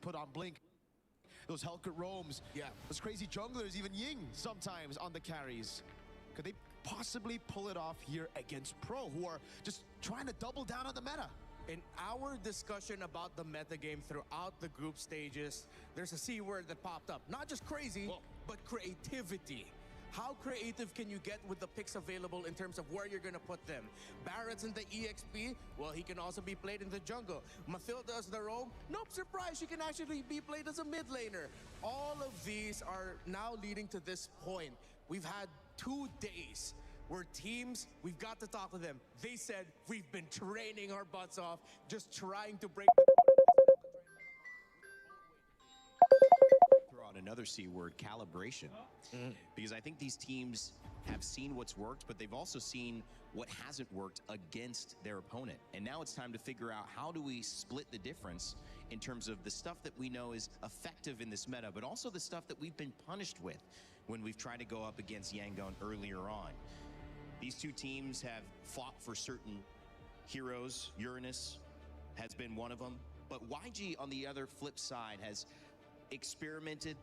put on Blink. Those Hellcat roams, those crazy junglers, even Ying sometimes on the carries. Could they possibly pull it off here against Pro, who are just trying to double down on the meta? In our discussion about the meta game throughout the group stages, there's a C word that popped up. Not just crazy, but creativity. How creative can you get with the picks available in terms of where you're going to put them? Barrett's in the EXP, well, he can also be played in the jungle. Mathilda's the roam, nope, surprise, she can actually be played as a mid laner. All of these are now leading to this point. We've had 2 days where teams, we've got to talk to them. They said, we've been training our butts off, just trying to break the... Another C word, calibration. Because I think these teams have seen what's worked, but they've also seen what hasn't worked against their opponent. And now it's time to figure out, how do we split the difference in terms of the stuff that we know is effective in this meta, but also the stuff that we've been punished with when we've tried to go up against Yangon earlier on. These two teams have fought for certain heroes. Uranus has been one of them, but YG on the other flip side has experimented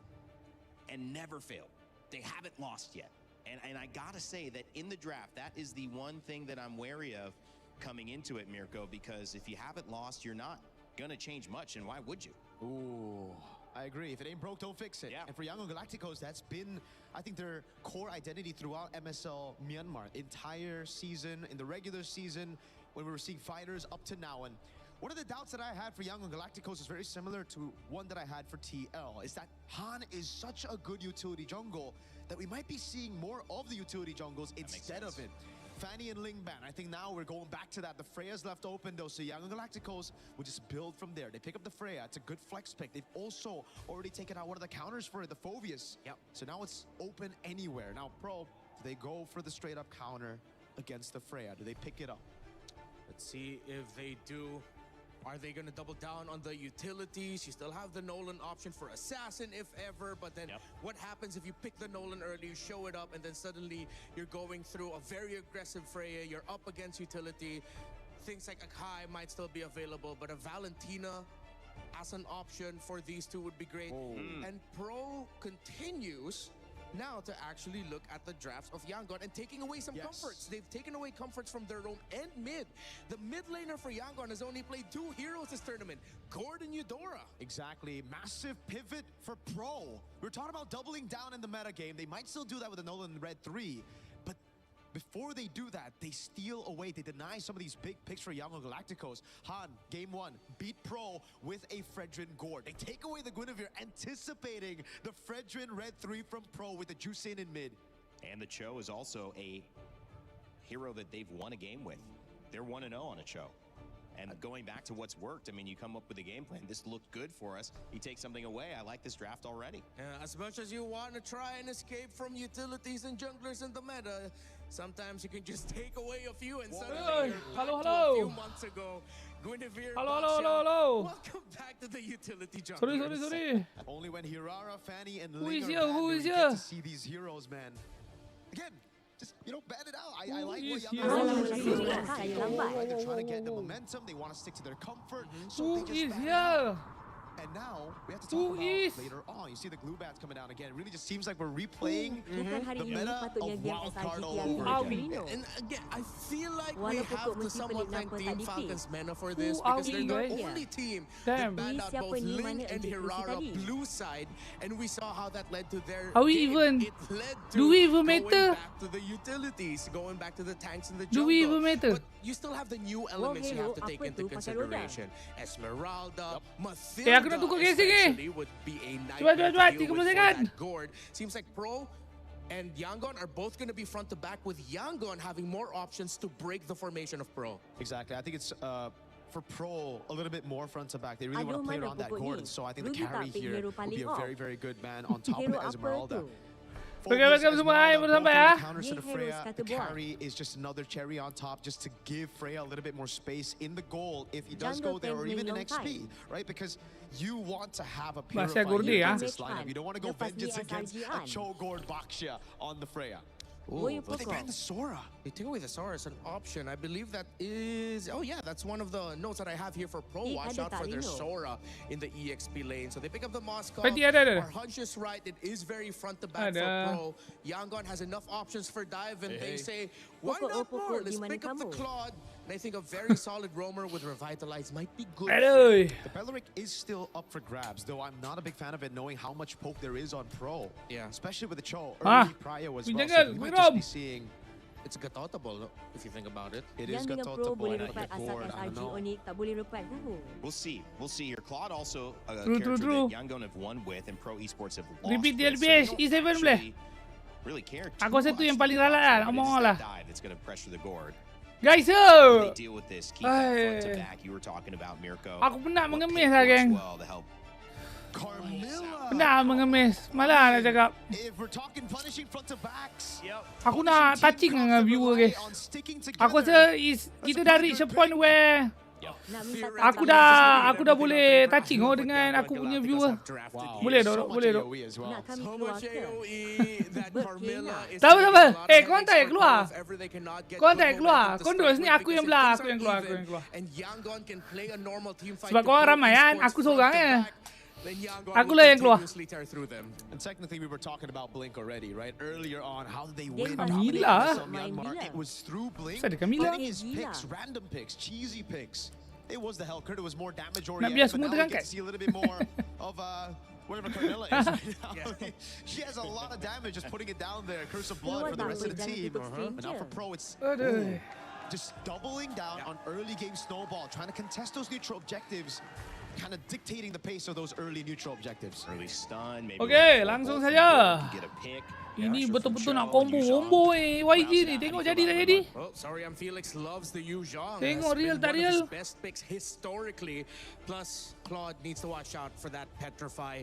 and never failed. They haven't lost yet. And I gotta say that in the draft, that is the one thing that I'm wary of coming into it, Mirko, because if you haven't lost, you're not gonna change much, and why would you? Ooh, I agree. If it ain't broke, don't fix it. Yeah. And for Yangon Galacticos, that's been, I think, their core identity throughout MSL Myanmar. Entire season, in the regular season, when we were seeing fighters up to now. And one of the doubts that I had for Yangon Galacticos is very similar to one that I had for TL, is that Han is such a good utility jungle that we might be seeing more of the utility jungles instead of it. Fanny and Lingban, I think now we're going back to that. The Freya's left open though, so Yangon Galacticos will just build from there. They pick up the Freya, it's a good flex pick. They've also already taken out one of the counters for it, the Phoveus. So now it's open anywhere. Now Pro, do they go for the straight up counter against the Freya? Do they pick it up? Let's see if they do. Are they going to double down on the utilities? You still have the Nolan option for Assassin if ever, but then what happens if you pick the Nolan early, you show it up, and then suddenly you're going through a very aggressive Freya, you're up against utility. Things like Akai might still be available, but a Valentina as an option for these two would be great. And Pro continues now to actually look at the drafts of Yangon and taking away some comforts. They've taken away comforts from their own and mid. The mid laner for Yangon has only played 2 heroes this tournament, Gord and Eudora. Exactly. Massive pivot for Pro. We're talking about doubling down in the meta game. They might still do that with the Nolan Red 3, but before they do that, they steal away. They deny some of these big picks for Yangon Galacticos. Han, game 1, beat Pro with a Fredrin Gord. They take away the Guinevere, anticipating the Fredrin Red 3 from Pro with the Juicin in mid. And the Cho is also a hero that they've won a game with. They're 1-0 on a Cho. And going back to what's worked, I mean, you come up with a game plan. This looked good for us. You take something away. I like this draft already. As much as you want to try and escape from utilities and junglers in the meta, sometimes you can just take away a few and suddenly a few months ago, Guinevere. Hello. Welcome back to the utility junglers. Sorry. Only when Hirara, Fanny, and Who is Ling here? are Who banned is do we here? get to see these heroes, man. Again, just, ban it out. I like what is Yangon here? Galacticos. They're trying to get the momentum. They want to stick to their comfort. So Who they just is ban it here? out. And now we have to talk Who about is? later on. You see the glue bats coming down again. It really just seems like we're replaying the meta of Wildcard all over again. And again, I feel like we have to somewhat thank Team Falcon's meta for this, because they're the only team that banned out both Ling and Hirara blue side, and we saw how that led to their game. It led to going back to the utilities, going back to the tanks in the jungle. But you still have the new elements you have to take into consideration. Esmeralda, Mathilda especially would be a nightmare to deal with for that Gord. Seems like Pro and Yangon are both going to be front to back, with Yangon having more options to break the formation of Pro. Exactly. I think it's for Pro a little bit more front to back. They really want to play around that Gordon. So I think the carry here will be a very, very good man on top of Esmeralda. Welcome semua, bersama ya. Counters to the Freya. The carry is just another cherry on top, just to give Freya a little bit more space in the goal if he does go there, or even in XP, right? Because you want to have a purified against this lineup. You don't want to go vengeance against a Cho Gord Baksha on the Freya. But they banned the Sora. They take away the Sora as an option. I believe that is... Oh, yeah, that's one of the notes that I have here for Pro. Watch out for their Sora in the EXP lane. So they pick up the Moskov. Our hunch is right. It is very front to back for Pro. Yangon has enough options for dive, and they say, why not more? Let's pick up the Claude. And I think a very solid roamer with Revitalize might be good. The Beleric is still up for grabs, though I'm not a big fan of it knowing how much poke there is on Pro. Yeah. Especially with the Cho early prio as well. So we might just be seeing... It's gatotable, if you think about it. It is gatotable. We'll see. We'll see here. Claude also a character that Yangon have won with and Pro Esports have lost with. So they don't actually really care too much about dive that's going to pressure the gourd. Guys, they deal with this. Keep that front to back you were talking about, Mirko. Aku pernah mengemis lah, geng. Well to help. Pernah mengemis. Malah nak cakap. Aku nak touching dengan viewer, guys. Aku rasa kita dah reach a point where aku dah boleh touching dengan aku punya viewer. Boleh dok, boleh dok. Tahu. Kau tak keluar. Kau tak keluar. Kau duduk sini, aku yang belah, aku yang keluar. Sebab kau orang ramai kan, aku seorang ya. Aku lah yang keluar. And technically we were talking about Blink already, right? Earlier on, how they win Myanmar. It was through Blink. Camila. His picks, random picks, cheesy picks. It was the Hellcurt. It was more damage Nak oriented, biar but semua now we terangkat. get to see a little bit more of whatever Carmilla is right now. She has a lot of damage just putting it down there. Curse of Blood for the rest of the team. But now for Pro, it's just doubling down on early game snowball, trying to contest those neutral objectives, kind of dictating the pace of those early neutral objectives. Early stun, maybe langsung saja. get a pick. Ini betul-betul nak combo YG ni. Tengok jadi dah jadi. Oh, sorry, Felix loves the Yuzhong. Tengok real tak real. Best picks historically. Plus, Claude needs to watch out for that Petrify.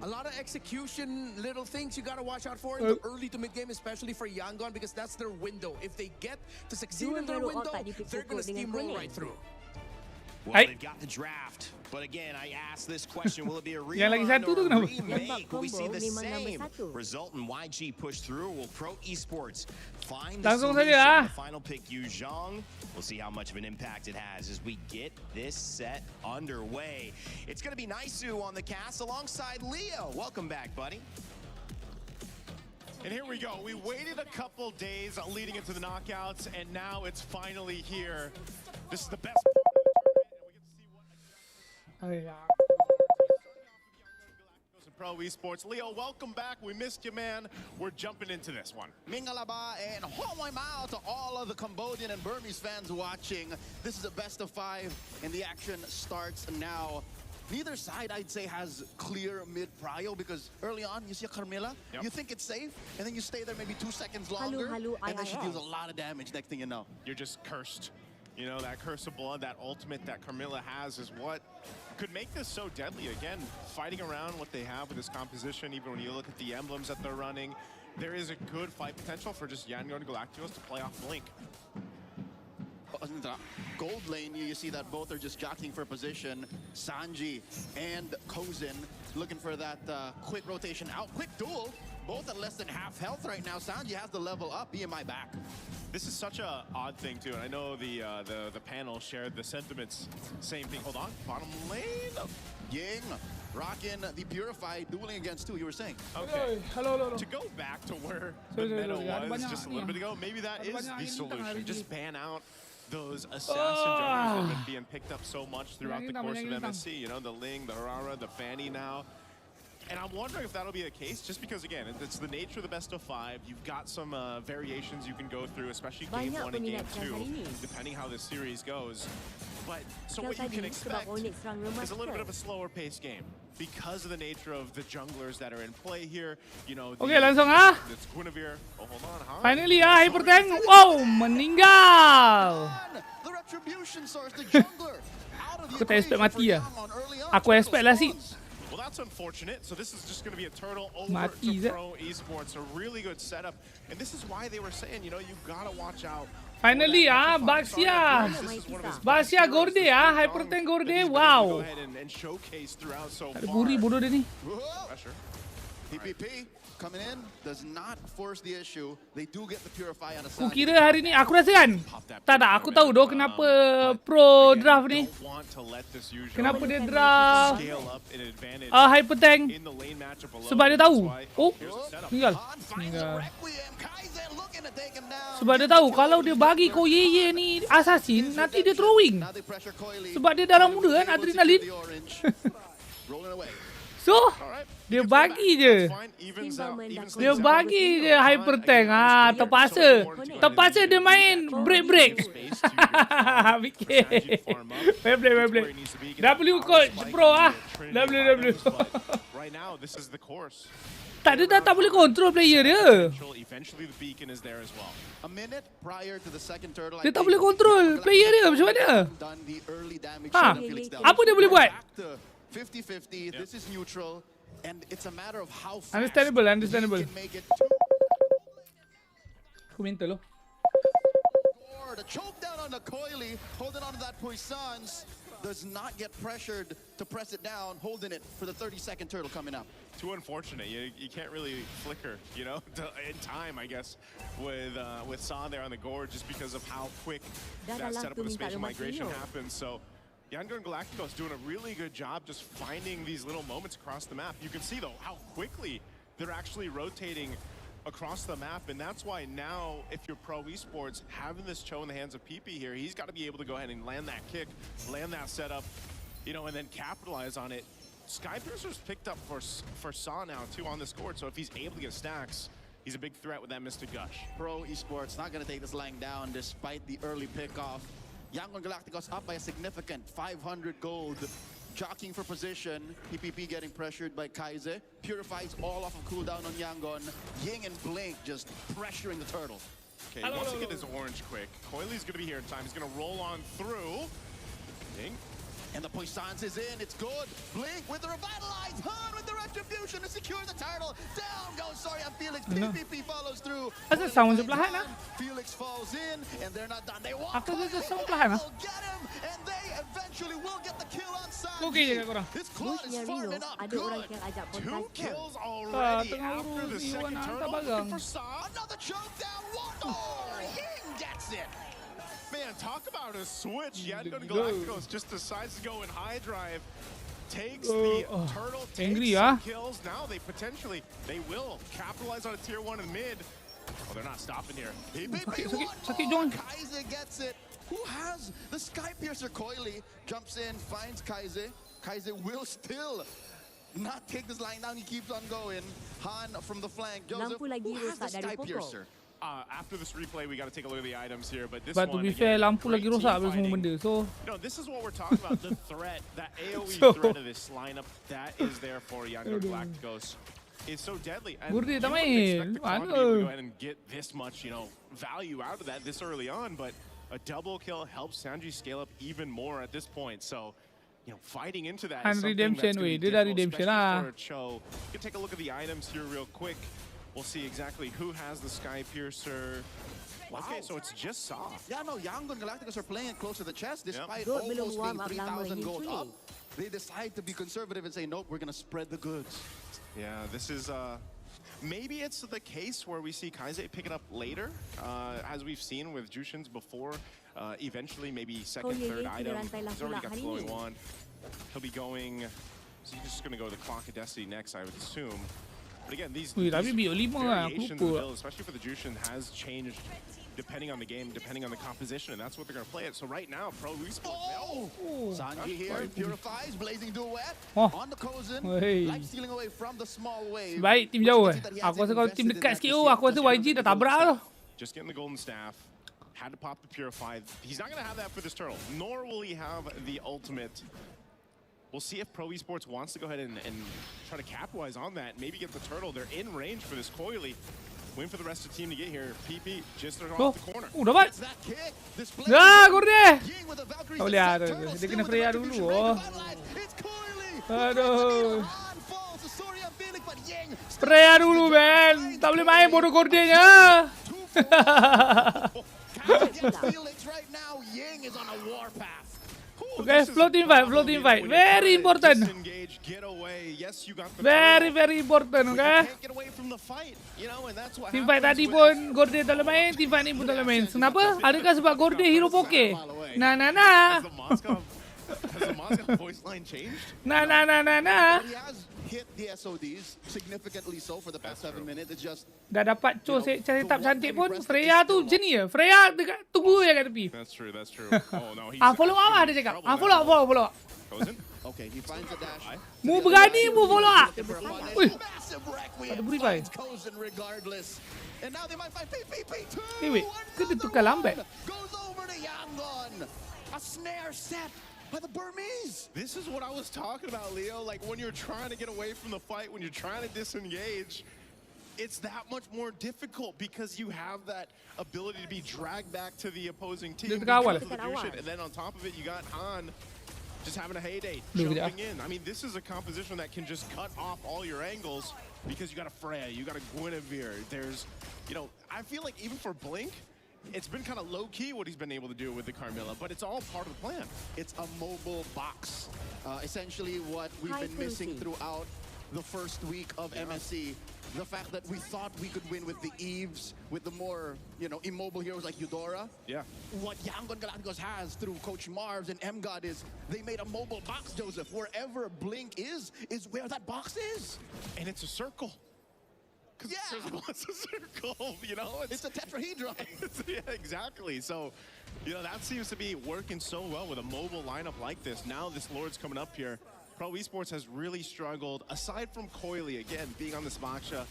A lot of execution, little things you gotta watch out for in the early to mid game, especially for Yangon, because that's their window. If they get to succeed in their window, they're gonna steamroll right through. Well, they've got the draft, but again, I asked this question: will it be a remake or a remake? Will we see the same result in YG push through? Will Pro Esports find the solution? The final pick, Yuzhong. We'll see how much of an impact it has as we get this set underway. It's going to be Naisu on the cast alongside Leo. Welcome back, buddy. And here we go. We waited a couple days leading into the knockouts, and now it's finally here. This is the best. Pro Esports. Leo, welcome back. We missed you, man. We're jumping into this one. Mingalaba and Homoy Mao to all of the Cambodian and Burmese fans watching. This is a best of 5, and the action starts now. Neither side, I'd say, has clear mid-prio because early on, you see a Carmilla, you think it's safe, and then you stay there maybe 2 seconds longer, and then she deals a lot of damage next thing you know. You're just cursed. You know, that Curse of Blood, that ultimate that Carmilla has is what could make this so deadly. Again, fighting around what they have with this composition, even when you look at the emblems that they're running, there is a good fight potential for just Yangon Galacticos to play off Blink. In the gold lane, you see that both are just jockeying for position. Sanji and Kozin looking for that quick rotation out. Quick duel. Both at less than half health right now. Sanji has the level up. BMI back. This is such a odd thing too, and I know the panel shared the sentiments. Same thing. Hold on. Bottom lane. Ying rocking the Purified dueling against 2. You were saying. Okay. Hello. To go back to where the meta was just a little bit ago, maybe that is the solution. Just ban out those assassin junglers that have been being picked up so much throughout the course of MSC. You know, the Ling, the Harara, the Fanny now. And I'm wondering if that'll be the case, just because, again, it's the nature of the best of 5. You've got some variations you can go through, especially game 1 and game 2, depending how this series goes. But, so what you can expect is a little bit of a slower paced game, because of the nature of the junglers that are in play here. You know, langsung it's Guinevere. Oh, hold on, huh? Finally Hypertank. Wow, meninggal. The retribution source, the jungler. Aku tak expect mati lah. Aku expect lah sih. Well, that's unfortunate. So this is just going to be a turtle over to Pro Esports. A really good setup. And this is why they were saying, you know, you got to watch out. Finally, Baxia Gorde, Hypertank Gorde, wow. Go ahead and showcase throughout so Ada guri bodoh dia ni. PPP coming in does not force the issue. They do get the Purify on Aku Assassin. kira hari ni aku rasa kan. Tak, aku tahu doh kenapa pro draft ni. Kenapa dia draft Hyper Tank? Sebab dia tahu. Oh, tinggal. Sebab dia tahu kalau dia bagi kau Ye ni assassin, nanti dia throwing. Sebab dia darah muda kan, adrenalin. So, dia bagi je. Dia bagi je Hyper Tank. Terpaksa dia main break. Fikir. Play. W coach pro W. Tak, dia tak boleh control player dia. Dia tak boleh control player dia. Macam mana? Apa dia boleh buat? 50-50, this is neutral, and it's a matter of how fast Understandable. you can make it Aku mental loh. The choke down on the Coily, holding on to that Puissance, does not get pressured to press it down, holding it for the 30-second turtle coming up. Too unfortunate. You can't really flicker, you know, in time, I guess, with Sa there on the gourd, just because of how quick that setup of the spatial migration happens. So Gengarino and Galacticos doing a really good job just finding these little moments across the map. You can see, though, how quickly they're actually rotating across the map, and that's why now, if you're pro esports, having this Cho in the hands of PP here, he's got to be able to go ahead and land that kick, land that setup, you know, and then capitalize on it. Skypiercer's picked up for Sa now, too, on this court, so if he's able to get stacks, he's a big threat with that Mystic Gush. Pro esports not going to take this lying down despite the early pickoff. Gengarino and Galacticos up by a significant 500 gold. Jockeying for position. PPP getting pressured by Kaize. Purifies all off of cooldown on Yangon. Ying and Blink just pressuring the turtle. Okay, he wants to get his orange quick. Coily's going to be here in time. He's going to roll on through. Ying. And the Puissance is in. It's good. Blink with the revitalized. Han with the retribution to secure the turtle. Down goes Sorian Felix. PPP follows through. Asal sound sebelahan ah? Felix falls in, and they're not done. They walk. Aku rasa sound sebelahan ah. Will get him, and they eventually will get the kill on Sanji. Okay je kat korang. This clock is farming up good. 2 kills already after the second turtle. Looking for Sa. Another choke down. One. Ying gets it. Man, talk about a switch. Gengarino and Galacticos just decides to go in high drive. Takes the turtle, takes some kills. Now they will capitalize on a tier 1 in mid. Oh, they're not stopping here. Sakit John. Kaize gets it. Who has the Skypiercer? Coily jumps in, finds Kaize. Kaize will still not take this line down. He keeps on going. Han from the flank. Joseph, who has the Skypiercer? After this replay, we got to take a look at the items here, but this But to be fair, lampu lagi rosak apa semua benda. So, no, this is what we're talking about. The threat, that AOE threat of this lineup, that is there for Gengarino Galacticos. It's so deadly. And you wouldn't expect the Quantum to go ahead and get this much, you know, value out of that this early on, but a double kill helps Sanji scale up even more at this point. So, you know, fighting into that is something that's going to be difficult, especially for Cho. You can take a look at the items here real quick. We'll see exactly who has the Skypiercer. Wow. Okay, so it's just Sa. Yeah, no, Yangon Galacticos are playing it close to the chest despite almost being 3,000 gold up. They decide to be conservative and say, nope, we're going to spread the goods. Yeah, this is... maybe it's the case where we see Kaize pick it up later, as we've seen with Jushins before. Eventually, maybe second, third item. He's already got Glowing Wand. He'll be going... So he's just going to go to the Clock of Destiny next, I would assume. But again, these variations of the build, especially for the Jushin, has changed depending on the game, depending on the composition, and that's what they're going to play it. So right now, Pro Esports... Sanji here, purifies, blazing duet on the Kozin, life stealing away from the small wave. Baik, tim jauh Aku rasa kalau tim dekat sikit aku rasa YG dah tabrak tu. Just getting the golden staff. Had to pop the Purify. He's not going to have that for this turtle, nor will he have the ultimate. We'll see if Pro Esports wants to go ahead and try to capitalize on that. Maybe get the turtle. They're in range for this Coily. Waiting for the rest of the team to get here. PP just off the corner. Dapat. Gol dia. Tak boleh ada. Dia kena Freya dulu. Aduh. Freya dulu, man. Tak boleh main bodoh Gordenya. Okay, floating fight, very important. get away. Yes, you got the Very turtle, important, but you okay? can't get away from the fight, you know, and that's what Team fight tadi happens with- pun Gorde tak boleh main, team fight ni pun tak boleh main. Kenapa? Adakah sebab Gorde hero poke? Nah. Has the Moscow voice line changed? Nah. He has hit the SODs significantly so for the past 7 minutes. It's just Dah dapat setup cantik pun. Freya tu macam ni ya. Freya dekat tunggu je kat tepi. That's true. Oh no, he's Follow up lah dia cakap. Follow up. Goes in. okay. He finds a dash. Mu berani mu follow up. Ui. Massive Requiem Ada Purify. finds Kozen regardless. And now they might find PPP2. Wait. Ke dia tukar lambat? Goes over to Yangon. A snare set by the Burmese. This is what I was talking about, Leo. Like when you're trying to get away from the fight, when you're trying to disengage, it's that much more difficult because you have that ability to be dragged back to the opposing team. Dia tengah awal. because of the Dushin. And then on top of it, you got Han just having a heyday, Look at jumping in. I mean, this is a composition that can just cut off all your angles because you got a Freya, you got a Guinevere. There's, you know, I feel like even for Blink, it's been kind of low-key what he's been able to do with the Carmilla, but it's all part of the plan. It's a mobile box. Essentially what we've been missing throughout the first week of MSC. The fact that we thought we could win with the Eves, with the more, you know, immobile heroes like Eudora. Yeah. What Yangon Galacticos has through Coach Marvs and MGod is they made a mobile box, Joseph. Wherever Blink is where that box is. And it's a circle. Yeah. It's a circle, you know? It's a tetrahedron. Yeah, exactly. So, you know, that seems to be working so well with a mobile lineup like this. Now this Lord's coming up here. Pro Esports has really struggled, aside from Coily, again, being on this Moksha.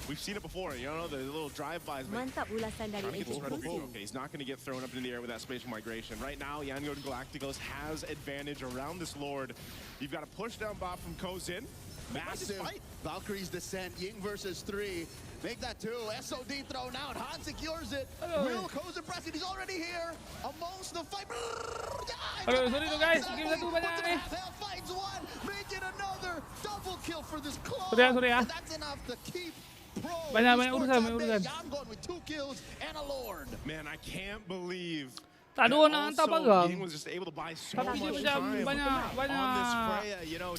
We've seen it before, you know, the little drive-bys. Mantap ulasan dari Trying to get this red HSBC. bull. Okay, he's not going to get thrown up in the air with that spatial migration. Right now, Yangon Galacticos has advantage around this Lord. You've got a push down bot from Kozin. Massive Valkyrie's descent. Ying versus 3. Make that 2. SOD thrown out. Han secures it. Will Kozen press it? He's already here. Amongst the fight. Sorry tu guys. Game satu banyak ni. Hell finds one. Make it another. Double kill for this claw. Sorry ya. And that's enough to keep Pro. Banyak urusan. Yangon with 2 kills and a Lord. Man, I can't believe Tak ada orang nak hantar pagar. Ying was just able to buy so Tapi dia much macam time banyak on this Freya. You know,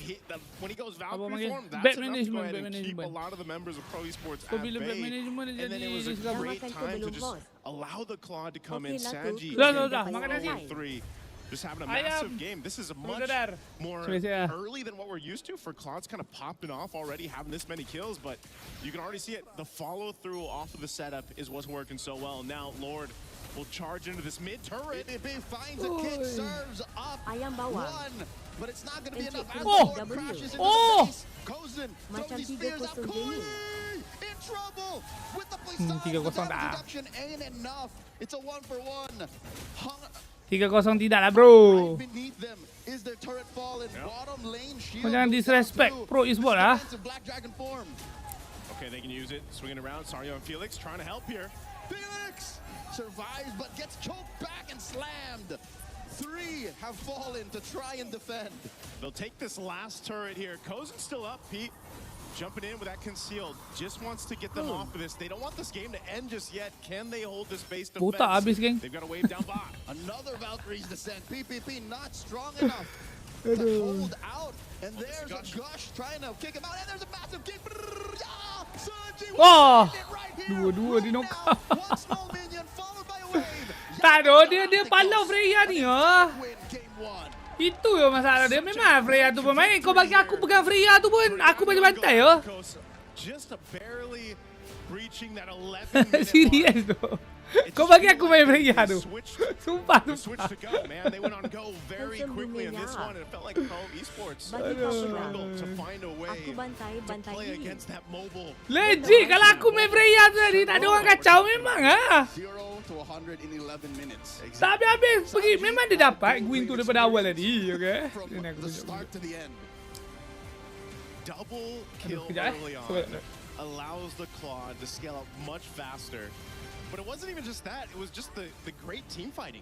when he goes Valkyrie form, that's Bad enough to go ahead management, and keep a management. lot of the members of Pro Esports So at bila bad bay. management dia And then it was a jadi great Selamatkan time to sebelum just boss. allow the Claw to come Okay in. lah tu. Sanji Dah, makan nasi. 3. Just having a Ayam. massive game. This is a much Dadar. more Selesai. early than what we're used to for Claude's kind of popping off already, having this many kills, but you can already see it. The follow-through off of the setup is what's working so well. Now, Lord will charge into this mid-turret. BBB finds a kick, serves up Ayam bawang. 1, but it's not going to be Encik enough. As Oh! the Lord crashes into Oh! the face, Kozen throws Macam these spears out. 3-0 Coily gaming. in trouble with the police. 3-0 The damage dah. reduction ain't enough. It's a 1-for-1. 3-0 tidak lah bro. Right beneath them is their turret fallen. Bottom lane shield. Kau jangan goes disrespect down too. Pro Esports ah. Defensive Black Dragon form. Okay, they can use it. Swinging around. Sario and Felix trying to help here. Felix survives but gets choked back and slammed. 3 have fallen to try and defend. They'll take this last turret here. Kozen's still up, Pete. Jumping in with that concealed. Just wants to get them off of this. They don't want this game to end just yet. Can they hold this base defense? Botak habis geng. They've got a wave down bot. Another Valkyrie's descent. PPP not strong enough to hold out. And there's a Gush trying to kick him out. And there's a massive kick. Sanji Wah. right here. Dua-dua Right di knock now. One small minion followed by a wave. Tak ada dia palau Freya ni ah. Win game 1. Itu yang masalah dia. Memang Freya tu pemain. Kau bagi aku pegang Freya tu pun aku macam bantai oh. Just barely breaching that 11-minute Serius tu. Kau bagi aku main Freya tu. Sumpah The switch sumpah. to go, man. They went on go very quickly in this one, and it felt like Pro Esports Bagi kau struggled to find a way Aku bantai to play diri. against that mobile. Legit kalau aku main Freya tu tadi tak ada orang kacau memang ah. 0 to 100 in 11 minutes. Tak habis-habis pergi. Memang dia dapat Gwyn tu daripada awal tadi. Okay. From Sini aku the tunjuk. start to the end. Double kill kejap, early on Sebentar. allows the Claw to scale up much faster. But it wasn't even just that. It was just the great team fighting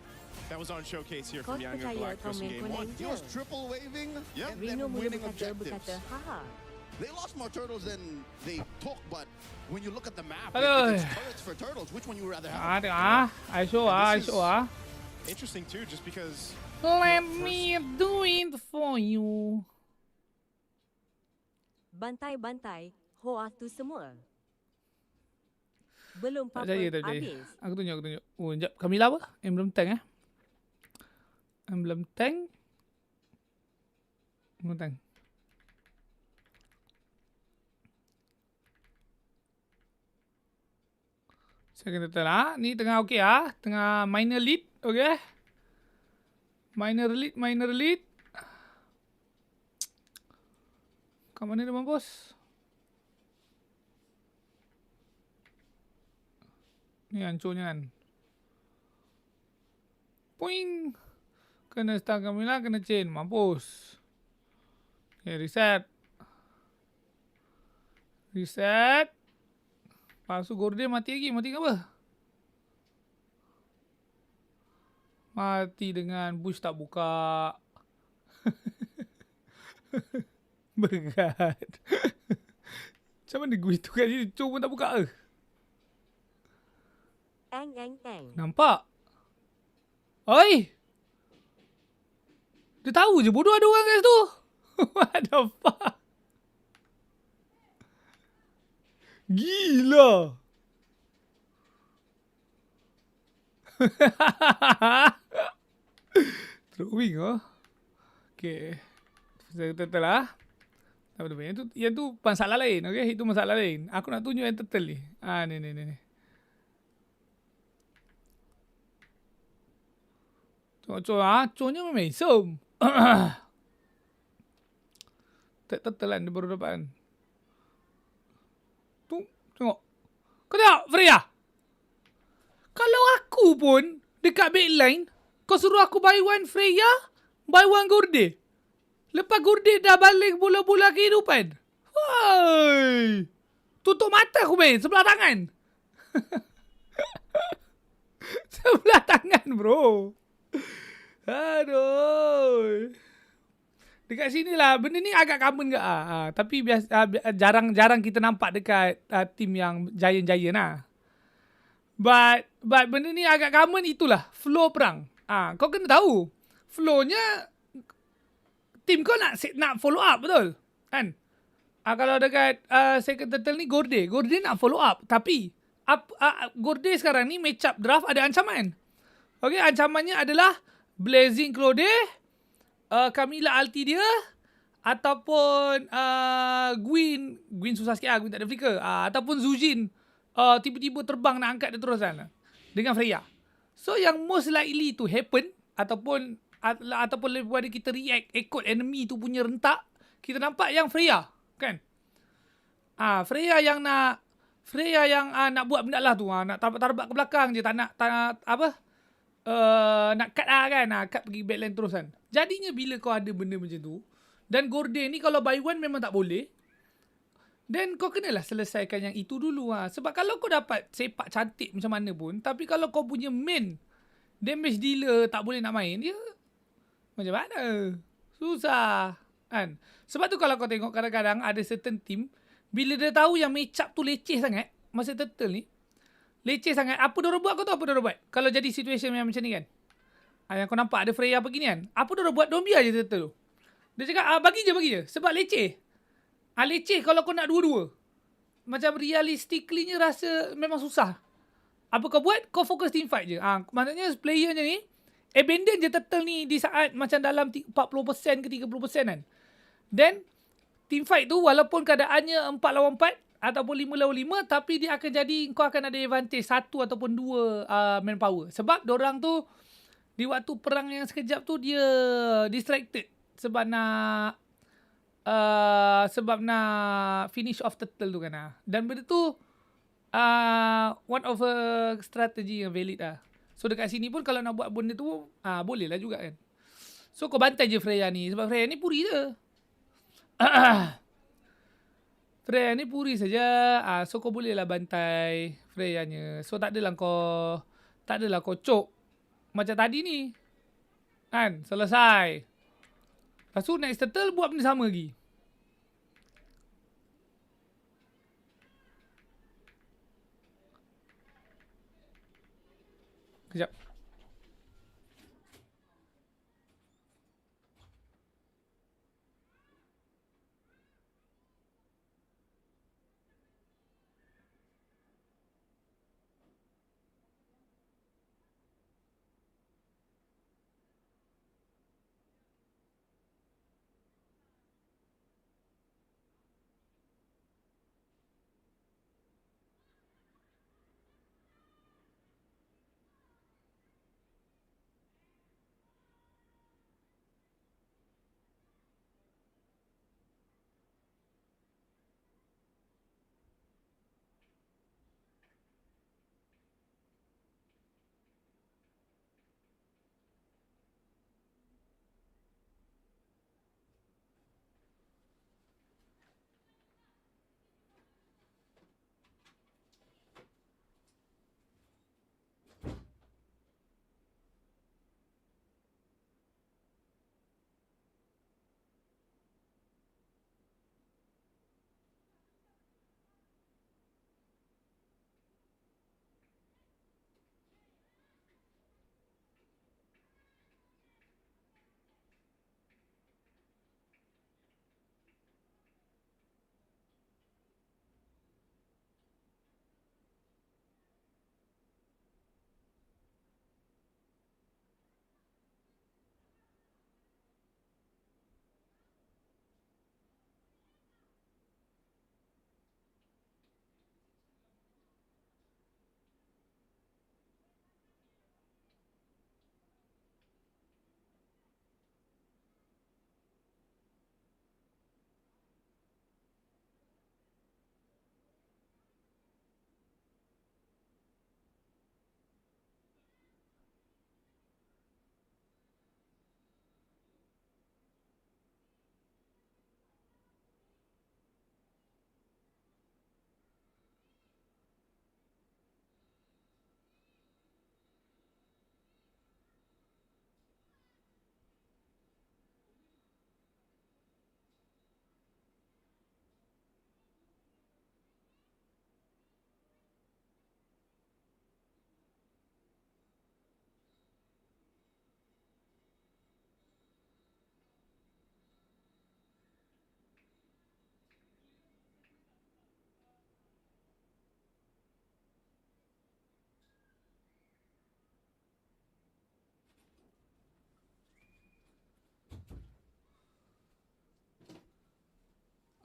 that was on showcase here Kau from Yangon percaya kau Galacticos in main game 1. He was triple waving Yep. and Rino then mula winning berkata, objectives. haha. They lost more turtles than they took, but when you look at the map, Aduh. it's turrets for turtles. Which one you would rather have? Ada ah. I show ah. Interesting too, just because Let me do it for you. Bantai-bantai, hoa tu semua. Belum Tak apa-apa percaya. habis. Aku tunjuk. Oh, sekejap. Kamila apa? Emblem tank Emblem tank. Saya kena tell ni tengah okey tengah minor lead, okey. Minor lead. Kat mana dia mampus? Ni hancurnya kan. Poing. Kena start Kamila, kena chain, mampus. Okay, reset. Lepas tu Gordon mati lagi. Mati kenapa? Mati dengan bush tak buka. Berat. Macam mana gue tu kat sini pun tak buka ke? Eng. Nampak? Oi! Dia tahu je bodoh ada orang kat situ. What the fuck? Gila. Throwing Okay. Saya turtle lah. Tak apa-apa. Yang tu masalah lain. Okay. Itu masalah lain. Aku nak tunjuk yang turtle ni. Ni. Cowoknya memang isom. Turtle kan dia baru dapat kan. Tu, tengok. Kau tengok, Freya. Kalau aku pun dekat backline, kau suruh aku buy one Freya, buy one Gorde. Lepas Gorde dah balik bola-bola kehidupan. Hai. Tutup mata aku main sebelah tangan. Sebelah tangan, bro. Aduh. Dekat sini lah. Benda ni agak common ke? Tapi jarang kita nampak dekat team yang giant lah. But benda ni agak common, itulah flow perang. Kau kena tahu. Flownya team kau nak follow up, betul? Kan? Kalau dekat second turtle ni Gorde nak follow up. Tapi Gorde sekarang ni match up draft ada ancaman. Okay, ancamannya adalah Blazing Claude, Kamila ulti dia, ataupun Gwyn susah sikit Gwyn tak ada flicker, ataupun Zujin tiba-tiba terbang nak angkat dia terus kan dengan Freya. So yang most likely to happen ataupun lebih pada kita react ikut enemy tu punya rentak, kita nampak yang Freya kan. Freya yang nak buat benda lah tu, nak tarbak ke belakang je, tak nak nak cut kan, cut pergi backline terus kan. Jadinya bila kau ada benda macam tu, dan Gorde ni kalau buy one memang tak boleh, then kau kenalah selesaikan yang itu dulu. Sebab kalau kau dapat sepak cantik macam mana pun, tapi kalau kau punya main damage dealer tak boleh nak main, dia macam mana? Susah kan. Sebab tu kalau kau tengok kadang-kadang ada certain team, bila dia tahu yang match up tu leceh sangat, masa turtle ni leceh sangat, apa dia buat, kau tahu apa dia buat? Kalau jadi situation yang macam ni kan, yang kau nampak ada Freya begini kan, apa dia buat? Don't biar je turtle tu. Dia cakap bagi je. Sebab leceh. Leceh kalau kau nak dua-dua. Macam realistically-nya rasa memang susah. Apa kau buat? Kau fokus team fight je. Maksudnya player je ni abandon je turtle ni di saat macam dalam 40% ke 30% kan. Then team fight tu walaupun keadaannya 4 lawan 4 ataupun 5 lawan 5, tapi dia akan jadi kau akan ada advantage 1 ataupun 2 manpower. Sebab diorang tu di waktu perang yang sekejap tu dia distracted sebab nak finish off turtle tu kan. Dan benda tu one of a strategy yang valid lah. So dekat sini pun kalau nak buat benda tu boleh lah juga kan. So kau bantai je Freya ni, sebab Freya ni puri je. Freya ni puri saja. So kau boleh lah bantai Freya-nya. So tak adalah kau cok macam tadi ni. Kan? Selesai. Lepas tu next turtle buat benda sama lagi. Kejap.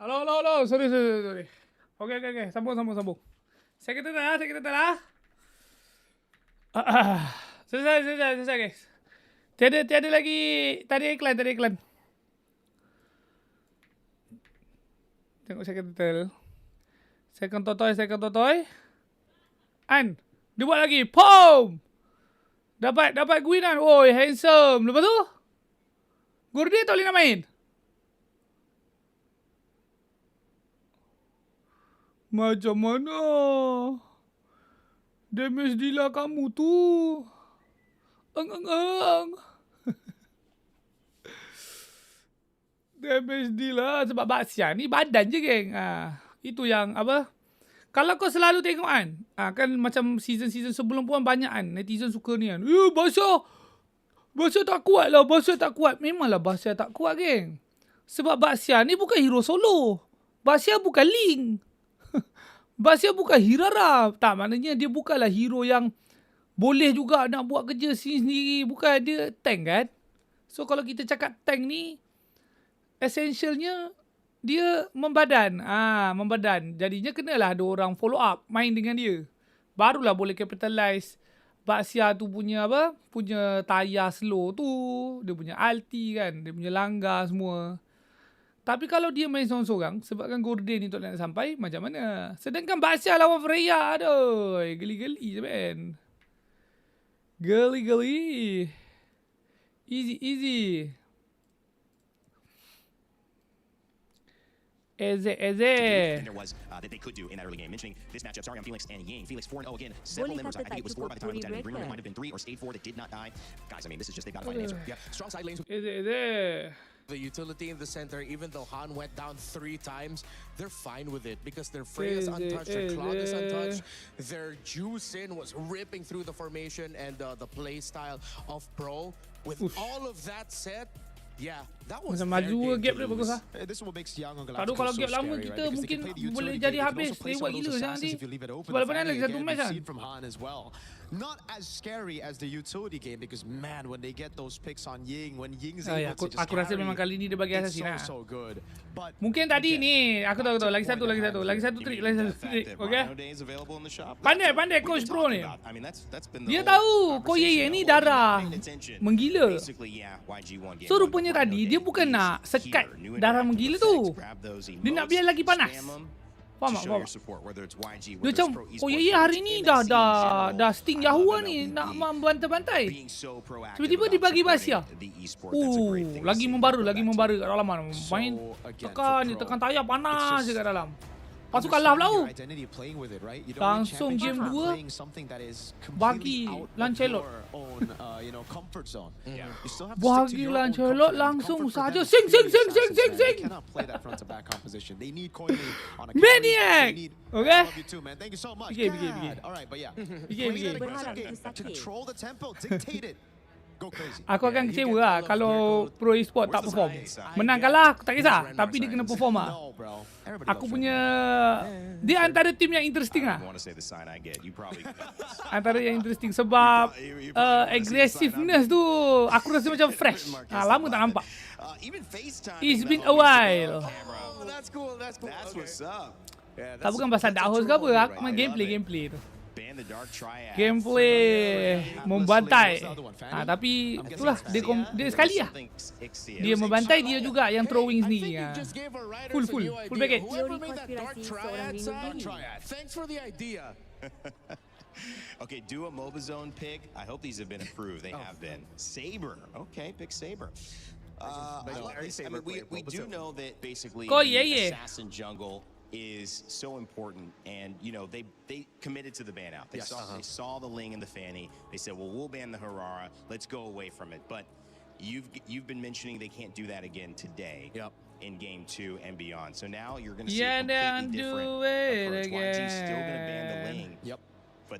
Halo. Sorry. Okey. Sambung. Saya kata dah. Selesai guys. Tiada lagi. Tadi iklan. Tengok saya kata Second totoy. An. Dia buat lagi. Pom. Dapat Guinan. Oi, handsome. Lepas tu Gordy tak boleh nak main. Macam mana? Damage dealer kamu tu. Ang. Damage dealer. Sebab Baksian ni badan je geng. Itu yang apa? Kalau kau selalu tengok kan macam season sebelum pun banyak netizen suka ni kan. Bahasa tak kuat lah. Memanglah bahasa tak kuat geng. Sebab Baksian ni bukan hero solo. Baksian bukan Link. Baksian bukan Hirara. Tak, maknanya dia bukanlah hero yang boleh juga nak buat kerja sendiri. Bukan, dia tank kan. So kalau kita cakap tank ni, essentialnya dia membadan. Jadinya kenalah ada orang follow up main dengan dia. Barulah boleh capitalize Baksian tu punya apa? Punya tayar slow tu. Dia punya ulti kan. Dia punya langgar semua. Tapi kalau dia main seorang-seorang, sebabkan Gordon ni tak nak sampai, macam mana? Sedangkan Baksian lawan Freya, aduh. Geli-geli je man. Geli-geli. Easy. Eze. There was that they could do in that early game. Mentioning this matchup, sorry, I'm Felix and Ying. Felix 4-0 again. Several members, I think it was 4 by the time we looked at it. Greenwood might have been 3 or stayed 4 that did not die. Guys, I mean, this is just, they got to find an answer. Yeah, strong side lanes. Eze. The utility in the center, even though Han went down 3 times, they're fine with it because their Freya's untouched, their Cloud is untouched, their Juicin was ripping through the formation and the play style of Pro. With all of that said, yeah, that was maju gap dia bagus lah. This is what makes Young and Kalau Galacticos so gap lama scary, kita right? mungkin Because they can play the boleh utility jadi game, they can habis. also play Lewat some of gila those jangan assassins nanti. if you leave it open. Sebab lepas ni Finally, lagi satu again, match we've kan. seen from Han as well. Not as scary as the utility game because man, when they get those picks on Ying, when Ying's able to just Aku rasa memang kali ni dia bagi it's assassin lah. so good. But Mungkin tadi ni aku tahu lagi satu trik. Okay. Pandai coach Pro ni. Dia tahu kau Yeye ni darah menggila. So rupanya tadi dia bukan nak sekat darah menggila tu. Dia nak biar lagi panas. Faham tak? Dia macam kau Yeye hari ni dah sting Yahoo ni nak membantai-bantai. Tiba-tiba dibagi Basia. Lagi membara kat dalam mana. Main tekan tayar panas je kat dalam. Lepas tu kalah pula. Langsung game 2 bagi Lancelot. Bagi Lancelot langsung saja sing. Maniac. Okay. Begin. Aku akan kecewa lah kalau Pro Esport tak perform. Menang kalah tak kisah, tapi dia kena perform lah. Aku punya dia antara tim yang interesting lah. Antara yang interesting sebab aggressiveness tu aku rasa macam fresh. Lama tak nampak. It's been a while. Tak bukan pasal dark horse ke apa, aku main gameplay tu. Gameplay membantai. Tapi itulah dia sekali lah. Dia membantai, dia juga yang throwing sendiri. Full package. Thanks for the idea. Okay, do a MOBA zone pick. I hope these have been approved. They have been. Saber. Okay, pick Saber. We do know that basically the assassin jungle is so important, and you know they committed to the ban out. They saw the Ling and the Fanny. They said, well, we'll ban the Harara. Let's go away from it. But you've been mentioning they can't do that again today. In game 2 and beyond. So now you're going to see a completely different approach. YG's still going to ban the Ling. But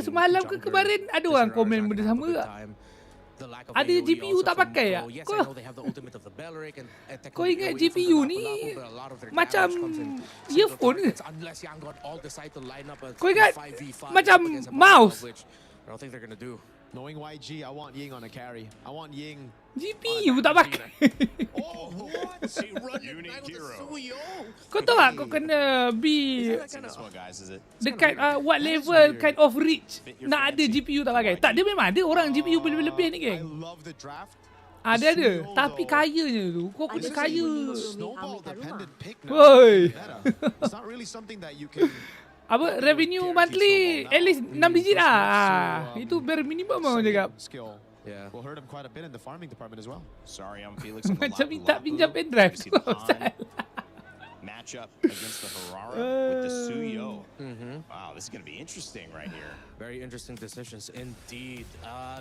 semalam ke kemarin ada orang komen benda sama tak? Ada GPU tak pakai tak? Kau ingat GPU ni macam earphone ke? Kau ingat macam mouse? Knowing YG, I want Ying on a carry. I want Ying. GPU tak pakai. Oh, what? She run it Unique back with the hero. Suyo. Kau tahu tak kau kena be That's in this one, guys, is it? dekat what level kind of reach nak ada GPU tak pakai. Tak, dia memang ada orang GPU lebih-lebih ni I geng. love the draft. Ada. Tapi kayanya tu. Kau kena kaya. Snowball dependent pick now. Woi. It's not really something that you can. Apa revenue monthly at least 6 digit lah. Itu bare minimum mau cakap. Skill. Yeah. Will hurt him quite a bit in the farming department as well. Sorry, I'm Felix. I'm Macam minta pinjam pendrive. Matchup against the Harara with the Suyo. Wow, this is going to be interesting right here. Very interesting decisions indeed.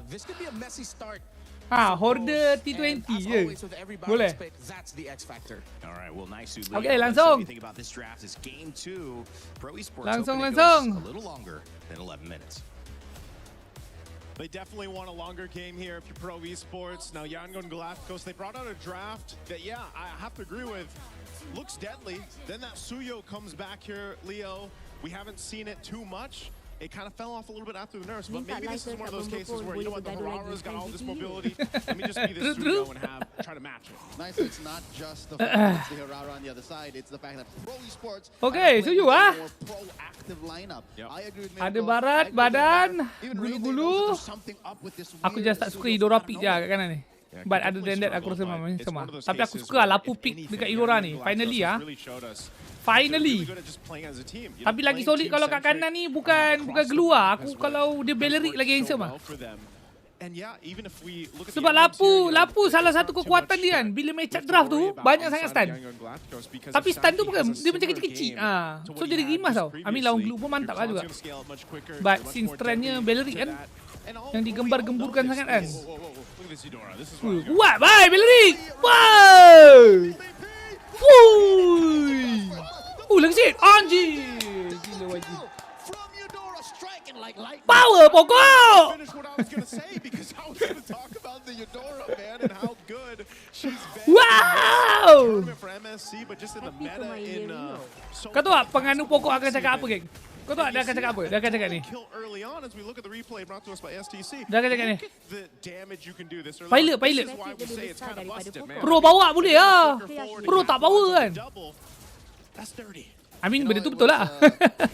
This could be a messy start. Horde T20 And as je. always with every Boleh. balance pick, that's the X factor. All right, well, nice. Okay, langsung. What do you think about this draft? Is game 2. Pro Esports Langsung, hoping it langsung. goes a little longer than 11 minutes. They definitely want a longer game here if you're Pro Esports. Now, Yangon Galacticos, they brought out a draft that, yeah, I have to agree with. Looks deadly. Then that Suyo comes back here, Leo. We haven't seen it too much. It kind of fell off a little bit after the nerfs, but maybe this is one of those cases where, you know what, the Harara's got all this mobility. Let me just be the Suyo and try to match it. Nice, it's not just the fact that it's the Harara on the other side, it's the fact that Pro Esports Okay, are Suyo, playing ah. a more proactive lineup. Yep. I agree with Ada Mirko. barat, I agree with badan, Mirko. Even Ray, they gulu-gulu. know that there's something up with this Aku weird just tak suka Suyo Idora from pick out je of kat kanan ni. Yeah, But can other definitely than that aku struggle, rasa but memang it's sama. one of those Tapi aku cases suka where Lapu if pick anything, dekat Yangon Idora ni. Galacticos Finally has ah. really showed us Finally. they're really good at just playing as a team. You know, Tapi lagi playing solid kalau kat team-centric, kanan ni bukan across the glue map ah. as Aku well. kalau dia Has Beleric worked lagi so handsome ah. well for them. And yeah, even if we look at the Sebab Yangon's here, you know, Lapu there's salah not satu too kekuatan much dia kan. that Bila we match have to draft tu worry about banyak on the sangat side stun. of Yangon Galacticos because Tapi if stun tu Santi bukan has a dia macam similar kecil-kecil. game Ah. to So what jadi he had rimas just tau. I mean lawan previously, glue pun mantap lah your juga. cloud's gonna scale up much quicker, But much since more trendnya deadly Beleric to kan, that. And all- yang we all digembar-gemburkan know sangat this. kan. Whoa, whoa, whoa, whoa. Look at this Eudora. This is Ui, what kuat bye Beleric. Wow. Wuih. Lagi sikit. Anjir. Gila YG. From Eudora striking like lightning. Power pokok. finish what I was gonna say because I was gonna talk about the Eudora, man, and how good she's been. Wow. Tournament for MSC, but just in the meta in so Kau tahu tak penganut pokok akan cakap apa geng? Kau tahu tak dia akan cakap apa? Dia akan cakap ni. kill early on as we look at the replay brought to us by STC. Dia akan cakap ni. Look at the damage you can do this early Pilot, on. pilot. This is why we say it's kind of busted, man. Pro bawa boleh lah. Quicker forward Pro and tak half power odds on kan? double. That's dirty. I mean You know, benda tu it betul was, lah.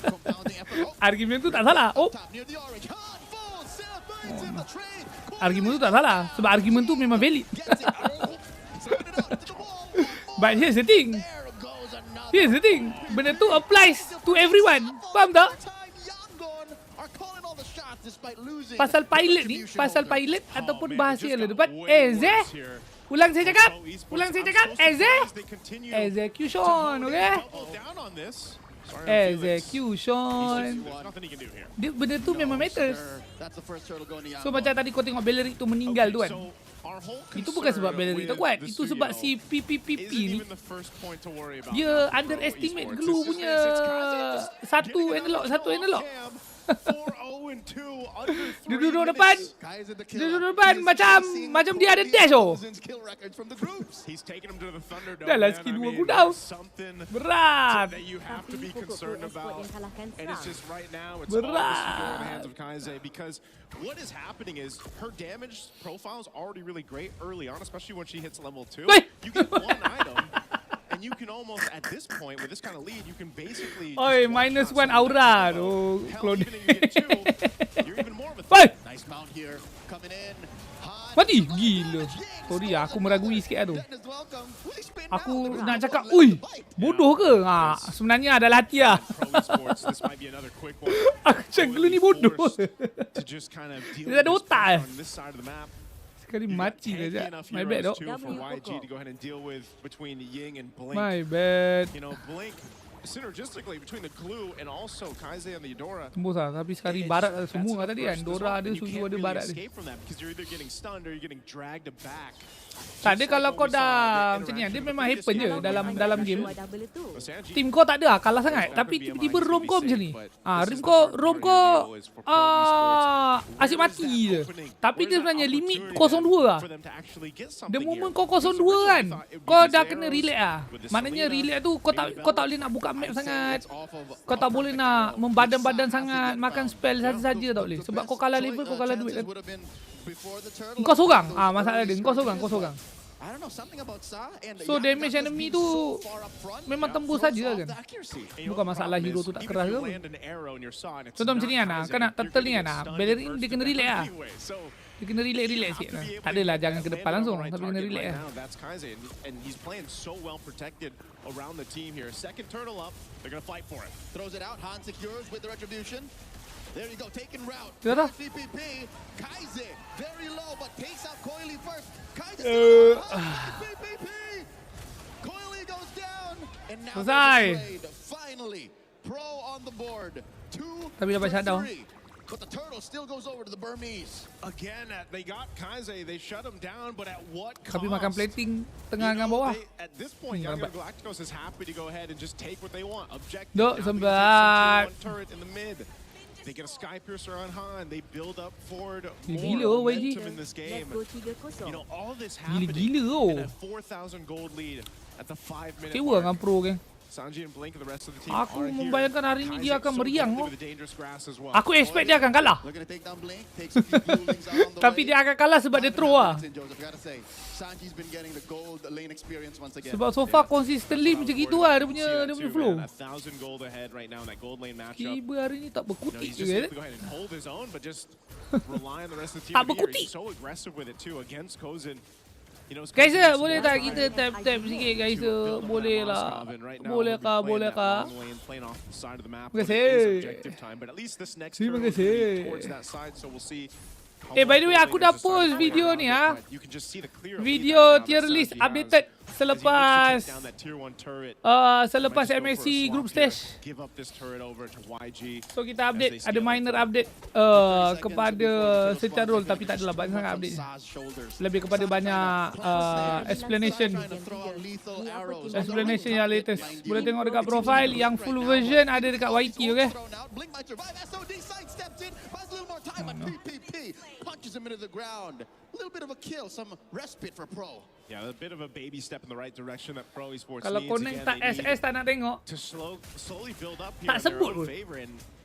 compounding effort. Oh, Argumen tu tak salah. Oh, top near the orange. Hard full, Seth Bates in the trade. argumen tu tak salah. Sebab argumen tu memang valid. Gets it. Oh, throwing it out to the wall. One more. But here's the thing. There goes another. Here's the thing. Benda tu applies to everyone. Faham tak? Time Yangon are calling all the shots despite losing Pasal the pilot ni, distribution pasal holder. pilot Oh, ataupun man, bahasa it just yang got depan. way worse here. Ulang saya cakap. Pro Esports, Ulang saya I'm cakap. so surprised they continue to Execution. double Okay? down on this. Sorry, I'm Felix. Execution. There's nothing he can do here. Benda tu memang matters. That's the first turtle going to So Yangon. macam tadi kau tengok Beleric tu meninggal tu kan. So our whole Itu bukan sebab concern Beleric tak with kuat. the Itu sebab Suyo si PPPP isn't ni even the first point to worry about dia now for Pro underestimate Esports. glue It's just- punya it's Kaze just satu getting analog, another satu kill analog. off cam. 4-0-2 under Dia 3 duduk depan. minutes. Guys in the Dia kill. duduk depan macam dia ada dash oh. Kill records from the groups. He's taking him to the Thunderdome. Dah lah man. skill I dua mean, aku down. that's something Berat. that you have to Tapi be pokok concerned pro-esport about. yang kalahkan And it's Sam. just right now, it's all Berat. this in the hands of Kaze because what is happening is her damage profile is already really great early on, especially when she hits level 2. Wait. You get one item, and you can almost, at this point, with this kind of lead, you can basically Oi, just minus one-shot one someone aura. with a Oh, Hell, Claude. even if you get 2, you're even more of a Oi. threat. Nice mount here. Coming in. Hot. Mati. Gila. Sorry aku meragui sikit lah tu. Dennis, welcome. Really spin Aku now. nak cakap, Let ui, the bite. bodoh ke? Ha, sebenarnya adalah hati lah. Pro Esports, this might be another quick one. Aku cakap glue ni bodoh. To just kind of deal Dia with ada this otak pressure eh. on this side of the map. Sekali You got mati tanky dah. enough My bad heroes dok. too for W YG pokok. to go ahead and deal with between Ying and Blink. My bad. You know, Blink synergistically between the glue and also Kaze and the Eudora. Tembus lah. Tapi sekali it's- barat ada that's semua enough tadi kan. burst as Dora well, ada, and you Suzu can't ada, really barat ada. escape from that because you're either getting stunned or you're getting dragged back. Tak, dia Just kalau like kau what we saw in the dah macam ni, interaction dia of the memang previous happen je game. dalam game. Dua double tu. Sanji, Tim kau tak ada kalah sangat. Tapi tiba-tiba rom kau macam ni. Rom kau asyik mati je. Tapi dia sebenarnya limit 0-2 lah. for them to actually get The something moment here. kau 0-2 Because kan, originally thought it would kau be dah Zeros kena relax lah. with the Maknanya Selena, relax tu kau tak boleh nak buka buka map sangat. Kau tak boleh nak membadan-badan sangat, makan spell saja-saja tak boleh. Sebab kau kalah level, kau kalah duit kan. Kau seorang. Masalah dia, kau seorang. So damage enemy tu memang tembus saja kan. Bukan masalah hero tu tak keras ke. Contoh macam ni kan, kan nak turtle ni kan, ballerina dia kena relax lah. Dia kena relax sikit lah. Tak adalah jangan ke depan langsung, tapi kena relax lah. And he's playing so well protected around the team here. Second turtle up, they're gonna fight for it. Throws it out, Han secures with the retribution. There you go, taking route. Yeah. CPP, Kaize, very low, but takes out Coily first. Kaize CPP. Coily goes down, and now finally, Pro on the board. 2 Tapi dapat shutdown. But the turtle still goes over to the Burmese. Again, they got Kaize, they shut him down, but at what cost? Tapi makan plating tengah dengan bawah. At this point, Galacticos is happy to go ahead and just take what they want. Objective. Dok, sempat. One turret in the mid. They get a Sky Piercer on Han. They build up forward Gila, more YG. momentum in this game. You know, all this Gila. happening in a 4,000 gold lead at the 5-minute Kecewa dengan mark. pro kan. Sanji and Blink and the rest of the team Aku are here. membayangkan hari ni dia akan meriang. With the dangerous grass as well. Aku expect dia akan kalah. Looking to take down Blink, takes a few blue out on the Tapi way. dia akan kalah sebab dia throw lah. Sanji's been getting the gold lane experience once again. Sebab so far consistently macam gitu lah dia punya flow. 1,000 gold ahead right now in that gold lane matchup. Tiba hari ni tak berkutik He's just juga. able to go ahead and hold his own, but just rely on the rest of the team. Tak berkutik. He's so aggressive with it too against Kozin. You know, Guys, boleh tak kita tap sikit guys? Boleh lah. Boleh kah? Terima kasih. Terima kasih. By the way, aku dah post video ni ha. Video tier list updated selepas MSC group stage. So kita update, ada minor update kepada secara role, tapi tak adalah banyak sangat update. Lebih kepada banyak explanation yang latest. Boleh tengok dekat profile yang full version ada dekat YT, okay? Punches him into the ground. A little bit of a kill, some respite for Pro. Yeah, a bit of a baby step in the right direction that Pro Esports Kalau needs. connect tak SS tak nak tengok. To slowly build up here Tak sebut pun.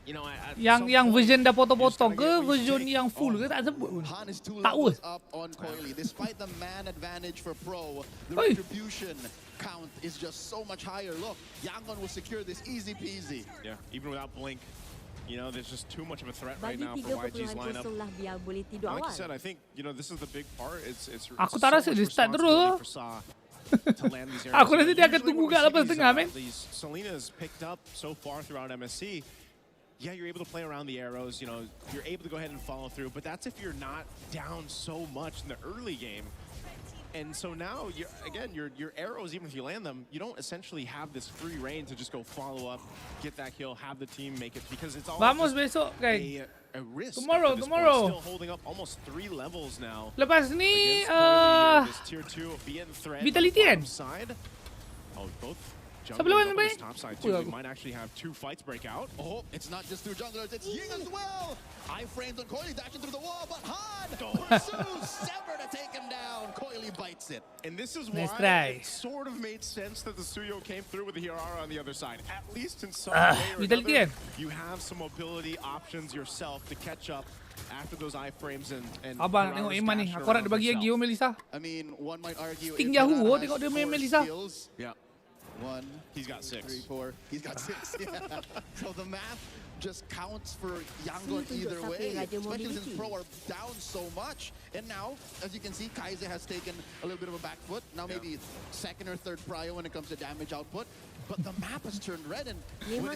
you know, Yang version dah potong-potong ke version yang full ke tak sebut pun. Han is 2 Tak levels up on Coily. Despite the man advantage for Pro, the retribution count is just so much higher. Look, Yangon will secure this easy peasy. Yeah, even without Blink. You know, there's just too much of a threat right now for YG's lineup. Like you said, I think, you know, this is the big part. It's Aku tak rasa dia start terus. Aku rasa dia akan tunggu kat lepas tengah, man. Selena's picked up so far throughout MSC. Yeah, you're able to play around the arrows. You know, you're able to go ahead and follow through. But that's if you're not down so much in the early game. And so now, your arrows, even if you land them, you don't essentially have this free reign to just go follow up, get that kill, have the team make it, because it's all Vamos besok, guys. a risk. Tomorrow. Still holding up almost 3 levels now. Lepas ni, Tier 2 being threat Vitality kan? Oh, both Sebelum junglers on ni, this top side too. They might actually have 2 fights break out. Oh, it's not just through junglers, it's Ying as well. Iframes on Coily, dashing through the wall, but Han pursues Sever to take him down. Coily bites it. And this is Nice why try. it sort of made sense that the Suyo came through with the Hirara on the other side. At least in some way or Vitality another, kan? you have some mobility options yourself to catch up after those iframes and Abang nak tengok Iman ni. Aku harap dia bagi lagi Melissa. I mean, one might argue Sting if Yahoo, Renata tengok dia has main 4 Melissa. skills, Yeah. 1, He's got 6. 3, 4. He's got 6. Yeah. So the math just counts for Yangon either way, especially since Pro are down so much. And now, as you can see, Kaize has taken a little bit of a back foot. Now maybe 2nd or 3rd prio when it comes to damage output. But the map has turned red and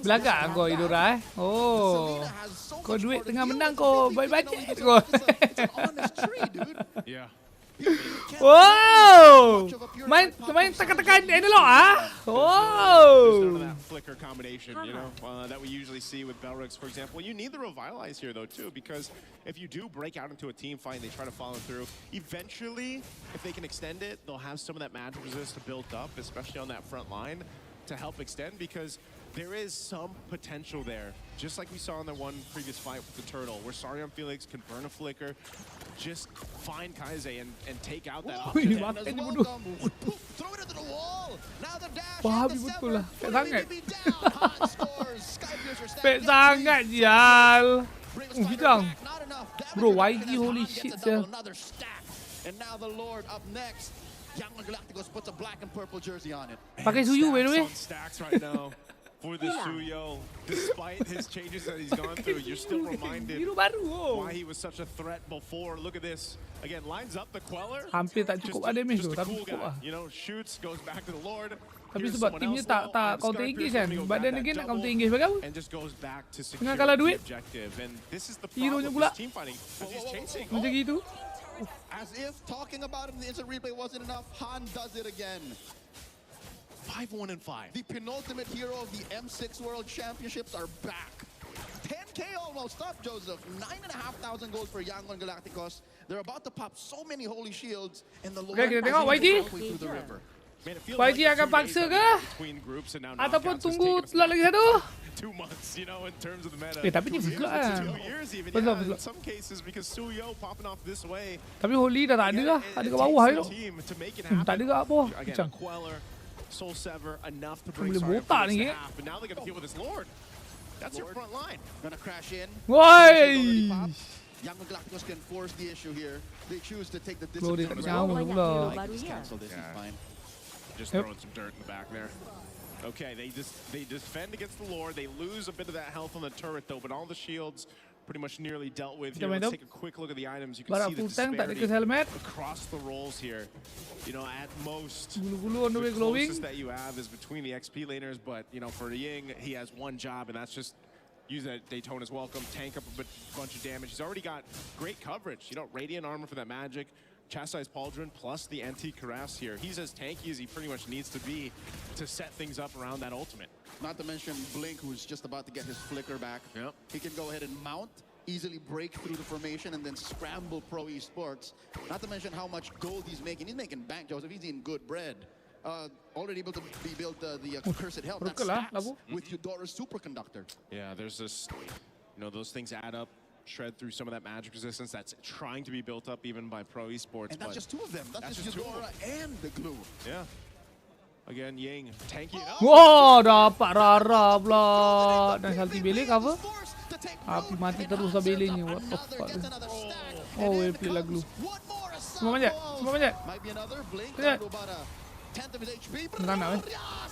Belagak kau Idora Oh. Selena has so Kau much duit more to tengah deal menang with. kau Maybe baik Pino bajet Ito, kau. it's an honest tree, dude. Yeah. Wow. Main tekan-tekan analog ah. There's none Wow. of that flicker combination, you know, that we usually see with Belrix, for example. You need the Revitalize here, though, too, because if you do break out into a team fight and they try to follow through, eventually, if they can extend it, they'll have some of that magic resist built up, especially on that front line, to help extend, because there is some potential there. Just like we saw in the one previous fight with the Turtle, where Sariam Felix can burn a flicker, just find Kaise and take out that option. Throw it into the wall. Now the dash. Babi betul lah. Pek sangat. Han scores. Skypiercer Pek sangat Jal. Bidang. Bro, YG holy shit sir. Another stack. And now the Lord up next. Young Galacticos puts a black and purple jersey on it. Pakai Suyu by the way. Stacks right now for the Suyo. Despite his changes that he's gone through, you're still reminded Biru baru. why he was such a threat before. Look at this. Again, lines up the Queller. Hampir tak cukup ada damage tu, Just a tapi cool cukup lah. guy. You know, shoots, goes back to the Lord. Tapi Here's sebab someone timnya else tak now, tak and counter Skypiercer engage kan. will go But grab then that again nak double counter engage bagaimana? and just goes back to secure Tengah kalah the duit. objective. And this is the Hero problem nya with pula. this team fighting. As he's chasing. Macam gitu. As if talking about it in the instant replay wasn't enough, Han does it again. 5-1 and 5. The penultimate hero of the M6 World Championships are back. 10K almost up, Joseph. 9,500 gold for Yangon Galacticos. They're about to pop so many holy shields, and the Lord kita tengok is YG. halfway through the river. Man, it feels YG like akan the 2 days paksa that ke? are between groups and now Ataupun knockouts has tunggu taken us slot lagi back satu. 2 months, you know, in terms of the meta. Tapi ni flip lah. 2 years even, Betul, yeah, betul. in some cases because Suyo popping off this way. Tapi holy dah tak ada lah. Again, Ada it kat bawah takes tu. the team to make it Tak happen. ada kat apa. Again, Macam. a Queller, Soul Sever, enough to bring Boleh Sariam botak Felix ni, to eh. half. But now they got to deal with his Lord. That's your front line. Gonna crash in. Woi. Yangon Galacticos can force the issue here. They choose to take the Bro, dia discipline. tak nyawa Banyak pula. hero Like, baru just ya. cancel this, he's fine. Just Yep. throwing some dirt in the back there. Okay, they defend against the Lord. They lose a bit of that health on the turret though, but all the shields pretty much nearly dealt with here. Kita main Let's tu. take a quick look at the items. You can Barak see the full tank, tak ada disparity kes helmet. across the rolls here. You know, at most, Bulu-bulu on the way the glowing. closest that you have is between the XP laners, but you know, for Ying, he has one job, and that's just use that Daytona's welcome, tank up a bunch of damage. He's already got great coverage. You know, radiant armor for that magic, chastised pauldron, plus the antique cuirass here. He's as tanky as he pretty much needs to be to set things up around that ultimate. Not to mention Blink, who's just about to get his flicker back. Yep. He can go ahead and mount, easily break through the formation, and then scramble Pro Esports. Not to mention how much gold he's making. He's making bank, Joseph. He's eating good bread. Already able to be built the Cursed Health. That Berkel lah, stacks labu. with Eudora's Superconductor. Yeah, there's this, you know, those things add up, shred through some of that magic resistance that's trying to be built up even by Pro Esports. And that's but just 2 of them. That's just just 2 of Eudora and the glue. yeah. Again, Ying tanky it up. Wah, dapat Rara pula. Dan salty belly cover. Forced to take Api root, mati and terus Han lah belly sets ni. up What the another, fuck. gets another stack, Oh, and well in played lah comes glue. one more assault Semua banyak, balls. semua banyak. Might be another Blink Sekejap. down to about a 10th of his HP. Tengah nak, eh.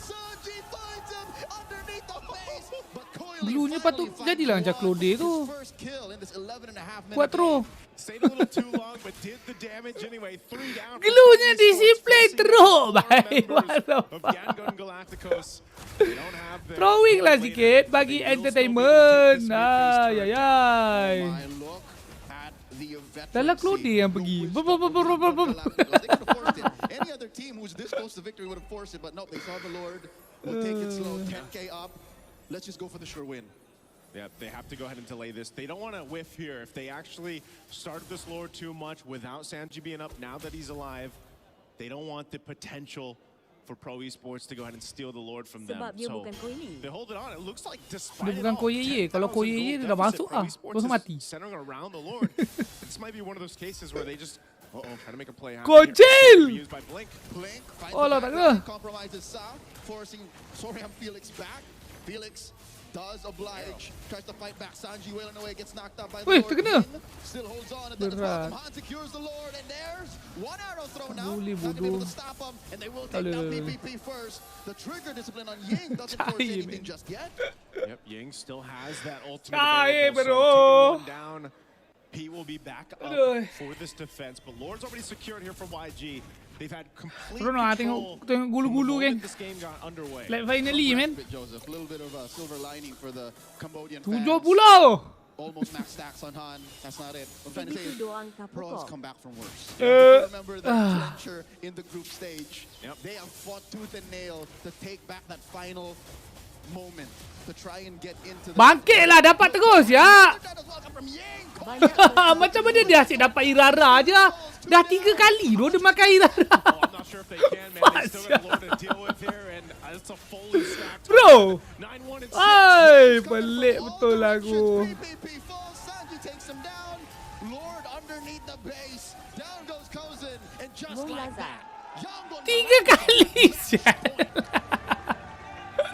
Sanji finds him underneath the face, but Coily Blue-nya finally patut finds jadilah macam one. Claude tu. His first kill in this 11.5 minute Quattro. game. Stayed a little too long, but did the damage anyway. 3 down. Glue-nya display teruk, baik. What the Of fuck. Yangon Galacticos. They don't have their Throwing lah gold sikit laner. bagi They will still be able to entertainment. take this mid-phase Ay, turret. ay, ay. My look at the veterancy, Dah lah Claude yang the pergi. wisdom Bup, bup, bup, of bup, bup, bup. Galacticos. They could have forced it. Any other team who's this close to victory would have forced it, but no, they saw the Lord. We'll take it slow. 10K up. Let's just go for the sure win. Yeah, they have to go ahead and delay this. They don't want to whiff here. If they actually started this Lord too much without Sanji being up now that he's alive, they don't want the potential for Pro Esports to go ahead and steal the Lord from them. Sebab dia So bukan Koili. they hold it on. It looks like despite Dia it bukan all, Koyeye. Kalau 10,000 Koyeye gold dia dah deficit, masuk Pro ah. Esports Terus is mati. centering around the Lord. This might be one of those cases where they just try to make a play happen Kocil! here. Used by Blink. Blink finds Oh, the lah, tak background, kena. compromises Sa, forcing Soriam Felix back. Felix does oblige, tries to fight back. Sanji wailing away, gets knocked out by the Weh, Lord. terkena. King still holds on at the Berat. bottom. Han secures the Lord, and there's one arrow thrown out. Boleh, Not gonna be able bodoh. to stop him, and they will Tak take down boleh. PPP first. The trigger discipline on Ying doesn't force Cahaya, anything man. just yet. Yep, Ying still has that ultimate Cahaya, available, so bro. taking one down, he will be back up Aduh. for this defense. But Lord's already secured here for YG. They've had complete Bro, nak control tengok gulu-gulu, from the geng. moment this game got underway. Like finally, man. Respite, Joseph. A little bit of a silver lining for the Cambodian 7 fans. pulau. Almost max stacks on Han. That's not it. I'm trying to say is Begitu doang pros kapok. come back from worse. Eh, Remember the clincher in the group stage. Yep. They have fought tooth and nail to take back that final moment to try and get into the Bangkit lah, dapat terus ya. Welcome from Ying. Banyak Macam mana dia asyik dapat Irara je? Dah 3 kali tu dia makan Irara. Oh, I'm not sure if if they can, man. They still got Lord to deal with here, and it's a fully stacked. Bro. 9-1 and 6. Ay, pelik betul lagu. Takes him down. Lord underneath the base. Down goes Kozin, and just Mung like Lazar. that, Young 3 kali sial.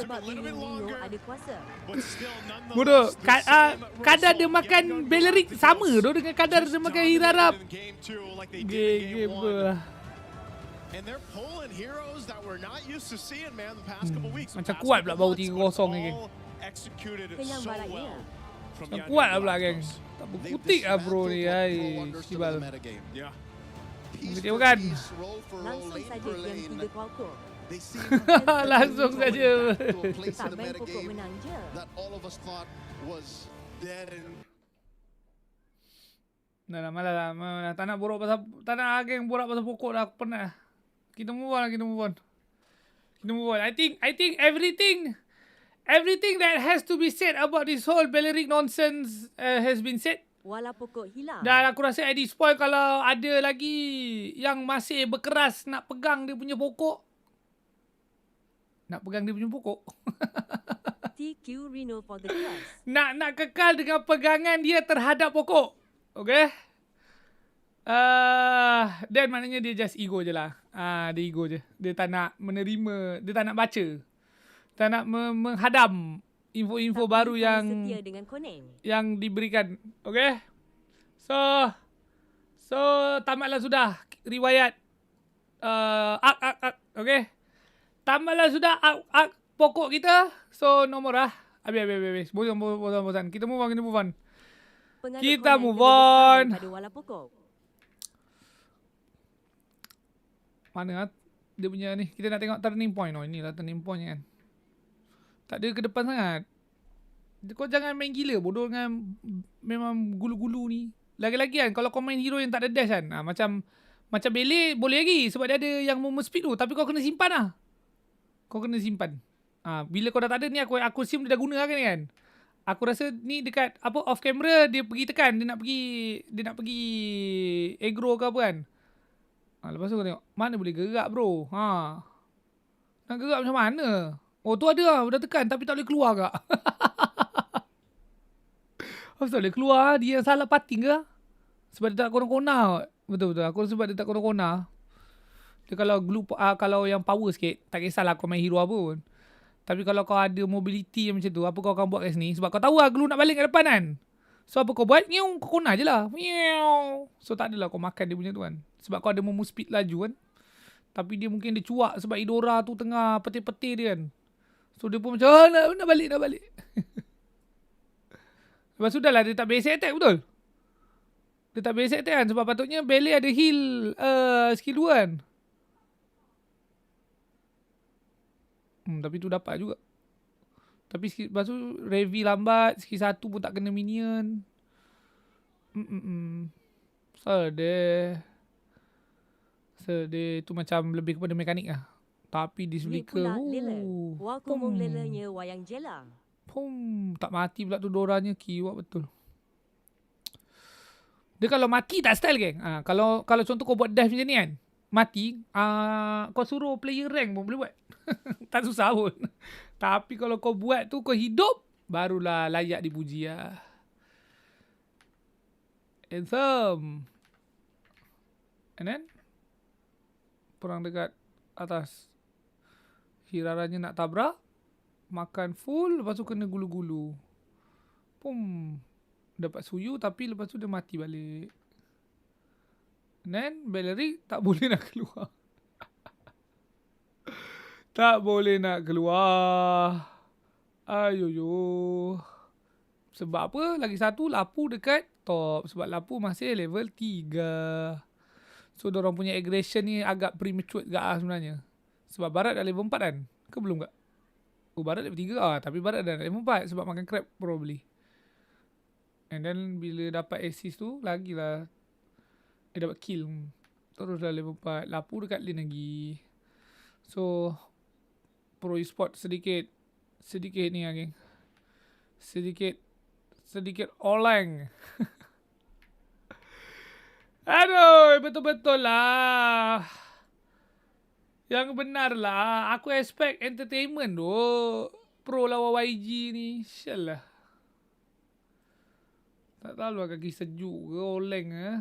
Sebab Gengarino ada kuasa. But still, Bodoh, nonetheless, the same kadar dia result. makan Gengarino Beleric sama tu dengan kadar dia makan Hirarap. in game 2 like they did in game 1. Game And they're pulling heroes that we're not used to seeing, man, the past couple weeks. Macam Past kuat pula couple bau months, 3-0 but it's ni, geng. all executed Kenyang so baratnya. well from Macam Yanni kuat lah pula, Black geng. Rose. Tak berkutik lah bro ni. Hai, Sibal. Yeah. Dia bukan. Langsung saja game 3 kualku. Langsung saja. Tak main pokok menang je. That all of us thought was dead and Dah lah, malas lah. Tak nak borak pasal, tak nak geng borak pasal pokok dah. Aku penat lah. Kita move on. I think everything that has to be said about this whole Beleric nonsense has been said. Walau pokok hilang. Dan aku rasa at this point kalau ada lagi yang masih berkeras nak pegang dia punya pokok. TQ Reno for the class. nak kekal dengan pegangan dia terhadap pokok. Okay? Dan maknanya dia just ego je lah. Dia ego je. Dia tak nak menerima, dia tak nak baca. Tak nak menghadam info-info baru yang setia dengan Koneng. yang diberikan. Okay? So tamatlah sudah riwayat okay? Tamatlah sudah pokok kita. So no more lah. Habis. Bosan. Kita move on. Kita move on. Wala pokok. Mana dia punya ni? Kita nak tengok turning point. Oh, inilah turning point kan. Tak ada ke depan sangat. Kau jangan main gila bodoh dengan memang gulu-gulu ni. Lagi-lagi kan kalau kau main hero yang tak ada dash kan. Macam Bele boleh lagi sebab dia ada yang movement speed tu, tapi kau kena simpan lah. Bila kau dah tak ada ni aku assume dia dah guna lah kan. Aku rasa ni dekat off camera dia pergi tekan, dia nak pergi aggro ke apa kan. Lepas tu kau tengok mana boleh gerak bro. Nak gerak macam mana? Oh tu ada lah, dah tekan tapi tak boleh keluar kak. Tak boleh keluar, dia yang salah pating ke? Sebab dia tak kona-kona. Betul. Aku rasa sebab dia tak kona-kona. Dia kalau yang power sikit, tak kisahlah kau main hero apa pun. Tapi kalau kau ada mobility macam tu, apa kau akan buat kat sini? Sebab kau tahu lah glue nak balik kat depan kan. So apa kau buat? Kau kona je lah. So tak adalah kau makan dia punya tu kan. Sebab kau ada movement speed laju kan. Tapi dia mungkin dia cuak sebab Idora tu tengah petir-petir dia kan. So dia pun macam nak balik. Lepas tu dah lah dia tak basic attack betul. Dia tak basic attack kan. Sebab patutnya Bele ada heal skill 2 kan. Tapi tu dapat juga. Tapi lepas tu Revi lambat. Skill 1 pun tak kena minion. Sedih. Tu macam lebih kepada mekanik lah. Tapi di Ni Flicker pula Lela. Wakumung lelanya wayang jelang. Tak mati pula tu Doranya. Kiwak betul. Dia kalau mati tak style geng. Kalau contoh kau buat dive macam ni kan. Mati. Kau suruh player rank pun boleh buat. Tak susah pun. Tapi kalau kau buat tu kau hidup. Barulah layak dipuji lah. Handsome. And then. Perang dekat atas. Hiraranya nak tabrak. Makan full. Lepas tu kena gulu-gulu. Dapat suyu tapi lepas tu dia mati balik. And then Beleric tak boleh nak keluar. Tak boleh nak keluar. Ayoyo. Sebab apa? Lagi satu Lapu dekat top. Sebab Lapu masih level 3. So diorang punya aggression ni agak premature juga lah sebenarnya. Sebab Barat dah level 4 kan? Ke belum tak? Barat level 3 tapi Barat dah level 4 sebab makan crab probably. And then bila dapat assist tu lagilah dapat kill. Terus dah level 4. Lapu dekat lane lagi. So Pro Esport sedikit ni lah geng. Sedikit oleng. Aduh, betul-betul lah. Yang benar lah. Aku expect entertainment tu. Pro lawan YG ni. Syallah. Tak tahu lah kaki sejuk ke oleng eh.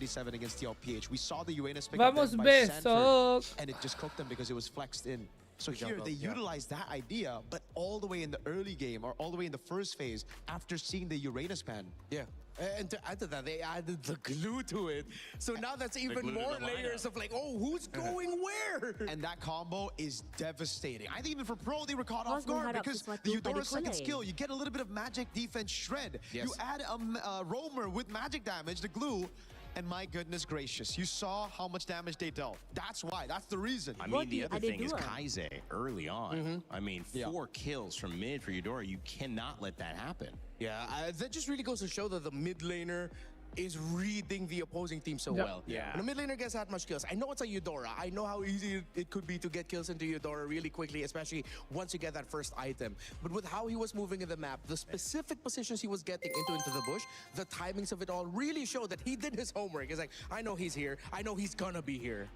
Against the LPH. We saw the Uranus pick Vamos up by besok. Sanford, and it just cooked them because it was flexed in. So here they utilized that idea, but all the way in the early game or all the way in the first phase after seeing the Uranus ban. Yeah. And to add to that, they added the glue to it. So now that's even more layers of like, oh, who's going where? And that combo is devastating. I think even for Pro, they were caught off guard because the Eudora second skill, you get a little bit of magic defense shred. Yes. You add a roamer with magic damage, the glue, and my goodness gracious, you saw how much damage they dealt. That's why. That's the reason. I mean, the other thing is Kaize early on. I mean, 4 kills from mid for Eudora. You cannot let that happen. Yeah, that just really goes to show that the mid laner is reading the opposing team so well. Yeah. When a mid laner gets that much kills, I know it's a Eudora. I know how easy it could be to get kills into Eudora really quickly, especially once you get that first item. But with how he was moving in the map, the specific positions he was getting into the bush, the timings of it all really showed that he did his homework. It's like, I know he's here. I know he's gonna be here.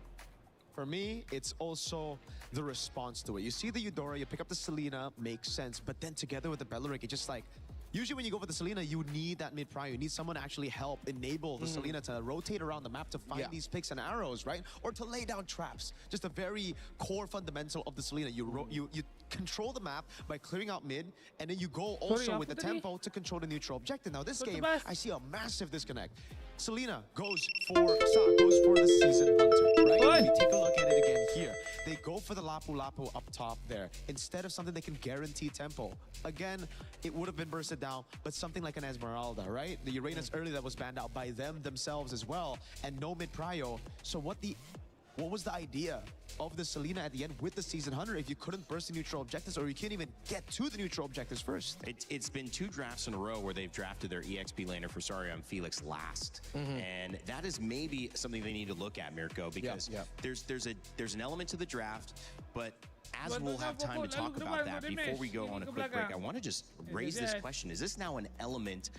For me, it's also the response to it. You see the Eudora, you pick up the Selena, makes sense. But then together with the Belleric, it's just like, usually when you go for the Selena, you need that mid prio. You need someone to actually help enable the Selena to rotate around the map to find these picks and arrows, right? Or to lay down traps. Just a very core fundamental of the Selena. You control the map by clearing out mid, and then you go also with the tempo to control the neutral objective. Now this game, I see a massive disconnect. Selena goes for the Season Hunter, right? If you take a look at it again here, they go for the Lapu Lapu up top there instead of something that can guarantee tempo. Again, it would have been bursted down, but something like an Esmeralda, right? The Uranus early that was banned out by themselves as well, and no mid prio. So what was the idea of the Selena at the end with the Season Hunter if you couldn't burst the neutral objectives, or you can't even get to the neutral objectives first? It's been 2 drafts in a row where they've drafted their EXP laner for Sarion Felix last. And that is maybe something they need to look at, Mirko, because there's an element to the draft, but as we'll have time to talk about that before we go on a quick break, I want to just raise this question. Is this now an element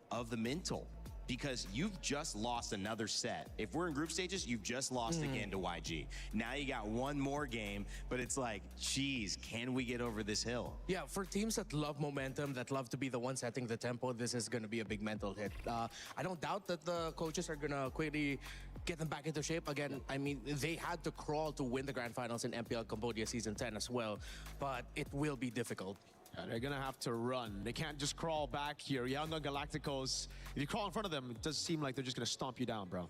of the mental? Because you've just lost another set. If we're in group stages, you've just lost again to YG. Now you got one more game, but it's like, geez, can we get over this hill? Yeah, for teams that love momentum, that love to be the one setting the tempo, this is going to be a big mental hit. I don't doubt that the coaches are going to quickly get them back into shape. Again, I mean, they had to crawl to win the Grand Finals in MPL Cambodia Season 10 as well, but it will be difficult. They're gonna have to run. They can't just crawl back here. Young Galacticos, if you crawl in front of them, it does seem like they're just gonna stomp you down, bro.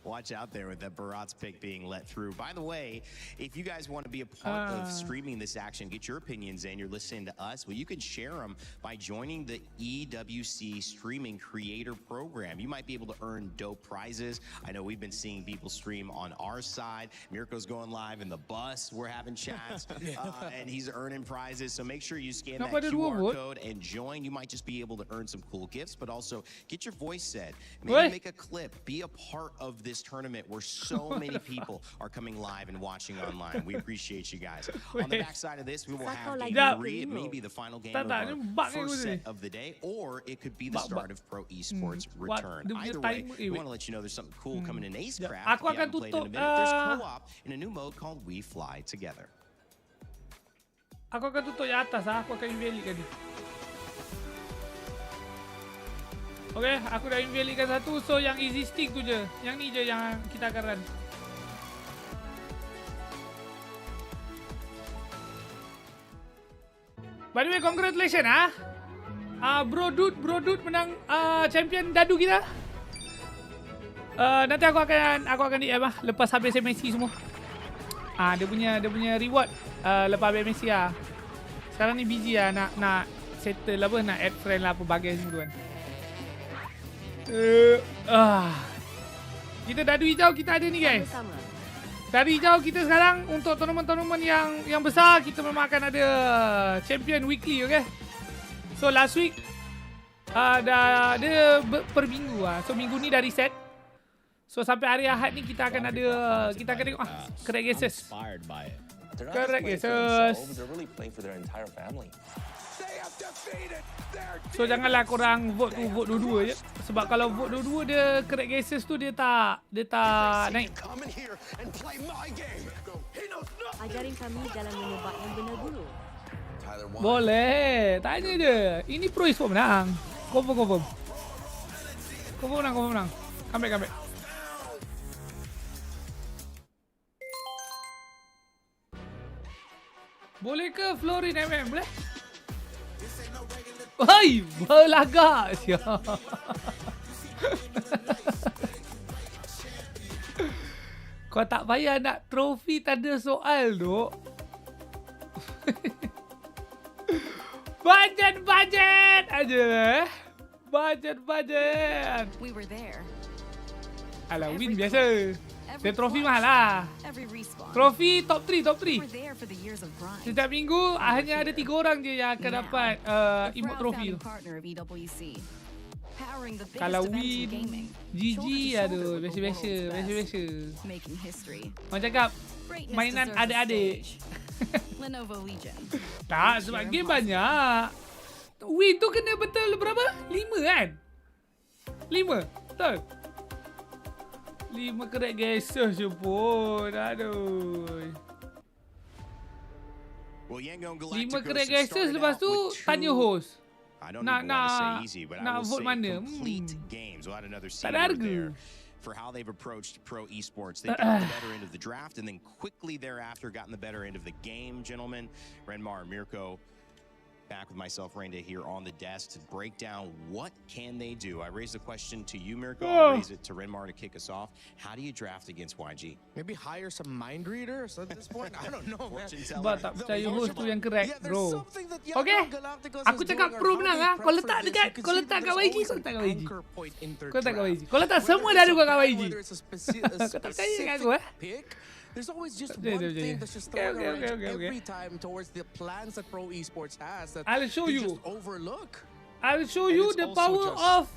Watch out there with that Barat's pick being let through. By the way, if you guys want to be a part of streaming this action, get your opinions in, you're listening to us, well, you can share them by joining the EWC Streaming Creator Program. You might be able to earn dope prizes. I know we've been seeing people stream on our side. Mirko's going live in the bus. We're having chats, and he's earning prizes. So make sure you scan that QR code and join. You might just be able to earn some cool gifts, but also get your voice said. Maybe make a clip. Be a part of this tournament where so many people are coming live and watching online. We appreciate you guys. On the backside of this, we will have game 3. It may be the final game of our first set of the day, or it could be the start of Pro Esports return. Either way, we want to let you know there's something cool coming in Acecraft. If you haven't played in a minute, there's co-op in a new mode called We Fly Together. Aku akan tutup yang atas lah. Aku akan invalidkan dia. Okay, aku dah invalidkan satu. So yang easy stick tu je. Yang ni je yang kita akan run. By the way, congratulations Bro Dude menang champion dadu kita. Nanti aku akan DM lepas habis MSC semua. Dia punya reward lepas habis MSC Sekarang ni busy nak settle apa, nak add friend lah apa bagai semua tu kan. Kita dadu hijau kita ada ni guys. Dadu hijau kita sekarang untuk tournament yang besar kita memang akan ada champion weekly, okay? So last week dah ada per minggu So minggu ni dah reset. So sampai hari Ahad ni kita akan ada, kita akan tengok Craig Aces. they're not just Correct, playing yes, for themselves, they're really playing for their entire family. So janganlah korang vote dua-dua je. Sebab kalau vote dua-dua dia correct guesses tu dia tak naik. Ajarin kami jalan menebak yang benar dulu. Boleh, tanya je. Ini pro e-sport menang. Confirm. Confirm menang. Come back. Boleh ke Florin MM? Boleh? Hai, berlagak siap. Kau tak payah nak trofi tanda soal duk. Budget aja. Budget. We were there. Alah, win biasa. Dia trofi mahal lah. Trofi top 3. Setiap minggu hanya ada 3 orang je yang akan dapat emote trofi tu. Kalau win, GG aduh, biasa-biasa. Orang cakap mainan adik-adik. Tak, sebab game banyak. Win tu kena betul berapa? 5 kan? 5, betul? 5 correct guesses je pun. Aduh. 5 correct guesses lepas tu tanya host. Nak vote mana? Tak ada harga. For how they've approached pro esports. They got the better end of the draft and then quickly thereafter gotten the better end of the game, gentlemen. Renmar, Mirko, back with myself, Reinda, here on the desk to break down what can they do. I raised the question to you, Mirko. I'll raise it to Renmar to kick us off. How do you draft against YG? Maybe hire some mind readers at this point. I don't know, man. Sebab tak percaya host tu yang correct, bro. Okay, aku cakap pro menang lah. Kau letak kat YG, kau letak kat YG. Kau letak semua dah ada kat YG. Kau tak percaya dengan aku There's always just one thing that's just thrown around every time towards the plans that pro esports has that I'll show you. Just overlook. I'll show you the power of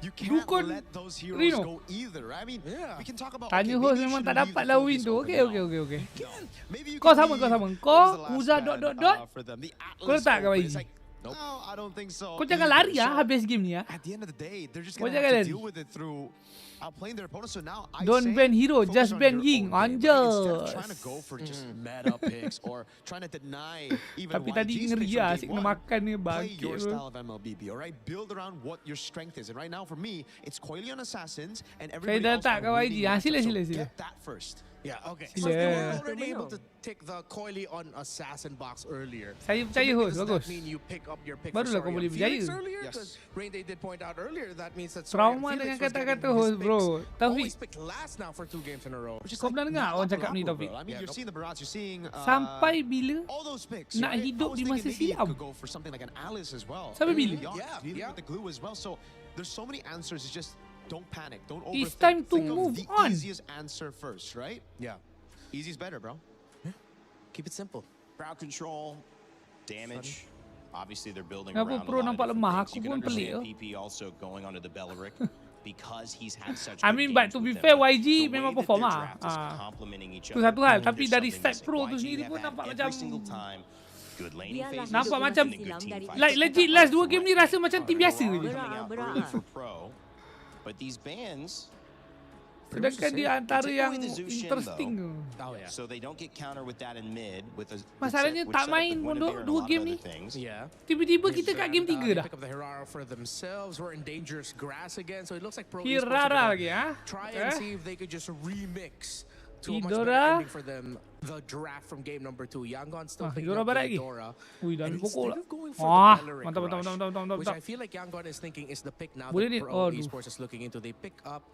You can't Dukun let those heroes Rino. go either. I mean, we can talk about Tanya host memang tak dapat lah win tu. Okay. Maybe you Kau can sama. leave Kau who's the Uza last dot. man, for them. The Kau Atlas letak kat vote, YG. it's like, no, I don't think so. Kau jangan either. lari habis game ni At the end of the day, they're just Kau gonna jangan have to lari. deal with it through outplaying their opponents. So now I Don't say, ban hero, focus just on ban your Ying. own game, right? Instead of Anjas. trying to go for just meta picks or trying to deny even Tapi tadi YG's ngeri picks lah. from Asyik game kena one. makan ni Play bangkit your bro. style of MLBB, alright? Build around what your strength is. And right now for me, it's Coily on Assassins and everybody dah else letak on kat YG. leading Sila. matchups. So get that first. Yeah, okay. Sila. So they were already able to take the Coily on Assassin box earlier. Saya percaya So host, does bagus. that mean you pick up your pick Barulah for kau boleh Felix berjaya. earlier? Yes. Because Rainday did point out earlier that means that Trauma Felix dengan was kata-kata getting his host, bro. picks, Taufik. always picked last now for 2 games in a row. Which is Kau pernah dengar orang cakap ni, bro. Taufik? I mean, you're seeing the barrage, you're seeing Sampai bila all those picks. nak right? I hidup was di thinking masa maybe you silam? could go for something like an Alice as well. Sampai bila? Even with the glue as well. So there's so many answers. It's just don't panic, don't It's overthink. time to Think of move the on. easiest answer first, right? Yeah. Easy's better, bro. Keep it simple. Crowd control, damage. Obviously, they're building Kenapa around a pro lot of nampak different lemah? things. Aku You can pun pelik understand tu. PP also going onto the Belleric because he's had such I good mean, but games to be with fair, them. But YG the memang way that perform their lah. draft is complementing each Tu other, satu hal. Tapi there's dari something side missing. pro tu YG sendiri have pun had nampak every macam single time good laning Biarlah phases nampak and macam good team fights. like legit last 2 game ni rasa macam team biasa je. Coming out early for pro, but these bans, Sedangkan dia antara Take yang away the Zushin, interesting tu. Oh yeah. so they don't get counter with that in mid with a Masalahnya tak main pun dua game ni. Yeah. Tiba-tiba kita kat game 3 They dah. pick up the Hirara for themselves. We're in dangerous grass again, so it looks like pro Hirara esports are lagi gonna ah. try and see if they could just remix to a much Hidora. better ending for them. The draft from game number 2. Yangon still picking Hidora up barat the lagi. Hidora. Ui, dah And pokok instead lah. of going for Wah, the Belleric mantap. Which I feel like Yangon is thinking is the pick now Boleh that ni? pro Aduh. esports is looking into. They pick up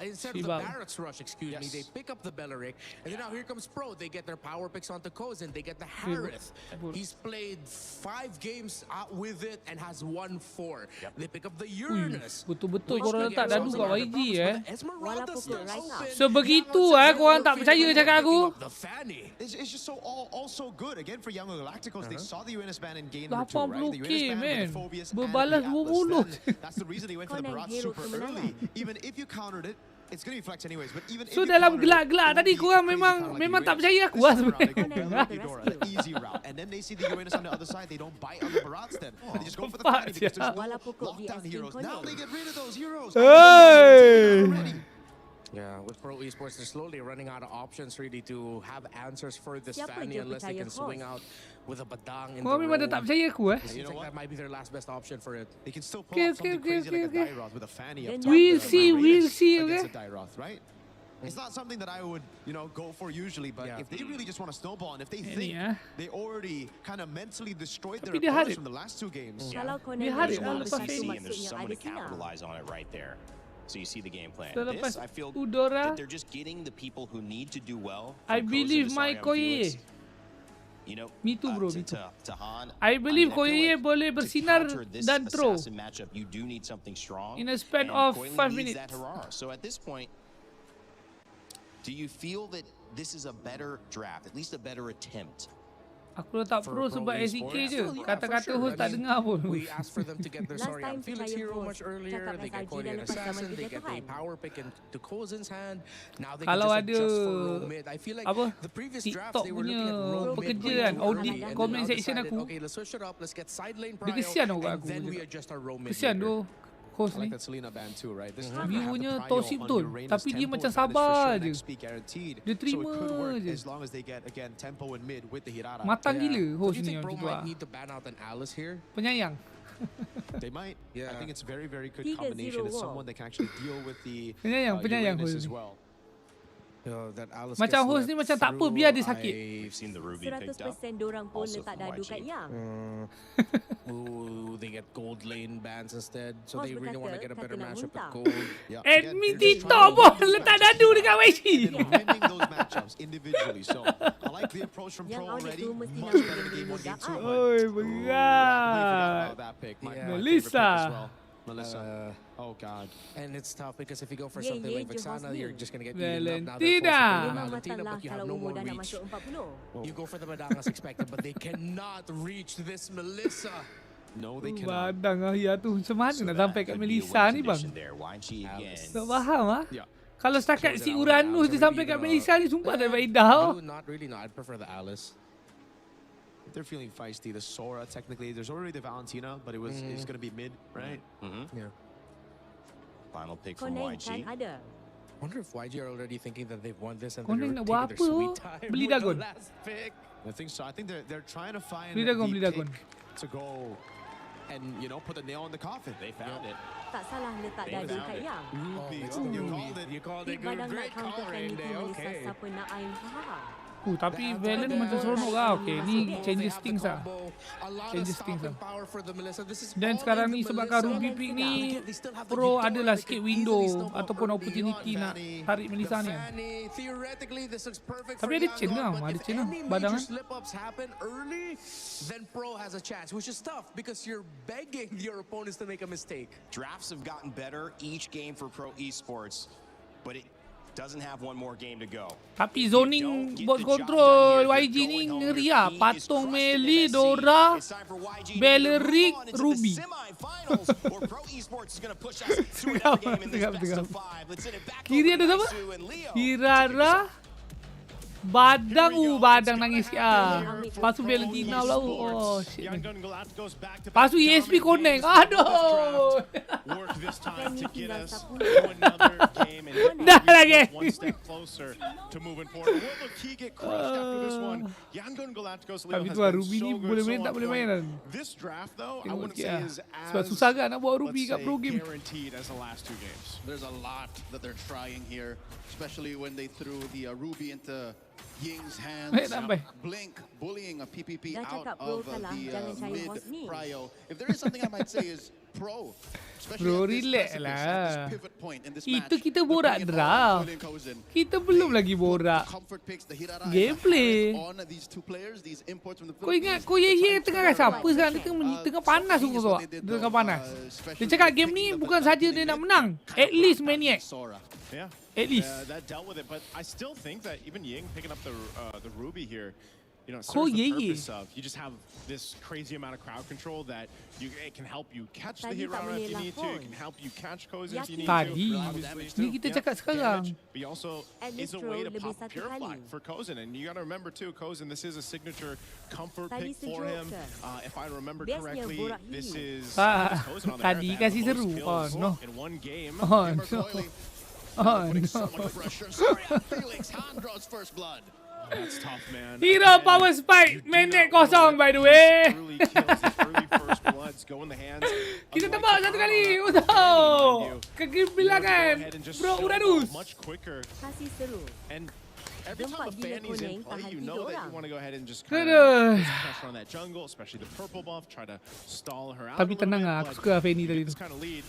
instead of the Shibang. Barracks Rush, excuse me, they pick up the Belleric. And then now here comes Pro. They get their power picks onto Kozin. They get the Harith. He's played 5 games with it and has won 4. They pick up the Uranus. Betul-betul which korang again letak dah solves kat another YG problem. eh. But the Esmeralda Walaupun still right now. open. Sebegitu Yangon korang says, tak percaya "They're cakap picking aku." up the Fanny. It's just all so good. Again, for Young Galacticos, they saw the Uranus ban in game number 2, right? The 80k Uranus ban with man. the Phobias and Berbalas the Atlas. 20. Then that's the reason they went for the Kau naik barrage hero super kemenangan. early. Even if you countered it, It's going to be flex anyways, but even So if you dalam counter it, gelak-gelak it tadi won't be korang crazy memang counter like memang tak Uranus. percaya aku This lah time around, they go sebenarnya. Bella Ghidorah, the easy route, and then they see the Uranus on the other side. They don't bite on the Barats then. They just go for the Fuck, Fanny because there's Wala no pokok lockdown VS heroes. King Now Connect. they get rid of those heroes. Hey! Yeah, with Pro Esports, they're slowly running out of options really to have answers for this Siapa Fanny je unless they percaya can swing host? out with a Badang in Korang the memang dah roam. tak percaya aku It seems like that might be their last best option for it. They can still pull Okay, off something okay, crazy okay, like okay. a Dairoth with a Fanny up Then top. We'll with a see, we'll Uranus see, against okay? a Dairoth, right? It's not something that I would, go for usually, but Yeah. if they really just want to snowball and if they Ini, think eh. they already kind of mentally destroyed their Tapi dia opponents harit. from the last 2 games. Kalau Connect Dia harit memang lah ada lepas satu ini. And maksud there's yang someone ada to sinar. capitalize on it right there. So you see the game plan. So lepas This, I feel Udora, that they're just getting the people who need to do well. I from Koza believe to my Saryam Koye. Felix, Me too, bro, me too. to Han. I believe feel Koye boleh to bersinar counter this dan throw assassin matchup, you do need something strong. in a span and of Koye 5 needs minutes. that Harara. So at this point, do you feel that this is a better draft, at least a better attempt? Aku letak For pro Pro sebab Esports? SEK je. Yeah, Kata-kata for sure. host tak I mean, dengar pun. We asked for them to get their Last Saryam time Felix percaya hero host much earlier. cakap They get SRG Korean dan lepas zaman Assassin. They get the kejatuhan. power pick into Kozen's hand. Now they Kalau can just ada adjust for roam mid. I feel like apa, the previous TikTok drafts they were looking at punya roam mid pekerja way kan, too audit early, and comment then now section decided, aku. okay, let's switch it up. Let's get side lane Dia prio, kesian tau kat and aku. then we Cakap. adjust our roam mid Kesian later. tu host I like ni. that Selena ban too, right? This time View-nya they have the toxic prio betul. on Uranus, Tapi dia tempo macam advantage for sabar sure, je. XP guaranteed. Dia So it terima could work je. as long as they get again tempo and mid with the Hirara. Matang Yeah. gila Do host you ni think macam Pro tu might lah. need to ban out an Alice here? Penyayang. They might. I Yeah. think it's very, very good 3-0 combination. It's war. someone that can actually deal with the Penyayang Uranus host as ni. well. That Alice Macam gets host ni let macam tak apa, through. biar dia sakit. You've seen the Ruby picked up. 100% dorang pun Also letak from dadu YG. kat Yang. Ooh, they get gold lane bans instead. So Host they really want to berkata, get a better kata nak matchup with muntah. gold. Yeah, Admin again, they're just TikTok trying to pun win those letak matchups dadu dekat and YG. winning those matchups individually. So I like the approach from Yang Pro audit already. tu mesti Much nak better bagi game 1, game 2. godaan. Oi, I completely forgot berat. about that pick. My Yeah. favorite Melissa. pick as well. Melissa. Oh God. And it's tough because if you go for Yeah, something yeah, like Vexana, Jehosni. you're just going to get eaten up. Now they're Valentina. forced to play Memang Valentina, matanglah but you have kalau no umur more dah nak reach. masuk 40. You go for the Badang as expected, but they cannot reach this Melissa. No, they cannot. Badang Ahia tu macam mana So nak that sampai kat could be a Melissa win ni bang? condition there. YG again. Tak faham ah. Yeah. Kalau setakat So si that Uranus Alice dia sampai already kat gonna- Melissa ni sumpah tak dapat indah. Not really, no. I'd prefer the Alice. If they're feeling feisty, the Sora technically, there's already the Valentina, but it's going to be mid, right? Yeah. Final pick from Connect kan YG. ada. Wonder if YG are already thinking that they've won this and Kau they're nak taking buat their apa, sweet oh? time Beli with the Dagon. last pick. I think so. I think they're trying to find Beli Dagon, the beli Dagon. pick to go and put the nail in the coffin. They found it. Tak salah letak They dadu found kat it. Yang. Ruby, it's you Ruby. called it. You called Di it good. badan nak Great call, counterkan Rain itu Day. Melissa Okay. siapa nak aim faham. Tapi Valen macam seronok lah. Okay, ni changes things lah. Changes things lah. Dan sekarang ni sebabkan Ruby pick ni Pro adalah sikit window ataupun opportunity nak tarik Melissa ni. Tapi ada chain lah, ada chain lah, badang kan. Slip-ups happen early, then Pro has a chance, which is tough because you're begging your opponents to make a mistake. Drafts have gotten better each game for Pro Esports, but it doesn't have one more game to go. Tapi zoning bot control YG ni ngeri lah. Patung Meli, Dora, Beleric, Ruby. Kiri ada siapa? Hirara, Badang. Badang nangis sikit lah. Lepas tu Valentina pula. Oh shit man. Lepas tu ESP connect. Aduh. Dah lagi. Tapi tu lah Ruby ni boleh main tak boleh main kan. This draft though, I Tengok wouldn't sikit say lah. is Sebab as, susah kan nak bawa Ruby let's kat say, pro game. guaranteed as the last 2 games. There's a lot that they're trying here, especially when they threw the Ruby into Ying's hands. Sampai. Blink bullying a PPP Dah out cakap Pro of kalah, the jangan cari mid host ni. prio. If there is something I might say is Pro, especially Bro, at this relax precipice, lah. at this pivot point in this Itu match, kita they're borak bringing it all draft. on Julian Cozen. Kita belum They lagi put borak comfort picks, the Hirara, gameplay. on these 2 players, these imports from the Kau ingat Philippines. Ko Ye They're tengah trying rasa to apa sekarang? Dia tengah panas something tu is kau. what they did Dia tengah though, panas. especially Dia cakap with game ni picking the bukan saja dia Valentine nak mid, menang. At least Maniac. Sora. Yeah. At least. That dealt with it, but I still think that even Ying picking up the Ruby here, you know, Cool, serves the yeah, purpose of. You just have this crazy amount of crowd control that it can help you catch the Tadi hit tak round if you boleh need to. It can lapor. help you catch Kozen if you need Tadi. to. Obviously, Ni kita cakap sekarang. damage, but also At is a least way to throw pop lebih pure satu flag kali. for Kozen. And you got to remember too, Kozen, this is a signature comfort Tadi pick for sejuk him. ke? If I remember Biasanya correctly, borak this hiu. is Kozen on the Tadi map that kasih had the seru. most Oh, kills no. in one game. Oh, Gimmer no. Coily Oh, putting no. so much pressure. Sorry, Felix. Han draws first blood. That's tough, man. Hero Again, power spike. you do Minit not wanna kosong, let by the these way. early kills, these early first bloods go in the hands of Kita the tebak likes of satu Arnold kali. and Untuk Fanny, mind you. kegebilangan. You know, to go ahead and just Bro, show Uranus. off much quicker. Kasih seru. And every time a Gempak gila Fanny's in kuning, play, tahan you 3 know that you orang. want to go ahead and just kind Aduh. of put pressure on that jungle, especially the purple buff, try to stall her out Tapi a little tenang bit, lah, aku but suka Fanny you tadi get tu. this kind of lead.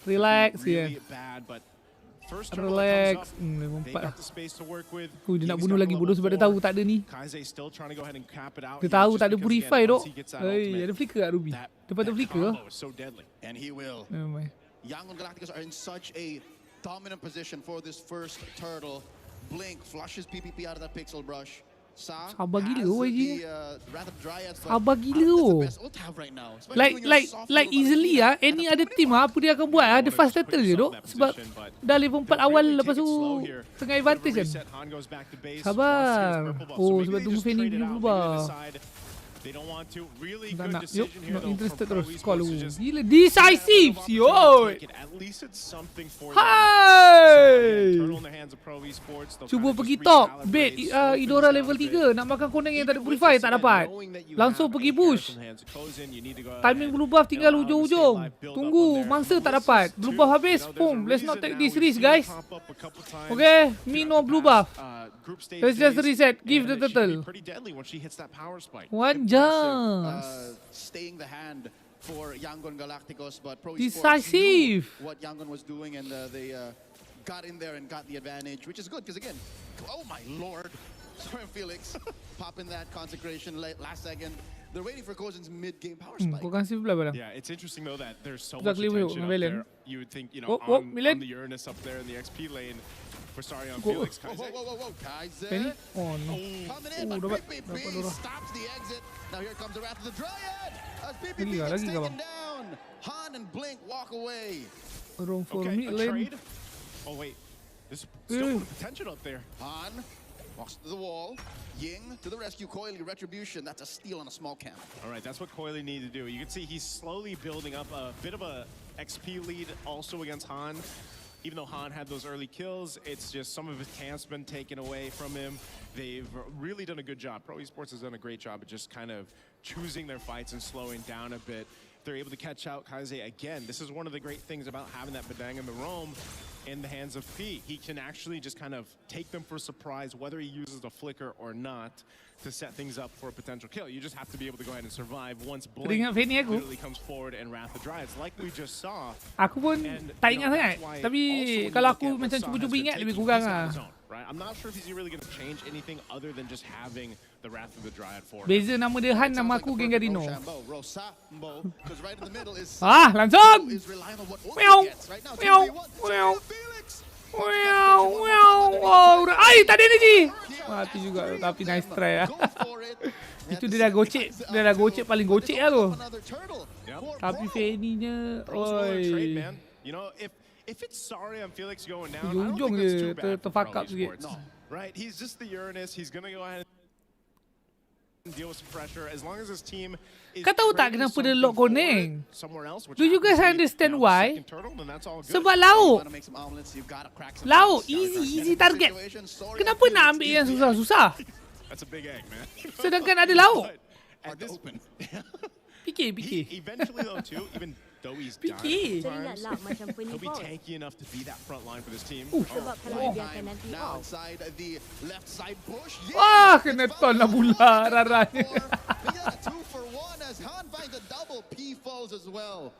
Relax Really je. bad, but first turtle that Relax. comes up, Level they 4 lah. got the space to work with. Dia nak He's bunuh got lagi level bodoh sebab dia 4. tahu tak ada ni. Kaize still trying to go ahead and cap it out Dia here, tahu just tak ada because, purify again, dok. once he gets that Hei, ultimate, ada flicker tak Ruby? Dapat ada flicker? combo is so deadly. And he will. Memang. Young Galacticos are in such a dominant position for this first turtle. Blink flushes PPP out of that pixel brush. Sa Sabar has gila, oi, the Wrath of Dryads, but Sabar I gila, think that's oh. the best ult to have right now, especially when you're soft Like mode on easily the ah, team. any other team ah, apa dia akan buat ah, dia fast turtle je dok. Sebab dah level 4 awal, lepas tu tengah advantage kan. Sabar. Oh, sebab tunggu Fanny dulu berubah. They don't want to. Really Tak good nak, decision yuk, here not though interested from terus. Pro Call Esports lu. to just Gila, decisive, sioi. At least it's something for them. Hai. Turtle in the hands of Pro Esports. They'll Cuba kind of pergi just top, recalibrate, bait slow things Idora down level a bit. 3. Nak makan kuning yang tak ada Even with purify, this, tak again, dapat. knowing that you Langsung have pergi a push. careful hands of Kozen, you need to go Timing ahead blue buff and tinggal allow him to stay hujung-hujung. alive, build up Tunggu, on there. mangsa tak This dapat. is Blue two. buff habis, You know, boom. there's a Let's not reason take now this we've risk, seen it guys. pop up a couple times Okay, throughout me the no blue past, buff. group stage Let's just days, reset. Give and the it should be turtle. pretty deadly when she hits that power spike. One Impressive, jump. staying the hand for Yangon Galacticos, but Pro Decisive. Esports knew what Yangon was doing, and they got in there and got the advantage, which is good because again, oh my lord, sorry Felix, popping that consecration last second. They're waiting for Kozen's mid-game power spike. Kau kasih belah barang. Yeah, it's interesting though that there's so Sudah much clear attention up Milan. there. You would think, you know, Oh, on Milan. the Uranus up there in the XP lane for sorry on Oh, Felix. Whoa, Kaize. whoa, whoa, whoa, whoa, Penny? Kaize Oh no. coming in, but dapat PPP Dora. stops the exit. Now here comes the Wrath of the Dryad. As Lagi PPP kah, gets lagi kah, taken bang? down. Han and Blink walk away. Room for Okay, mid a lane. trade. Oh wait, there's still potential up there. Han walks to the wall. Ying to the rescue. Coily retribution. That's a steal on a small camp. All right, that's what Coily needed to do. You can see he's slowly building up a bit of a XP lead also against Han. Even though Han had those early kills, it's just some of his camp's been taken away from him. They've really done a good job. Pro Esports has done a great job at just kind of choosing their fights and slowing down a bit. They're able to catch out Kaize again. This is one of the great things about having that Badang in the roam in the hands of P. He can actually just kind of take them for a surprise, whether he uses the flicker or not, to set things up for a potential kill. You just have to be able to go ahead and survive once Blink Teringat Fanny aku. literally comes forward and Wrath the Dryads, like we just saw. Aku pun tak ingat sangat. Tapi kalau aku macam cuba-cuba ingat lebih kurang lah. Right? I'm not sure if he's really going to change anything other than just having the Wrath of the Dryad for him. Beza nama dia Han, nama Sounds aku like a perfect Gengarino. Rochambeau, because right in the middle is Ah, langsung. is relying on what Meow. Ulti gets right now. Meow. 2v1. Meow. Felix. Wow, wow. Oh, ai tak ada energy. Mati juga tapi nice try lah. Go for it. Itu dia dah gocek paling gocek lah tu. Another turtle. Yep. For Tapi Pro. Fanny-nya, Pro's willing to trade, oi. man. You know, if it's sorry on Felix going down, I don't Ujung think that's je too bad for terfuck Pro up sikit. Esports. Right? He's just the Uranus. He's going to go ahead and deal with some pressure as long as his team is Kau tahu tak trading kenapa dia something lock forward kuning? somewhere else, which Do you happens guys to be, understand you know, the why? second turtle, then that's all good. Sebab You lauk. wanna make some omelets, you've gotta crack some Lauk, eggs. Gotta easy crack target. situation. Sorry, Kenapa Felix, nak ambil yang easy. susah-susah? That's a big egg, man. Sedangkan ada lauk. But at Hard to this open. Fikir. eventually though too, even though he's Fikir. dying Teringat sometimes, lah macam he'll be penipau. tanky enough to be that front line for this team. Sebab kalau Long dibiarkan time nanti now off. inside the left side bush. Wah, kena ton lah pula raranya. But yeah, 2 for 1 as Han finds a double. P falls as well.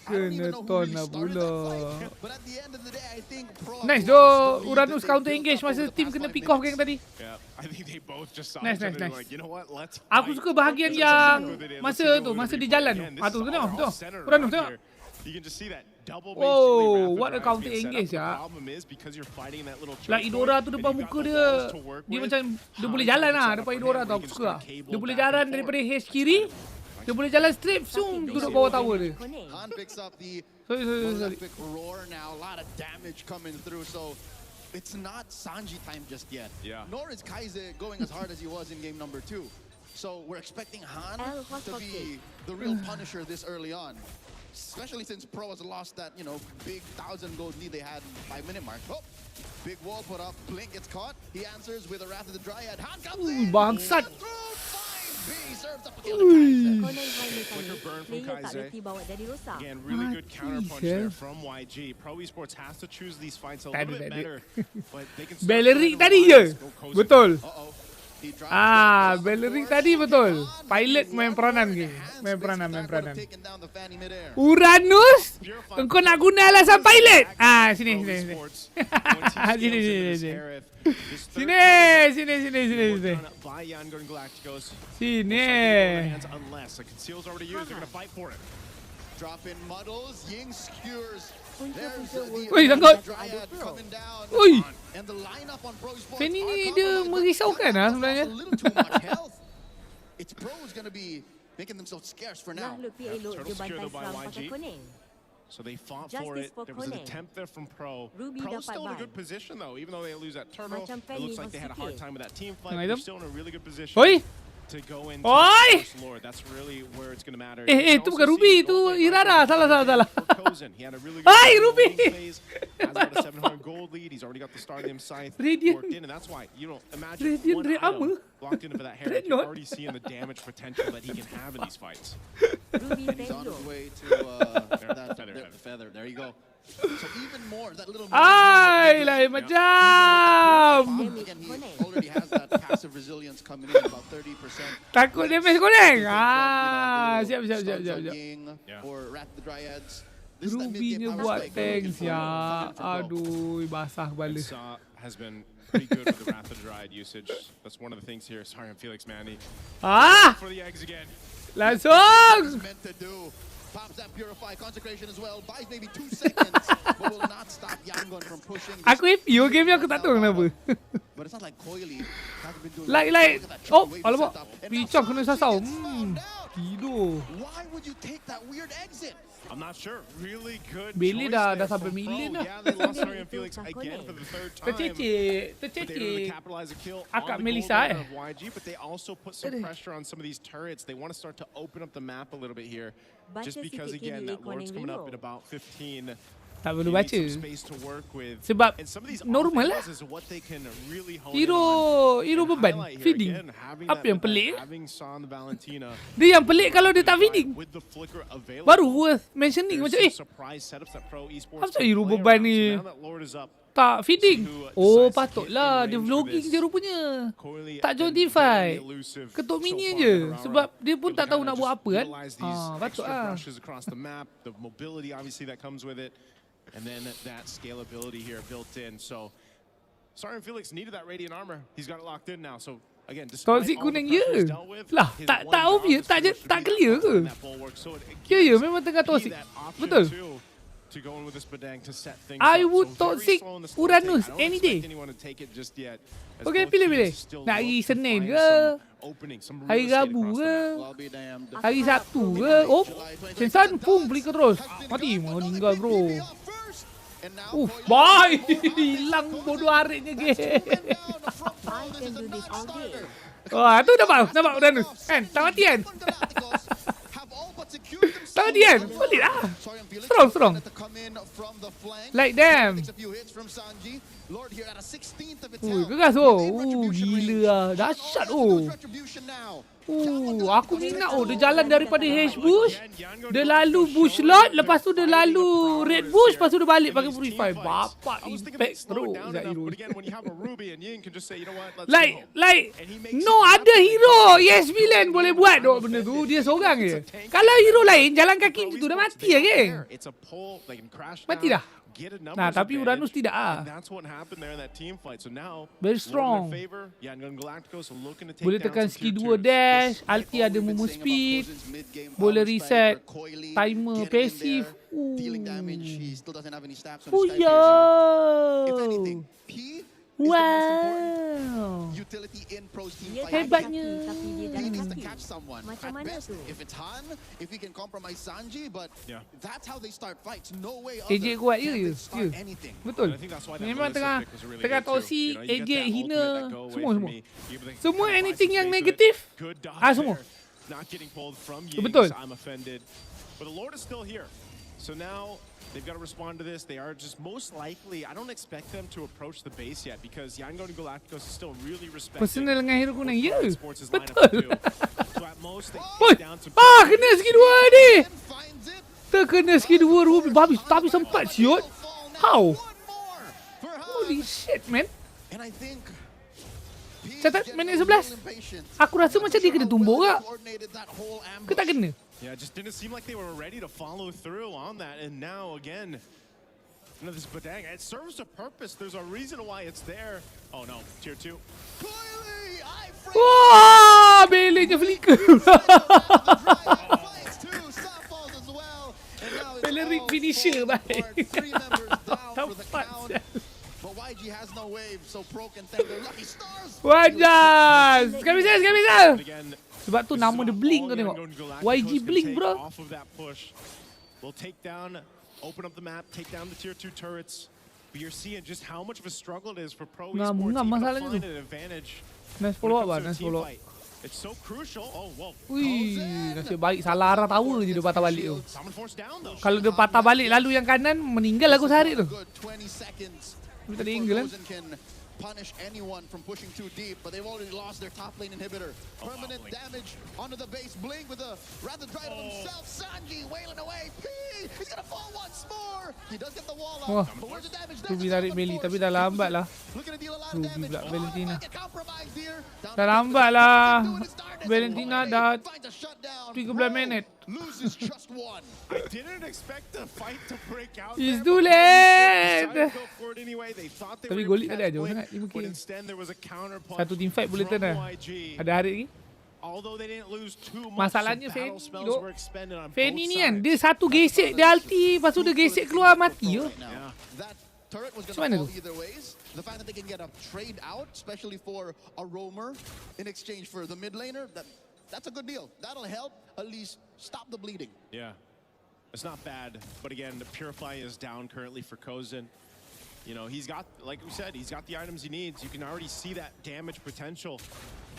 I don't even know who Kena ton really lah started pula. that fight, but at the end of the day, I think Pro Nice lost doh, the lead Uranus that they counter built engage up masa over the team past kena 5 pick off minutes. gang tadi. Yeah, I think they both just saw Nice, each other nice, and like, you know what, let's Aku fight. suka bahagian Let's yang stick with it and masa let's see tu, what masa we dia play. jalan tu. Again, Ah tu this is tengok, all tengok. centered Uranus around tengok. here. You can just see that double Oh, basically what a rapid counter drive being engage set up. ya. The problem is because you're fighting that little choke Like point, Idora tu and depan you've muka got the dia, balls to work dia with, macam dia how boleh you jalan can lah set depan up Idora from tau, here, aku you can suka. start cable Dia boleh back and jalan forth. daripada H That's kiri, kind of dia boleh jalan straight, zoom, duduk bawah tower dia. Han picks up the Sorry. prolific roar now. A lot of damage coming through, so it's not Sanji time just yet. Yeah. Nor is Kaize going as hard as he was in game number 2. So we're expecting Han to be the real punisher this early on. Especially since Pro has lost that, big 1,000 gold lead they had 5-minute mark. Oh, big wall put up. Blink gets caught. He answers with a Wrath of the Dryad. Han comes in. Bangsat. B serves up a kill to Kaize. Konon high Quicker burn from mekanik, player tak Kaize. reti bawa jadi rosak. Again, really good Mati, counter punch sir. there from YG. Pro Esports has to choose these fights a Tadi, little bit tadi. better, but they can start Bellerik throwing tadi the je. lines, go cozy. Betul. Uh-oh. He drops Ah, the Bellerik force. tadi betul. Han Pilot with main one peranan more ke? enhanced Main basic peranan, main attack would have peranan. taken down the Fanny midair. Uranus, engkau nak guna alasan pilot. Ah, sini. Sini. Drop in muddles, Ying skewers. There's Punca-punca Oi, the tangkap. Dryad coming down. Oi. And the lineup on Pro Esports Fanny are ni dia compromised, but merisaukan Kaize lah has sebenarnya. lost a little too much health. It's Pro who's going to be making themselves scarce for now. Lah lebih elok turtle dia secure bantai though by serang YG. pakai kuning. So they fought Justice for it. for There was an Koning. attempt there from Pro. Ruby Pro's dapat still in a ban. good position though, even though they lose that turtle. Macam It looks Fanny like they had a hard sikit. time with that team fight. Tengah They're hitam. still in a really good position Oi. to go into Oi. the first lord. That's really where it's going to matter. Tu bukan Ruby, tu Irara. Salah. He had a really good Ai, Ruby. phase. Has about a 700 gold lead. He's already got the Starlium Scythe Radiant. worked in, and that's why you don't imagine Radiant one Red item Armor. locked into for that hair. Dreadnought. You're already seeing the damage potential that he can have in these fights. Ruby He's on his Tendo. way to Feather. the feather. There you go. So even more, that little Ai, lain macam. Again, he already has that passive resilience coming in, about 30%. Takut damage kuning. You Ah, know, siap. stuns on Ying or Wrath the Dryads. This is that Ruby-nya mid-game power buat spike we're looking tank for. siap. Coming from Pro. Aduh, basah kepala. Saw has been pretty good with the Wrath of Dryad usage. That's one of the things here. Sorry, I'm Felix Manny. Ah, For the eggs again. langsung. It's meant to do. Pops that Purify Consecration as well. Buys maybe 2 seconds, but will not stop Yangon from pushing. Aku happy game ni, aku tak tahu kenapa. But it's not like Coily hasn't been doing Like, Look at that oh, wave alamak. setup. And Pichong now kena Sanji sasau. gets found out. Tidur. Why would you take that weird exit? I'm not sure. Really good Billy choice dah there sampai from million Pro. dah. Yeah, they lost Sorry and Felix again for the third time. Tercecik. But they were able to Tercecik. capitalize a kill Akak on the Melissa, gold laner of YG, but they also put some Aduh. pressure on some of these turrets. They want to start to open up the map a little bit here. Just Baca because, sikit again, kini that Lord's Koning coming up Lino. in about 15. Tak You perlu need baca. some space to work with. Sebab And some of these normal lah. offenses is what they can really hone in Hero on. And beban. highlight here Feeding. again, having Apa that yang beban, pelik? having San Valentina Dia yang pelik kalau dia tak feeding. with the flicker available. Baru worth mentioning There's macam some surprise setups that Pro Esports Apa can hero play beban around. ni? So now that Lord is up, tak feeding. Who Oh, decides to patutlah get dia in range vlogging for je this? rupanya. Coily Tak join been team very fight. elusive Ketuk so mini far je. in Aurora. Sebab dia pun Able tak to tahu kinda nak buat just apa kan. utilize these Patut extra lah. brushes across the map, the mobility obviously that comes with it, and then that scalability here built in. So Sorry and Felix needed that radiant armor. He's got it locked in now. So again, despite Toxic all the kuning pressure je. he's dealt with, Lah, his tak one tak job obvious, is tak to je push tak the clear meat ke? on that bulwark. So it Ya gives memang tengah P toxic. that option Betul. to go in with this Badang to set things I up. would So very toxic slow in the start take. Uranus I don't any expect day. anyone to take it just yet, as Okay, both pilih-pilih. teams still Nak hari look to Senin find ke? some opening, some real Hari estate Rabu across the ke? map. Well, I'll be damned. Hari Sabtu ke? Oh, Sensan pun beli ke terus. Mati, mau meninggal bro. And now Uff, Coily bye. Hilang bodoh aritnya game. down the front row. I This can is a do this all day. non-starter. Wah, tu nampak Uranus. Kan, tak mati kan? Have all but secured Tak themselves mati kan? a Pelik lah. Sorry, I'm Felix. Strong. To come in from the flank. Like them. Takes a few hits from Sanji. Lord here at a 16th of its Ui, health. keras oh. Within retribution Gila range. lah. Dahsyat Lord has to oh. do his retribution now. Aku minat oh. Dia jalan daripada H bush. Dia lalu bush lot. Lepas tu dia lalu red bush. Lepas tu dia balik pakai purify. Bapak impact bro. Zahiro. Like no other hero yes villain boleh buat dok benda tu. Dia seorang je. Kalau hero lain jalan kaki macam tu dah mati lah geng. Mati dah. Nah, tapi Uranus tidak ah. Very strong. Boleh tekan skill 2 dash, ulti ada movement speed, boleh reset timer passive. dealing damage. He still doesn't have any stats on Oh, his Sky Piercer. If yo. anything, P is the most important Wow. utility in Pro's team Dia fight. tak Hebatnya. kaki, tapi dia He jalan needs to kaki. catch someone. Macam At mana best, tu? if it's Han, if he can compromise Sanji, but Yeah. that's how they start fights. No way AJ other kuat can je. they start Ya. anything. Betul. I think that's why that Memang Melissa tengah pick was really tengah good too. tosi, You know, you get AJ that hina, ultimate that go away semua from semua. me. You can Semua kind of anything buy yang some space negatif, with it. Good dodge semua. there. Not getting pulled from Betul. Yings. I'm offended. But the Lord is still here. So now they've got to respond to this. They are just most likely, I don't expect them to approach the base yet because Yangon Galacticos is still really respecting Personal dengan hero kunang. Ya. Sports' lineup Betul. too. So at most they Oi. take down some Kena skill 2 ni. Then finds it. Terkena skill 2 Ruby. Tapi sempat siot. How? One more for Han. Holy shit, man. And I think P is Catat getting minit a 11. little impatient. Aku rasa Not macam dia sure kena how tumbuk well kak. they coordinated that whole Ke tak ambush. kena? Yeah, it just didn't seem like they were ready to follow through on that. And now again, this Badang, it serves a purpose. There's a reason why it's there. Oh no, tier 2. Clearly, I frame Wah, belenya flicker. fights too. Stop falls as well. And now it's Peleric all finisher, falling baik. apart. 3 members down for the Tepat, count. sial. But YG has no wave, so Pro can thank their lucky stars. Wajar. Sekali bisa, sekali bisa. But again, Sebab tu this is nama dia about Blink all kau tengok. Yangon Galacticos YG can Blink, take bro. Off of that push. We'll take down, open up the map, take down the tier 2 turrets. But you're seeing just how much of a struggle it is for Pro Ngam, Esports ngam even to masalahnya find tu. an advantage Nice when follow it up lah, comes to a nice team follow up. fight. It's so crucial. Oh, whoa. Wih, nasib baik salah arah tawa je dia patah balik tu. Someone forced down though. Kalau dia patah balik lalu yang kanan, meninggal aku sehari tu. Good 20 seconds. Tapi tak ada before angle kan? Gozen can punish anyone from pushing too deep, but they've already lost their top lane inhibitor. Permanent Blink. damage onto the base. Blink with a rather dry to himself. Sanji wailing away. P, he's gonna fall once more. He does get the wall Wah, up, but where's the damage? Ruby tarik melee tapi dah lambat lah. Looking to deal a lot of Ruby damage. pula, Oh, Valentina. might get compromised here. Down Dah to lambat the lah. doing his darndest. Valentina Finds dah a shutdown. 13 minit. Loses just one. I didn't expect the fight to break out. It's there, too but late. decided to go for it anyway. They thought they Tapi were golik gonna tak ada catch jauh Blink, sangat, 5K. but instead there was a counter punch Satu team fight boleh from turn dah. YG. Ada hari lagi. Although they didn't lose too much, Masalahnya some battle Fanny spells duk. were expended on Fanny both ni kan, sides. dia satu gesek dia ulti, lepas tu dia gesek keluar mati je. Now, that turret was Macam going mana to tu? fall either ways. The fact that they can get a trade out, especially for a roamer in exchange for the mid laner, that's a good deal. That'll help at least stop the bleeding. Yeah, it's not bad. But again, the Purify is down currently for Kozin. You know, he's got, like we said, he's got the items he needs. You can already see that damage potential,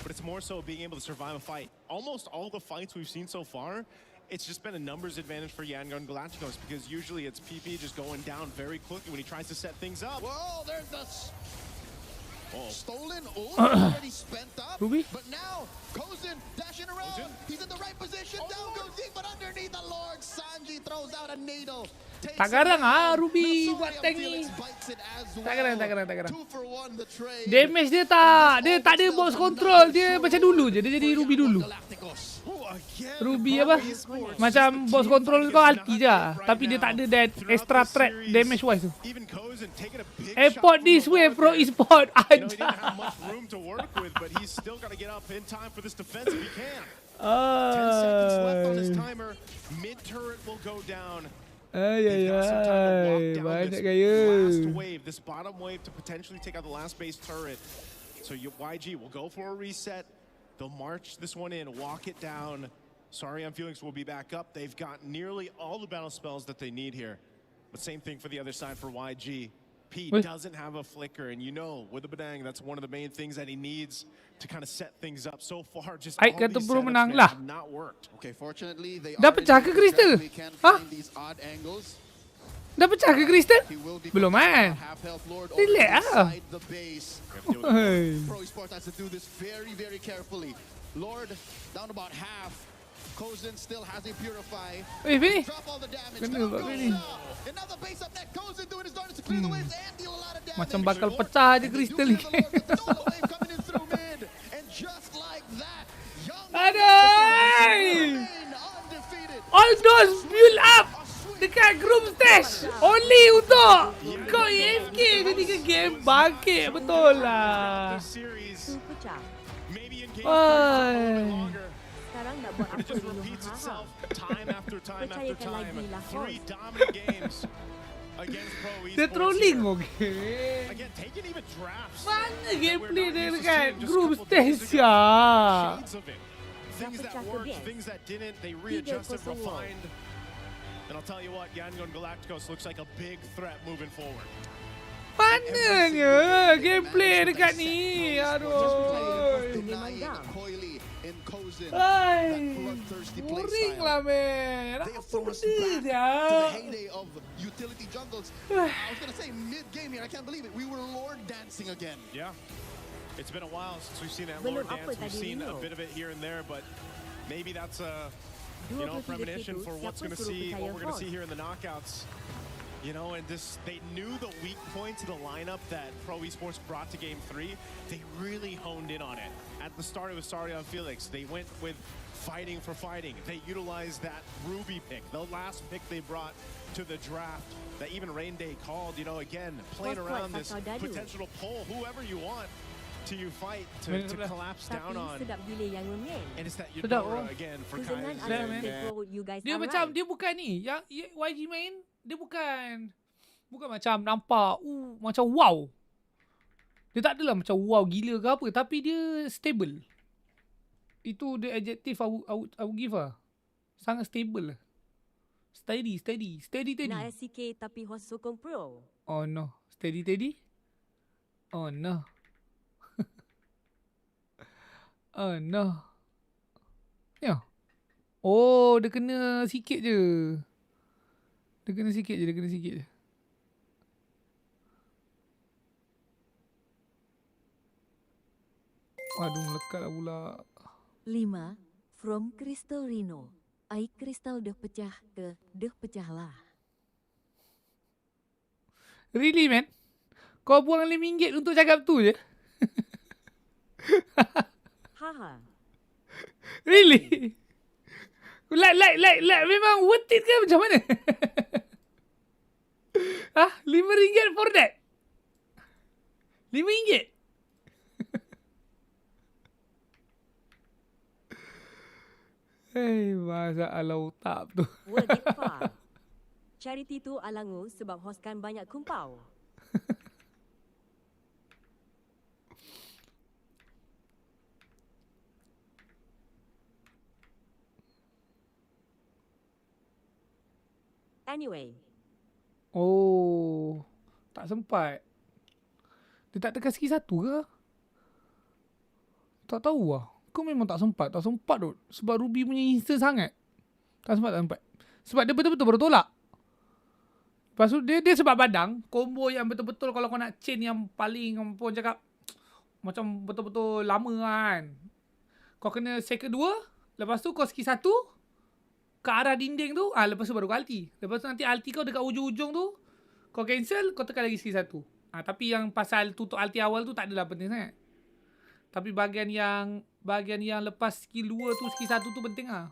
but it's more so being able to survive a fight. Almost all the fights we've seen so far, it's just been a numbers advantage for Yangon Galacticos because usually it's PP just going down very quickly when he tries to set things up. Whoa, there's the Oh. stolen ult already spent up. Ruby? But now, Kozin dashing around. Kozin? He's in the right position. Down goes Zeke, but underneath the Lord, Sanji throws out a needle. Takes Tak garang it down. ah Ruby Now, buat Soria tank Felix ni. bites it as Tak garang, tak well. garang, tak garang. 2 for 1 the trade. Damage dia tak ada box control, dia macam dulu je, dia jadi Ruby dulu. Galacticos. Oh, again, Ruby Pro apa? Esports, Macam just the box team control fight kau is ulti not je, right tapi dia now. tak ada that Throughout extra the threat series, damage wise tu. Even Kozin taking a big Airport shot from this the way, Lord Pro there. Esport. You know, he didn't Aja. have much room to work with, but he's still got to get up in time for this defense if he can. 10 seconds left on this timer. Mid turret will go down. They've got some time to lock down Banyak this gaya. last wave, this bottom wave to potentially take out the last base turret. So YG will go for a reset. They'll march this one in, walk it down. Sorry, Felix will be back up. They've got nearly all the battle spells that they need here. But same thing for the other side for YG. P Wait. doesn't have a flicker, and you know, with the Badang, that's one of the main things that he needs to kind of set things up. So far, just Ay, all kata these Bro setups, menang man, lah. have not worked. Okay, fortunately, they Dah are pecah ke in the Crystal? We can Hah? find these odd angles. Dah pecah ke Crystal? He will be Belum kan? half health Lord Relax over ah. inside the base. Oi. Pro Esports has to do this very, very carefully. Lord down about half. Kozin still has a Purify. Eh, Fanny. Drop all the damage. Kena Down buat goes Fanny. Zah. Another base up next. Kozin doing his darndest to clear the waves and deal a lot of damage. Macam bakal pecah je And they do Crystal clear ni. the Lord with the solo wave coming in through mid. And just like that, Young Aduh! remain undefeated. All those build up dekat group stage only untuk kau AFK ketika game bangkit. Betul lah. The series, Tu pecah. maybe in game Oi. three, longer. Sekarang nak buat But it apa just Rino? repeats Ha, ha. itself time after time after Percayakan time. lagi lah, 3 host. dominant games against Pro Dia Esports trolling here. okey. Again, taking even drafts. Mana that we're gameplay not dia used to dekat seeing just a group couple days stage ago. ya? Shades of it. Things that pecah ke worked, best? things that didn't, they readjusted, 3-0. refined. And I'll tell you what, Yangon Galacticos looks like a big threat moving forward. Mananya gameplay dekat ni? Aduh. Denying Coily and Kozin. Ay, that bloodthirsty play boring style. lah man. They have Apa thrown us benda back dia? to the heyday of utility jungles. I was gonna say mid-game here, I can't believe it. We were Lord dancing again. Yeah. It's been a while since we've seen that Belum Lord apa dance. We've tadi, seen a Rino? bit of it here and there, but maybe that's a 23 premonition detik for tu, what's siapa going to suruh see, percaya what we're going to host? see here in the knockouts. And this, they knew the weak points of the lineup that Pro Esports brought to Game 3. They really honed in on it. At the start, it was Sarion Felix. They went with fighting for fighting. They utilized that Ruby pick, the last pick they brought to the draft that even Rain Day called, again, playing What's around what, this Sakau Dadu? potential to pull whoever you want to you fight to collapse Tapi down on. sedap gila yang memen. And it's that Sedap, Eudora oh. again for Kuzengan Kaiser. ada man. tegur you guys Dia are macam right. dia bukan ni yang YG main, dia bukan macam nampak macam wow. Dia tak adalah macam wow gila ke apa, tapi dia stable. Itu the adjective I would give her. Sangat stable lah. Steady. Nak SCK tapi host sokong pro. Oh no. Steady. Oh no. Oh no. Ya. Oh, dia kena sikit je. Dia kena sikit je. Aduh, melekat lah pula. 5. From Crystal Rino. Air kristal dah pecah ke dah pecah lah. Really, man? Kau buang RM5 untuk cakap tu je? Haha. Really? Like, memang worth it ke macam mana? Hah? RM5 for that? RM5? Hei, masalah otak tu. Worth it far. Charity tu alangu sebab hostkan banyak kumpau. Anyway, Oh, tak sempat. Dia tak tekan skill 1 ke? Tak tahu lah. Kau memang tak sempat tu. Sebab Ruby punya instant sangat. Tak sempat. Sebab dia betul-betul bertolak. Lepas tu dia sebab badang, combo yang betul-betul kalau kau nak chain yang paling pun cakap macam betul-betul lama kan. Kau kena second 2, lepas tu kau skill 1 ke arah dinding tu, lepas tu baru kau ulti. Lepas tu nanti ulti kau dekat ujung-ujung tu, kau cancel, kau tekan lagi skill 1. Tapi yang pasal tutup ulti awal tu tak adalah penting sangat. Tapi bahagian yang lepas skill 2 tu, skill 1 tu penting lah.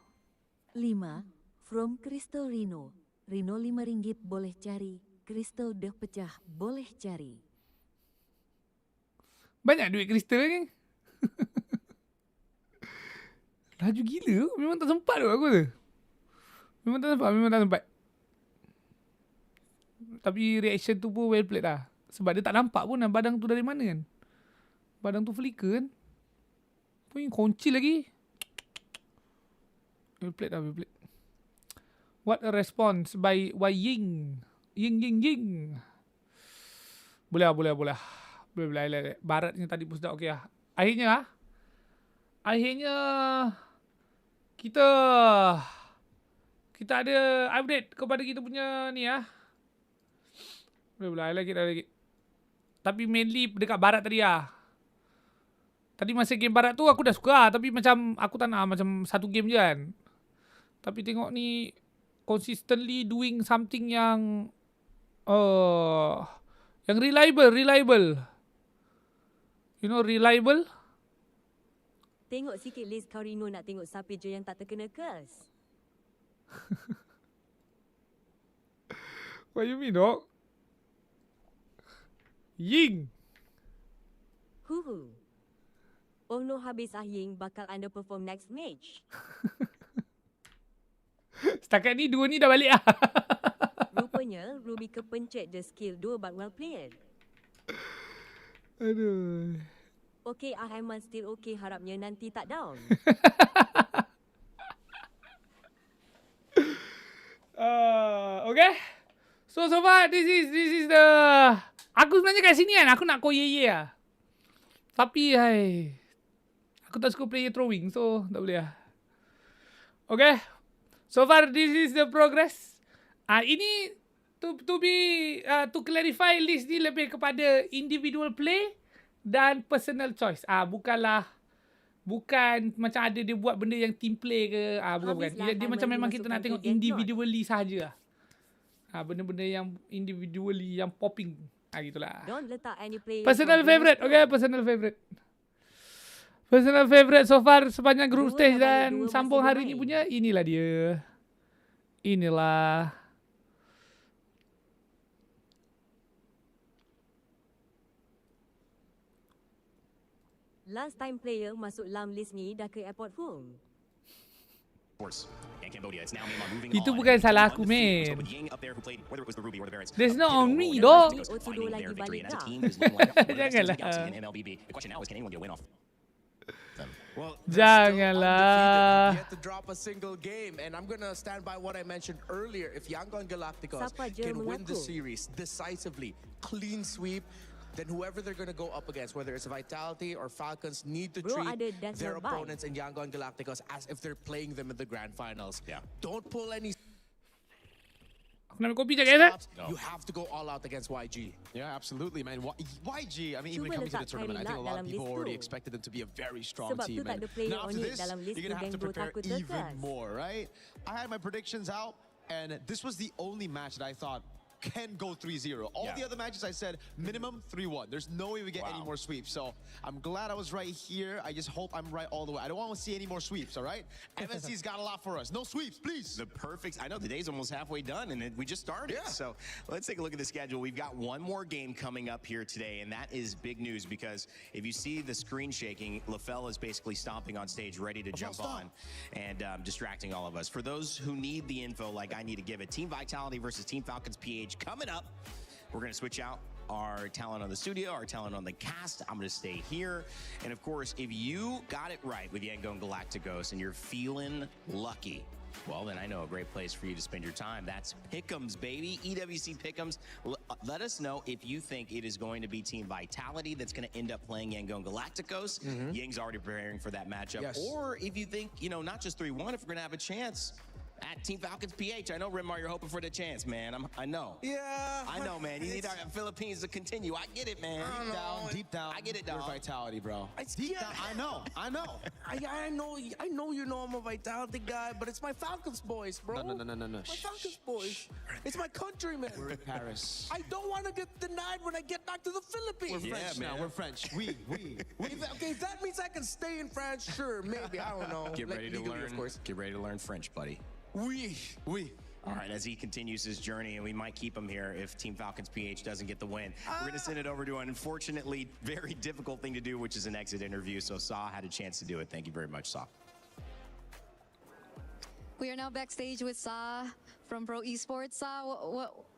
5. From Crystal Rino. Rino RM5 boleh cari. Crystal dah pecah boleh cari. Banyak duit kristal ni. Laju gila. Memang tak sempat tu aku tu. Memang tak sempat. Tapi reaction tu pun well played lah. Sebab dia tak nampak pun badang tu dari mana kan. Badang tu flicker kan. Pun kunci lagi. Well played. What a response by Ying. Ying. Boleh. Baratnya tadi pun sudah okey lah. Akhirnya kita ada update kepada kita punya ni lah. Boleh. I like it. Tapi mainly dekat barat tadi lah. Tadi masa game barat tu aku dah suka. Tapi macam aku tak nak macam satu game je kan. Tapi tengok ni consistently doing something yang reliable. You know, reliable. Tengok sikit list kau Rino nak tengok siapa je yang tak terkena curse. What you mean, dog? Ying. Huhu. Oh no, habis Ying bakal underperform next match. Setakat ni dua ni dah balik lah. Rupanya Ruby kepencet the skill 2 but well played. Aduh. Okay, Ahaiman still okay, harapnya nanti tak down. Okay. So far this is the. Aku sebenarnya kat sini kan aku nak call ye lah. Tapi aku tak suka player throwing, so tak boleh lah. Okay. So far this is the progress. Ini to clarify, list ni lebih kepada individual play dan personal choice. Bukan macam ada dia buat benda yang team play ke. Bukan. Dia macam memang kita nak tengok individually sahaja lah. Benda-benda yang individually yang popping. Gitulah. Don't letak any player. Personal favourite. Okay, personal favourite. Personal favourite so far sepanjang group stage dan sambung hari ni punya, inilah dia. Inilah. Last time player masuk dalam list ni dah ke airport full. Itu bukan salah aku, man. There's no on me, dog. Janganlah. Janganlah. Yet to drop a single game, and I'm gonna stand by what I mentioned earlier. If Yangon Galacticos can win the series decisively, clean sweep, then whoever they're going to go up against, whether it's Vitality or Falcons, need to treat their opponents in Yangon Galacticos as if they're playing them in the grand finals. Yeah. Don't pull any Aku nak kopi je, guys. You have to go all out against YG. Yeah, absolutely, man. YG, I mean, even coming to the tournament, I think a lot of people already expected them to be a very strong team. And now after this, you're going to have to prepare even more, right? I had my predictions out, and this was the only match that I thought can go 3-0. All the other matches I said minimum 3-1. There's no way we get any more sweeps. So I'm glad I was right here. I just hope I'm right all the way. I don't want to see any more sweeps, all right? MSC's got a lot for us. No sweeps, please. The perfect. I know the day's almost halfway done, and we just started. Yeah. So let's take a look at the schedule. We've got one more game coming up here today, and that is big news because if you see the screen shaking, LaFell is basically stomping on stage, ready to jump on and distracting all of us. For those who need the info, like I need to give it, Team Vitality versus Team Falcons PH coming up. We're going to switch out our talent on the studio, our talent on the cast. I'm going to stay here. And of course, if you got it right with Yangon Galacticos and you're feeling lucky, well, then I know a great place for you to spend your time. That's Pick'ems, baby. EWC Pick'ems. Let us know if you think it is going to be Team Vitality that's going to end up playing Yangon Galacticos. Ying's already preparing for that matchup. Yes. Or if you think, you know, not just 3-1, if we're going to have a chance at Team Falcons PH. I know, Rimar, you're hoping for the chance, man. I know. Yeah. I know, man. You need our Philippines to continue. I get it, man. Deep down. I get it, dog. You're Vitality, bro. Deep down. I know. I know you know I'm a Vitality guy, but it's my Falcons boys, bro. No. My Falcons boys. It's my countrymen. We're in Paris. I don't want to get denied when I get back to the Philippines. We're French now. We're French. We. If that means I can stay in France, sure, maybe. I don't know. Get ready to legally, learn. Of course. Get ready to learn French, buddy. Oui. All right, as he continues his journey, and we might keep him here if Team Falcons PH doesn't get the win. We're going to send it over to an unfortunately very difficult thing to do, which is an exit interview. So Saw had a chance to do it. Thank you very much, Saw. We are now backstage with Sa from Pro Esports. Sa,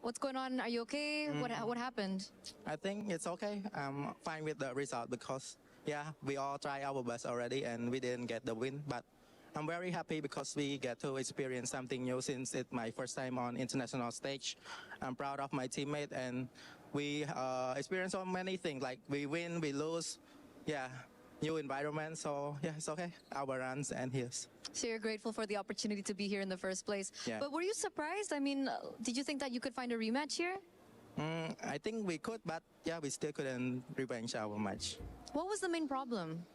what's going on? Are you okay? What happened? I think it's okay. I'm fine with the result because, yeah, we all tried our best already and we didn't get the win. But I'm very happy because we get to experience something new since it's my first time on international stage. I'm proud of my teammate and we experience so many things like we win, we lose, yeah, new environment. So yeah, it's okay. Our runs and here's. So you're grateful for the opportunity to be here in the first place. Yeah. But were you surprised? I mean, did you think that you could find a rematch here? I think we could, but yeah, we still couldn't revenge our match. What was the main problem?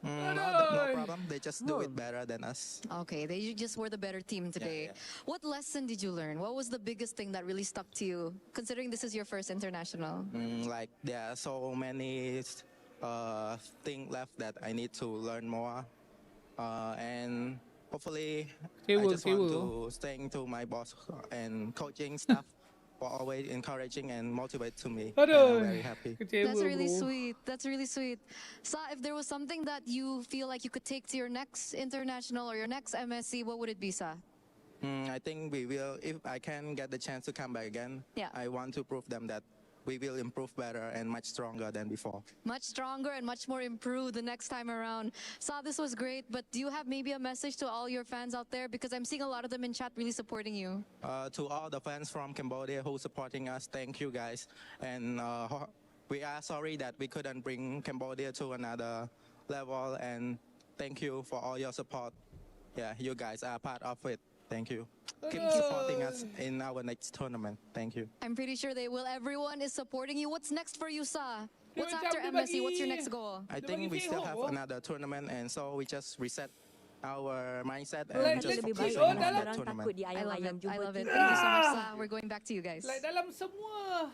No problem. They just do it better than us. Okay, they just were the better team today. Yeah. What lesson did you learn? What was the biggest thing that really stuck to you, considering this is your first international? Like there are so many things left that I need to learn more. And hopefully I just want to stay to my boss and coaching staff for always encouraging and motivate to me. Aduh. And I'm very happy. That's really sweet. That's really sweet. Sa, if there was something that you feel like you could take to your next international or your next MSC, what would it be, Sa? I think we will, if I can get the chance to come back again, Yeah. I want to prove them that we will improve better and much stronger than before. Much stronger and much more improved the next time around. Sa, this was great, but do you have maybe a message to all your fans out there? Because I'm seeing a lot of them in chat really supporting you. To all the fans from Cambodia who supporting us, thank you guys. And we are sorry that we couldn't bring Cambodia to another level. And thank you for all your support. Yeah, you guys are part of it. Thank you. Keep supporting us in our next tournament. Thank you. I'm pretty sure they will. Everyone is supporting you. What's next for you, Sa? What's after MSC? What's your next goal? I think we still have another tournament, and so we just reset our mindset Like, and just let's focus see. on dalam- that tournament. I love it. I love it. Thank you so much, Sa. We're going back to you guys. Like dalam semua.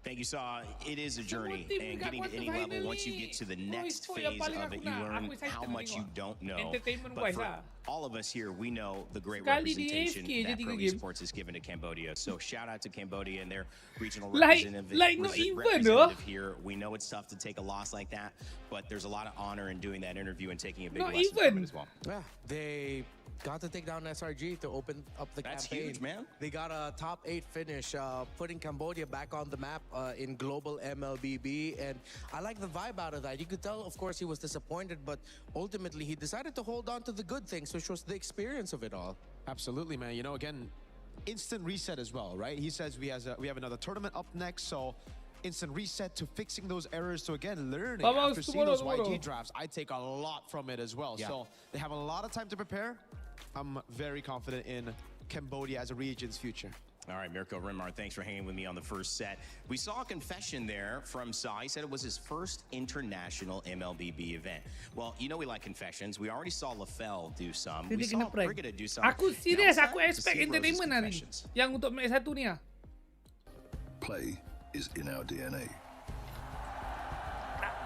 Thank you, Saw. It is a journey, tim and dekat getting to any quarter level, final once you ni. get to the Oh, next itu yang phase paling of it, aku you nak. learn Aku excited how nak much you tengok. don't know. Entertainment But wise for lah. all of us here, we know the great Sekali di representation AFK je that 3 Pro game. Esports has given to Cambodia. So shout out to Cambodia and their regional Like representative, not even, representative here. We know it's tough to take a loss like that, but there's a lot of honor in doing that interview and taking a big Not lesson even. from it as well. Yeah, they got to take down SRG to open up the That's campaign. huge, man. They got a top 8 finish, putting Cambodia back on the map in global MLBB, and I like the vibe out of that. You could tell, of course, he was disappointed, but ultimately he decided to hold on to the good things, which was the experience of it all. Absolutely, man. You know, again, instant reset as well, right? He says we have another tournament up next, so instant reset to fixing those errors. So again, learning Vamos, after seeing those tomorrow. YG drafts, I take a lot from it as well. Yeah. So they have a lot of time to prepare. I'm very confident in Cambodia as a region's future. All right, Mirko Rinmar, thanks for hanging with me on the first set. We saw a confession there from Sa. He said it was his first international MLBB event. Well, you know we like confessions. We already saw LaFell do some. We Dia saw kena prank. Brigida do some. Aku serius, Now it's aku time to expect see Rose's entertainment hari. confessions. Yang untuk match 1 ni lah. Play is in our DNA.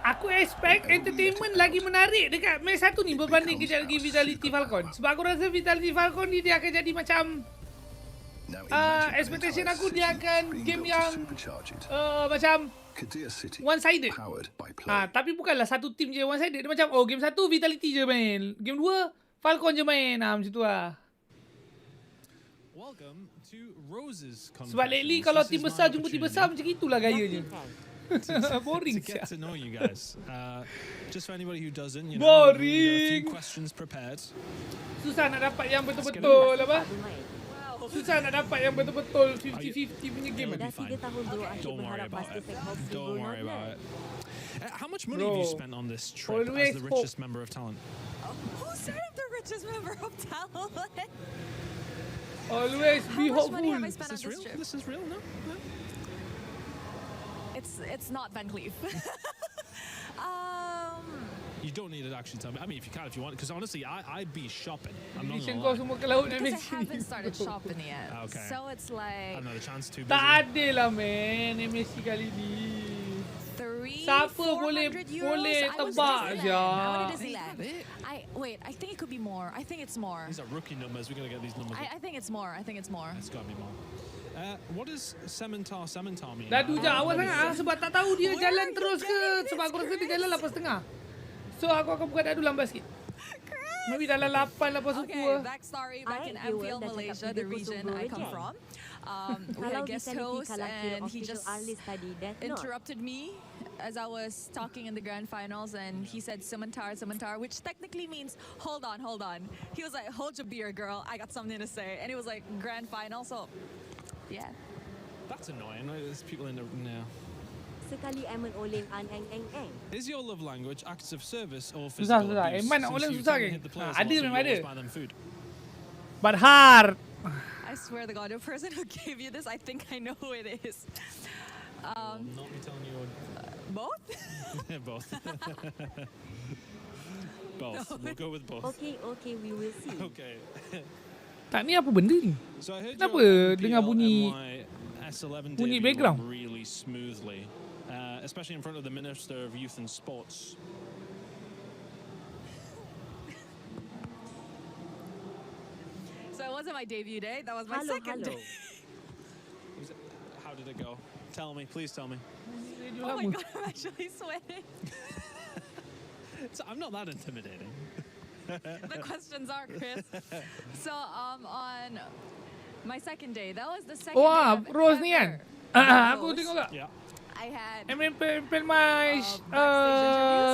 Aku expect entertainment lagi menarik dekat match 1 ni berbanding kejap lagi Vitality Falcon. Sebab aku rasa Vitality Falcon ni dia akan jadi macam Now imagine expectation an aku entire dia city akan being game built to yang supercharge it. macam Kadir City, one-sided. powered by Play. Tapi bukanlah satu team je one-sided. Dia macam game 1 Vitality je main. Game 2 Falcon je main. Macam tu lah. Welcome to Rose's Sebab lately kalau tim besar jumpa tim besar macam itulah gayanya. Boring. to get to know you guys. Just for anybody who doesn't, you know, we've got a few Boring. questions prepared. Susah nak dapat yang betul-betul apa? Susah nak dapat yang betul-betul 50-50 punya game. It'll be fine. Don't worry about it. Don't worry about it. How much money have you spent on this trip always as the richest member of talent? Who said I'm the richest member of talent? Always be How much money hopeful. have I spent on Is this this real? trip? This is real? No? No? It's not Van Cleef. You don't need to actually tell me. I mean, if you can, if you want. Because honestly, I'd be shopping. I'm not Mission gonna kau lie. semua ke laut Because I MSC. haven't started shopping yet. Okay. So it's like Another chance to. Tak ada lah man MSC kali ni. Siapa boleh tebak je. Wait, I think it could be more. I think it's more. These are rookie numbers. We gotta get these numbers. I think it's more. I think it's more. It's gotta be more. What does Sementar mean? Dah tu je awal sangat sebab tak tahu dia jalan terus ke. Sebab aku rasa dia jalan 8.5. So aku akan buka dadu lambat sikit. Maybe dalam 8 lepas suku. Okay, backstory back in Amphiel, Malaysia, the region I come from. We had a guest host and he just interrupted me as I was talking in the grand finals, and he said Sementar, which technically means hold on. He was like, hold your beer, girl, I got something to say. And it was like grand final, so yeah. That's annoying. Right? There's people in the now. Sekali Eman Oleng an eng. Is your love language acts of service or Susah. physical abuse? Eman nak Since Oleng you susah tend to ke? hit the players Ada a lot, so memang you ada. always buy them food. But hard. I swear to God, the person who gave you this, I think I know who it is. Not me telling you. Both? Both. Both. No. We'll go with both. Okay, we will see. Okay. Tak ni apa benda ni? So I heard Kenapa your dengar bunyi S11 bunyi debut background? went really smoothly, especially in front of the Minister of Youth and Sports. So it wasn't my debut day, that was my second day. How did it go? Tell me, please tell me. Oh my god, I'm actually sweating. So I'm not that intimidating. The questions are, Chris. So on my second day, that was the second Wah, day Rose ni kan? Aku tengok tak? Yeah. I had Pelmais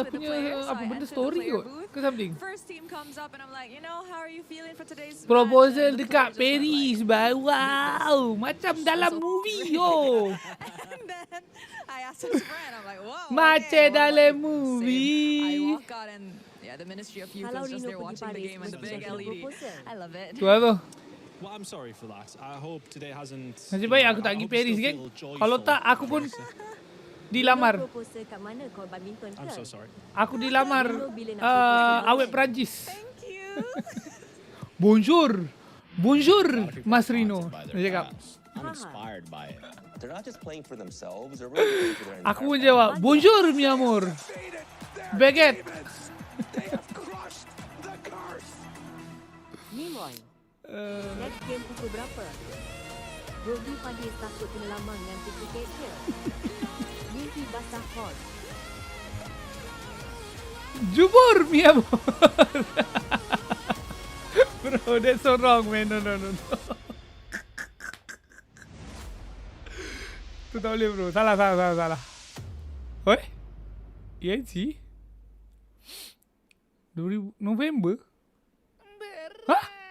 punya apa benda story kot ke something. first team comes up and I'm like, you know, how are you feeling for today's Proposal match? dekat Paris, wow, macam dalam movie yo. And then I asked his friend, I'm like, whoa. Macam okay, dalam I movie. walk out and the Ministry of Youth is just there watching the game on the big LED. I love it. Tu apa? Well, I'm sorry for that. I hope today hasn't. Nasib baik aku tak pergi Paris kan. Kalau tak aku pun dilamar. I'm so sorry. Aku dilamar awet Perancis. Thank you. Bonjour. Bonjour Mas Rino. Dia cakap. I'm inspired by it. They're not just playing for themselves, they're really playing for their entire Aku pun jawab, bonjour mi amor. Baguette. Nimoy. Next game pukul berapa? Rodi Fadil takut kena lamang dengan tiket dia. Mimpi basah hot. Jubur mi amor. Bro, that's so wrong man. No. Tu tak boleh bro. Salah. Oi? ENC? 2000 November? Hah?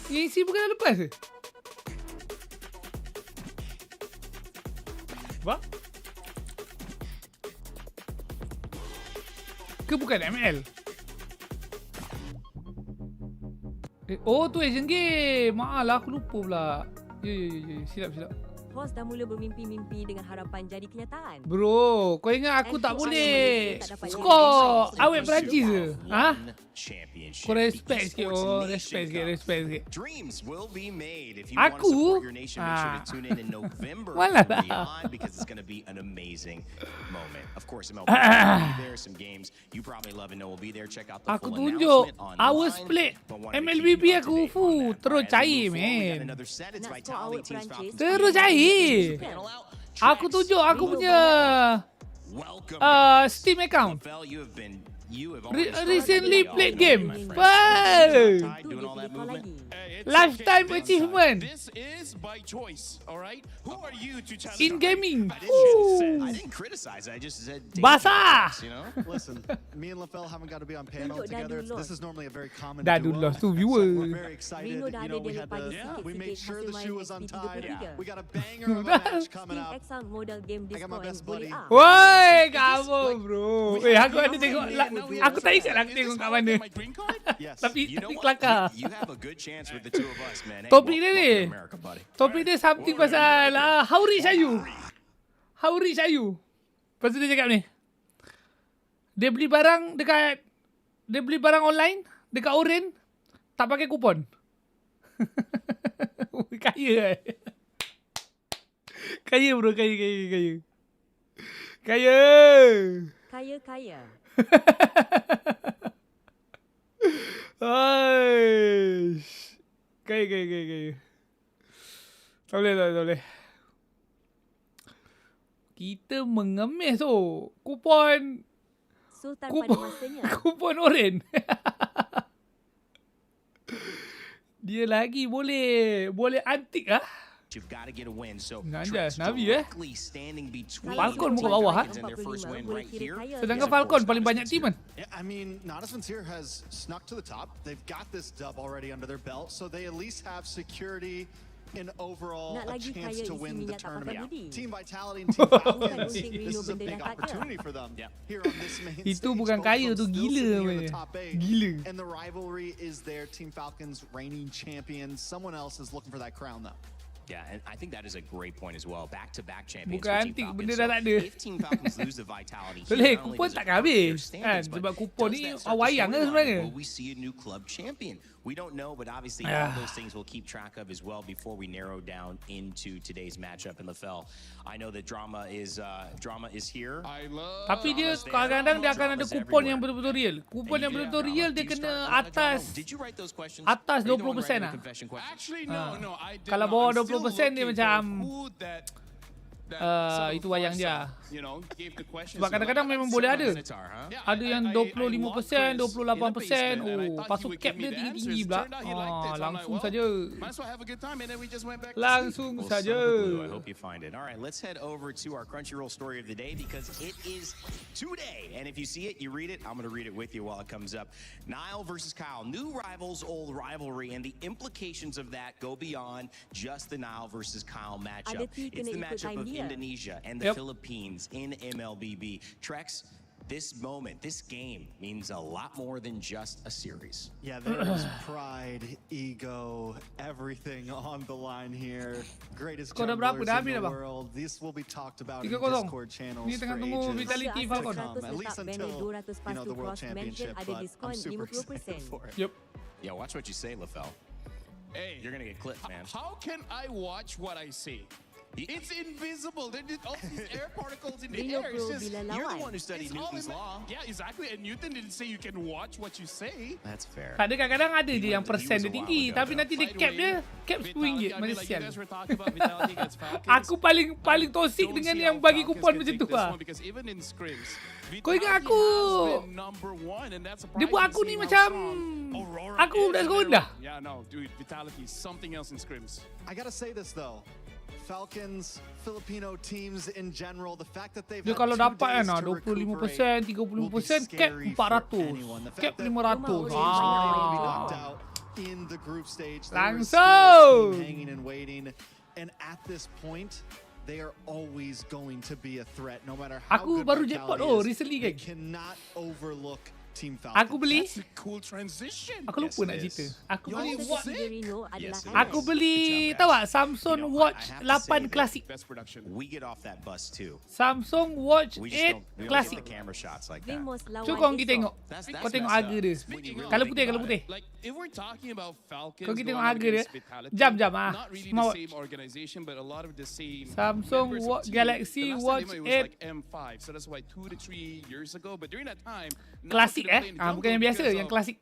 ENC bukan dah lepas ke? Apa? Ke bukan ML? Oh tu Asian Game. Maaf aku lupa pula. Ya. Silap. Host dah mula bermimpi-mimpi dengan harapan jadi kenyataan. Bro, kau ingat aku tak boleh skor awet Perancis ke? Ha? Kau respect sikit. Respect sikit. Aku? Malah tak. Aku tunjuk our split MLBB aku terus cair man. Terus cair. Aku tunjuk aku punya Steam account. Recently played game. Lifetime achievement. This is by choice, all right? Who are you to challenge? In gaming. I didn't criticize. I just said Basah. you know. Listen, me and LaFell haven't got to be on panel together. This is normally a very common Dadu duo. lost to We're viewer. very excited. You know, we made sure the shoe was untied. We got a banger of a match coming up. I got my best buddy. Woi, kamu bro. Aku ada tengok. Aku tak ingat aku tengok kat mana. Tapi kelakar. You have a good chance with the two of us, man. Hey, Topik dia ni. America, buddy. Topik dia something pasal how rich are you? How rich are you? Lepas tu dia cakap ni. Dia beli barang online dekat Oren tak pakai kupon. Kaya. Kaya bro, kaya. Kaya. Aish. Kaya. Tak boleh. Kita mengemis tu. Kupon Sultan pada masanya. Kupon Oren. Dia lagi boleh antik ah. You've got to get a win. So Nabi standing between Falcon muka bawah ah. Sedangkan Falcon paling banyak team kan. Yeah, I mean, Nadas Frontier has snuck to the top. They've got this dub already under their belt, so they at least have security and overall a chance to win the tournament. Team Vitality and Team Falcons, this is a big opportunity for them here on this main stage. Itu bukan kaya tu, gila namanya. Gila. And the rivalry is there. Team Falcons reigning champions. Someone else is looking for that crown though. Yeah, and I think that is a great point as well. Back-to-back champions bukan for Team antik, Falcons. benda dah tak ada. If Team Falcons lose the vitality, Boleh, not only kupon does it tak hurt habis their kan. standings, Sebab but kupon does ni that start the wayang kan storyline? sebenarnya. Will we see a new club champion? We don't know, but obviously all those things we'll keep track of as well before we narrow down into today's matchup in the FEL. I know that drama is here. Tapi dia kadang-kadang dia akan ada kupon yang betul-betul real. Kupon yang betul-betul real dia kena atas 20% lah. Actually, no, I did Kalau not. bawah 20% 50% dia macam itu wayang dia. Sebab kadang-kadang memang boleh ada. Ada yang 25%, 28%. Lepas tu cap dia tinggi-tinggi pula. Langsung saja. Langsung saja. I hope you find it. All right, let's head over to our Crunchyroll story of the day because it is today. And if you see it, you read it. I'm going to read it with you while it comes up. Niall versus Kyle. New rivals, old rivalry. And the implications of that go beyond just the Niall versus Kyle matchup. It's the matchup of Indonesia and the Philippines in MLBB. Trex, this moment, this game means a lot more than just a series. Yeah, there is pride, ego, everything on the line here. Greatest junglers in the world. This will be talked about in Discord channels for ages to come, at least until the World Championship. But I'm super excited for it. Yep. Yeah, watch what you say, LaFell. Hey, you're gonna get clipped, man. How can I watch what I say? It's invisible. There's all these air particles in the air. It's just, you're the one who studied Newton's law. Yeah, exactly. And Newton didn't say you can watch what you say. That's fair. Kadang-kadang ada je yang persen dia tinggi, tapi nanti dia cap RM10 macam sial. Aku paling toxic dengan yang bagi kupon macam tu lah. Kau ingat aku? Dia buat aku ni macam aku budak sekolah dah. Yeah, no, dude, Vitality is something else in scrims. I gotta say this though. Falcons, Filipino teams in general, the fact that they've dia kalau dapat kan 25%, 35%, cap 400, cap 500. In the group stage, langsung hanging and waiting, and at this point they are always going to be a threat no matter how aku good baru jackpot recently they cannot overlook Team Falcons. Aku beli. That's a cool transition. Aku lupa nak cerita. Aku beli tahu tak Samsung Watch 8 Classic. We get off that bus too. Samsung Watch 8 Classic. Cuba kau pergi tengok. Kau tengok harga dia. Kalau putih. Like if we're talking about Falcons, kau pergi tengok harga dia. Jam not really the same organization but a lot of the same. Samsung Galaxy Watch 8 like M5. So that's why 2 to 3 years ago, but during that time Classic bukan yang biasa, yang klasik.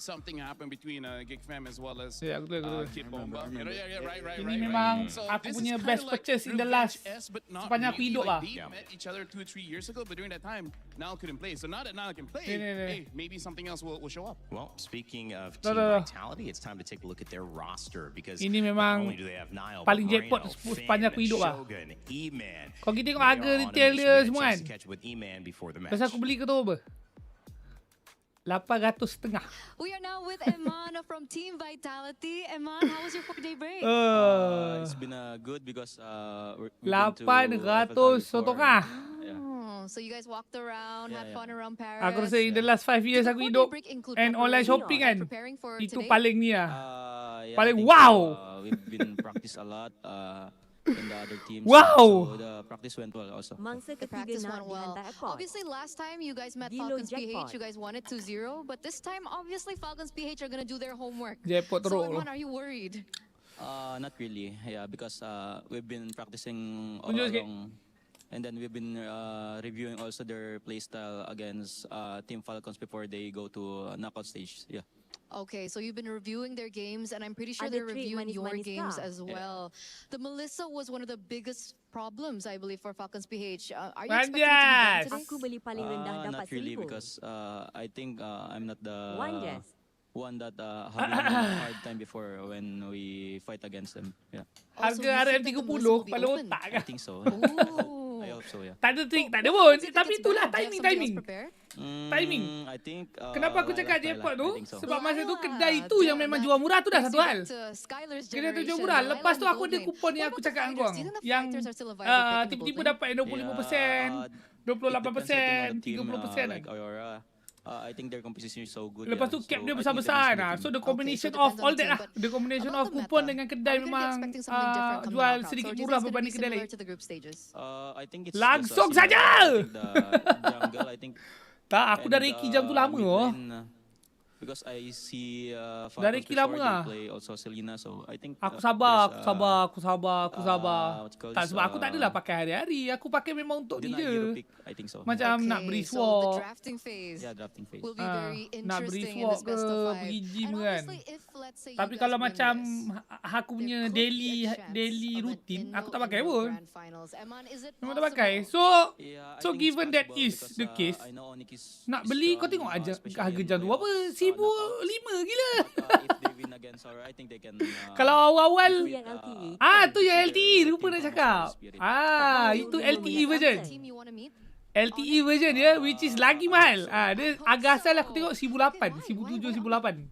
Something happened between GigFam as well as Kid Bomba. Right. Ini memang aku punya best purchase in the last sepanjang aku hidup lah. They met each other 2-3 years ago, but during that time, Niall couldn't play. So now that Niall can play, hey, maybe something else will show up. Well, speaking of Team Vitality, it's time to take a look at their roster because ini memang paling jackpot sepanjang aku hidup lah. Kau kita tengok harga retail dia semua kan. Pasal aku beli ke tu apa? 800.5. We are now with Eman from Team Vitality. Eman, how was your 4-day break? It's been good because 800 setengah. So you guys walked around, had fun around Paris. Aku rasa in the last 5 years aku hidup and online shopping kan. Itu paling ni lah. Paling wow. We've been practice a lot. And the other teams. Wow! So the practice went well also. The practice went well. Obviously, last time you guys met Falcons PH, you guys won it 2-0. But this time, obviously, Falcons PH are going to do their homework. So, Eman, are you worried? Not really. Yeah, because we've been practicing all along. And then we've been reviewing also their playstyle against Team Falcons before they go to knockout stage. Yeah. Okay, so you've been reviewing their games, and I'm pretty sure they're reviewing your games as well. The Melissa was one of the biggest problems, I believe, for Falcons PH. Are you expecting it to be done today? Not really, because I think I'm not the one that having a hard time before when we fight against them. Yeah. Harga RM30 kepala otak kan? I think so. I hope so, yeah. Tak ada trick, tak ada pun. Tapi itulah timing. Timing. I think kenapa aku cakap jackpot tu? Sebab masa tu kedai tu yang memang jual murah tu dah satu hal. Kedai tu jual murah. Lepas tu aku ada kupon yang aku cakap dengan korang. Yang tiba-tiba dapat 25%, 28%, 30%. I think their composition is so good. Lepas tu cap dia besar-besar lah. So the combination of all that lah. The combination of kupon dengan kedai memang jual sedikit murah berbanding kedai lain. I think it's langsung saja. Jungle, I think. Tak, aku dah reiki jam tu lama oh. Because I see dari Falcons lama before lah. they play also Selena, so I think Aku sabar. there's, Aku sabar. what you call Tak, this, sebab aku tak adalah pakai hari-hari. Aku pakai memang untuk ni Did not je. Euro pick, I think so. Macam nak beri So the swap. drafting phase Yeah, drafting phase. will be very Nak beri interesting in swap this ke, best of 5. pergi gym And kan. honestly, if let's say Tapi you kalau guys win macam this, aku punya there could be a chance daily of an routine, aku tak Indo pakai Indo pun. Grand Finals. Eman, is it Memang tak pakai. possible? Yeah, I So think it's given that possible is because, the case, I know Onyx is nak strong, beli kau tengok aja especially harga in jam tu playoffs, apa? knockouts. 1,500 gila. If they win against Aura, I think they can. Kalau awal-awal Itu yang LTE. tu yang LTE lupa nak cakap. Itu LTE version. Team you want to meet? LTE version ya, which is lagi mahal. Dia harga asal aku tengok 1,800, 1,700, 1,800.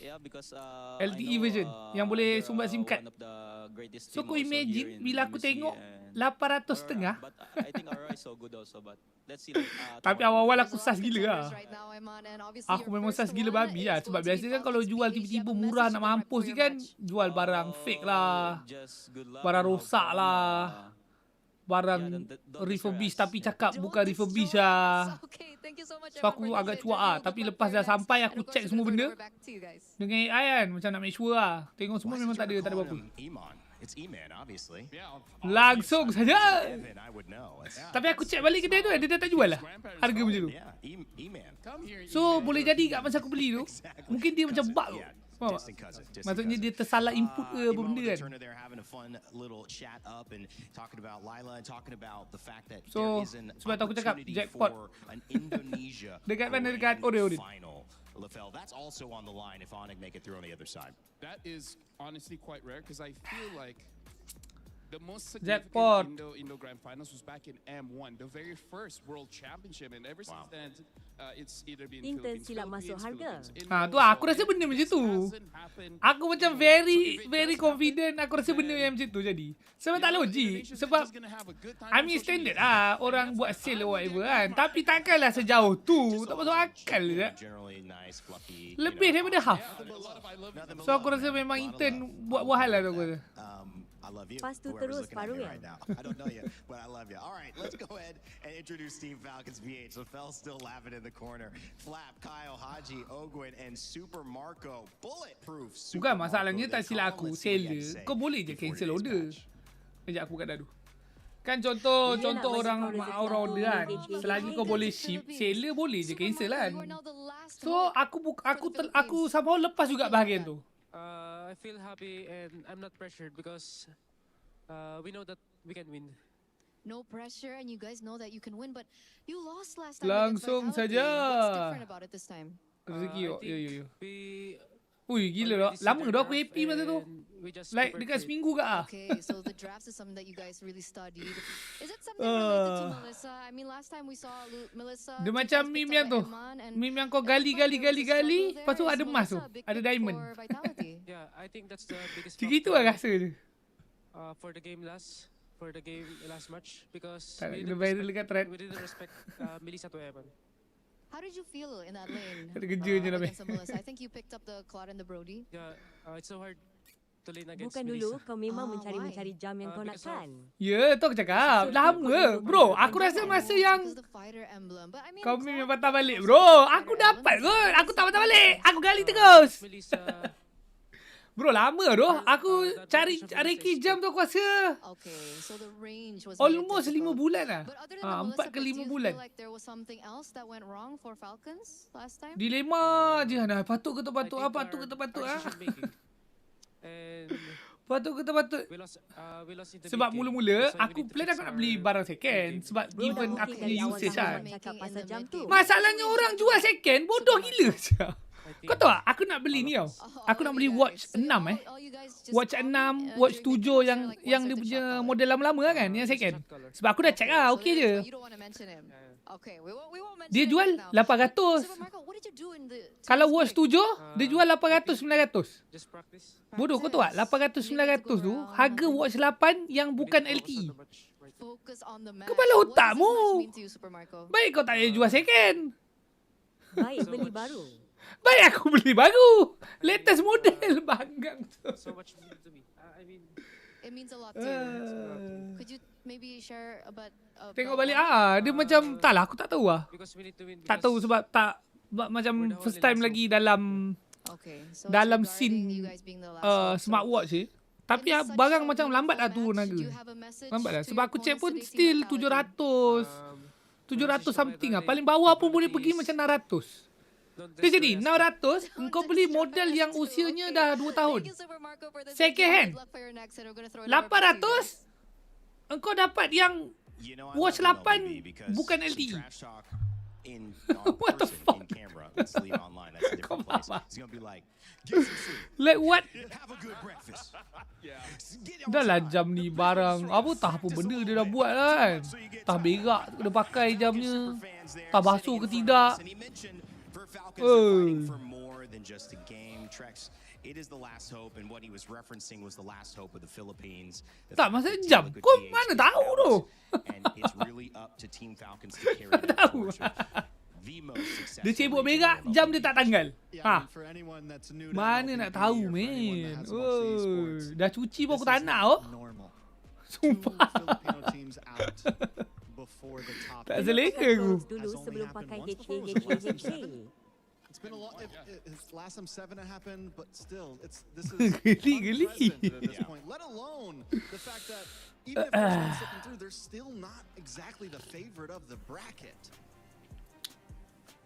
Yeah, because LTE version yang boleh sumbat SIM card. So kau imagine bila aku tengok 800 setengah. But I think Aura is so good also, but let's see. Tapi awal-awal aku sas gila lah. Right now, Eman, and obviously Aku your memang first sas gila one babi is lah. going Sebab to be biasa kan kalau Falcons jual PH. tiba-tiba A murah message nak to the mampus Mercury kan. match. Jual barang fake lah. Just good luck. Barang and rosak have fun, lah. Barang don't refurbish destroy us. tapi cakap Don't bukan destroy refurbish us. lah. Okay, thank you so much, So Eman, aku for agak this cuak interview. lah. Good Tapi luck lepas for dah your match. sampai And aku of course, check we're semua gonna benda. throw it back to you guys. Dengan AI kan. Macam nak make sure lah. Tengok semua Why is memang it tak ada you're apa-apa. calling him Iman? It's Eman, obviously. Langsung saja. Evan, I would know. Tapi aku check balik kedai tu dia dah tak jual lah. Harga macam tu. Yeah, Eman. So boleh jadi kat masa aku beli tu, mungkin dia macam bug tu. Faham tak? Distant cousin. Maksudnya dia tersalah input ke apa benda kan. They're having a fun little chat up and talking about Lila and talking about the fact that So, there is an sebab tu aku cakap, opportunity jackpot. for an Indonesia Dekat mana? grand Dekat Odin. final. LaFell, that's also on the line if Onyx make it through on the other side. That is honestly quite rare because I feel like the most Jackpot. significant Indo Grand Finals was back in M1, the very first World Championship, and ever since then, it's either been Intern Philippines, silap masuk harga. Tu lah, aku rasa benda macam tu. Aku macam very confident. Aku rasa benda yang macam tu jadi. Sebab tak logik. Sebab I mean standard lah orang buat sale or whatever kan. Tapi takkanlah sejauh tu. Tak masuk akal je. Lebih daripada half. So aku rasa memang intern buat hal lah tu aku rasa. I love you. Pas tu Whoever's terus looking at paru me ya. right now. I don't know you, but I love you. All right, let's go ahead and introduce Team Falcons PH. LaFell still laughing in the corner. Flap, Kyle, Haji, Ogwin, and Super Marco. Bulletproof. Bukan masalahnya tak silap aku seller. Kau boleh je cancel order. Sekejap aku buka dah dulu. Kan contoh orang order kan. Selagi kau boleh ship, seller boleh je cancel kan. So aku somehow lepas juga bahagian tu. I feel happy and I'm not pressured because we know that we can win. No pressure, and you guys know that you can win, but you lost last time. Langsung saja. What's different about it this time? Rezeki yo. Ui gila dah. Lama dah aku happy masa tu. Like dekat seminggu ke ah. Okay, so the drafts is something that you guys really studied. Is it something related to Melissa? I mean, last time we saw Melissa. Dia macam meme yang tu. Meme yang kau gali. Lepas tu ada emas tu. Ada diamond. Yeah, I think that's the biggest. Gitu lah rasa dia. For the game last match because we didn't respect Melissa to Evan. How did you feel in that lane? Against Melissa? I think you picked up the Claude and the Brody. Yeah, it's so hard to lane against Bukan Melissa. dulu kau memang mencari jam yang kau nak kan. Ya, tu aku cakap. Lama. Bro, aku rasa masa yang kau memang patah balik bro. Aku dapat kot. Aku tak patah balik. Aku gali terus. Bro, lama doh. Aku cari jam tu aku rasa almost 5 bulan lah. 4 ke 5 bulan. Dilema je. Nah, patut ke tak patut? Patut ke tak patut? Patut ke tak patut? Sebab mula-mula aku plan aku nak beli barang second. Sebab given aku punya usage kan. Masalahnya orang jual second bodoh gila je. Kau tahu tak? Aku nak beli ni tau. Aku nak beli watch 6 Watch 6, watch 7 yang dia punya model lama-lama kan. Yang second. Sebab aku dah check lah. Okay je. Dia jual 800. Kalau watch 7, dia jual 800-900. Bodoh kau tahu tak? 800-900 tu harga watch 8 yang bukan LTE. Kepala otakmu. Baik kau tak payah jual second. Baik beli baru. Baik aku beli baru. Latest model banggang tu. So much to me. I mean, it means a lot to you. Could you maybe share about tengok balik dia macam taklah aku tak tahu lah. Tak tahu sebab tak macam first time lagi dalam dalam scene smartwatch ni. Tapi barang macam lambat lah turun harga. Lambat lah. Sebab aku check pun still 700 something lah. Paling bawah pun boleh pergi macam 600. Dia jadi 600, engkau beli model yang usianya dah 2 tahun. Second hand. 800, engkau dapat yang watch 8 bukan LTE. What the fuck? Like what? Dah lah jam ni barang apa tah apa benda dia dah buat kan. Tah berak dia pakai jamnya. Tah basuh ke tidak. It is the last hope, and what he was referencing was the last hope of the Philippines. Tak masa jam. Kau mana tahu tu? And it's really up to Team Falcons to carry the torch. Dia sibuk berak, jam dia tak tanggal. Ha. Mana nak tahu, men. Oh, dah cuci pun aku tak nak. Sumpah. Tak seleka aku. Dulu sebelum pakai HA. It's been a lot. It's last time 7 it happened, but still, this is geli. At this point. Let alone the fact that even if they're slipping through, they're still not exactly the favorite of the bracket.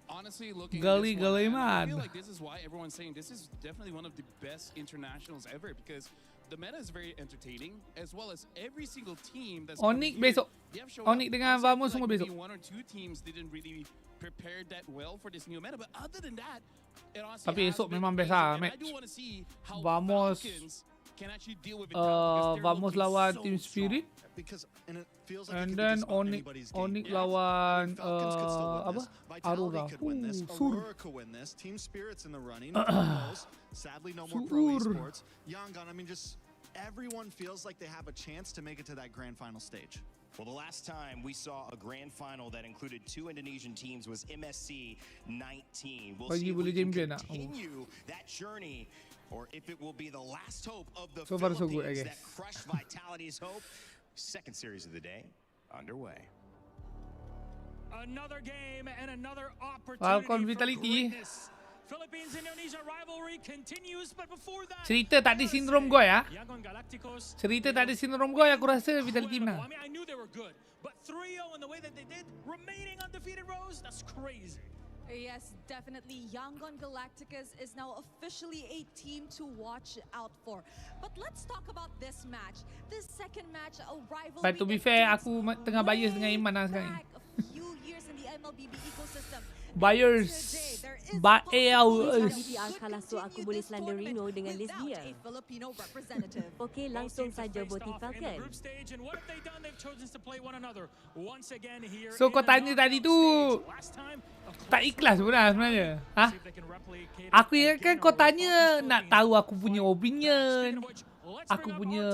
Honestly, looking Gali I feel like this is why everyone's saying this is definitely one of the best internationals ever, because the meta is very entertaining, as well as every single team that's Onyx besok. Onyx dengan Vamos semua besok. One or two teams didn't really prepare that well for this new meta, but other than that, it honestly Tapi esok memang best lah match. Vamos Vamos lawan Team Spirit. And then Onyx lawan apa? Aurora. Sur. Team Spirit's in the running. Sadly, no more pro esports. Yangon, I mean, just everyone feels like they have a chance to make it to that grand final stage. Well, the last time we saw a grand final that included 2 Indonesian teams was MSC 19. We'll see if we can continue that journey, or if it will be the last hope of the Philippines that crushed Vitality's hope. Second series of the day underway. Another game and another opportunity Falcon Vitality. Philippines-Indonesia rivalry continues, but before that, cerita tak ada sindrom Goy ah. Cerita tak ada sindrom Goy, aku rasa Vitality menang. I mean, I knew they were good, but 3-0 in the way that they did, remaining undefeated, Rose, that's crazy. Yes, definitely. Yangon Galacticos is now officially a team to watch out for. But let's talk about this match. This second match, a rivalry. But to be fair, aku tengah bias dengan Iman lah sekarang. MLBB ecosystem. Buyers. Kalah so aku boleh Gengarino dengan list dia. Okey, langsung saja Boti Falcon. So kau tanya tadi tu tak ikhlas pun lah sebenarnya. Ha? Aku ingatkan kau tanya nak tahu aku punya opinion, aku punya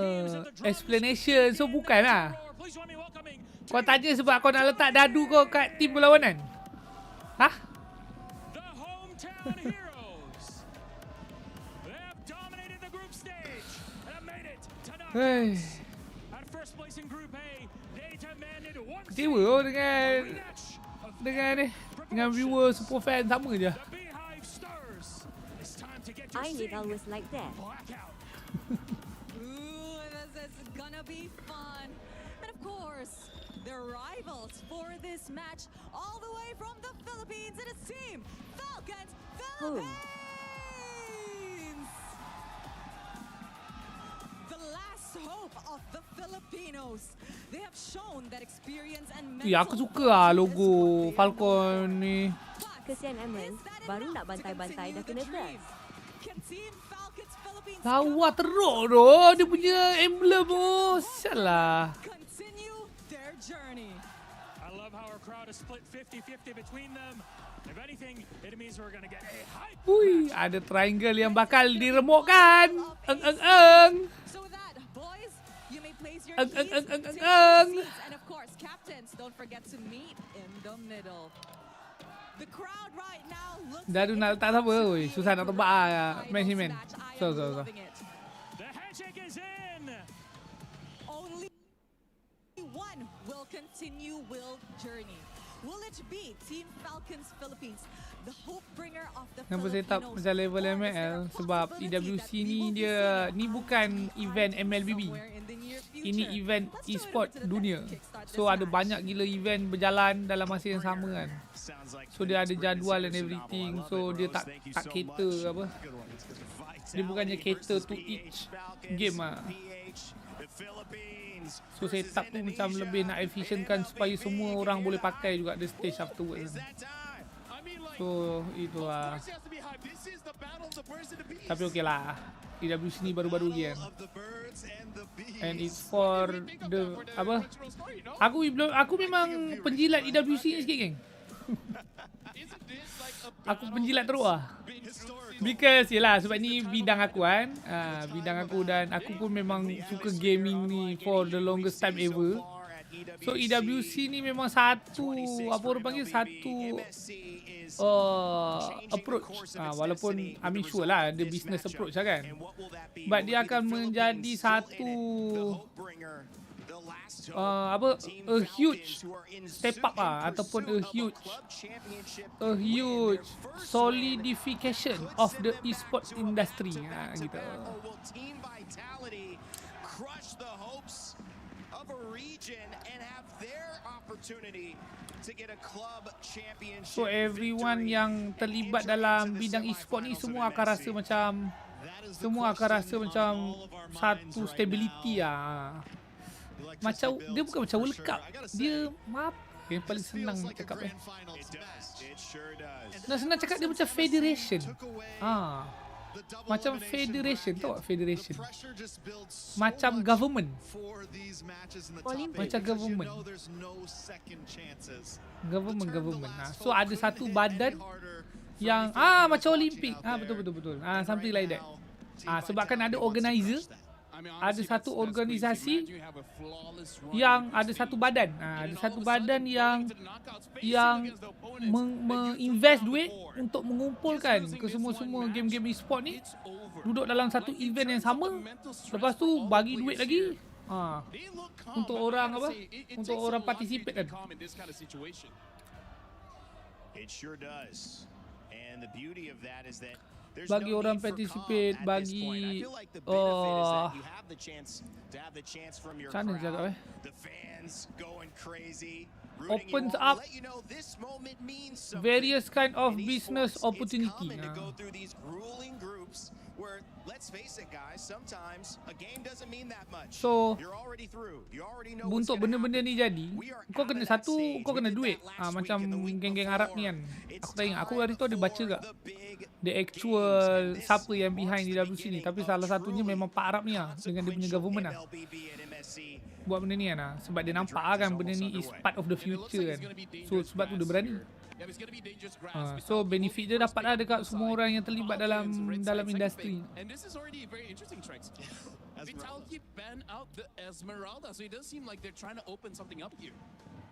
explanation. So bukan lah. Kau tanya sebab kau nak letak dadu kau kat tim berlawanan. Ha? Hei. Kecewa oh dengan viewer super fan sama je. I need always like that. Ooh, this is gonna be fun. And of course, the rivals for this match, all the way from the Philippines, it is Team Falcons Philippines! The last hope of the Filipinos. They have shown that experience and mental. Ya, aku suka lah logo Falcon ni. Kesian Eman, baru nak bantai-bantai dah kena gas. Lawa teruk tu, dia punya emblem tu. Sialah. I love how our crowd is split 50-50 between them. If anything, it means we're going to get a hype. Ui, ada triangle yang bakal diremukkan. Eng. And of course, captains, don't forget to meet in the middle. The crowd right now looks Dadu nak letak apa? Ui, susah nak tebak ah. Man. So. The handshake is in. Only one will continue Will's journey. Will it be Team Falcons Philippines, the hope bringer of the Kenapa saya tak macam level ML? Sebab EWC ni dia ni bukan event MLBB. Ini event e-sport dunia. So ada banyak gila event berjalan dalam masa yang sama kan. So dia ada jadual and everything. So dia tak cater apa. Dia bukannya cater to each game ah. So setup tu macam lebih nak efficientkan supaya semua orang boleh pakai juga the stage afterwards. So itulah. Tapi okey lah. EWC ni baru-baru lagi kan. And it's for the apa? Aku memang penjilat EWC ni sikit geng. Aku penjilat teruk lah. Because yelah sebab ni bidang aku kan. Bidang aku dan aku pun memang suka gaming ni for the longest time ever. So EWC ni memang satu apa orang panggil satu approach. Walaupun I'm sure lah ada business approach lah kan. But dia akan menjadi satu a huge step up ataupun a huge solidification of the esports industry gitu. So everyone yang terlibat dalam bidang e-sport ni semua akan rasa macam satu stability lah. Macam dia bukan macam World Cup. Dia yang paling senang nak cakap Nak senang cakap dia macam federation. Macam federation, tahu tak federation? Macam government. Macam government. Government. So ada satu badan yang macam Olimpik. Betul. Something like that. Sebab kan ada organizer. Ada satu organisasi yang ada satu badan. Ada satu badan yang menginvest duit untuk mengumpulkan ke semua game-game e-sport ni duduk dalam satu event yang sama. Lepas tu bagi duit lagi untuk orang apa? Untuk orang participate kan. It sure does. And the beauty of that is that bagi orang participate, bagi macam mana cakap opens up various kind of business opportunity. So untuk benda-benda ni jadi, kau kena duit. Macam geng-geng Arab ni kan. Aku tak ingat, aku hari tu ada baca gak the actual siapa yang behind EWC ni. Tapi salah satunya memang Pak Arab ni lah, dengan dia punya government lah, buat benda ni kan. Sebab dia nampak kan benda ni is part of the future kan. So sebab tu dia berani. So benefit dia dapat lah dekat semua orang yang terlibat dalam industri. Vitality ban out the Esmeralda, so it does seem like they're trying to open something up here.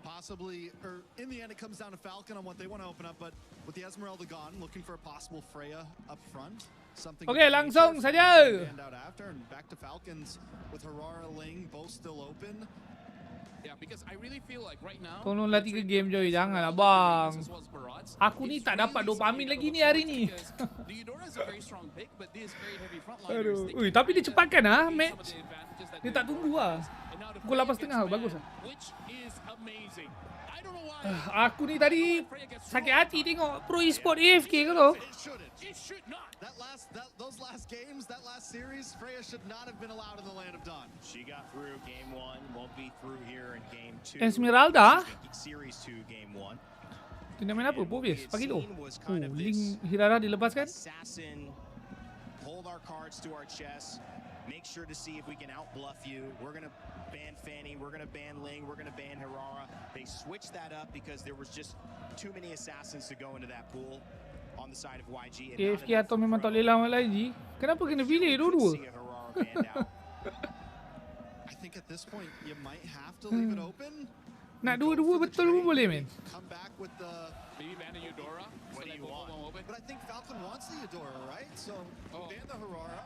Possibly, or in the end it comes down to Falcon on what they want to open up, but with the Esmeralda gone, looking for a possible Freya up front. Okay, langsung saja. Back to Falcons with Harara Ling both still open. Yeah, because I really feel like right now. Tolonglah 3 game Joy, janganlah bang. Aku ni tak dapat dopamin lagi ni hari ni. Aduh, tapi dia cepatkan match. Dia tak tunggu Pukul 8.30 bagus Aku ni tadi sakit hati tengok pro e-sport AFK ke tu. Those last games, that last series, Freya should not have been allowed in the land of Dawn. She got through game 1, won't be through here in game 2. Esmeralda? Series 2 game 1. Dia nak main apa? Pobius? Pagi tu? Link Hirara dilepaskan? Assassin, hold our cards to our chest. Make sure to see if we can outbluff you. We're going to ban Fanny, we're going to ban Ling, we're going to ban Hirara. They switched that up because there was just too many assassins to go into that pool. On the side of YG. AFK atau memang tak boleh lawan YG? Kenapa kena pilih dua-dua? I think at this point you might have to leave it open. Nak dua-dua betul pun boleh men. Come back with the maybe ban the Eudora. What do you want? But I think Falcon wants the Eudora, right? So ban the Harara.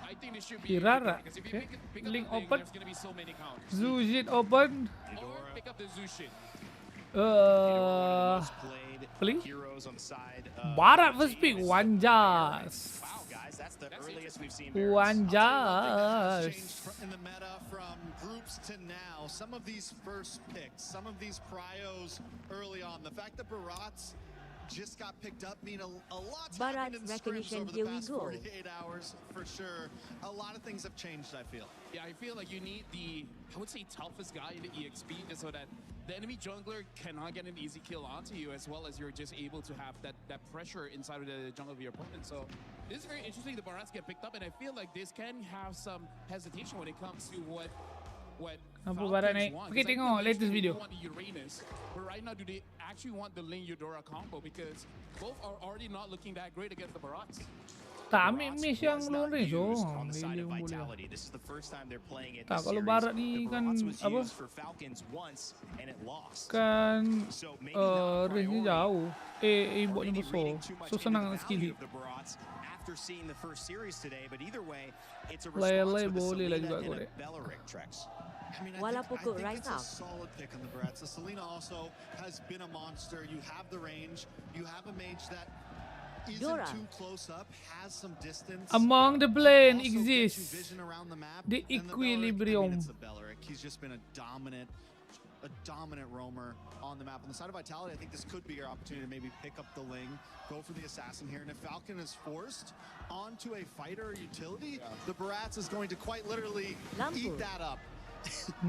I think this should be Hirara. because if you pick Link up the open. there's going to be so many counters. Zujit open. Or pick up the Zushin. Beli? Barat first pick, Wanjas. Wanjas. In the meta from groups to now, some of these first picks, some of these pryos early on, the fact that Barats just got picked up mean a lot's happened in scrims over the past 48 hours for sure. A lot of things have changed, I feel. Yeah, I feel like you need the, I would say, toughest guy in the EXP just so that the enemy jungler cannot get an easy kill onto you, as well as you're just able to have that pressure inside of the jungle of your opponent. So this is very interesting. The Barats get picked up, and I feel like this can have some hesitation when it comes to what Nampak Barat naik. Pergi tengok latest video. Uranus, but right now, do they actually want the Ling Eudora combo? Because both are already not looking that great against the Barats. Tak ambil miss yang long range oh. Tak, kalau Barat ni kan apa? Kan range ni jauh. Aimbotnya besar. So senang nak skill hit. Lele boleh lah juga korek. Walaupun kok right now. Solid pick on the Barats. The Selena also has been a monster. You have the range. You have a mage that isn't too close up, has some distance. Among the plane exists the equilibrium. He's just been a dominant roamer on the map. On the side of Vitality, I think this could be your opportunity to maybe pick up the Ling, go for the assassin here. And if Falcon is forced onto a fighter utility, the Barats is going to quite literally eat that up.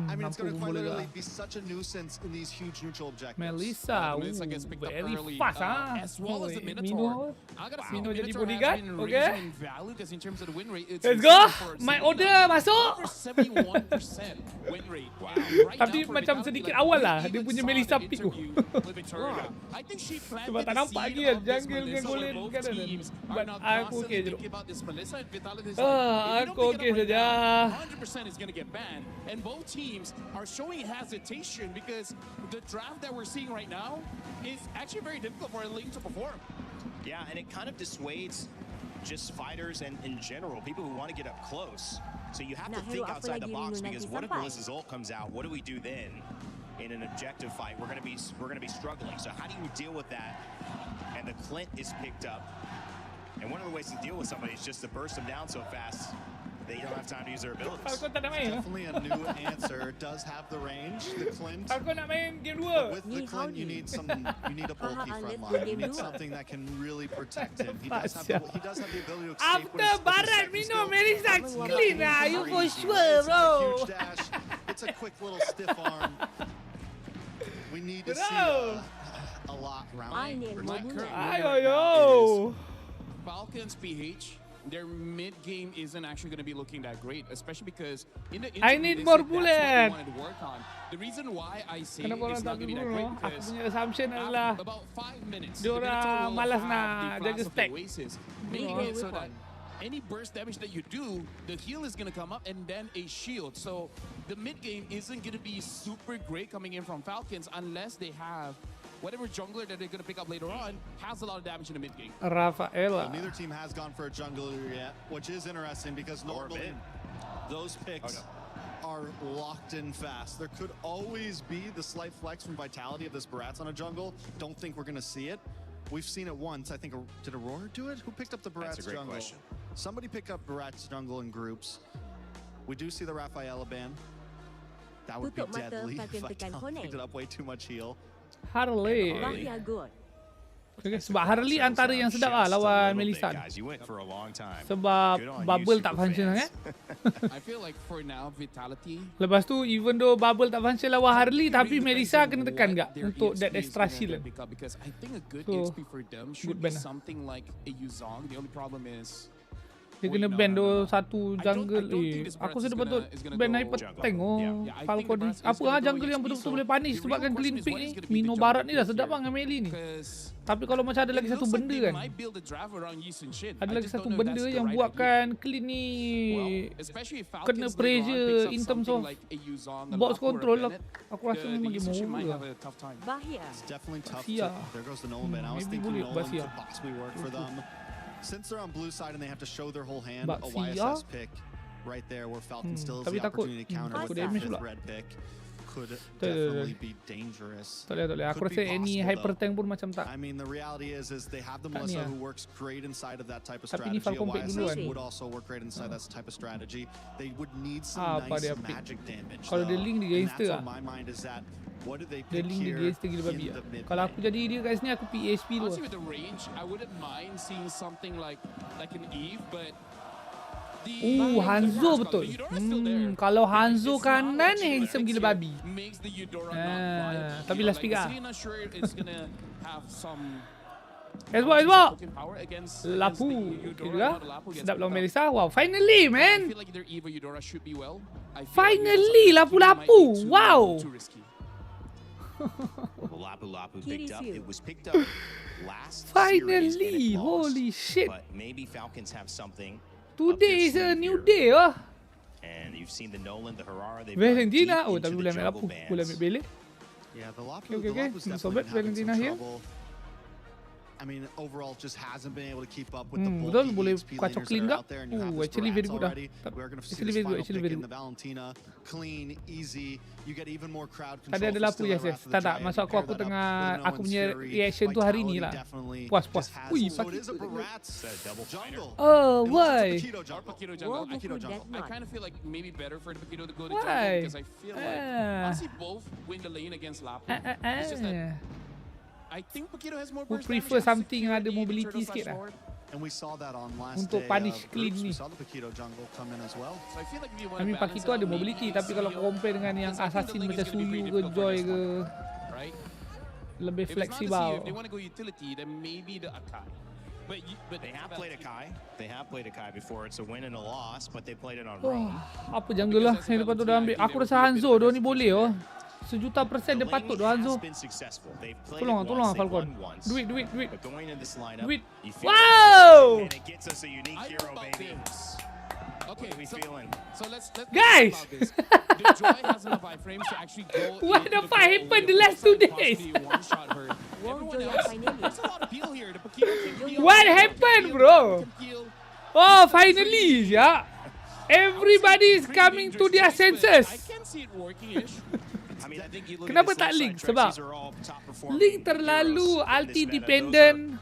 I mean, it's going to quite literally be such a nuisance in these huge neutral objectives. Melissa, very fast, huh? As well as the Minotaur. I gotta say, Mino jadi Minotaur bodyguard, has been okay? raising in value because in terms of the win rate, it's Let's go! My order masuk! over 71% win rate. Wow. Right Tapi now, macam sedikit awal lah dia punya Melissa pick tu. I think she planted Sebab tak the nampak seed lagi of this jungle dengan Melissa golem where both kan ada. teams But are now aku constantly okay je. thinking about this Melissa, and Vitality is Aku okay saja. 100% is going to get banned, and both teams are showing hesitation because the draft that we're seeing right now is actually very difficult for a Ling to perform. Yeah, and it kind of dissuades just fighters and in general, people who want to get up close. So you have to think outside the box, because what if Melissa's ult comes out? What do we do then in an objective fight? We're gonna be struggling. So how do you deal with that? And the Clint is picked up. And one of the ways to deal with somebody is just to burst them down so fast they don't have time to use their abilities. Definitely a new answer. Does have the range. The Clint. Aku nak main game 2. With the Clint, you need a bulky front line. You need something that can really protect him. He does have the ability to escape. After Barat Mino Melissa clean ah, you for sure, bro. Huge dash. It's a quick little stiff arm. We need to see a lot around. Falcons PH, their mid game isn't actually going to be looking that great, especially because in the I need more bullet. That's what they wanted to work on. The reason why I say it's not going to be that great because punya assumption adalah about 5 minutes, dia orang malas nak jaga stack. Making it so that any burst damage that you do, the heal is going to come up and then a shield. So the mid game isn't going to be super great coming in from Falcons unless they have whatever jungler that they're going to pick up later on has a lot of damage in the mid game. Rafaela. So neither team has gone for a jungler yet, which is interesting because normally those picks are locked in fast. There could always be the slight flex from Vitality of this Barats on a jungle. Don't think we're going to see it. We've seen it once. I think, did Aurora do it? Who picked up the Barats That's a great jungle? question. Somebody picked up Barats jungle in groups. We do see the Rafaela ban. That would be deadly if Vitality picked it up way too much heal. Harley. Okay, sebab Harley antara yang sedap lah lawan Melissa. Sebab bubble tak function sangat. I feel like for now Vitality. Lepas tu even though bubble tak function lawan Harley, tapi Melissa kena tekan enggak untuk that extra shield. Because I think a good So, XP for them should be something like a Yuzong. The only problem is dia kena ban satu jungle. Aku sudah betul ban Hyper Tank. Falcon ni. Apa lah jungle yang betul-betul boleh punish sebabkan clean pick ni. Mino Barat ni dah sedap lah dengan melee ni. Tapi kalau macam ada lagi satu benda kan. Ada lagi satu benda yang buatkan clean ni kena pressure in terms of box control lah. Aku rasa memang game over lah. It's definitely tough. There goes the Nolan ban. I was thinking Nolan could possibly work for them. Since they're on blue side and they have to show their whole hand, a YSS pick right there where Falcon still has the opportunity to counter with that red pick could definitely be dangerous. Tak boleh. Aku rasa any hyper tank pun macam tak. I mean, the reality is they have the Melissa who works great inside of that type of Tapi ni strategy. Falcon pick dulu kan. Would also work great inside that type of strategy. They would need some nice magic damage. Kalau dia link dia gangster lah. My mind is that what do they Dia pick link dia here gangster gila babi in the lah. mid Kalau aku jadi dia kat sini, aku pick HP dulu. Honestly, with the range, I wouldn't mind seeing something like an Eve, but Hanzo betul. Kalau Hanzo kanan, handsome gila babi. Tapi last pick lah. Esbok. Lapu. Okay juga. Sedap lawan Melissa. Wow, finally man. Finally Lapu-Lapu. Wow. Lapu picked up. It was picked up last finally, series holy shit. But maybe Falcons have something. Today is a new day, And you've seen the Nolan, the Herrera, they've Valentina. Oh, tapi boleh ambil Lapu. Boleh ambil Bele. Yeah, the Lapu, okay. Sobat Valentina here. I mean, overall, just hasn't been able to keep up with the betul, boleh EXP kacau laners clean that are tak? out there, and you have this Actually very good dah. We're going to see this final pick in the Valentina. Clean, easy. You get even more crowd control. Tadi ada Lapu, yes. Tak. Masuk aku tengah aku punya reaction tu hari ni lah. Puas. Ui, Pakito. Oh, why? Pakito jungle. I kind of feel like maybe better for the Pakito to go to Why? jungle because I feel like honestly both win the lane against Lapu. It's just that I think Pakito has more burst damage. Prefer something yang ada mobility sikit lah. And we saw that on last untuk punish clean ni. We saw the Pakito jungle come in as well. So I feel like if you want I mean, Pakito ada mobility, tapi kalau compare dengan yang assassin macam Suyu ke Joy ke, lebih fleksibel. If they want to go utility, then maybe the Akai. But they have played Akai. They have played Akai before. It's a win and a loss, but they played it on rain. Apa jungle lah yang lepas tu dah ambil. Aku rasa Hanzo dia ni boleh . 1,000% dia patut dah Hanzo. Tolong Falcon. Duit. Wow! Okay, so let's guys! Joy has enough iframes to actually go. What the fuck happened the last 2 days? What happened, bro? Oh, finally, yeah. Everybody is coming to their senses. I can see it working-ish. Kenapa tak Link? Sebab Link terlalu ulti dependent,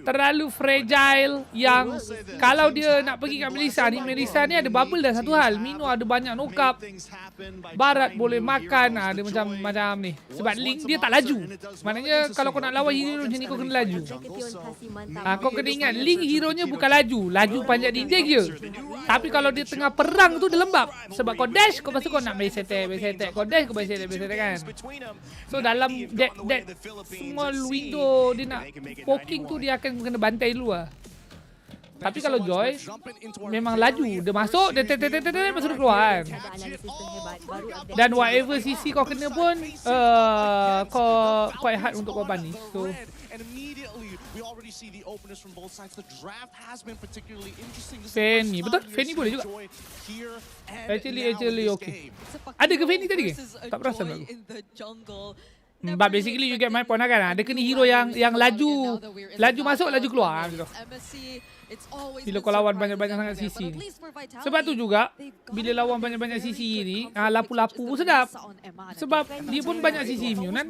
terlalu fragile, yang kalau dia nak pergi kat Melissa ni ada bubble dah satu hal. Mino ada banyak knock-up, Barat boleh makan, dia macam ni. Sebab Link dia tak laju. Maknanya kalau kau nak lawan hero macam ni, kau kena laju. Kau kena ingat, Link hero nya bukan laju panjat dinding je. Tapi kalau dia tengah perang tu dia lembab. Sebab kau dash, kau pasti kau nak base attack. Kau dash, kau base attack kan. So dalam that small window dia nak poking tu, dia akan kena bantai dulu lah. Tapi kalau Joy memang laju, dia masuk, dia masuk dia keluar kan. Dan whatever CC kau kena pun kau quite hard untuk kau punish. So Fanny, betul? Fanny boleh juga. Actually okay. Ada ke Fanny tadi ke? Tak perasan aku. But basically you get my point lah kan. Dia kena hero yang laju masuk, laju keluar gitu. Bila kau lawan banyak-banyak sangat CC ni. Sebab tu juga bila lawan banyak-banyak CC ni, Lapu-Lapu pun sedap. Sebab dia pun banyak CC immune kan.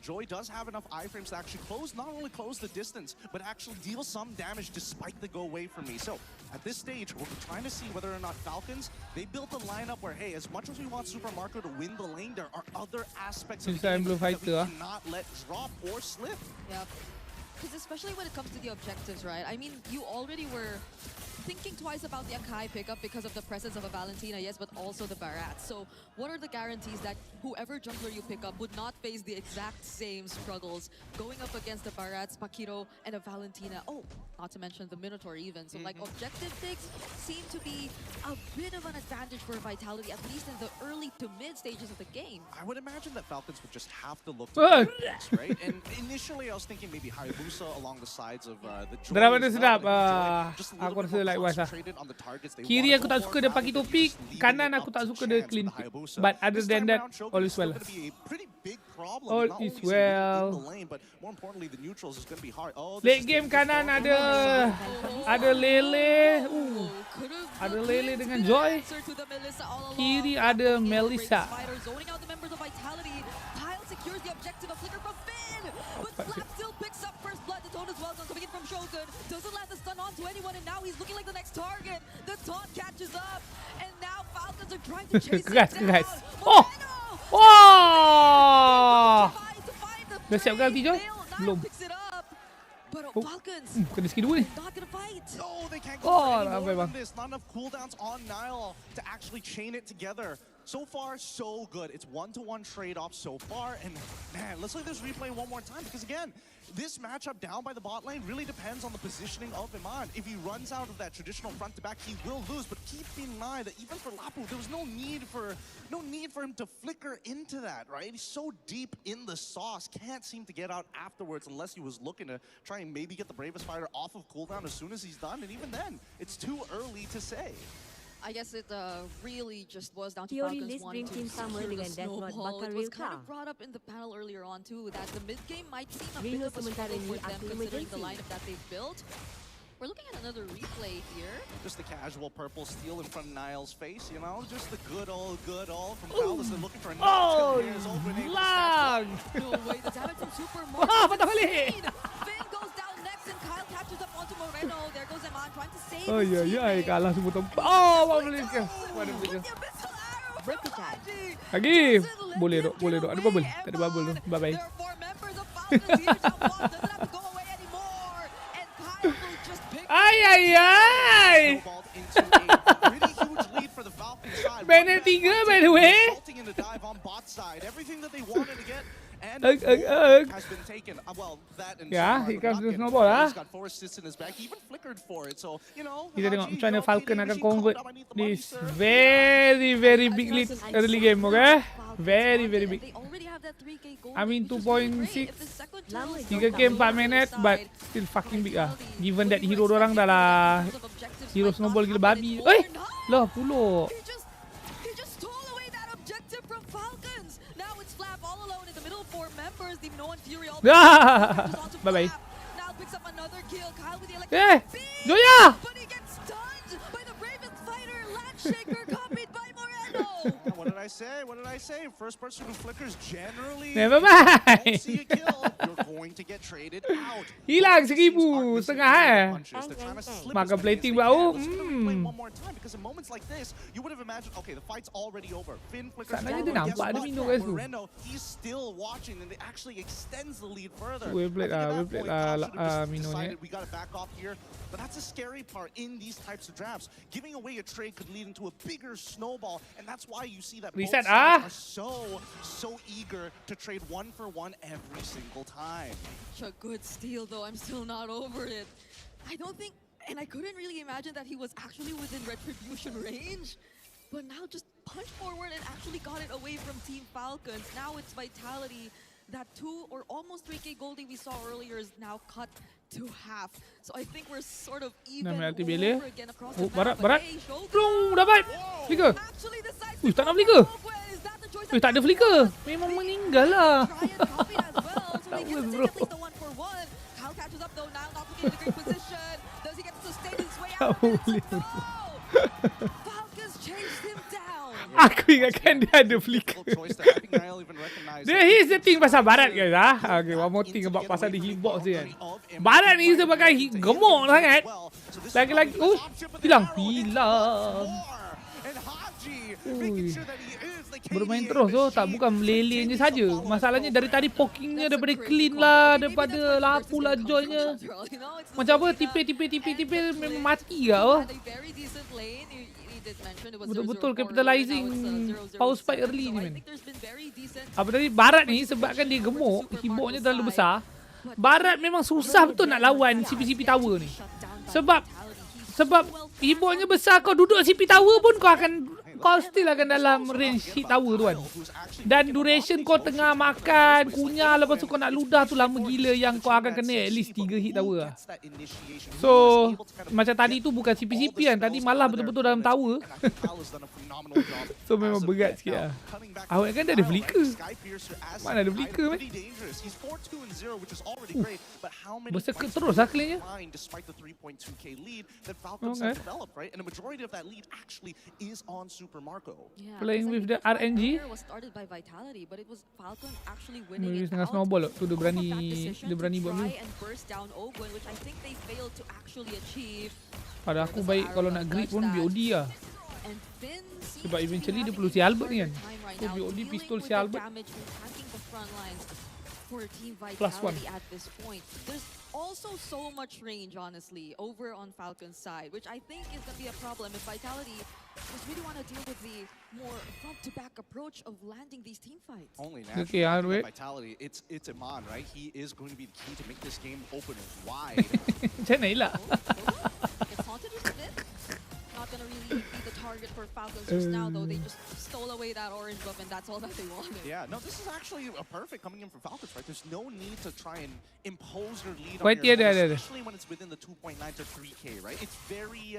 Joy does have enough iframes to actually not only close the distance, but actually deal some damage despite the go away from me. So at this stage, we're trying to see whether or not Falcons, they built a lineup where, hey, as much as we want Super Marco to win the lane, there are other aspects of the game that we cannot let drop or slip. Yep. Because especially when it comes to the objectives, right? I mean, you already were thinking twice about the Akai pickup because of the presence of a Valentina, yes, but also the Barat. So what are the guarantees that whoever jungler you pick up would not face the exact same struggles going up against the Barats, Pakito, and a Valentina? Oh, not to mention the Minotaur even. So like objective picks seem to be a bit of an advantage for Vitality, at least in the early to mid stages of the game. I would imagine that Falcons would just have to look to picks, right? And initially I was thinking maybe Hayabusa along the sides of the Drama dia sedap. Aku rasa likewise lah. Kiri aku tak suka dia pakai topik, kanan aku tak suka dia clean pick. But other than that, all is well. big problem. All Not is only well. in the lane, but more importantly, the neutrals is going to be hard. Oh, Late game kanan ada Lele. Ada Lele dengan Joy. Kiri ada Melissa. Secures the objective of Flicker from Finn, but Flap still picks up first blood. The taunt as well coming in from Shogun. Doesn't land the stun onto anyone, and now he's looking like the next target. The taunt catches up, and now Falcons are trying to chase him down. Dah siapkan ulti Joy? Belum. Falcons kena skill dulu ni. No, they can't go for any more than this. Not enough cooldowns on Nile to actually chain it together. So far, so good. It's 1-to-1 trade-off so far. And man, let's look at this replay one more time because again, this matchup down by the bot lane really depends on the positioning of Iman. If he runs out of that traditional front-to-back, he will lose. But keep in mind that even for Lapu, there was no need for him to flicker into that, right? He's so deep in the sauce, can't seem to get out afterwards unless he was looking to try and maybe get the Bravest Fighter off of cooldown as soon as he's done. And even then, it's too early to say. I guess it really just boils down to Falcons wanting to secure the snowball. It was kind of brought up in the panel earlier on too that the mid game might seem a bit of a struggle for them considering the lineup that they've built. We're looking at another replay here. Just the casual purple steal in front of Niall's face, you know? Just the good old from Palace. They're looking for a lag! No way, the damage from Super Finn goes down next and Kyle catches up onto Moreno. There goes Iman trying to save his kalah semua tempat. Oh, boleh ke? Lagi. Boleh dok. Ada bubble. Tak ada bubble tu. Bye-bye. Ay! Bennett 3 by the way. Has been taken. Well, that and yeah, he comes to snowball lah. He's got 4 assists in his back. He even flickered for it. So, you know, kita tengok macam mana Falcon akan convert this very big lead early game, okay? Very big. I mean 2.6 3 game 4 minit, but still fucking big ah. Given that hero dorang dah lah hero snowball gila babi. Lah pulak. Bye-bye. Now picks up another kill. Kyle with the Joya! But he gets stunned by the Bravest Fighter. Landshaker copied by Moreno. What did I say? First person who flickers generally never mind. Don't see a kill. You're going to get traded out. Hilang 1,500 Maka plating bau. One more time because in moments like this, you would have imagined, okay, the fight's already over. Finn flickers down. Moreno, he's still watching, and it actually extends the lead further. We played Mino decided we got to back off here. But that's a scary part in these types of drafts. Giving away a trade could lead into a bigger snowball, and that's why you see that both sides are so eager to trade 1-for-1 every single time. Such a good steal, though. I'm still not over it. I don't think, and I couldn't really imagine that he was actually within Retribution range. But now just punch forward and actually got it away from Team Falcons. Now it's Vitality. That 2 or almost 3k goldie we saw earlier is now cut to half. So I think we're sort of even over again across the map. Barat. Dapat. Flicker. Tak nak flicker. Tak ada flicker. Memang meninggal lah. Tak boleh bro. Kyle catches up though now, not looking in a great position. Does he get to sustain his way out? Tak boleh bro. Falcons chased him down. Aku ingatkan dia ada flicker. Here's the thing pasal Barat guys okay, one more thing about pasal di hitbox dia kan. Barat ni sebagai gemuk sangat. Lagi-lagi hilang. Bermain terus tak bukan melelehnya saja. Masalahnya dari tadi pokingnya daripada clean lah, daripada lapu lah joynya. Macam apa tipis memang mati lah. Betul-betul capitalizing power spike early ni man. Apa tadi Barat ni sebabkan dia gemuk, hitboxnya terlalu besar. Barat memang susah betul nak lawan CP tower ni. Sebab hitboxnya besar, kau duduk CP tower pun kau akan kau still akan dalam range hit tower tu kan. Dan duration kau tengah makan, kunyah, lepas tu kau nak ludah tu lama gila yang kau akan kena at least 3 hit tower lah. So, macam tadi tu bukan CP-CP kan, tadi malah betul-betul dalam tower. So, memang berat sikit lah. Awak kan dah ada flicker. Mana ada flicker man? Bersekut terus lah clearnya. Playing with the RNG. Maybe tengah snowball tu dia berani buat ni. Pada aku baik kalau nak grip pun BOD lah. Sebab eventually dia perlu si Albert ni kan. So BOD pistol si Albert. For Team +1 at this point. There's also so much range, honestly, over on Falcon's side, which I think is going to be a problem if Vitality just really want to deal with the more front-to-back approach of landing these team fights. Only naturally, Vitality, it's Iman, right? He is going to be the key to make this game open wide. Macam mana lah? It's haunted with it. Not going to really be the target for Falcons just now, though. They just stole away that orange buff, and that's all that they wanted. Yeah, no, this is actually a perfect coming in from Falcons, right? There's no need to try and impose your lead on your opponent, especially when it's within the 2.9 to 3K, right? It's very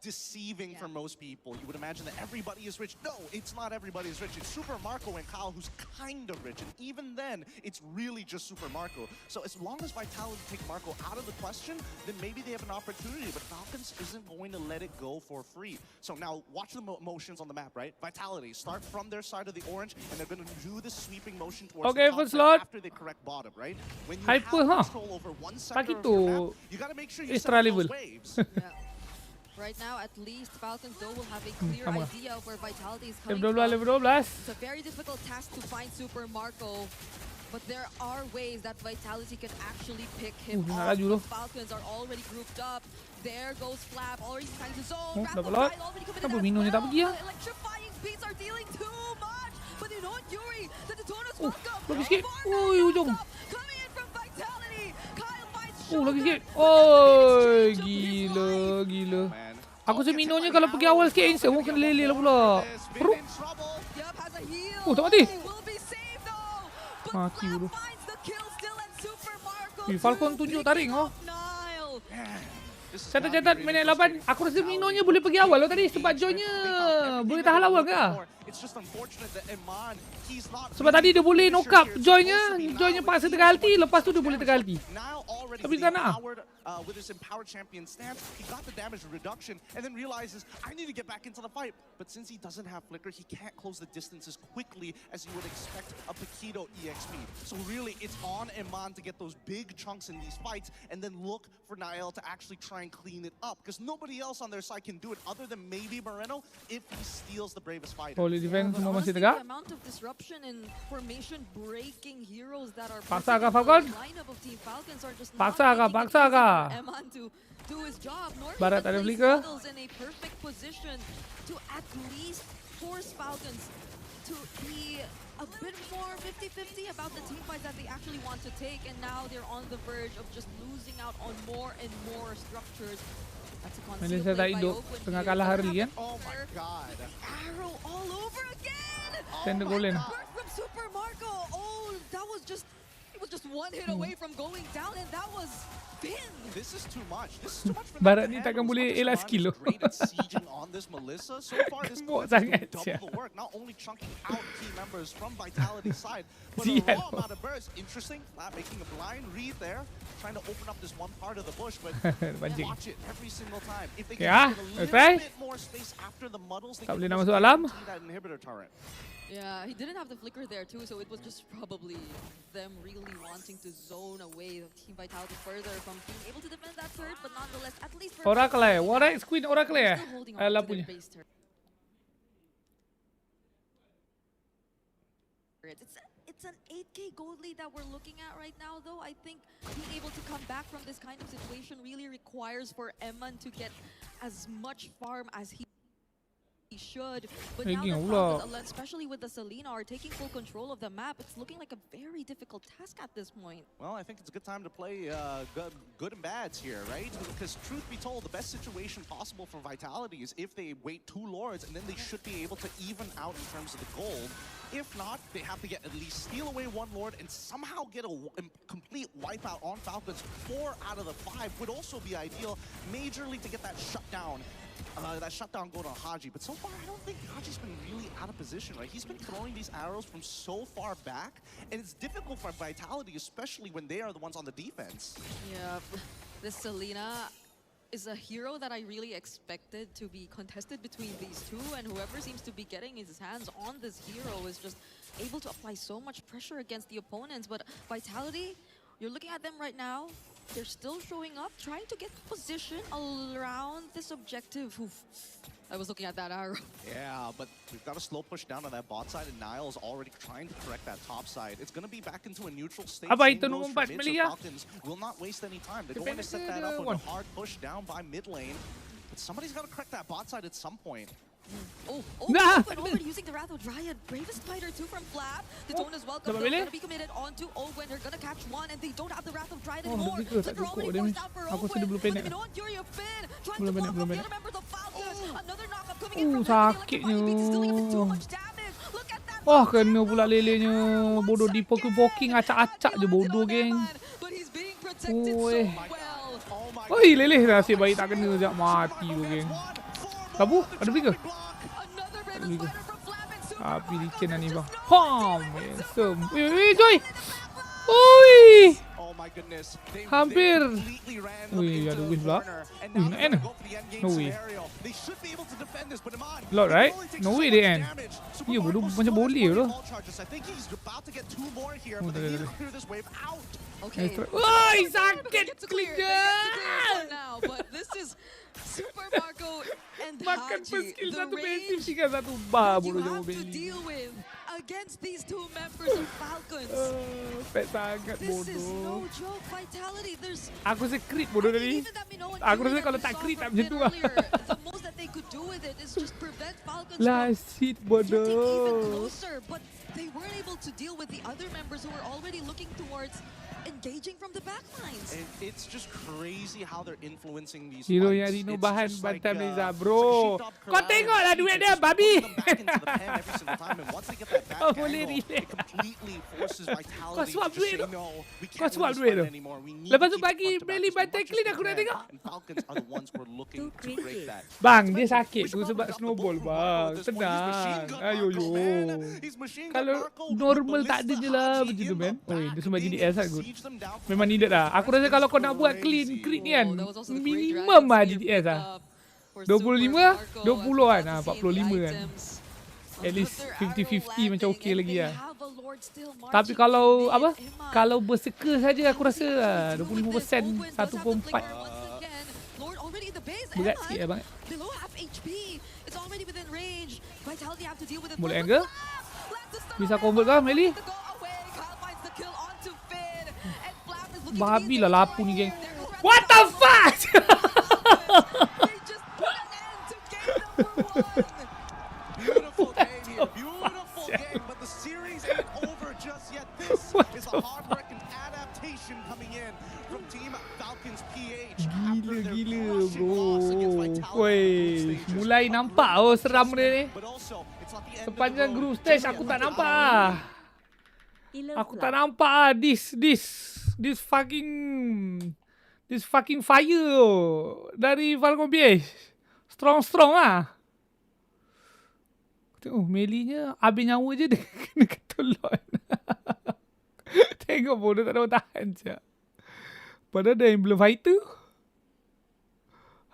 deceiving for most people. You would imagine that everybody is rich. No, it's not everybody is rich. It's Super Marco and Kyle who's kind of rich, and even then, it's really just Super Marco. So as long as Vitality take Marco out of the question, then maybe they have an opportunity, but Falcons isn't going to let it go for free. So now watch the motions on the map, right? Vitality start from their side of the orange, and they're going to do the sweeping motion towards the top side after they correct bottom, right? When you have control over one sector of your map, you got to make sure you set those waves. Right now, at least Falcons though will have a clear idea of where Vitality is coming from. It's a very difficult task to find Super Marco. But there are ways that Vitality can actually pick him off. The Falcons are already grouped up. There goes Flap, already trying to zone. Already committed electrifying beats are dealing too much. But you know what, Yuri, the Detona's welcome. Coming in from Vitality. Kyle finds lagi sikit. Oh, gila. Aku seminonya kalau pergi awal sikit insert, kena lele lah pula. Tak mati. Mati dulu. Falcon tunjuk tarik Catat minit 8. Aku rasa Minonya boleh pergi awal tadi sebab Joy-nya boleh tahan lawan ke? Sebab tadi dia boleh knock up Joy-nya paksa tengah ulti, lepas tu dia boleh tengah ulti. Tapi tak nak. With his empowered champion stance, he got the damage reduction and then realizes, I need to get back into the fight. But since he doesn't have flicker, he can't close the distance as quickly as you would expect a Paquito EXP. So really, it's on Iman to get those big chunks in these fights and then look for Nael to actually try and clean it up. Because nobody else on their side can do it other than maybe Moreno if he steals the bravest fighter. Holy defense semua masih tegak. The amount of disruption and formation breaking heroes that are paksa kah Falcon? Paksa kah? Eman to do his job. Barat ada flicker. In a perfect position to at least force Falcons to be a bit more 50-50 about the team fights that they actually want to take, and now they're on the verge of just losing out on more and more structures. That's a concealed play by Oakland. Tengah kalah Harley kan? Oh my god. Arrow all over again. Send the goal in. From Super Marco. Oh, that was just one hit away from going down, and that was Finn. This is too much. This is too much for Barat ni takkan boleh elak skill. Great at sieging on this Melissa. So far, this double the work. Not only chunking out key members from Vitality's side, but a raw amount of burst. Interesting. Making a blind read there, trying to open up this one part of the bush, but watch it every single time. If they can get a little bit more space after the muddles, they can see that inhibitor turret. Yeah, he didn't have the flicker there too, so it was just probably them really wanting to zone away Team Vitality further from being able to defend that turret, but nonetheless, at least for Oracle Warriors Queen Oracle Alah punya. It's an 8k gold lead that we're looking at right now, though. I think being able to come back from this kind of situation really requires for Eman to get as much farm as he should, but now the Falcons, especially with the Selena, are taking full control of the map. It's looking like a very difficult task at this point. Well, I think it's a good time to play good and bads here, right? Because truth be told, the best situation possible for Vitality is if they wait 2 Lords, and then they should be able to even out in terms of the gold. If not, they have to get at least steal away 1 Lord and somehow get a complete wipeout on Falcons. 4 out of the 5 would also be ideal, majorly to get that shutdown. That shutdown goal on Haji, but so far I don't think Haji's been really out of position, right? He's been throwing these arrows from so far back, and it's difficult for Vitality, especially when they are the ones on the defense. Yeah, this Selena is a hero that I really expected to be contested between these two, and whoever seems to be getting his hands on this hero is just able to apply so much pressure against the opponents. But Vitality, you're looking at them right now, they're still showing up, trying to get position around this objective. Oof. I was looking at that arrow. Yeah, but we've got a slow push down on that bot side, and Niall's already trying to correct that top side. It's going to be back into a neutral state. Apa itu nombor 4 so Falcons will not waste any time. They're going to set that up with a hard push down by mid lane. But somebody's got to correct that bot side at some point. Nah. Already using the Wrath of Dryad. Bravest fighter too from Flap. The tone is welcome. They're going to be committed onto Owen. They're going to catch one, and they don't have the Wrath of Dryad anymore. They're already forced out for Owen. But the Minoan Fury of Finn trying to block off the other members of Falcons. Another knockup coming in from sakitnya. He's dealing with too much damage. Look at that. Wah, kena pula lelenya. Bodoh di poking acak-acak je bodoh, geng. But he's being protected so well. Oi, leleh nasib baik tak kena sekejap mati tu, geng. Kabu, ada bigger. Api licin lah ni bang. Pom! Weh, Joy! Oi! Hampir! Wih, ada wave pula. Wih, nak end? No way. Lot, right? No way dia end. Ya, bodoh macam boleh tu. Oi, sakit klik je! But this is Super Marco and Makan Haji. skill The satu basic range tinggal satu bar you bodoh have jauh to deal with against these two members of Falcons. Pet sangat This is bodoh. no joke. Vitality, there's Aku rasa crit bodoh tadi. Aku rasa kalau tak crit tak macam tu lah. the most that they could do with it is just prevent Falcons Last hit from getting even bodoh. closer. But they weren't able to deal with the other members who were already looking towards engaging from the back lines. It's just crazy how they're influencing these Hero fights. yang Rino It's bahan just like, bantam Reza it's bro. like a sheepdog Kau tengoklah duit dia babi. every single time, and once they get that back Kau angle, boleh it relate. completely forces Kau Vitality swap to duit just tu. say no, we Kau can't swap win this duit fight tu. anymore. We need Lepas to tu keep bagi front to back Belly as bantai much as clean we aku nak can, tengok. and Falcons are the ones who are looking to break that. Bang, dia sakit tu sebab snowball bang. Tenang. Ayo yo. Kalau normal tak ada je lah macam tu man. Oi, dia semua jadi S good. Memang needed lah. Aku rasa kalau kau nak buat clean crit ni kan, minimum lah DPS lah. 25, 20 kan. 45 kan. At least 50-50 macam okey lagi lah. Tapi kalau apa? Kalau berserker saja aku rasa 25%, 1.4. Berat sikit lah bang. Boleh angle? Bisa convert kah Melly? Babi lah lapu ni geng. What the fuck? Beautiful game here, beautiful game, but the series ain't over just yet. This is a hard work and adaptation coming in from Team Falcons PH. Gila bro. Woi, mulai nampak seram dia ni. Sepanjang group stage aku tak nampak. Aku tak nampak this fucking fire dari Falcon PH. Strong ah. Tengok Melly-nya habis nyawa je dia kena ketolon. Tengok bodoh tak dapat tahan je. Padahal dah emblem fighter.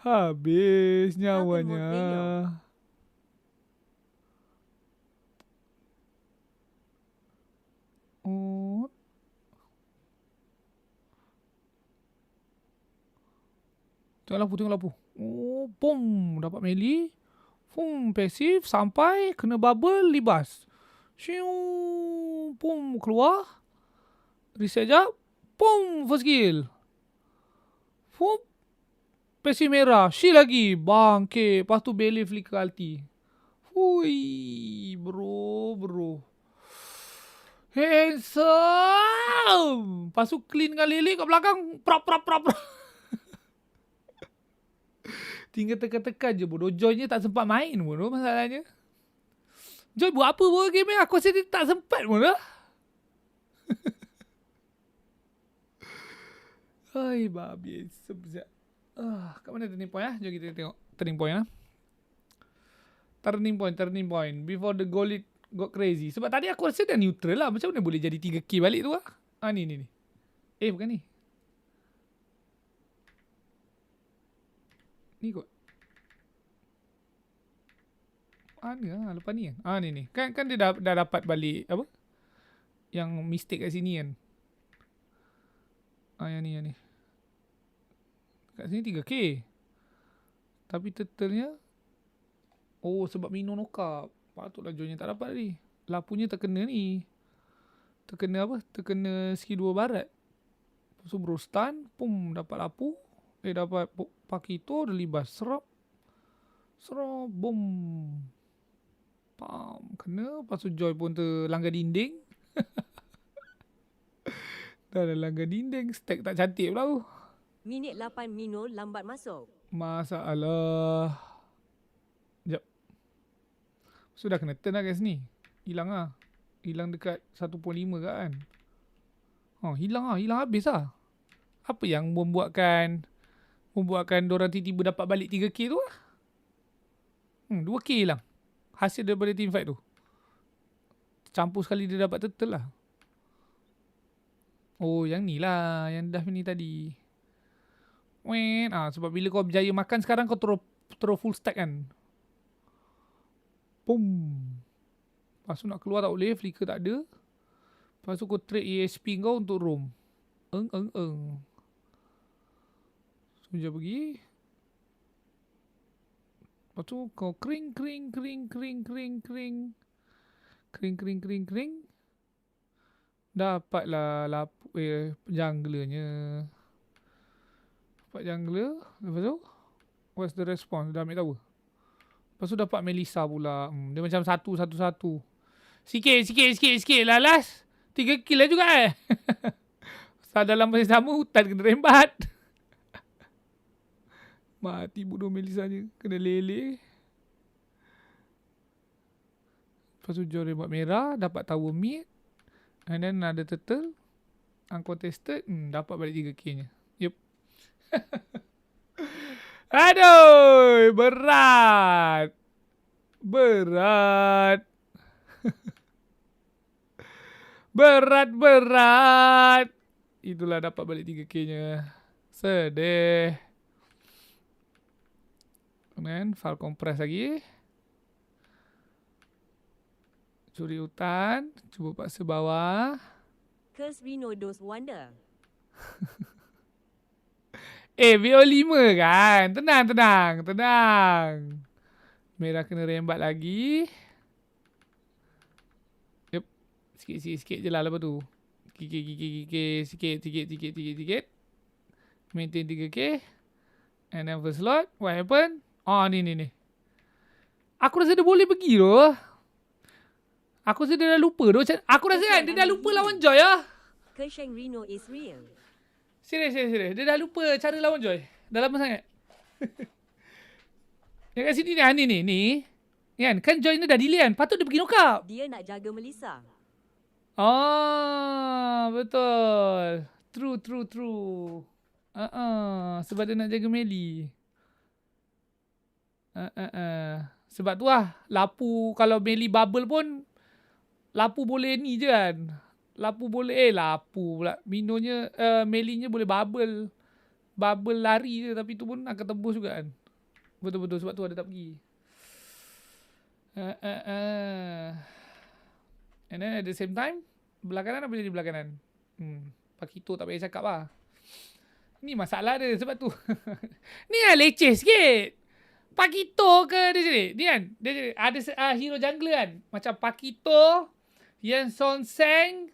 Habis nyawanya. Oh. Tengok lampu. Oh, boom. Dapat Melly. Boom, pasif sampai kena bubble libas. Shiu, boom, keluar. Reset jap. Boom, first kill. Boom. Pasif merah. Shield lagi. Bangke. Lepas tu belly flicker ulti. Hui, bro. Handsome. Lepas tu clean dengan Lele kat belakang. Prap. Tinggal tekan-tekan je bodoh. Joy-nya tak sempat main bodoh masalahnya. Joy buat apa bodoh game ni? Aku rasa dia tak sempat bodoh. Hai babi. Sebzat. Kat mana turning point Jom kita tengok turning point Turning point. Before the goal it got crazy. Sebab tadi aku rasa dah neutral lah. Macam mana boleh jadi 3K balik tu lah? Ni. Bukan ni. Ni kot. Mana lepas ni kan? Ni. Kan dia dah dapat balik apa? Yang mistake kat sini kan. Yang ni. Kat sini 3K. Tapi totalnya sebab Mino nokap. Patutlah Joy-nya tak dapat tadi. Lapunya terkena ni. Terkena apa? Terkena skill 2 barat. Lepas tu bro stun. Pum. Dapat lapu. Dapat Pakito. Dia libas. Serap. Boom. Pam. Kena. Lepas tu Joy pun terlanggar dinding. Dah langgar dinding. Stack tak cantik pula tu. Minit 8 Mino lambat masuk. Masalah. Sekejap. Sudah kena turn lah kat sini. Hilang lah. Hilang dekat 1.5 kan. Hilang habis lah. Apa yang membuatkan diorang tiba-tiba dapat balik 3K tu lah. 2K hilang. Hasil daripada team fight tu. Campur sekali dia dapat turtle lah. Yang ni lah. Yang dah ni tadi. Sebab bila kau berjaya makan sekarang kau terus full stack kan. Boom. Lepas tu nak keluar tak boleh. Flicker tak ada. Lepas tu kau trade ESP kau untuk roam. Sekejap pergi. Lepas tu kau kring. Dapatlah junglernya. Dapat jungler. Lepas tu what's the response? Dah ambil tahu. Lepas tu dapat Melissa pula. Dia macam satu. Sikit. Lalas 3 kill lah juga dalam masa sama hutan kena rembat. Mati bodoh Melissanya. Kena lele. Lepas tu Joy rembat merah. Dapat tower mid. And then ada turtle. Uncontested. Dapat balik 3K nya. Yup. Aduh. Berat. Berat. Itulah dapat balik 3K nya. Sedih. Kemudian file compress lagi. Curi hutan. Cuba paksa bawah. Curse Reno Dose Wonder. BO5 kan. Tenang. Merah kena rembat lagi. Yep. Sikit je lah lepas tu. Kikik. Sikit. Maintain 3K. And then first slot. What happened? Ni. Aku rasa dia boleh pergi tu. Aku rasa dia dah lupa tu. Aku rasa kan dia dah lupa lawan Joy lah. Kerseng Reno is real. Serius. Dia dah lupa cara lawan Joy. Dah lama sangat. Yang kat sini ni. Kan Joy ni dah delay kan. Patut dia pergi knock up. Dia nak jaga Melissa. Betul. True. Sebab dia nak jaga Meli. Sebab tu lah. Lapu kalau Meli bubble pun Lapu boleh ni je kan. Lapu pula. Minonya Melinya boleh bubble lari je. Tapi tu pun akan tembus juga kan. Betul. Sebab tu ada tak pergi. And then at the same time belah kanan apa jadi belah kanan? Pakito tak payah cakap lah. Ni masalah dia sebab tu. Ni lah leceh sikit. Pakito ke dia jadi? Ni kan dia jadi ada hero jungler kan. Macam Pakito, Yan Sonseng,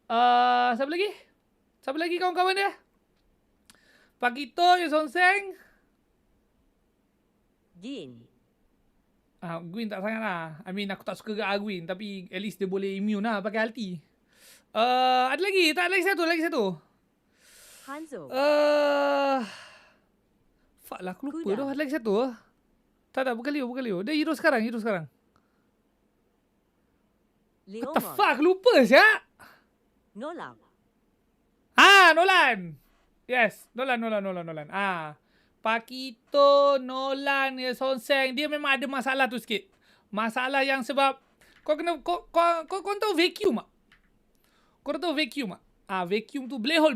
siapa lagi kawan-kawan dia? Pakito, Yan Sonseng, Jin. Gwyn tak sangat lah. I mean, aku tak suka ke Gwyn. Tapi at least dia boleh immune lah pakai ulti. Ada lagi? Tak, lagi satu. Hanzo. Fuck lah, aku lupa dah. Ada lagi satu. Tak, bukan Leo. Dia hero sekarang. What the fuck? Lupa siap. Nolan. Nolan. Yes, Nolan. Pakito, Nolan, Sonseng. Dia memang ada masalah tu sikit. Masalah yang sebab kau tahu vacuum tak? Kau tahu vacuum tak? Vacuum tu black hole.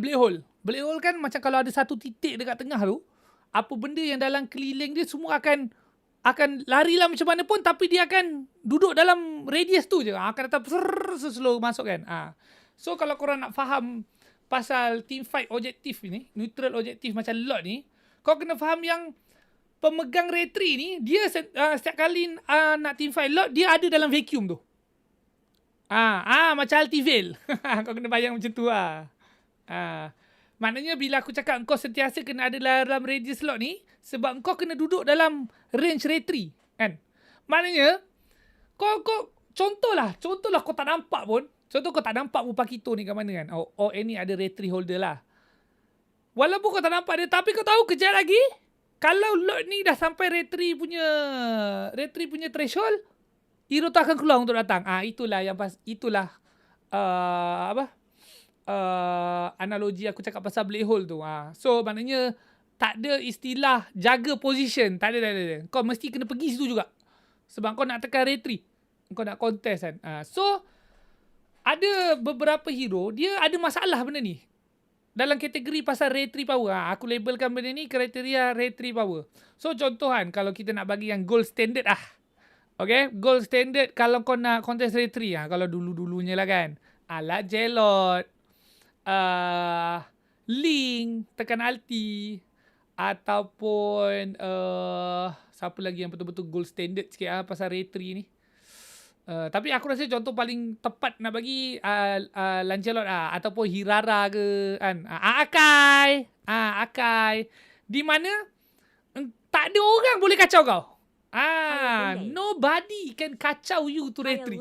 Black hole kan macam kalau ada satu titik dekat tengah tu, apa benda yang dalam keliling dia semua akan lari lah macam mana pun, tapi dia akan duduk dalam radius tu je. Akan datang slow masuk kan. So kalau korang nak faham pasal team fight objektif ni, neutral objektif macam lot ni, kau kena faham yang pemegang retri ni, dia setiap kali nak team fight lot, dia ada dalam vacuum tu. Macam Altivale. Kau kena bayang macam tu lah. Maknanya bila aku cakap kau sentiasa kena ada dalam radius slot ni, sebab kau kena duduk dalam range retri, kan? Maknanya kau contohlah kau tak nampak pun. Contoh kau tak nampak pun Pakito ni kat mana kan. Ini ada retri holder lah. Walaupun kau tak nampak dia, tapi kau tahu kejap lagi, kalau lot ni dah sampai retri punya threshold, hero tu akan keluar untuk datang. Itulah analogi aku cakap pasal black hole tu. So maknanya tak ada istilah jaga position, tak ada. Kau mesti kena pergi situ juga. Sebab kau nak tekan retri, kau nak contest kan. So ada beberapa hero dia ada masalah benda ni. Dalam kategori pasal retri power. Aku labelkan benda ni kriteria retri power. So contohan kalau kita nak bagi yang gold standard Okay, gold standard kalau kau nak contest retri kalau dulu-dulunya lah kan. Alat Jelot, Link, tekan ulti, ataupun siapa lagi yang betul-betul gold standard sikit pasal retri ni. Tapi aku rasa contoh paling tepat nak bagi Lancelot ataupun Hirara ke kan. Akai. Di mana tak ada orang boleh kacau kau. Nobody can kacau you to retri.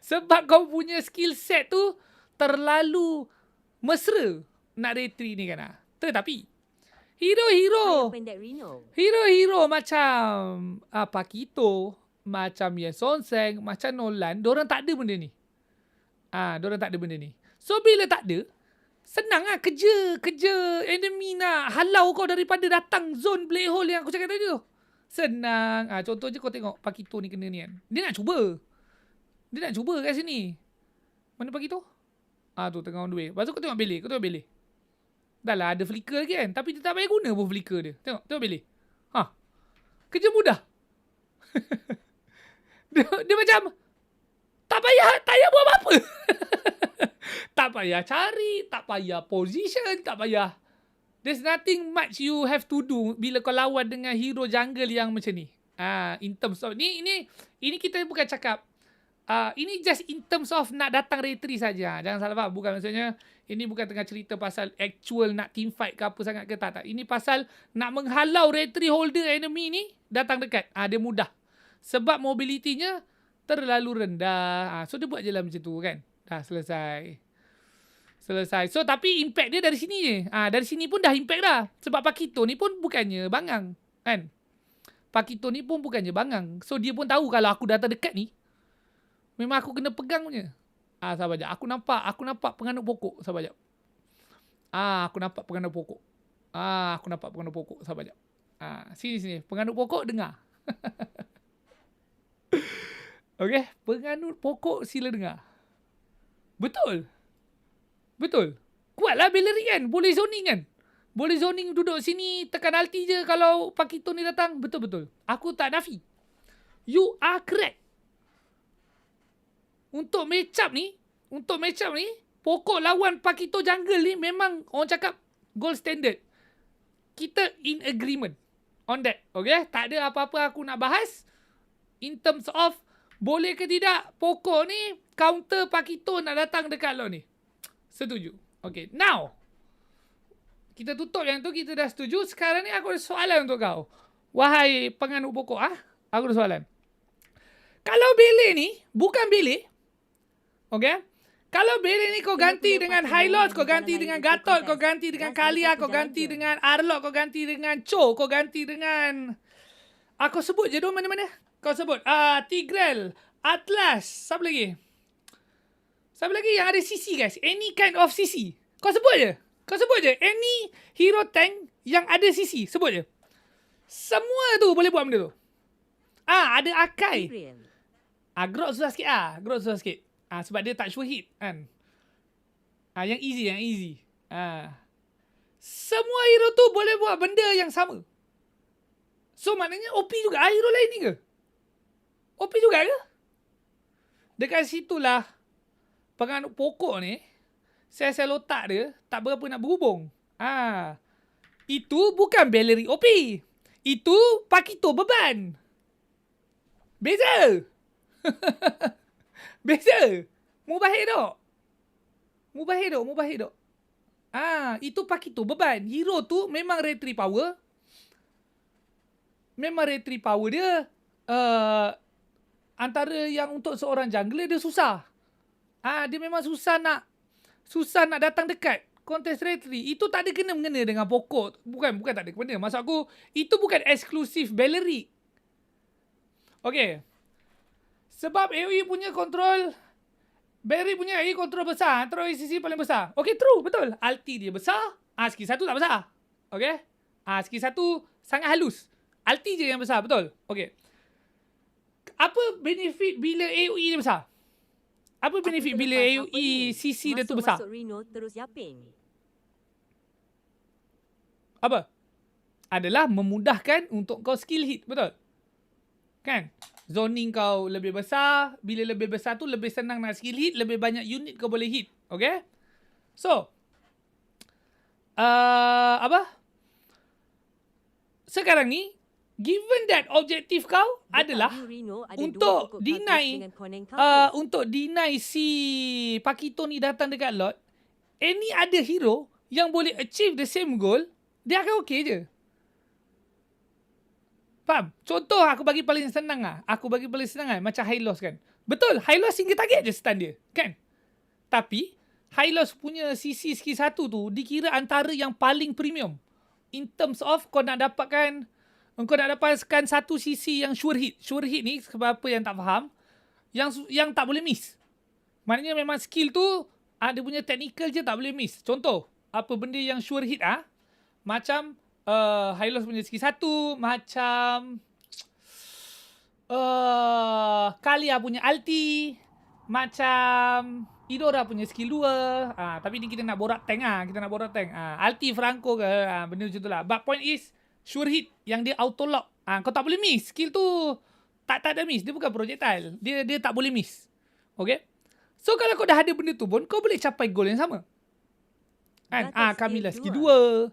Sebab kau punya skill set tu terlalu mesra nak retri ni kan. Tetapi hero macam Pakito, macam Sonseng, macam Nolan, diorang tak ada benda ni. So bila tak ada, senang kerja enemy nak halau kau daripada datang zone black hole yang aku cakap tadi tu. Senang. Contoh je kau tengok Pakito ni kena ni kan. Dia nak cuba kat sini. Mana Pakito? Tu tengah on the way. Lepas tu kau tengok Bele. Dah lah ada flicker lagi kan. Tapi dia tak payah guna pun flicker dia. Tengok Bele. Kerja mudah. Dia macam tak payah buat apa-apa. Tak payah cari, tak payah position, tak payah. There's nothing much you have to do bila kau lawan dengan hero jungle yang macam ni. In terms of ini kita bukan cakap ini just in terms of nak datang retri saja. Jangan salah faham. Bukan maksudnya ini bukan tengah cerita pasal actual nak team fight ke apa sangat ke tak. Ini pasal nak menghalau retri holder enemy ni datang dekat. Dia mudah. Sebab mobility-nya terlalu rendah. So dia buat je lah macam tu kan. Dah selesai. So tapi impact dia dari sini je. Dari sini pun dah impact dah. Sebab Pakito ni pun bukannya bangang kan. So dia pun tahu kalau aku datang dekat ni, memang aku kena pegang punya. Sabar sekejap. Aku nampak penganut pokok. Sabar sekejap. Aku nampak penganut pokok. Sabar sekejap. Sini. Penganut pokok dengar. Okay. Penganut pokok sila dengar. Betul. Kuatlah Bellery kan. Boleh zoning duduk sini. Tekan ulti je kalau Pakito ni datang. Betul. Aku tak nafi. You are correct. Untuk match up ni, pokok lawan Pakito jungle ni memang orang cakap gold standard. Kita in agreement on that. Okay? Tak ada apa-apa aku nak bahas. In terms of boleh ke tidak pokok ni counter Pakito nak datang dekat lo ni. Setuju. Okay. Now, kita tutup yang tu. Kita dah setuju. Sekarang ni aku ada soalan untuk kau. Wahai penganut pokok. Aku ada soalan. Kalau Bele ni bukan Bele, okay? Kalau Bele ni kau ganti dengan Hylos, kau ganti dengan Gatot, kau ganti dengan Kalia, kau ganti dengan Arlok, kau ganti dengan Cho, kau ganti dengan... Aku sebut je dong mana-mana. Kau sebut. Tigreal, Atlas, siapa lagi? Siapa lagi yang ada CC guys? Any kind of CC. Kau sebut je. Kau sebut je. Any hero tank yang ada CC. Sebut je. Semua tu boleh buat benda tu. Ada Akai. Grok susah sikit Grok susah sikit. Sebab dia tak sure hit kan. Yang easy. Semua hero tu boleh buat benda yang sama. So maknanya OP juga hero lain ni ke? OP juga ke? Dekat situlah penganut pokok ni, sel-sel otak dia tak berapa nak berhubung. Itu bukan Bellery OP. Itu Pakito beban. Beza. Beza. Mubahir dok. Itu Pakito beban. Hero tu memang retry power. Memang retry power dia antara yang untuk seorang jungler dia susah. Dia memang susah nak datang dekat contest retry. Itu tak ada kena-mengena dengan pokok. Bukan tak ada kena. Maksud aku, itu bukan eksklusif Bellery. Okay. Sebab AOE punya kontrol, Bellery punya AOE kontrol besar. Antara ACC paling besar. Okay, true. Betul. Ulti dia besar. Skill 1 tak besar. Okay. Skill 1 sangat halus. Ulti je yang besar. Betul. Okay. Apa benefit bila AOE dia besar? Apa benefit bila AOE CC dia tu besar? Rino terus yaping. Apa? Adalah memudahkan untuk kau skill hit. Betul? Kan? Zoning kau lebih besar. Bila lebih besar tu lebih senang nak skill hit. Lebih banyak unit kau boleh hit. Okay? So. Sekarang ni. Given that objektif kau adalah untuk deny si Pakito ni datang dekat lot, any other hero yang boleh achieve the same goal, dia akan okay je. Faham? Contoh aku bagi paling senang macam Hylos kan. Betul, Hylos single target je stun dia, kan? Tapi Hylos punya CC skill 1 tu dikira antara yang paling premium. In terms of kau nak dapatkan satu CC yang sure hit. Sure hit ni, sebab apa yang tak faham, yang tak boleh miss. Maknanya memang skill tu, dia punya technical je tak boleh miss. Contoh, apa benda yang sure hit macam Hylos punya skill 1, macam Kalia punya ulti, macam Idora punya skill 2. Tapi ni kita nak borak tank ulti Franco ke, benda macam tu lah. But point is, sure hit yang dia auto lock. Kau tak boleh miss. Skill tu tak ada miss. Dia bukan projectile. Dia tak boleh miss. Okay? So kalau kau dah ada benda tu pun, kau boleh capai goal yang sama. Kan? Camilla skill 2.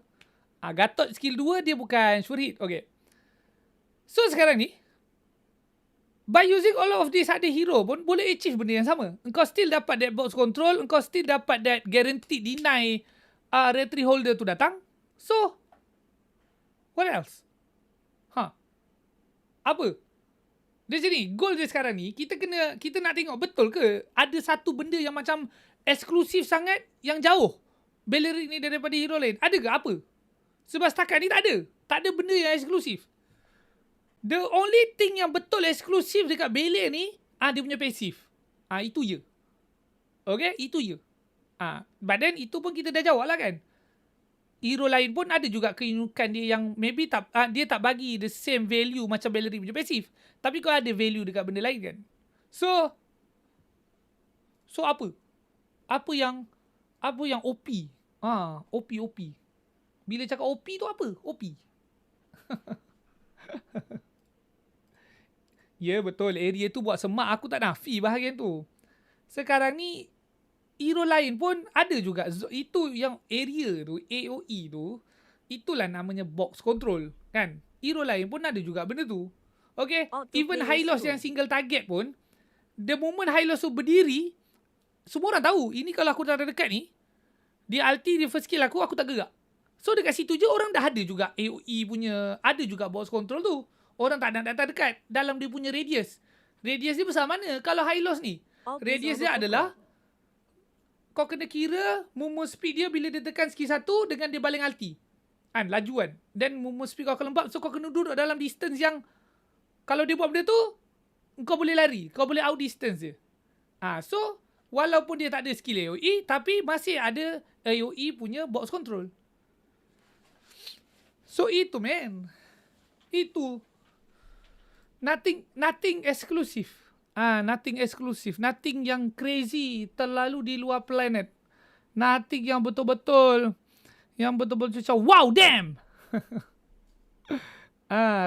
Gatot skill 2 dia bukan sure hit. Okay. So sekarang ni, by using all of these other hero pun boleh achieve benda yang sama. Engkau still dapat that box control. Engkau still dapat that guaranteed deny retry holder tu datang. So, what else? Apa? Dari sini, goal dia sekarang ni, kita nak tengok betul ke ada satu benda yang macam eksklusif sangat yang jauh Bellery ni daripada hero lain. Ada ke apa? Sebab setakat ni tak ada. Tak ada benda yang eksklusif. The only thing yang betul eksklusif dekat Bellery ni, dia punya passive. Itu je. Okay? Itu je. But then itu pun kita dah jawab lah kan. Hero lain pun ada juga keunikan dia yang maybe dia tak bagi the same value macam Bellery punya passive. Tapi kau ada value dekat benda lain kan. So apa? Apa yang OP? OP. Bila cakap OP tu apa? OP. Ya betul, area tu buat semak, aku tak nafi bahagian tu. Sekarang ni hero lain pun ada juga. Itu yang area tu, AOE tu, itulah namanya box control kan. Hero lain pun ada juga benda tu. Okay, even Hylos yang single target pun, the moment Hylos tu berdiri, semua orang tahu, ini kalau aku dah dekat ni, dia ulti, dia first kill aku tak gerak. So dekat situ je orang dah ada juga AOE punya, ada juga box control tu. Orang tak nak datang dekat dalam dia punya radius. Radius dia besar mana? Kalau high loss ni, radius dia adalah kau kena kira movement speed dia bila dia tekan skill 1 dengan dia baling ulti. Kan, lajuan. Dan movement speed kau akan lembab. So kau kena duduk dalam distance yang kalau dia buat benda tu, kau boleh lari. Kau boleh out distance dia. So walaupun dia tak ada skill AOE, tapi masih ada AOE punya box control. So itu man. Itu. Nothing exclusive. Nothing exclusive. Nothing yang crazy. Terlalu di luar planet. Nothing yang betul-betul. Yang betul-betul macam wow damn.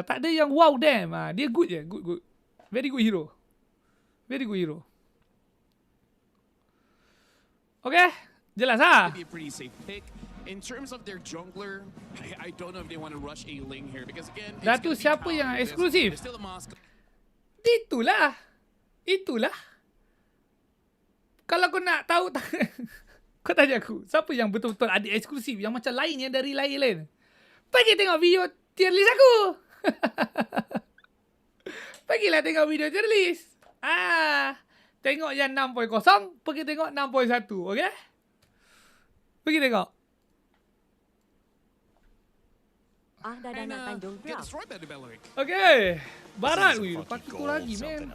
Tak ada yang wow damn. Dia good je. Good. Very good hero. Very good hero. Okay. Jelas Be a pretty safe pick. In terms of their jungler, I don't know if they want to rush a lane here because again, Datu siapa yang eksklusif? Itulah. Kalau kau nak tahu kau tanya aku, siapa yang betul-betul ada eksklusif yang macam lain yang dari lain-lain? Pergi tengok video tier list aku. Pergilah tengok video tier list. Tengok yang 6.0, pergi tengok 6.1, okey? Pergi tengok. Okay. Barat weh. Pakito lagi man.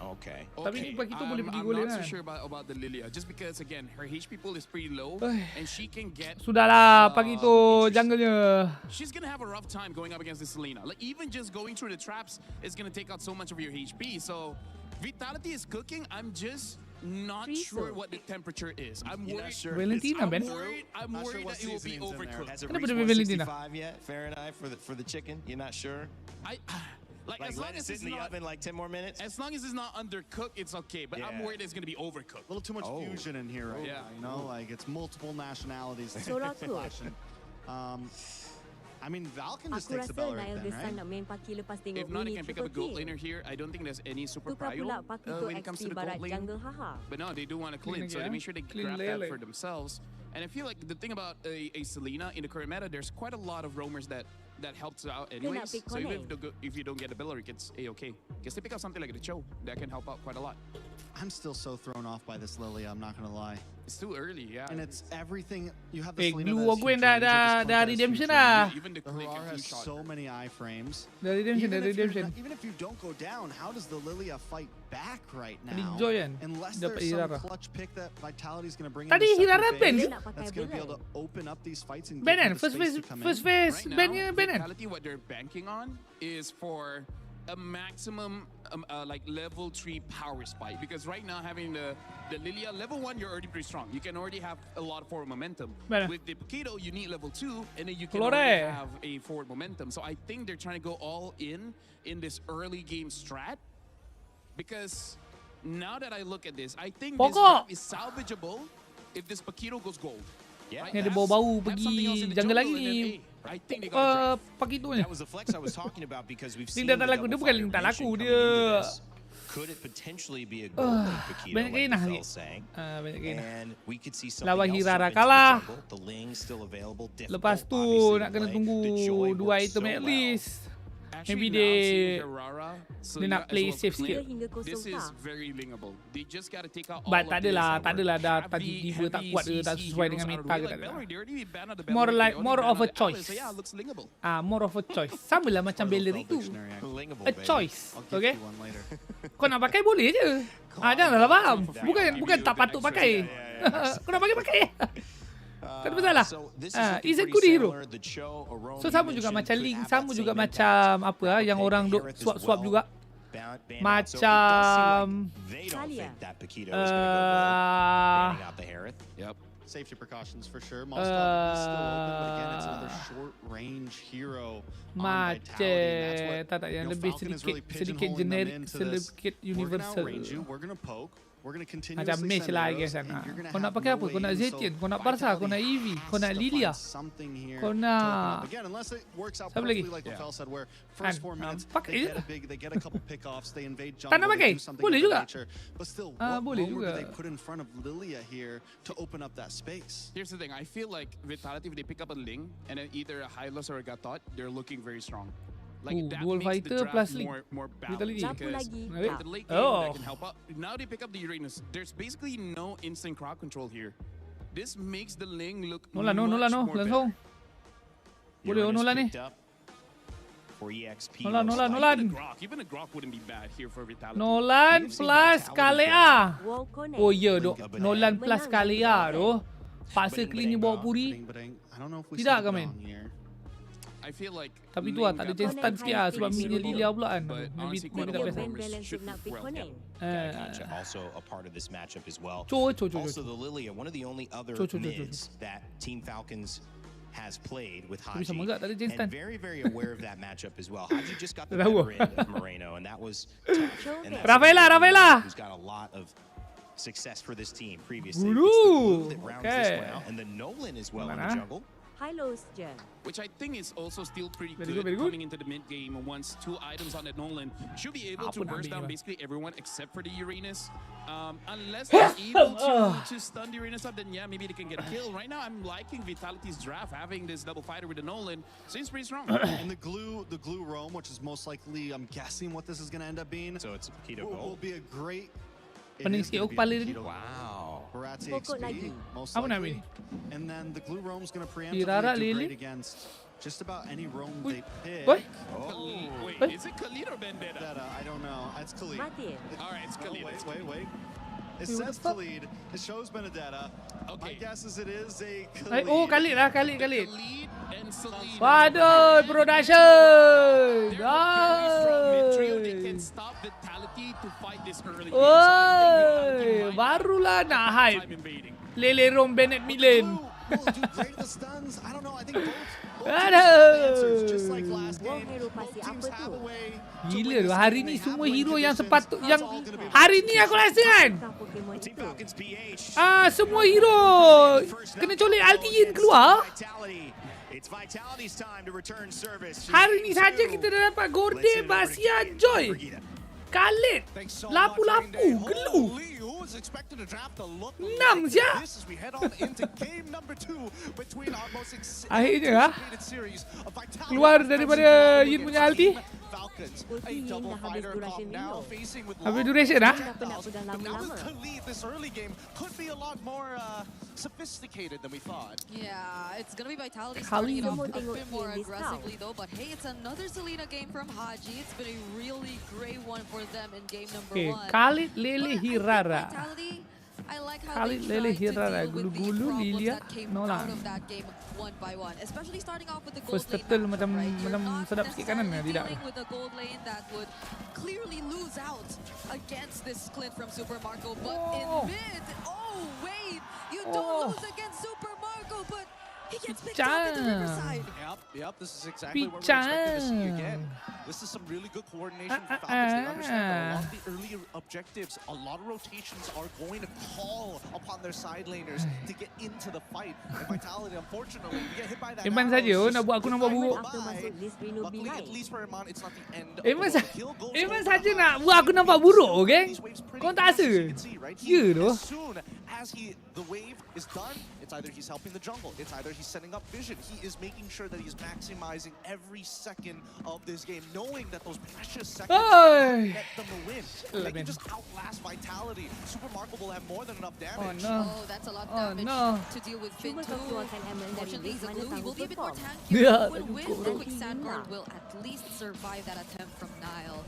Tapi ni Pakito boleh pergi golin kan. I'm not so sure about the Lilia just because again her HP pool is pretty low and she can get Sudahlah Pakito jungle-nya. She's going to have a rough time going up against the Selena. Like even just going through the traps is going to take out so much of your HP. So Vitality is cooking. I'm just not sure what the temperature is. I'm worried. Valentina, Ben. I'm worried that it will be overcooked. Has it reached 165 yet, Fahrenheit, for the chicken? You're not sure? Like as long as it's in the oven like 10 more minutes? As long as it's not undercooked, it's okay. But I'm worried it's going to be overcooked. A little too much fusion in here right now, you know? Like it's multiple nationalities. I mean, Val can just take the Bell right then, right? If not, he can pick up a gold laner here. I don't think there's any super prio when it comes to the gold lane. But no, they do want to clean, so they make sure they grab that for themselves. And I feel like the thing about a Selena in the current meta, there's quite a lot of roamers that helps out anyways. So even if you don't get a Belleric, it's a-okay. Because they pick up something like the Cho that can help out quite a lot. I'm still so thrown off by this Lilia, I'm not going to lie. It's too early, yeah. And it's everything. You have the Selena Blue aku dah redemption lah. Even the Harara has so many iframes. The redemption. Even if you don't go down, how does the Lilia fight back right now? Enjoy kan? Unless there's some clutch pick that Vitality is going to bring in Tadi the Hirara ban ke? that's going to be able to open up these fights and ban give first space to come in. phase ban ban. Vitality, what they're banking on is for a maximum like level 3 power spike, because right now having the Lilia level 1, you're already pretty strong. You can already have a lot of forward momentum. With the Pakito, you need level 2, and then you can already have a forward momentum. So I think they're trying to go all in this early game strat, because now that I look at this, I think this map is salvageable if this Pakito goes gold. Yeah, ni ada bau-bau pergi jungle lagi ni. Pakito ni. That was the flex I was talking about because we've seen Link tak laku, dia bukan link tak laku, dia could it potentially be a golden Pakito banyak like kena Phil saying? Banyak kena. And we could see something Lawan else Hirara jump into kalah. the jungle. The Ling still available. Lepas tu nak kena tunggu 2 item at least. Maybe dia nak play safe sikit. This is very linkable. They just got to take out all But of tak adalah dah tadi tiba tak kuat dia, tak sesuai dengan meta ke tak ada. More of a choice. More of a choice. Sama lah macam Bellery tu. A choice. Okay? Kau nak pakai boleh je. Janganlah faham. Bukan tak patut pakai. Kau nak pakai. Tak ada masalah. Is a good hero. So sama juga macam Link, sama juga macam apa yang orang duk swap juga. Macam safety precautions for sure. Moscow is still open, but again, it's another short-range hero on Vitality. Tak yang lebih sedikit generic, sedikit universal. We're gonna poke. Macam match lah I guess kan. Kau nak pakai apa? Kau nak Zetian, kau nak Barca, kau nak Eevee, kau nak Lilia, kau nak siapa lagi? Pakai je. Tak nak pakai? Boleh juga. Boleh juga. Here's the thing, I feel like Vitality, if they pick up a Ling and then either a Hylos or a Gatot, they're looking very strong. Like that dual makes the fighter plus draft link. more Vitality. balanced because Lagi. the late game that can help out. Now they pick up the Uranus. There's basically no instant crowd control here. This makes the Ling look Nolan, much more langsung. Boleh Nolan ni. For EXP. Nolan. Even a Grok wouldn't be bad here for Vitality. Nolan plus Kalea. Oh ya, Nolan plus Kalea tu. Paksa clean ni bawa puri. Tidak ke men? I feel like tapi tu tak ada chance stun sikit lah sebab mid dia Lilia pula kan. Maybe tak best. Also a part of this matchup as well. Also the Lilia, one of the only other mids that Team Falcons has played with Haji, and very aware of that matchup as well. Haji just got the better end of Moreno, and that was tough. And Rafaela, who's got a lot of success for this team previously. Guru. That rounds this one out, and the Nolan as well in the jungle. Which I think is also still pretty good coming into the mid game. Once 2 items on that Nolan, should be able to burst down basically everyone except for the Uranus. Unless they're able to stun the Uranus up, then yeah, maybe they can get a kill. Right now, I'm liking Vitality's draft, having this double fighter with the Nolan. Seems pretty strong. And the glue roam, which is most likely, I'm guessing what this is going to end up being. So it's Keto Gold. Will be a great. Pening sikit kepala dia. Wow. Pokok lagi. Apa nama ni? And then the glue roam's going to preemptively do great against just about any roam they pick. Wait, is it Khalid or Vendetta? I don't know. It's Khalid. All right, it's Khalid. Wait. It says Khalid. It shows Benedetta. Okay. My guess is it is a Khalid. Oh, Khalid lah, Khalid. And Celine. Waduh, production. They can stop Vitality to fight this early. Oi, barulah nak hype. Lele Rom Bennett mid lane. Will do great the stuns. I don't know. I think both answers, just like last game. Both teams have a way. Gila tu, hari ni semua hero yang sepatut yang hari ni aku rasa kan. Semua hero kena colek Altiin keluar. Hari ni saja kita dah dapat Gorde, Basia, Joy, Khalid, lapu-lapu, Gelu. 6 je. Akhirnya keluar daripada Yin punya ulti. Habis duration dah. Yeah, it's gonna be Vitality starting it off a bit more aggressively though, but hey, it's another Selena game from Haji. It's been a really great one for them in game number 1. Khalid, Lele, Hirara. I like how they Lele, tried to Hirara, deal with the Gulu, problems Lilia, that came Nolan. out of that game one by one, especially starting off with the gold First lane turtle matchup, macam right? You're not sedap sikit kanan necessarily tidak. dealing with a gold lane that would clearly lose out against this Clint from Super Marco, but in mid, wait, you don't lose against Super Marco, but he gets picked up at the Riverside. Yep, this is exactly what we're expecting to see again. This is some really good coordination from Falcons. They understand that a lot of the early objectives, a lot of rotations are going to call upon their side laners to get into the fight. And Vitality, unfortunately, we get hit by that. Iman saja nak buat aku nampak buruk. Luckily, at least for Iman, it's not the end of Iman the kill goes Iman saja nak buat aku nampak buruk, geng. Kau tak rasa? Ya tu. As soon as the wave is done, it's either he's helping the jungle, it's either he's setting up vision. He is making sure that he's maximizing every second of this game, knowing that those precious seconds get them the win. They can just outlast Vitality. Super Marco will have more than enough damage. Oh, that's a lot of damage to deal with Finn too. Unfortunately, he's a glue. He will be a bit more tanky. Will win. The quick Sandguard will at least survive that attempt from Nile.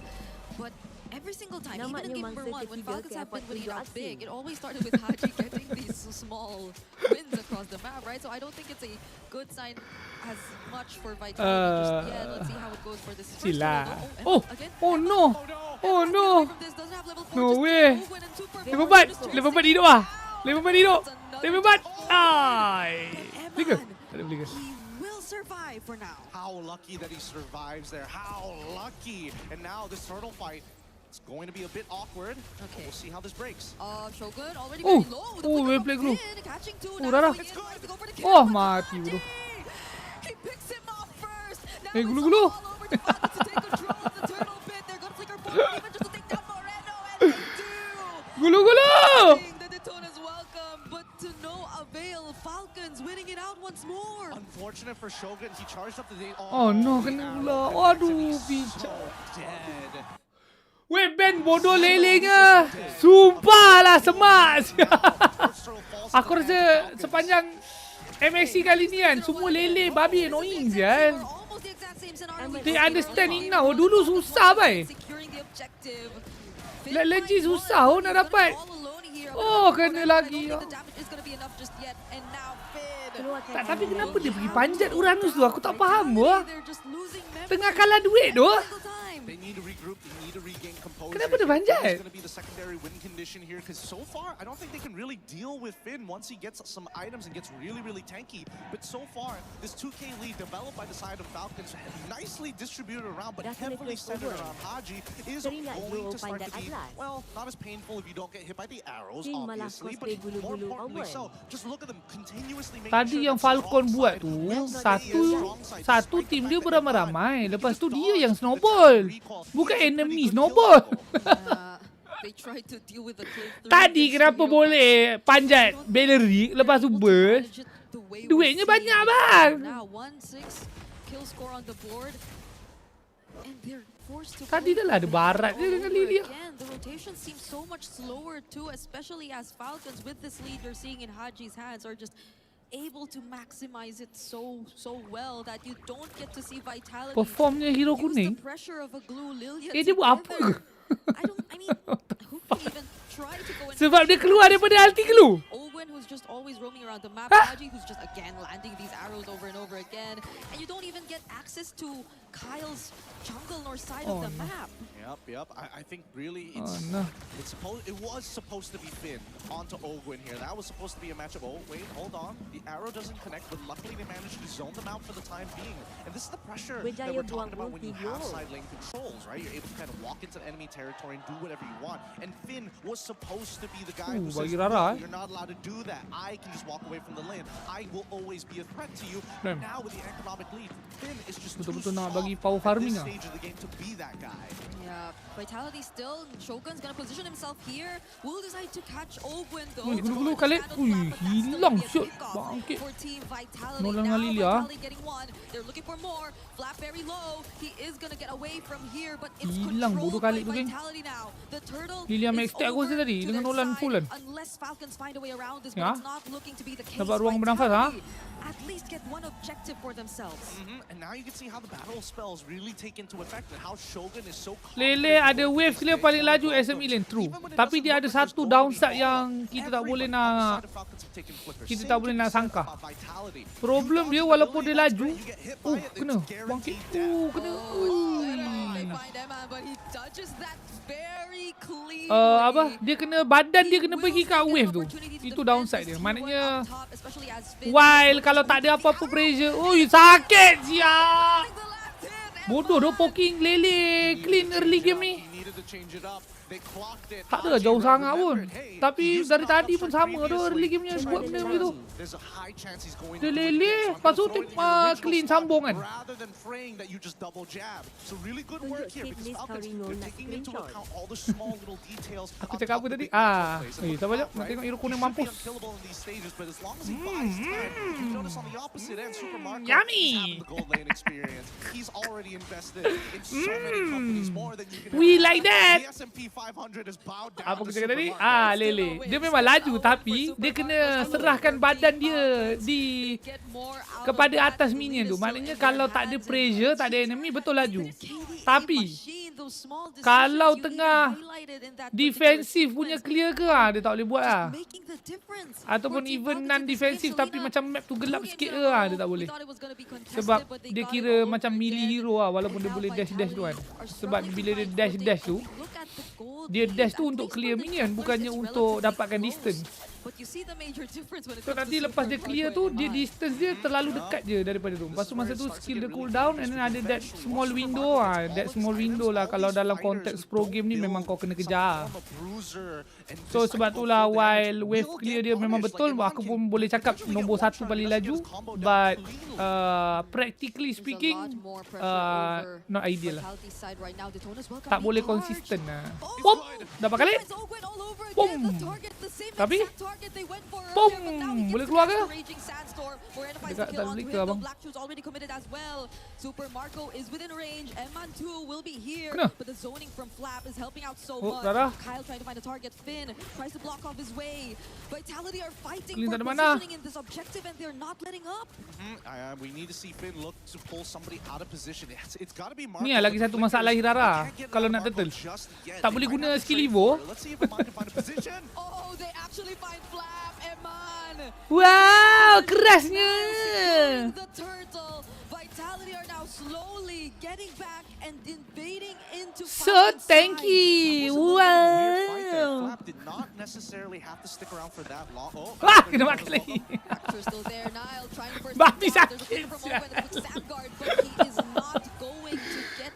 But every single time, even in game number 1, when Falcons have been winning out big, it always started with Haji getting these small wins across the map, right? So I don't think it's a good sign as much for Vitality just yet. Let's see how it goes for this first Oh no! Oh no! No way! Level 4 hidup ah! Level 4 hidup! Level 4! Ay! Liga! Tak ada Liga. Survive for now. How lucky that he survives there. How lucky. And now this turtle fight, it's going to be a bit awkward. Okay. We'll see how this breaks. Shogun already very low. Well play bro. Rara. Mati bro. He picks him off first. Now gulu. To take control of the turtle pit. They're going to flicker forward even just to take down Moreno, and they do. Gulu. The Daytona's welcome. but to no avail. Falcons winning it out once more. Unfortunate for Shogun, he charged up the date. Oh no, kena pula. Waduh, bincang. Weh, Ben bodoh lelenya. Sumpah lah, semak. Aku rasa sepanjang MSC kali ni kan, semua lele babi annoying kan. They understand it now. Dulu susah bai. Legit susah nak dapat. Oh, kena lagi. Tak, tapi kenapa dia pergi panjat Uranus tu? Aku tak faham wah. Tengah kalah duit tu. They need to regroup, they need to regain composure. Kenapa dia panjat? It's going to be the secondary win condition here because so far I don't think they can really deal with Finn once he gets some items and gets really, really tanky. But so far, this 2K lead developed by the side of Falcons, nicely distributed around but heavily centered around Haji, is going to start to be, well, not as painful if you don't get hit by the arrows, obviously, but more importantly so, just look at them continuously making Tadi yang Falcon buat tu, satu tim dia beramai-ramai. Lepas tu dia yang snowball. Bukan enemy snowball. Tadi kenapa boleh panjat Bellery lepas tu burst? Duitnya banyak bang. Tadi dah lah ada barat dia dengan Lilia. The rotation seems so much slower too, especially as Falcons with this lead you're seeing in Haji's hands are just able to maximize it so well that you don't get to see vitality. Performnya hero kuning. Dia buat apa? I mean, who can even try to go in? Sebab dia keluar daripada ulti glue. Owen who's just always roaming around the map, Haji who's just again landing these arrows over and over again, and you don't even get access to Kyle's jungle nor side of the map. Yep. I think really it was supposed to be Finn onto Ogwin here. That was supposed to be a matchup. Oh wait, hold on. The arrow doesn't connect, but luckily they managed to zone them out for the time being. And this is the pressure that we're talking about when you have side lane controls, right? You're able to kind of walk into enemy territory and do whatever you want. And Finn was supposed to be the guy who says, you're not allowed to do that. I can just walk away from the lane. I will always be a threat to you. Now with the economic lead, Finn is just too strong at this stage of the game to be that guy. Yeah, vitality still. Shogun's gonna position himself here. Will decide to catch Ogwin though. Gulu kali. Hilang shot. Bangkit. Nolan dengan Lilia. They're looking for more. Flap very low. He is gonna get away from here, but it's hilang bodoh kali tu geng. Lilia max stack aku tadi dengan Nolan fullan. Unless Falcons find a way around this, but it's not looking to be the case. Dapat ruang bernafas ha. At least get one objective for themselves. And now you can see how the battle spells really take into effect and how Shogun is so Lele ada wave clear paling laju SME lane true. Tapi dia ada satu downside yang kita tak boleh nak sangka. Problem dia walaupun dia laju, kena bangkit. Kena. Dia kena badan dia kena pergi kat wave tu. Itu downside dia. Maknanya while kalau tak ada apa-apa pressure, sakit siap. Bodoh dah poking Lele clean early game ni. Tak ada jauh sangat pun. Tapi dari tadi pun sama dah early game nya buat benda macam tu. Dia Lele, lepas tu clean sambung kan. Aku cakap apa tadi? Sabar sekejap. Nak tengok hero kuning mampus. Yummy. We like that. Apa aku cakap tadi? Lele. Dia memang laju tapi dia kena serahkan badan dia kepada atas minion tu. Maknanya kalau tak ada pressure, tak ada enemy, betul laju. Tapi kalau tengah defensif punya clear ke, dia tak boleh buat lah. Ataupun even non-defensif tapi macam map tu gelap sikit ke, dia tak boleh. Sebab dia kira macam melee hero lah, walaupun dia boleh dash-dash tu kan. Sebab bila dia dash-dash tu, dia dash tu untuk clear minion, bukannya untuk dapatkan distance. So nanti lepas dia clear tu, dia distance dia terlalu dekat je daripada tu. Lepas tu masa tu skill dia cool down and then ada that small window lah. That small window lah kalau dalam konteks pro game ni memang kau kena kejar. So sebab tu lah while wave clear dia memang betul, aku pun boleh cakap nombor 1 paling laju. But practically speaking, not ideal lah. Tak boleh konsisten lah. Dapat kali. Boom. Tapi boom. Boleh keluar ke? Dekat tak boleh ke abang? Super Marco is within range. Eman 2 will be here. Kena. But the zoning from Flap is helping out so Oh, much. darah. Kyle trying to find a target. Finn tries to block off his way. Vitality are fighting Clean for dari mana? positioning in this objective and they're not letting up. We need to see Finn look to pull somebody out of position. It's got to be Marco. Ni lah lagi satu masalah Hirara kalau nak turtle. Tak boleh guna skill Evo. Let's see if Eman can find a position. Oh, they actually find Flap. Eman. Wow, kerasnya. The turtle. Vitality are now slowly getting back and invading into So tanky. Wow. Flap did not necessarily have to stick around for that long. Wah, kena makan lagi. still there. Niall trying to first Babi down. There's a sakit. flicker from open and puts Sandguard, but he is not going to get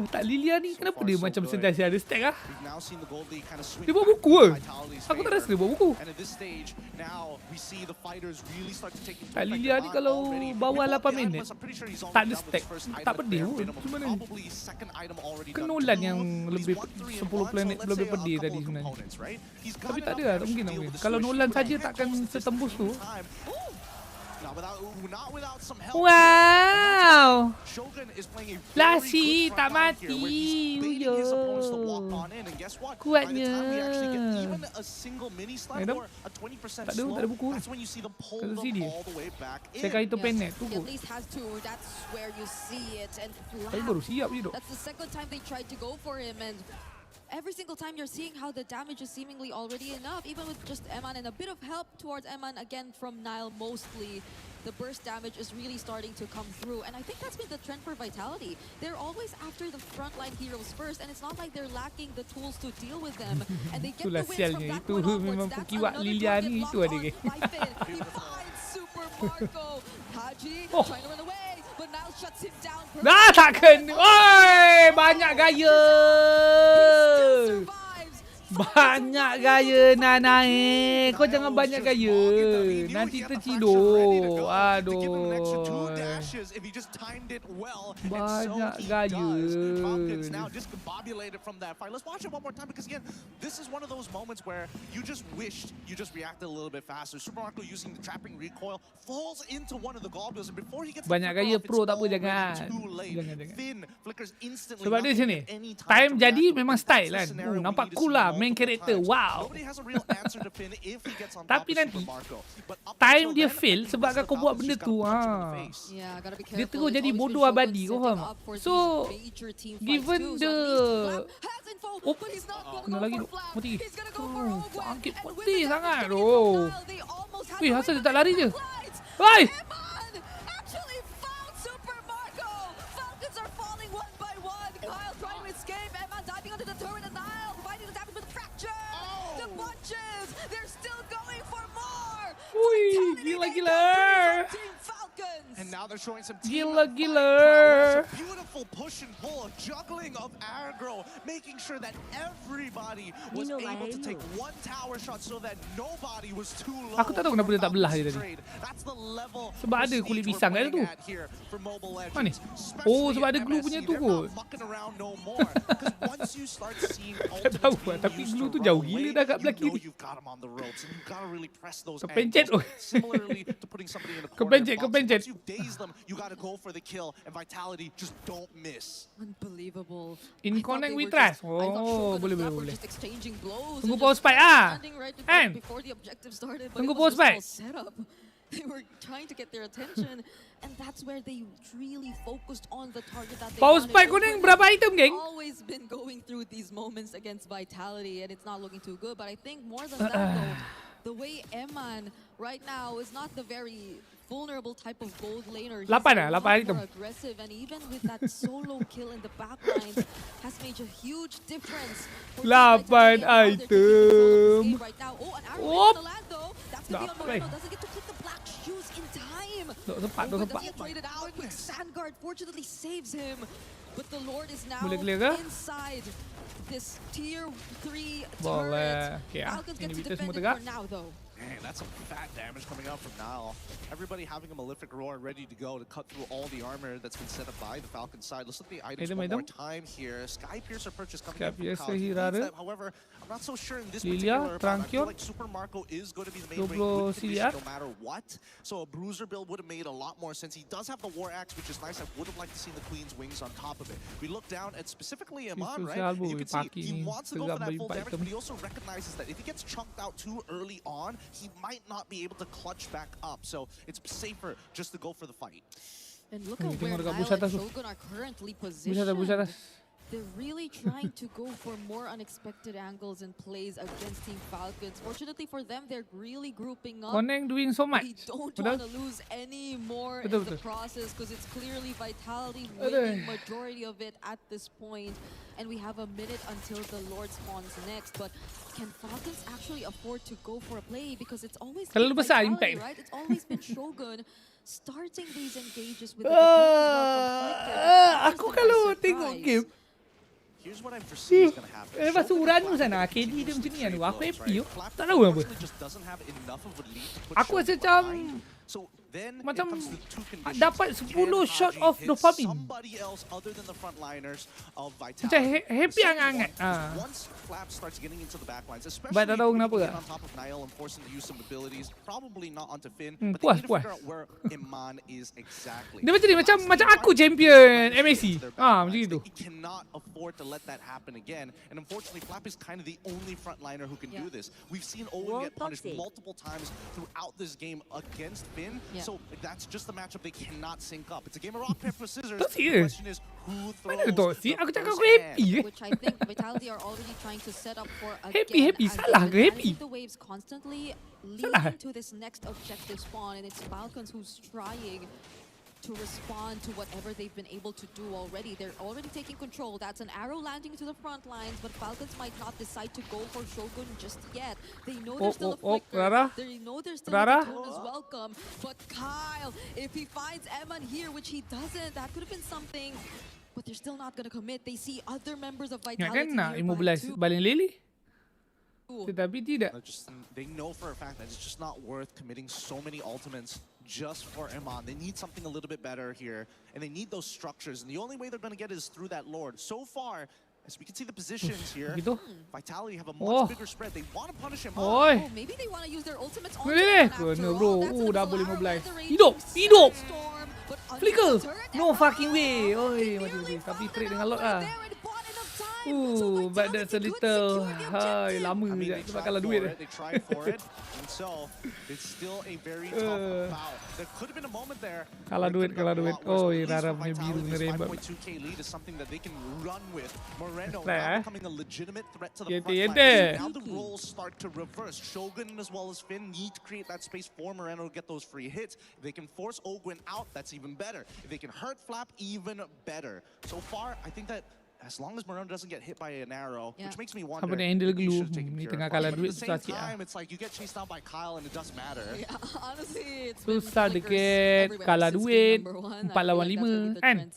Tak Lilia ni kenapa dia macam sentiasa ada stack ah? We've now seen the Goldie kind of swing Dia buat back buku in ke? Vitality's Aku tak favor. rasa dia buat buku. And at this stage, now we see the fighters really start to take into Tak effect. Lilia ni Not kalau already- bawah we both 8 the minit items, I'm pretty sure he's tak ada already done with stack. his first Tak item, pedih bare pun. minimum. Macam mana ni? Probably second item already Kan done Nolan too. yang He's lebih 1, 3, 10 and 1, planet so let's lebih say a pedih couple tadi of sebenarnya. components, right? He's got Tapi tak enough ada lah, tak damage mungkin to tak deal mungkin. with the Kalau switch. Nolan He saja can takkan close the setembus tu. time. Not without some help. Wow. Shogun is playing a very Lasi good tak front line here, mati. where he's baiting his opponents to walk on in, and guess what? By the time we actually get Kuatnya. even a single mini slap Ada? or a 20% Tak ada, slow, tak ada buku. that's when you see them pull Kat them sini. all the way back in. Saya kata itu penet tu He kot. at least has two. That's where you see it. And Tapi baru siap je dok. that's the second time they tried to go for him, and every single time you're seeing how the damage is seemingly already enough, even with just Eman and a bit of help towards Eman again from Niall mostly. The burst damage is really starting to come through, and I think that's been the trend for Vitality. They're always after the frontline heroes first, and it's not like they're lacking the tools to deal with them. And they get Itulah the wins sialnya. from that Itu point onwards. memang That's pekiwak another Lilia target ni itu locked ada on ke. by Finn. He finds Super Marco. Haji Oh. trying to run away, but Niall shuts him down. Dah takkan. Oi, banyak gaya. Banyak gaya Nanae. Kau jangan banyak gaya. Nanti terciduk. Aduh. If he just timed it well, Banyak and so he gaya. does. Falcons now discombobulated from that fight. Let's watch it one more time, because again, this is one of those moments where you just wished you just reacted a little bit faster. Super Marco using the trapping recoil falls into one of the goblins, and before he gets the Banyak flicker gaya off, pro it's tak apa, already jangan. too late. Jangan. Finn flickers instantly. Sebab dia not sini. giving any Time to jadi react. memang And style that's the kan. scenario we Nampak need to cool see lah main multiple karakter. times. Wow. Nobody has a real answer to Finn if he gets on top Tapi of nanti Super Marco. But up time until dia then, fail sebabkan kau buat benda tu. Yeah, gotta be Dia careful. terus It's jadi always bodoh been abadi, Shogun kau setting faham? up for So, these major team fights given too. So the... at least Flap has info, Oh, but he's not gonna kena go lagi for duk. Flap. Mati. He's gonna go for Rogue One. Angkit And with putih the sangat. damage coming from Oh. Niall, they almost have Weh, the asal win, dia tak but lari je? Flight. Hai! Eman actually found Super Marco. Falcons are falling one by one. Kyle trying to escape. Eman diving onto the turret, and Niall providing the damage with the fracture. The bunches, they're still going for more. Wih, gila-gila. Team Falcons. And now they're showing some team Gila-gila. prowess, a beautiful push and pull, a juggling of aggro, making sure that everybody was able to take one tower shot so that nobody was too low. Aku tak tahu kenapa dia tak belah je tadi. That's the level Sebab ada kulit pisang kat tu. here for Mobile Legends. Mana ni? Oh, sebab ada glue punya tu kot. Mucking around no more. Because once you start seeing Tak tahu lah, tapi glue tu jauh gila dah kat belah kiri. you've got them on the ropes, and you've got to really press those Kepencet. angles. Similarly to putting somebody in a corner. Kepencet, box. kepencet. Once you daze them, you got to go for the kill, and Vitality just don't miss. Unbelievable. In I thought connect they with were just- trust. I thought Oh, Shogun boleh, and Flap boleh, were boleh. just exchanging blows Tunggu and power just spike ah. standing right in Kan? front before the objective started, but Tunggu it power was just all spike. set up. They were trying to get their attention, and that's where they really focused on the target that they Power wanted. spike kuning berapa item, geng? Always been going through these moments against Vitality, and it's not looking too good. But I think more than that, though, the way Eman right now is not the very vulnerable type of gold laner. He's 8 a lah, lot 8 item. more aggressive, and even with that solo kill in the backline, has made a huge difference. for Team 8 Vitality and how they're taking control of this item. game right now. Oh, an arrow Whoop. in the land though. That's gonna be on Dapat. Moreno. Doesn't get to click the black shoes in time. Tak sempat, tak But sempat. he played it out, but Sandguard fortunately saves him. But the Lord is now Boleh clear ke? inside. this tier 3 Boleh. turret. Okay, Falcons get to ini kita defend semua it tegak. for now, though. Man, that's some fat damage coming out from Nile. Everybody having a Malefic Roar ready to go to cut through all the armor that's been set up by the Falcon side. Let's look at the items one more time here. Sky Piercer purchase coming in from Kyle. However, I'm not so sure in this particular round. I feel like Super Marco is going to be the main rank condition no matter what. So a Bruiser build would have made a lot more sense. He does have the War Axe, which is nice. I would have liked to see the Queen's Wings on top of it. We look down at specifically Iman, right? You can see he wants to go for that full damage, but he also recognizes that if he gets chunked out too early on, he might not be able to clutch back up. So it's safer just to go for the fight. And look at where Nile and Shogun are currently positioned. They're really trying to go for more unexpected angles and plays against Team Falcons. Fortunately for them, they're really grouping up. Koneng doing so much. They don't want to lose any more in the process because it's clearly Vitality winning majority of it at this point. And we have a minute until the Lord spawns next. But can Falcons actually afford to go for a play? Because it's always been Vitality, right? It's always been Shogun starting these engages with the aku kalau tengok game, here's what I foresee is going to happen. Lepas tu Uranu sana, KD dia macam ni kan. Aku happy. Tak tahu apa. Aku rasa macam dapat 10 shot of dopamine. Macam happy sangat. But tak tahu kenapa lah. Puas. Dia macam ni, macam aku champion MSC. Macam itu. Afford to let that happen again, and unfortunately Flap is kind of the only frontliner who can do this. We've seen Owen get punished multiple times throughout this game against Finn, so that's just the matchup they cannot sync up. It's a game of rock, paper, scissors. The question is who throws which I think Vitality are already trying to set up for again. Salah ke happy? The waves constantly leading to this next objective spawn, and it's Falcons who's trying to respond to whatever they've been able to do already. They're already taking control. That's an arrow landing to the front lines, but Falcons might not decide to go for Shogun just yet. They know there's still a flicker. They know there's still a tone is welcome. But Kyle, if he finds Eman here, which he doesn't, that could have been something. But they're still not going to commit. They see other members of Vitality nearby too. Balen Lily? Tetapi tidak. They know for a fact that it's just not worth committing so many ultimates just for Iman. They need something a little bit better here, and they need those structures, and the only way they're going to get it is through that Lord. So far, as we can see the positions here, Vitality have a much bigger spread. They want to punish him. Maybe they want to use their ultimates on bro. Double 15. Hidup. Flicker. No fucking way. Tapi trade dengan Lord lah. But that's a little lama je sebab kalah duit. They tried for it, and so it's still a very tough bout. There could have been a moment there. Kalah duit. Rara punya biru ngerembak. 5.2k lead is something that they can run with. Moreno now becoming a legitimate threat to the front line. Now the roles start to reverse. Shogun as well as Finn need to create that space for Moreno to get those free hits. If they can force Ogwin out, that's even better. If they can hurt Flap, even better. So far, I think that as long as Moreno doesn't get hit by an arrow, which makes me wonder if he should take care of it. But at the same time, it's like you get chased out by Kyle and it doesn't matter. Yeah, honestly, it's been susah dikit, kalah duit, 4 lawan 5 kan?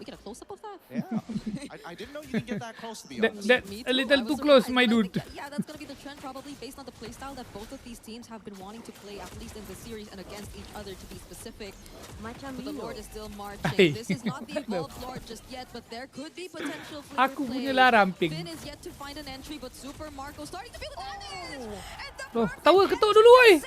We get a close-up of that? Yeah. I didn't know you didn't get that close, to be honest. That's a little too close, my dude. Yeah, that's going to be the trend probably based on the playstyle that both of these teams have been wanting to play, at least in the series and against each other, to be specific. But the Lord is still marching. This is not the evolved Lord just yet, but there could be potential Aku play. punya lah ramping. Finn is yet to find an entry, but Super Marco starting to feel the damage! And the tower ketuk dulu, oi!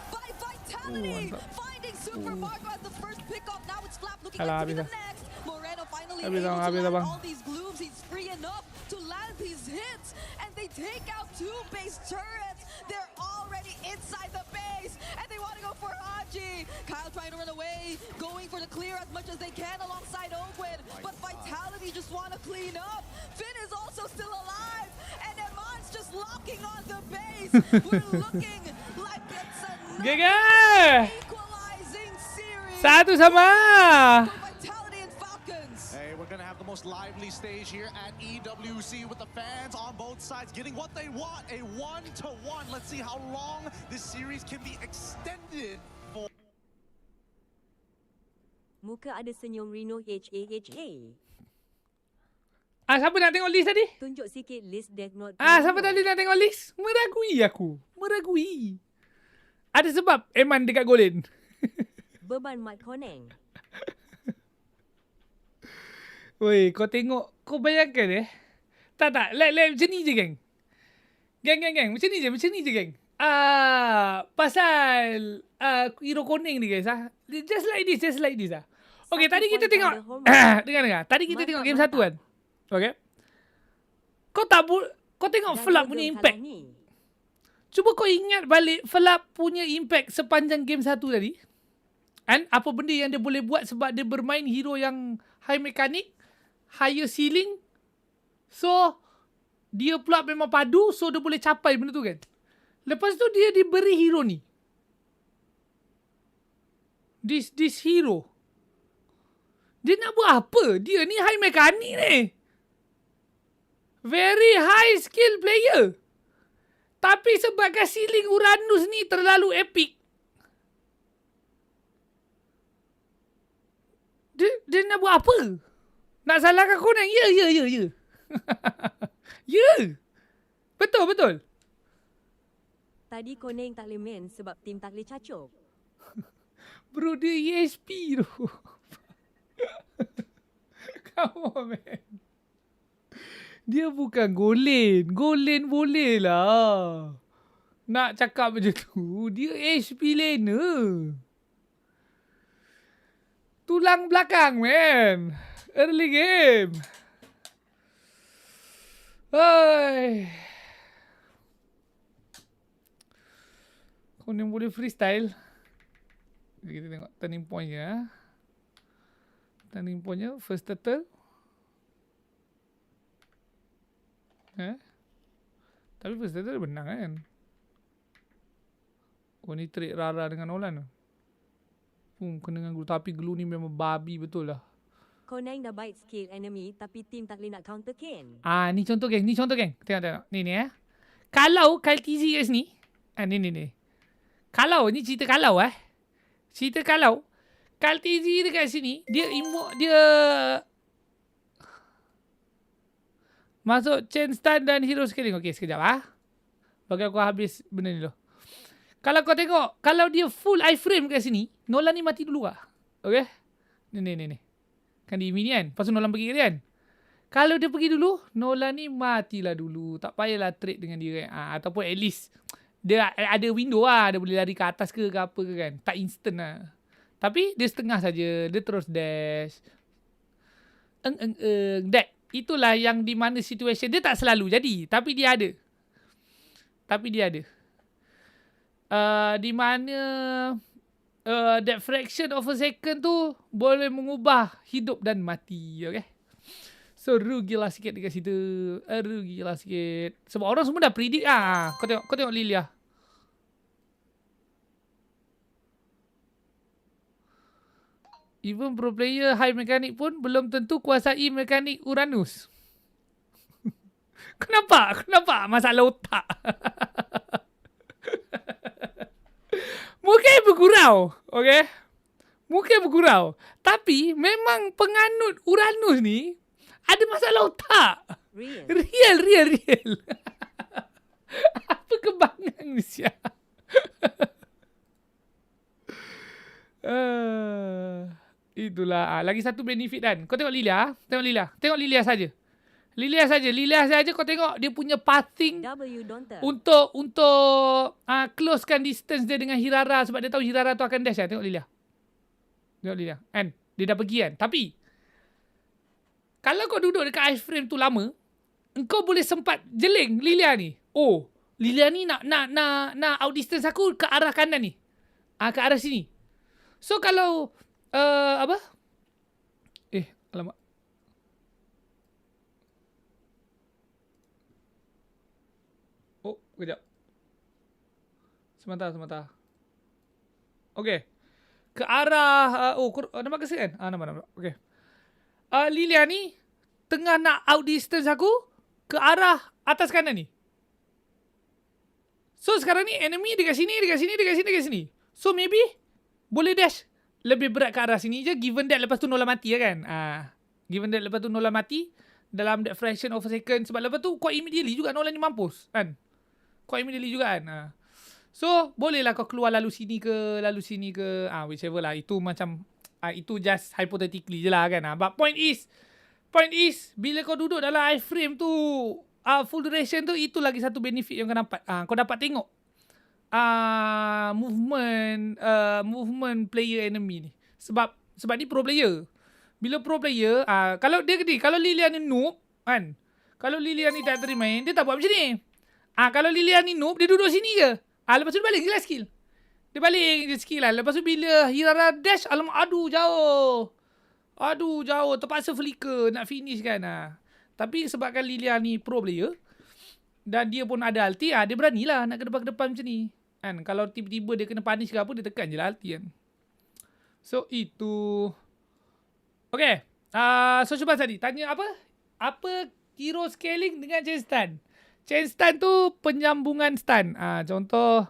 By Vitality, finding Super Marco as the first pickup. Now it's Flap looking like to be the next. Moreno finally able to land all these glooms. He's free enough to land these hits, and they take out 2 base turrets. They're already inside the base, and they want to go for Haji. Kyle trying to run away, going for the clear as much as they can alongside Ogwin, but Vitality just want to clean up. Finn is also still alive, and Eman's just locking on the base. We're looking like it's another equalizing series. Satu sama. We're going to have the most lively stage here at EWC with the fans on both sides getting what they want, a 1-to-1. Let's see how long this series can be extended for. Muka ada senyum Rino HAHA. Siapa nak tengok list tadi? Tunjuk sikit list Death Note. Siapa tadi nak tengok list? Meragui aku. Meragui. Ada sebab Eman dekat Golin. Beban Mat Koneng. Woi, kau tengok. Kau bayangkan Tak. Macam ni je, geng. Geng. Macam ni je, geng. Pasal hero koneng ni, guys. Just like this. Okay, tadi kita tengok. Dengar. Tadi kita tengok game 1 kan. Okay. Kau tengok Flap punya impact. Cuba kau ingat balik Flap punya impact sepanjang game 1 tadi. And apa benda yang dia boleh buat sebab dia bermain hero yang high mechanic, higher ceiling. So, dia pula memang padu, so dia boleh capai benda tu kan. Lepas tu dia diberi hero ni. This hero. Dia nak buat apa? Dia ni high mechanic ni. Very high skill player. Tapi sebabkan ceiling Uranus ni terlalu epic. Dia nak buat apa? Nak salahkan Koneng? Ya. Ya. Betul. Tadi Koneng tak boleh main sebab tim tak boleh cacup. Bro, dia ESP tu. Come on, man. Dia bukan Golin. Golin boleh lah. Nak cakap macam tu, dia HP laner. Tulang belakang, man. Early game. Hai. Kau ni boleh freestyle. Kita tengok turning point nya. Turning point nya first turtle. Tapi first turtle benang kan. Oh ni trik Rara dengan Nolan. Kena dengan glue. Tapi glue ni memang babi betul lah. Koneng dah bite skill enemy tapi tim tak boleh nak counter Ken. Ni contoh geng. Tengok. Ni Kalau Kaltiz kat sini. Ni. Kalau ni cerita kalau Cerita kalau Kaltiz dekat sini, dia masuk chain stun dan hero scaling. Okey, sekejap bagi aku habis benda ni dulu. Kalau kau tengok, kalau dia full iframe kat sini, Nolan ni mati dulu Okey? Ni. Kan dia mini kan? Lepas tu Nolan pergi kan? Kalau dia pergi dulu, Nolan ni matilah dulu. Tak payahlah trade dengan dia kan? Ataupun at least dia ada window dia boleh lari ke atas ke apa ke kan? Tak instant Tapi dia setengah saja. Dia terus dash. That. Itulah yang di mana situation dia tak selalu jadi. Tapi dia ada. Di mana that fraction of a second tu boleh mengubah hidup dan mati. Okay. So rugilah sikit dekat situ. Rugilah sikit. Sebab orang semua dah predict Kau tengok Lilia. Even pro player high mechanic pun belum tentu kuasai mekanik Uranus. Kenapa? Masalah otak. Mungkin bergurau. Okay? Mungkin bergurau. Tapi memang penganut Uranus ni ada masalah otak. Real. Apa kebangan ni siap? Itulah. Lagi satu benefit kan. Kau tengok Lilia. Tengok Lilia saja. Lilia saja kau tengok dia punya pathing untuk closekan distance dia dengan Hirara sebab dia tahu Hirara tu akan dash Tengok Lilia. Kan? Dia dah pergi kan. Tapi kalau kau duduk dekat iframe tu lama, engkau boleh sempat jeling Lilia ni. Oh, Lilia ni nak outdistance aku ke arah kanan ni. Ke arah sini. So kalau apa? Alamak. Oh, kejap. Sebentar. Okey. Ke arah nampak ke kan? Nampak. Okey. Lilia ni tengah nak outdistance aku ke arah atas kanan ni. So sekarang ni enemy dekat sini. So maybe boleh dash lebih berat ke arah sini je, given that lepas tu Nolan mati kan. Given that lepas tu Nolan mati, dalam that fraction of a second. Sebab lepas tu quite immediately juga Nolan ni mampus kan. Quite immediately juga kan. So bolehlah kau keluar lalu sini ke whichever lah. Itu macam itu just hypothetically je lah kan. But point is bila kau duduk dalam iframe tu full duration tu, itu lagi satu benefit yang kau dapat. Kau dapat tengok movement player enemy ni. Sebab ni pro player. Bila pro player, kalau Lilian ni noob kan. Kalau Lilian ni tak terima main, dia tak buat macam ni. Kalau Lilian ni noob, dia duduk sini je. Lepas tu dia balik je skill. Dia balik je skill lah. Lepas tu bila Hirara dash, alamak aduh jauh. Terpaksa flicker nak finish kan. Tapi sebabkan Lilian ni pro player dan dia pun ada ulti, dia beranilah nak ke depan macam ni. Kan, kalau tiba-tiba dia kena punish ke apa, dia tekan je lah ulti kan. So itu. Okay. So cuba tadi tanya apa hero scaling dengan chain stun. Chain stun tu penyambungan stun. Contoh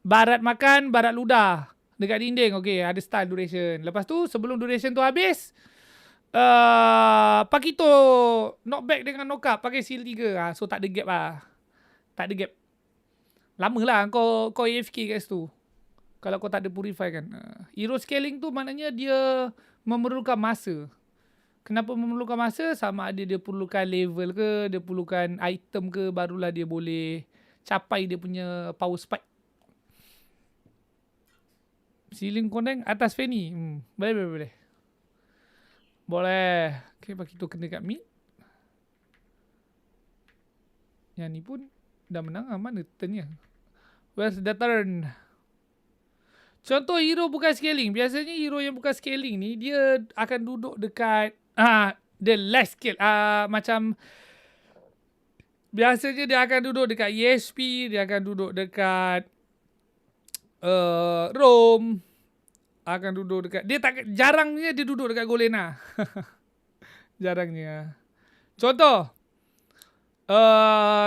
barat makan, barat ludah dekat dinding. Okay, ada stun duration. Lepas tu sebelum duration tu habis, Pakito knockback dengan knockup pakai seal 3. So tak ada gap lah. Tak ada gap. Lama lah kau AFK kat situ. Kalau kau tak ada purify kan. Hero scaling tu maknanya dia memerlukan masa. Kenapa memerlukan masa? Sama ada dia perlukan level ke, dia perlukan item ke, barulah dia boleh capai dia punya power spike. Ceiling koneng atas Fanny. Boleh. Boleh. Okay, Pakito kena kat mid. Yang ni pun dah menang. Mana turnnya? Where's the turn? Contoh hero bukan scaling. Biasanya hero yang bukan scaling ni, dia akan duduk dekat the last skill. Macam biasanya dia akan duduk dekat ESP, dia akan duduk dekat Rome, akan duduk dekat, jarangnya dia duduk dekat Golena. Jarangnya. Contoh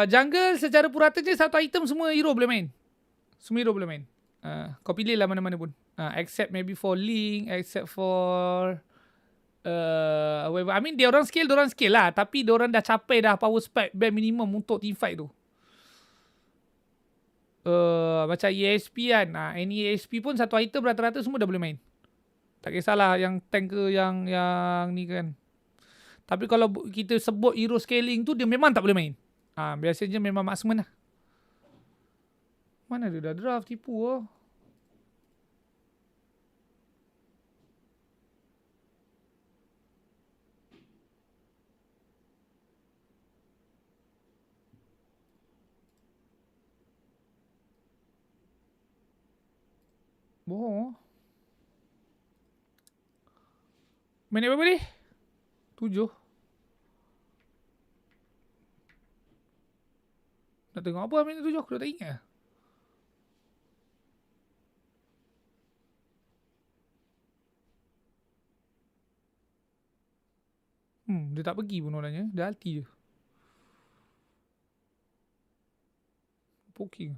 jungle secara puratanya satu item semua hero boleh main. Semua hero boleh main. Kau pilih lah mana-mana pun. Except maybe for Link, except for I mean dia orang skill lah, tapi dia orang dah capai dah power spike bare minimum untuk teamfight tu. Macam ESP kan, any ESP pun satu item rata-rata semua dah boleh main. Tak kisahlah yang tank ke yang ni kan. Tapi kalau kita sebut hero scaling tu, dia memang tak boleh main. Biasanya memang marksman lah. Mana dia dah draft, tipu lah. Bohong. Minit berapa ni? 7. Nak tengok apa minit 7? Aku dah tak ingat. Dia tak pergi pun orangnya. Dia ulti je. Poking.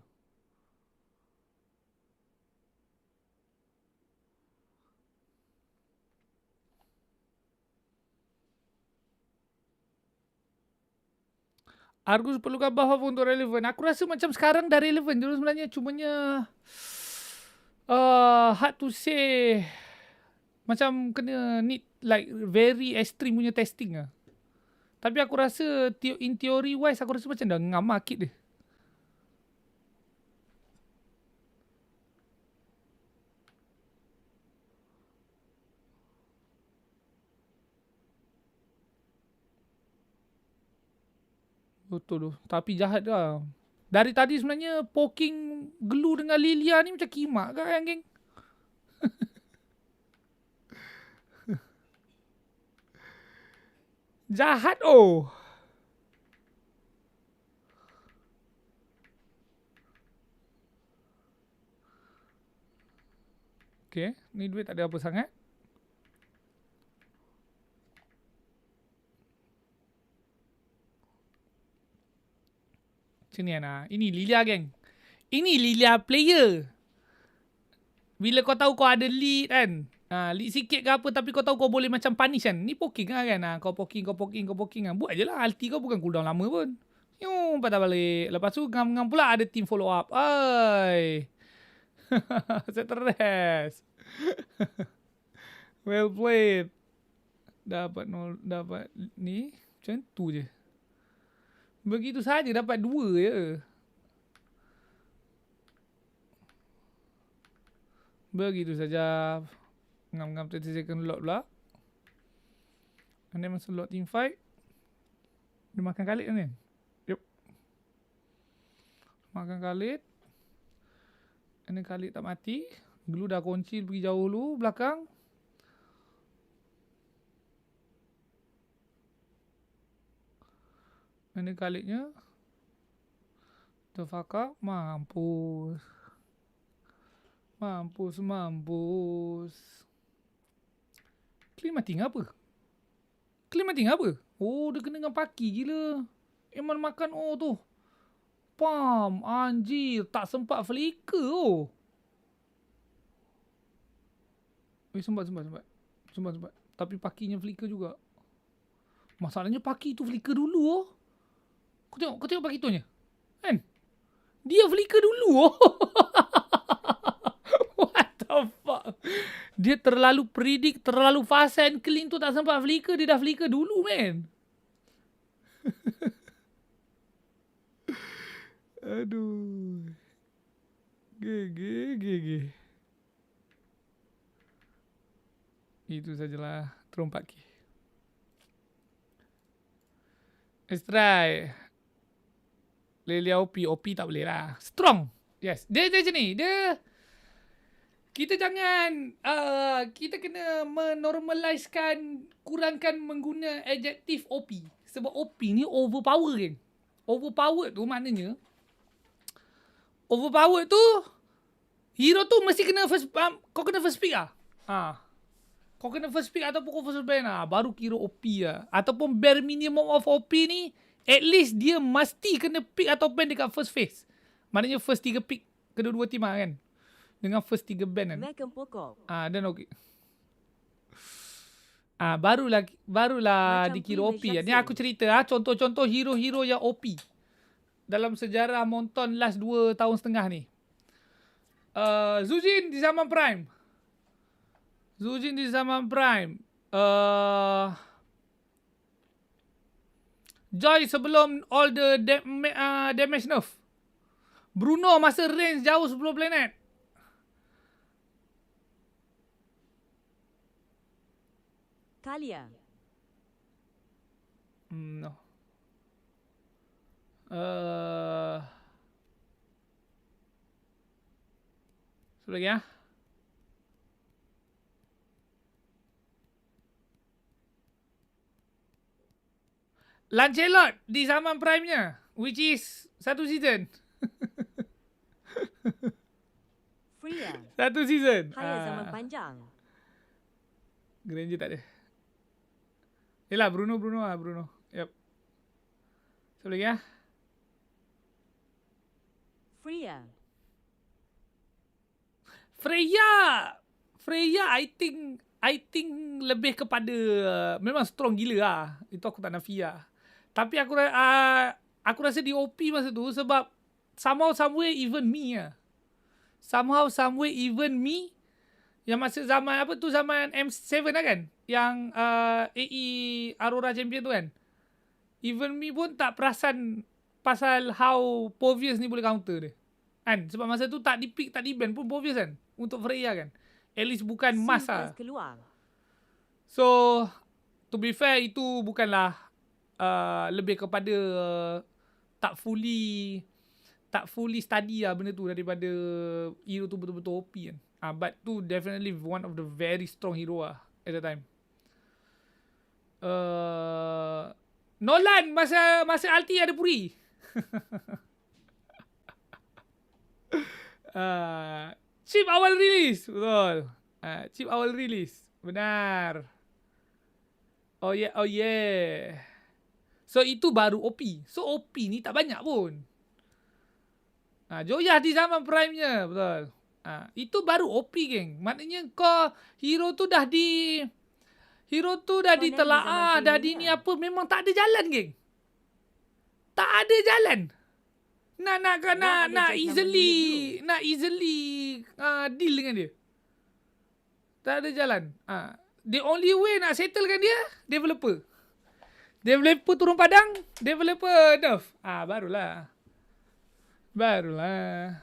Argus perlukan buff apa untuk relevan? Aku rasa macam sekarang dah relevan je sebenarnya. Cumanya hard to say. Macam kena need like very extreme punya testing lah. Tapi aku rasa in theory wise aku rasa macam dah ngam market dia. Betul tu. Tapi jahat lah. Dari tadi sebenarnya poking glue dengan Lilia ni macam kimak kan geng? Jahat oh. Okay, ni duit tak ada apa sangat. Macam ni Ana. Ini Lilia geng. Ini Lilia player. Bila kau tahu kau ada lead kan, Lead sikit ke apa tapi kau tahu kau boleh macam punish kan. Ni poking lah kan. Kau poking kan. Buat je lah. Ulti kau bukan cooldown lama pun. Patah balik. Lepas tu ngam-ngam pula ada team follow up. Ay. Set rest. Well played. Dapat ni. Macam tu je. Begitu saja dapat 2 je. Begitu saja. Ngam-ngam 30 second lot pula. Anda masuk lot team fight. Dia makan Khalid kan? Yup. Makan Khalid. Anda Khalid tak mati. Glue dah kunci pergi jauh dulu. Belakang. Anda Khalidnya. Terfakar. Mampus. Clean mati apa? Oh, dia kena dengan paki gila. Emang makan tu. Pam, anjir. Tak sempat flicker sempat. Tapi pakinya flicker juga. Masalahnya paki tu flicker dulu Kau tengok paki tu nya. Kan? Dia flicker dulu What the fuck? Dia terlalu predict, terlalu fast and clean tu tak sempat flicker. Dia dah flicker dulu, man. Aduh. Gege. Itu sajalah terompak ki. Let's try. Lelia OP tak boleh lah. Strong. Yes. Dia macam ni. Kita jangan kita kena menormalizekan, kurangkan mengguna adjektif OP. Sebab OP ni overpower kan. Overpower tu maknanya hero tu mesti kena kau kena first pick lah. Kau kena first pick ataupun kau first ban lah. Baru kira OP lah. Ataupun bare minimum of OP ni, at least dia mesti kena pick atau ban dekat first phase. Maknanya first 3 pick kedua-dua team lah kan. Dengan first 3 ban kan. Dan okey. Barulah dikira OP lah. Ni aku cerita contoh-contoh hero-hero yang OP. Dalam sejarah Monton last 2 tahun setengah ni. Zujin di zaman Prime. Joy sebelum all the damage nerf. Bruno masa range jauh 10 planet. Talia. No. Satu lagi Lancelot di zaman prime-nya, which is 1 season. Freya. 1 season. Hanya zaman panjang. Granger tak ada. Yelah, Bruno. Yep. Satu lagi Freya, I think lebih kepada memang strong gila lah. Itu aku tak nafi lah. Tapi aku rasa di OP masa tu sebab somehow somewhere even me lah. Yang masa zaman apa tu, zaman M7 lah kan, yang AE Aurora Champion tu kan, even me pun tak perasan pasal how Povius ni boleh counter dia kan. Sebab masa tu tak di pick, tak di ban pun Povius kan untuk Freya kan. At least bukan mas lah. So to be fair, itu bukanlah lebih kepada tak fully study lah benda tu daripada hero tu betul-betul OP kan. But tu definitely one of the very strong hero lah at the time. Nolan masa ulti ada puri. Chip awal release. Betul. Chip awal release. Benar. Oh yeah. So itu baru OP. So OP ni tak banyak pun. Joyah di zaman prime-nya. Betul. Itu baru OP, geng. Maknanya kau hero tu dah ditelaah, dah di ni apa, memang tak ada jalan, geng. Tak ada jalan. Nak easily deal dengan dia. Tak ada jalan. The only way nak settlekan dia, developer turun padang, developer nerf. Barulah.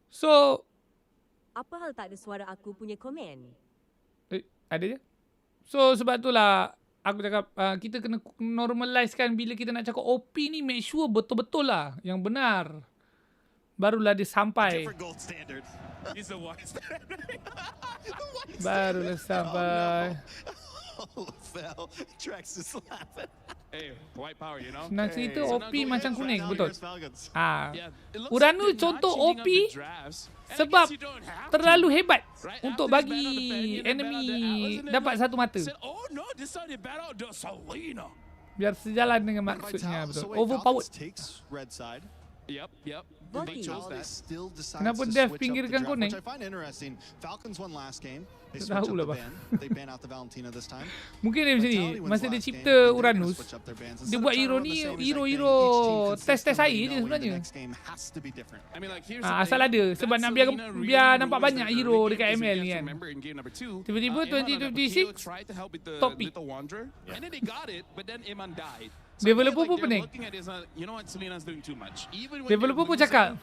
So, apa hal tak ada suara aku punya komen? Ada je. So, sebab itulah aku cakap kita kena normalizekan bila kita nak cakap OP ni, make sure betul-betul lah yang benar. Barulah dia sampai. Barulah sampai. Hey, white power, you know. Senang cerita OP macam kuning, betul. Uranu contoh OP sebab terlalu hebat untuk bagi enemy dapat satu mata. Biar sejalan dengan maksudnya, betul. Overpowered. Yep. Kenapa Dev pinggirkan kuning? Tak tahu lah, bah. Mungkin dia macam ni. Masa dia cipta Uranus, dia buat hero ni, hero test air je sebenarnya. Asal ada. Sebab nak biar nampak banyak hero dekat ML ni kan. Tiba-tiba 2026 top pick. Developer pun pening. Developer pun cakap,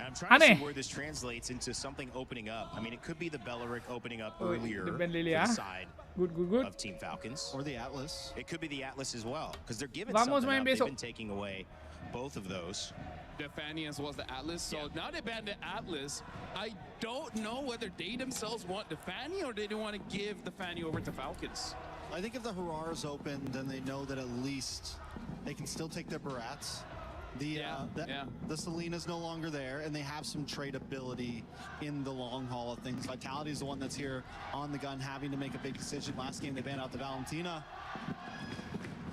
I'm trying to see where this translates into something opening up. I mean, it could be the Belleric opening up earlier for the side of Team Falcons. Or the Atlas. It could be the Atlas as well, because they're giving something up. They've been taking away both of those. The Fanny as well as the Atlas. So now they banned the Atlas. I don't know whether they themselves want the Fanny or they don't want to give the Fanny over to Falcons. I think if the Harara's open, then they know that at least they can still take their Barats. The Selena's no longer there, and they have some tradability in the long haul of things. Vitality is the one that's here on the gun, having to make a big decision. Last game they banned out the Valentina.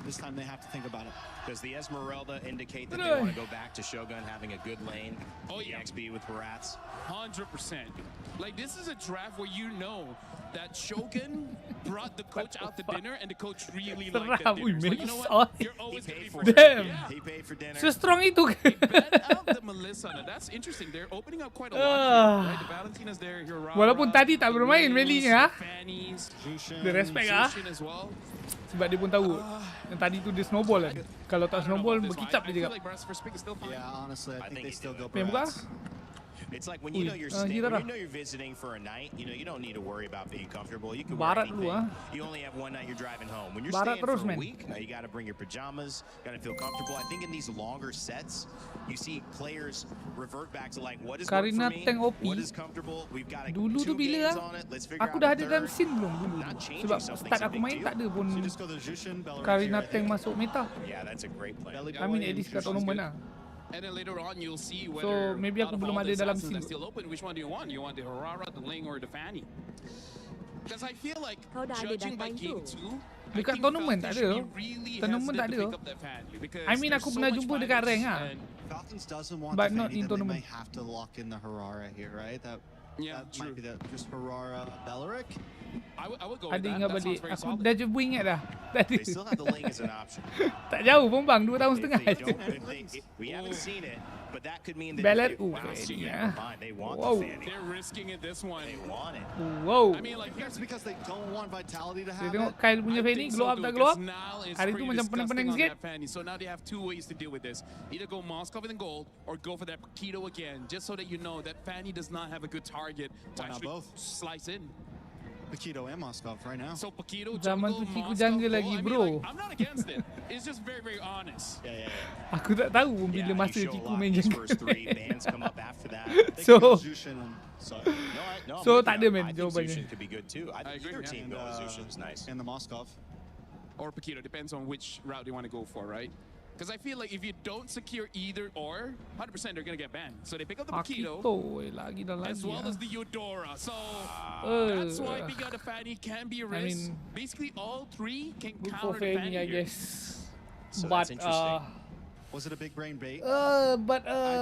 This time they have to think about it. Does the Esmeralda indicate that they want to go back to Shogun having a good lane? XB with Barats. 100%. Like, this is a draft where you know that Shogun brought the coach out to dinner and the coach really liked the dinner. So you know what? You're always going to be for Damn. He paid for dinner. So strong itu. They banned out the Melissa. Now, that's interesting. They're opening up quite a lot here, right? The Valentina's there. Walaupun tadi tak bermain Meli-nya, dia respect as well. Sebab dia pun tahu yang tadi tu dia snowball kan. Kalau tak snowball berkicap dia cakap. Yeah, honestly, I think they still go Barats. It's like when you know you're staying, when you know you're visiting for a night, you know you don't need to worry about being comfortable. You can wear anything. You only have one night you're driving home. When you're staying for a week, now you got to bring your pajamas, got to feel comfortable. I think in these longer sets, you see players revert back to like what is good for me, what is comfortable. We've got dulu tu bila aku dah ada dalam scene belum dulu. Sebab start aku main tak ada pun Karina Tank masuk meta. Yeah, that's a great play. I mean at least kat tournament lah. And then later on, you'll see whether maybe aku belum ada dalam scene. Still open. Which one do you want? You want the Harara, the Ling, or the Fanny? Because I feel like judging by game 2, dekat tournament tak ada. Tournament tak ada. I mean aku pernah jumpa dekat rank lah. Falcons doesn't want but the not Fanny, in then tournament. they may have to lock in the Harara here, right? That might be just Harara, Belleric. I would go ada with ingat that. balik. Aku dah cuba ingat dah. Tadi. They still have the Ling as an option. Tak jauh pun bang, 2 tahun setengah. We haven't seen it, but that could mean that Ballad, they want the Fanny. They're risking it this one. They want it. Wow. I mean, like, it's because they don't want Vitality to have Dia tengok it. Kyle punya Fanny, glow up tak glow up. Hari tu macam penang-penang sikit. So now they have 2 ways to deal with this. Either go Moskov in gold or go for that Paquito again, just so that you know that Fanny does not have a good target to actually slice in. Paquito and Moskov right now. So Paquito, Zaman tu Kiku jungle lagi, bro. I'm not against it. It's just very, very honest. Aku tak tahu pun bila masa Kiku main jungle. So tak ada man jawapannya. And the Moskov. Or Paquito, depends on which route you want to go for, right? Because I feel like if you don't secure either or, 100% they're going to get banned. So they pick up the Paquito as well as the Eudora. So that's why picking up the Fanny can be a risk. Basically all 3 can counter the Fanny I here. guess. So but that's interesting. Was it a big brain bait? I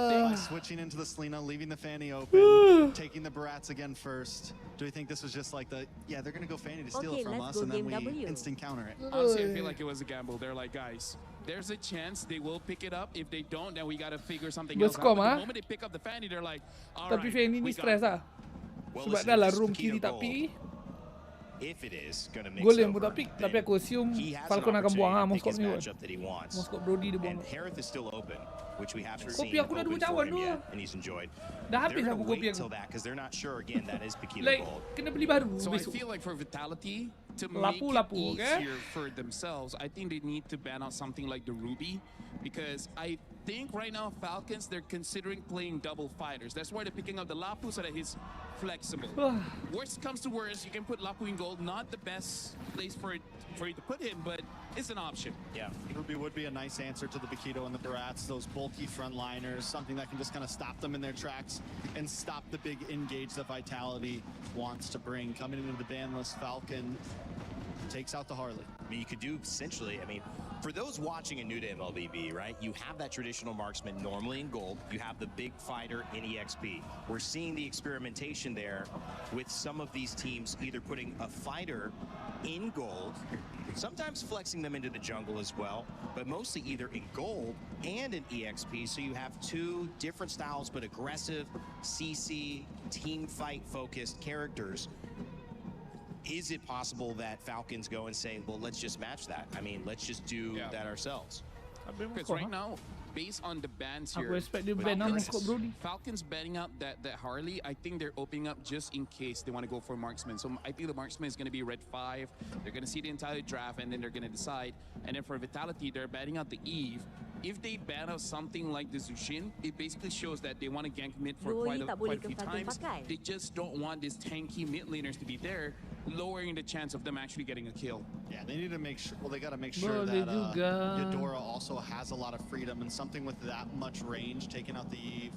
think switching into the Selena, leaving the Fanny open, taking the Barats again first. Do we think this was just like they're going to go Fanny to steal it from us, and then we instant counter it? Honestly, I feel like it was a gamble. They're like, guys, there's a chance they will pick it up. If they don't, then we got to figure something else out. But the moment they pick up the Fanny, they're like, all right, tapi Fanny ni stress lah. Well, Sebab listen, dah lah this is room Paquito kiri tak goal. pick. If it is going to mix Gol yang over, tak pick, then tapi aku assume he has Falcon an akan buang lah opportunity to pick Moskop his ni. matchup that he wants. Moskop Brody dia buang. And Harith is still open, which we haven't Kopi seen aku dah open 2 for cawan him tu. yet, and he's enjoyed. Dah habis They're aku going to kopi wait aku. till that because they're not sure again that is Paquito Like, gold. kena beli baru So I besok. feel like for Vitality to Lapu, make it okay? easier for themselves, I think they need to ban out something like the Ruby, because I think right now Falcons, they're considering playing double fighters. That's why they're picking up the Lapu so that he's flexible. Worst comes to worst, you can put Lapu in gold. Not the best place for you to put him, but it's an option. Yeah, Ruby would be a nice answer to the Paquito and the Barats, those bulky frontliners, something that can just kind of stop them in their tracks and stop the big engage that Vitality wants to bring. Coming into the ban list, Falcon takes out the Harley. I mean, you could do essentially, I mean, for those watching a new to MLBB, right, you have that traditional marksman normally in gold. You have the big fighter in EXP. We're seeing the experimentation there with some of these teams either putting a fighter in gold, sometimes flexing them into the jungle as well, but mostly either in gold and in EXP. So you have 2 different styles, but aggressive, CC, team fight focused characters. Is it possible that Falcons go and say, well, let's just match that? I mean, let's just do that ourselves. Because right now, based on the bans here, Aku expect dia ban lah Moskop Brody. Falcons banning out that Harley, I think they're opening up just in case they want to go for marksman. So I think the marksman is going to be red 5. They're going to see the entire draft, and then they're going to decide. And then for Vitality, they're banning out the Eve. If they ban out something like the Zushin, it basically shows that they want to gank mid for quite a few times. They just don't want these tanky mid laners to be there, lowering the chance of them actually getting a kill. Yeah, they need to make sure, well, they got to make sure that Eudora also has a lot of freedom, and something with that much range, taking out the Eve.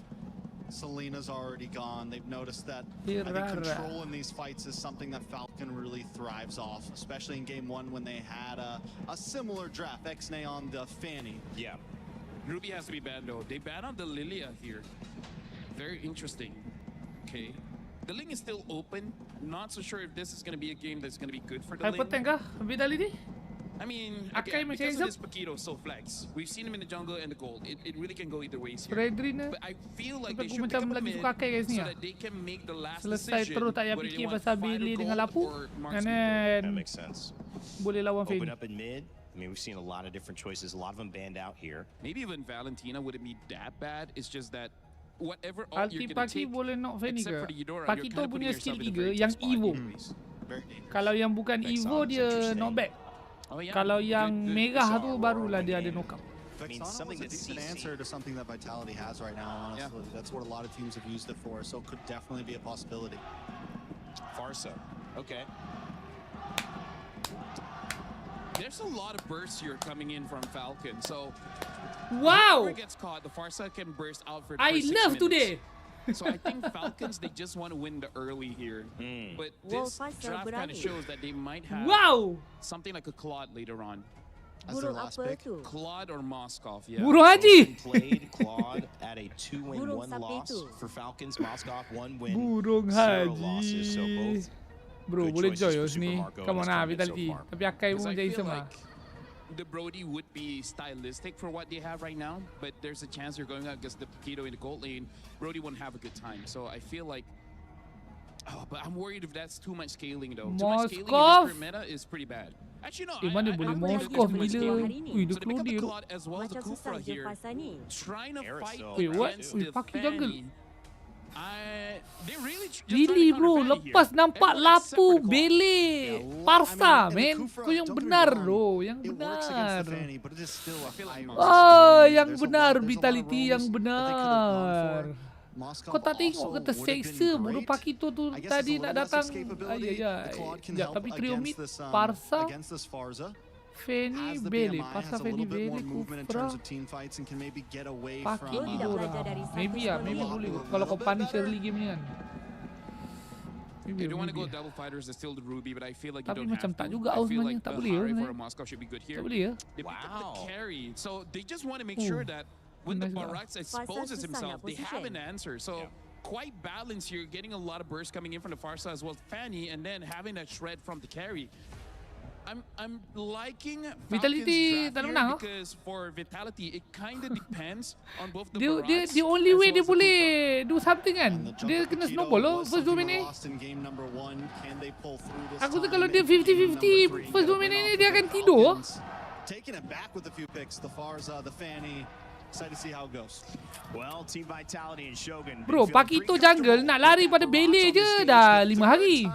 Selena's already gone. They've noticed that I think control in these fights is something that Falcon really thrives off, especially in game 1 when they had a similar draft, X-Nay on the Fanny. Yeah. Ruby has to be banned though. They banned out the Lilia here. Very interesting. Okay. The Ling is still open. Not so sure if this is going to be a game that's going to be good for the Ling. Hypertank kah? Vitality? I mean, Akai again, macam because Zep? of this Paquito so flex. We've seen him in the jungle and the gold. It really can go either ways here. Redrin But I feel like Sebab they aku should pick macam up a lagi mid suka Akai guys ni so lah. that they can make the last Selesai decision terus tak payah whether they fikir want pasal fighter Billy dengan gold Lapu. or And marksman. then That makes sense. boleh lawan Open Fanny. up in mid. I mean, we've seen a lot of different choices, a lot of them banned out here. Maybe even Valentina wouldn't be that bad. It's just that whatever ult Ulti you're gonna Paki take, boleh knock Fanny except ke? for the Eudora, Paki you're tu kind of punya putting skill yourself in a 3 very yang tough spot Evo. anyways. Kalau yang bukan Evo dia knock back. Oh, yeah. Kalau yang Good merah shot. tu barulah dia ada knockout. I mean, something was a decent answer to something that Vitality has right now, honestly. Yeah. That's what a lot of teams have used it for, so it could definitely be a possibility. Farsa. Okay. There's a lot of bursts here coming in from Falcon, so wow! whoever gets caught, the Farsa can burst out for I 6 love minutes. today! So I think Falcons, they just want to win the early here. But this draft kind of shows that they might have something like a Claude later on. As their last pick? Claude or Moskov, yeah. Burung Haji! Played Claude at a 2-win, 1 loss for Falcons. Moskov 1 win, Burung 0 losses. So Haji. both Bro, good boleh choices joy for sini. Super Marco Come on in this lah, tournament so Vitality. far. Tapi Akai pun Because I macam feel isem lah. like the Brody would be stylistic for what they have right now, but there's a chance they're going out against the Paquito in the gold lane. Brody wouldn't have a good time. So I feel like, but I'm worried if that's too much scaling though. Too much scaling in this current meta is pretty bad. Actually, no. Mana boleh Moskov gila. Ui, dia keluar dia. Claude as well as the Kufra here, trying to fight Wait, what? against Ui, the Paki jungle. Fanny. They really just Really bro, lepas nampak Lapu, Bele, Parsa, man. Kau yang benar bro, yang benar. Oh, yang benar, Vitality yang benar. Kau tak tengok ke terseksa bodoh Pakito tu tadi nak datang. Ayayay. Sekejap, tapi trio mid, Parsa, Fanny, Bele. Parsa, Fanny, Bele, Kufra, Paki, Eudora. Maybe lah, maybe boleh. Kalau kau punish early game ni kan. If you want to go double fighters, there's still the Ruby, but I feel like you Tapi don't macam have tak to. juga I feel sebenarnya. like Tak the boleh ya Hari for a sebenarnya. Moscow should be good here. Tak boleh ya. They picked up the carry, so they just want to make sure that when the Barats exposes himself, they have an answer. So quite balanced here, getting a lot of bursts coming in from the far side as well as Fanny, and then having that shred from the carry. I'm liking Vitality tak Falcons menang, draft here because for Vitality, it kind of depends on both the Dia Barats the only way as dia well as the boleh do something kan. Dia kena snowball loh first 2 minit. Aku tu kalau dia 50-50 first 2 minit ni dia akan tidur. Taking it back with a few picks, the Farza, the Fanny. Excited to see how it goes. Well, Team Vitality and Shogun. Bro, Pakito jungle nak lari pada Bele je dah 5 hari.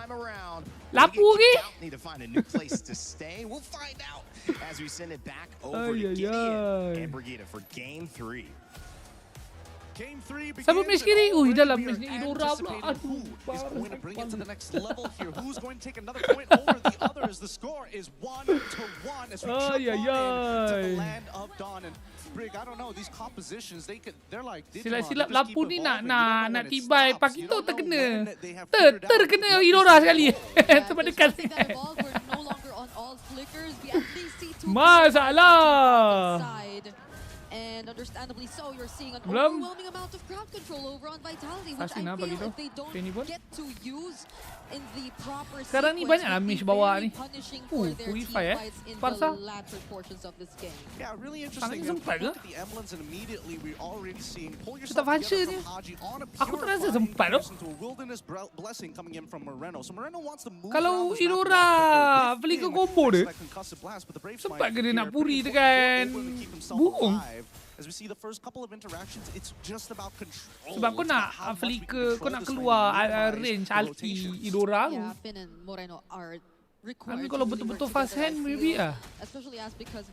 Lapu lagi. Need to find a new place to stay. We'll find out as we send it back over to Gideon and Brigida for Game 3. Game 3 Siapa match kiri? Dalam match ni Idora pula. Aduh, is going to bring it to the next level here. Who's going to take another point over the others? The score is 1-1 as we jump on in to the land of Dawn. And Brig, I don't know, these compositions, they're like silap-silap lampu ni nak tibai. Pakito terkena. Terkena Idora sekali. Tempat dekat. Masalah. And understandably so, you're seeing an overwhelming amount of crowd control over on Vitality, which I feel if they don't get to use in the proper sekarang ni banyak lah match bawah ni. Purify in the latter portions of this game. Yeah, really interesting. Sempat ke? The emblems and immediately we're already seeing pull yourself together from Haji on a aku tak rasa sempat tu. wilderness blessing coming in from Moreno. So Moreno wants to move. Kalau Idora beli ke combo dia, sempat ke dia nak puri tekan burung? As we see the first couple of interactions, it's just about control. Sebab kau nak flicker, kau nak keluar range ulti Idora tu. Yeah, Finn and Moreno are required. Tapi kalau betul-betul fast hand, maybe especially as because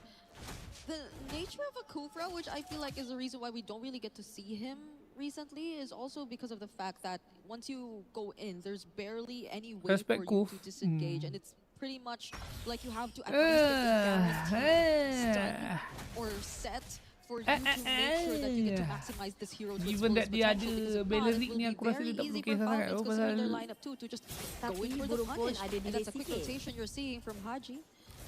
the nature of a Kufra, which I feel like is the reason why we don't really get to see him recently, is also because of the fact that once you go in, there's barely any way for you to disengage, and it's pretty much like you have to at least get a stun or set for you to make sure that you get to maximize this hero to its fullest potential. Because if not, it will be very easy for Falcons considering their lineup too to just go in for the punish. And that's a quick rotation you're seeing from Haji.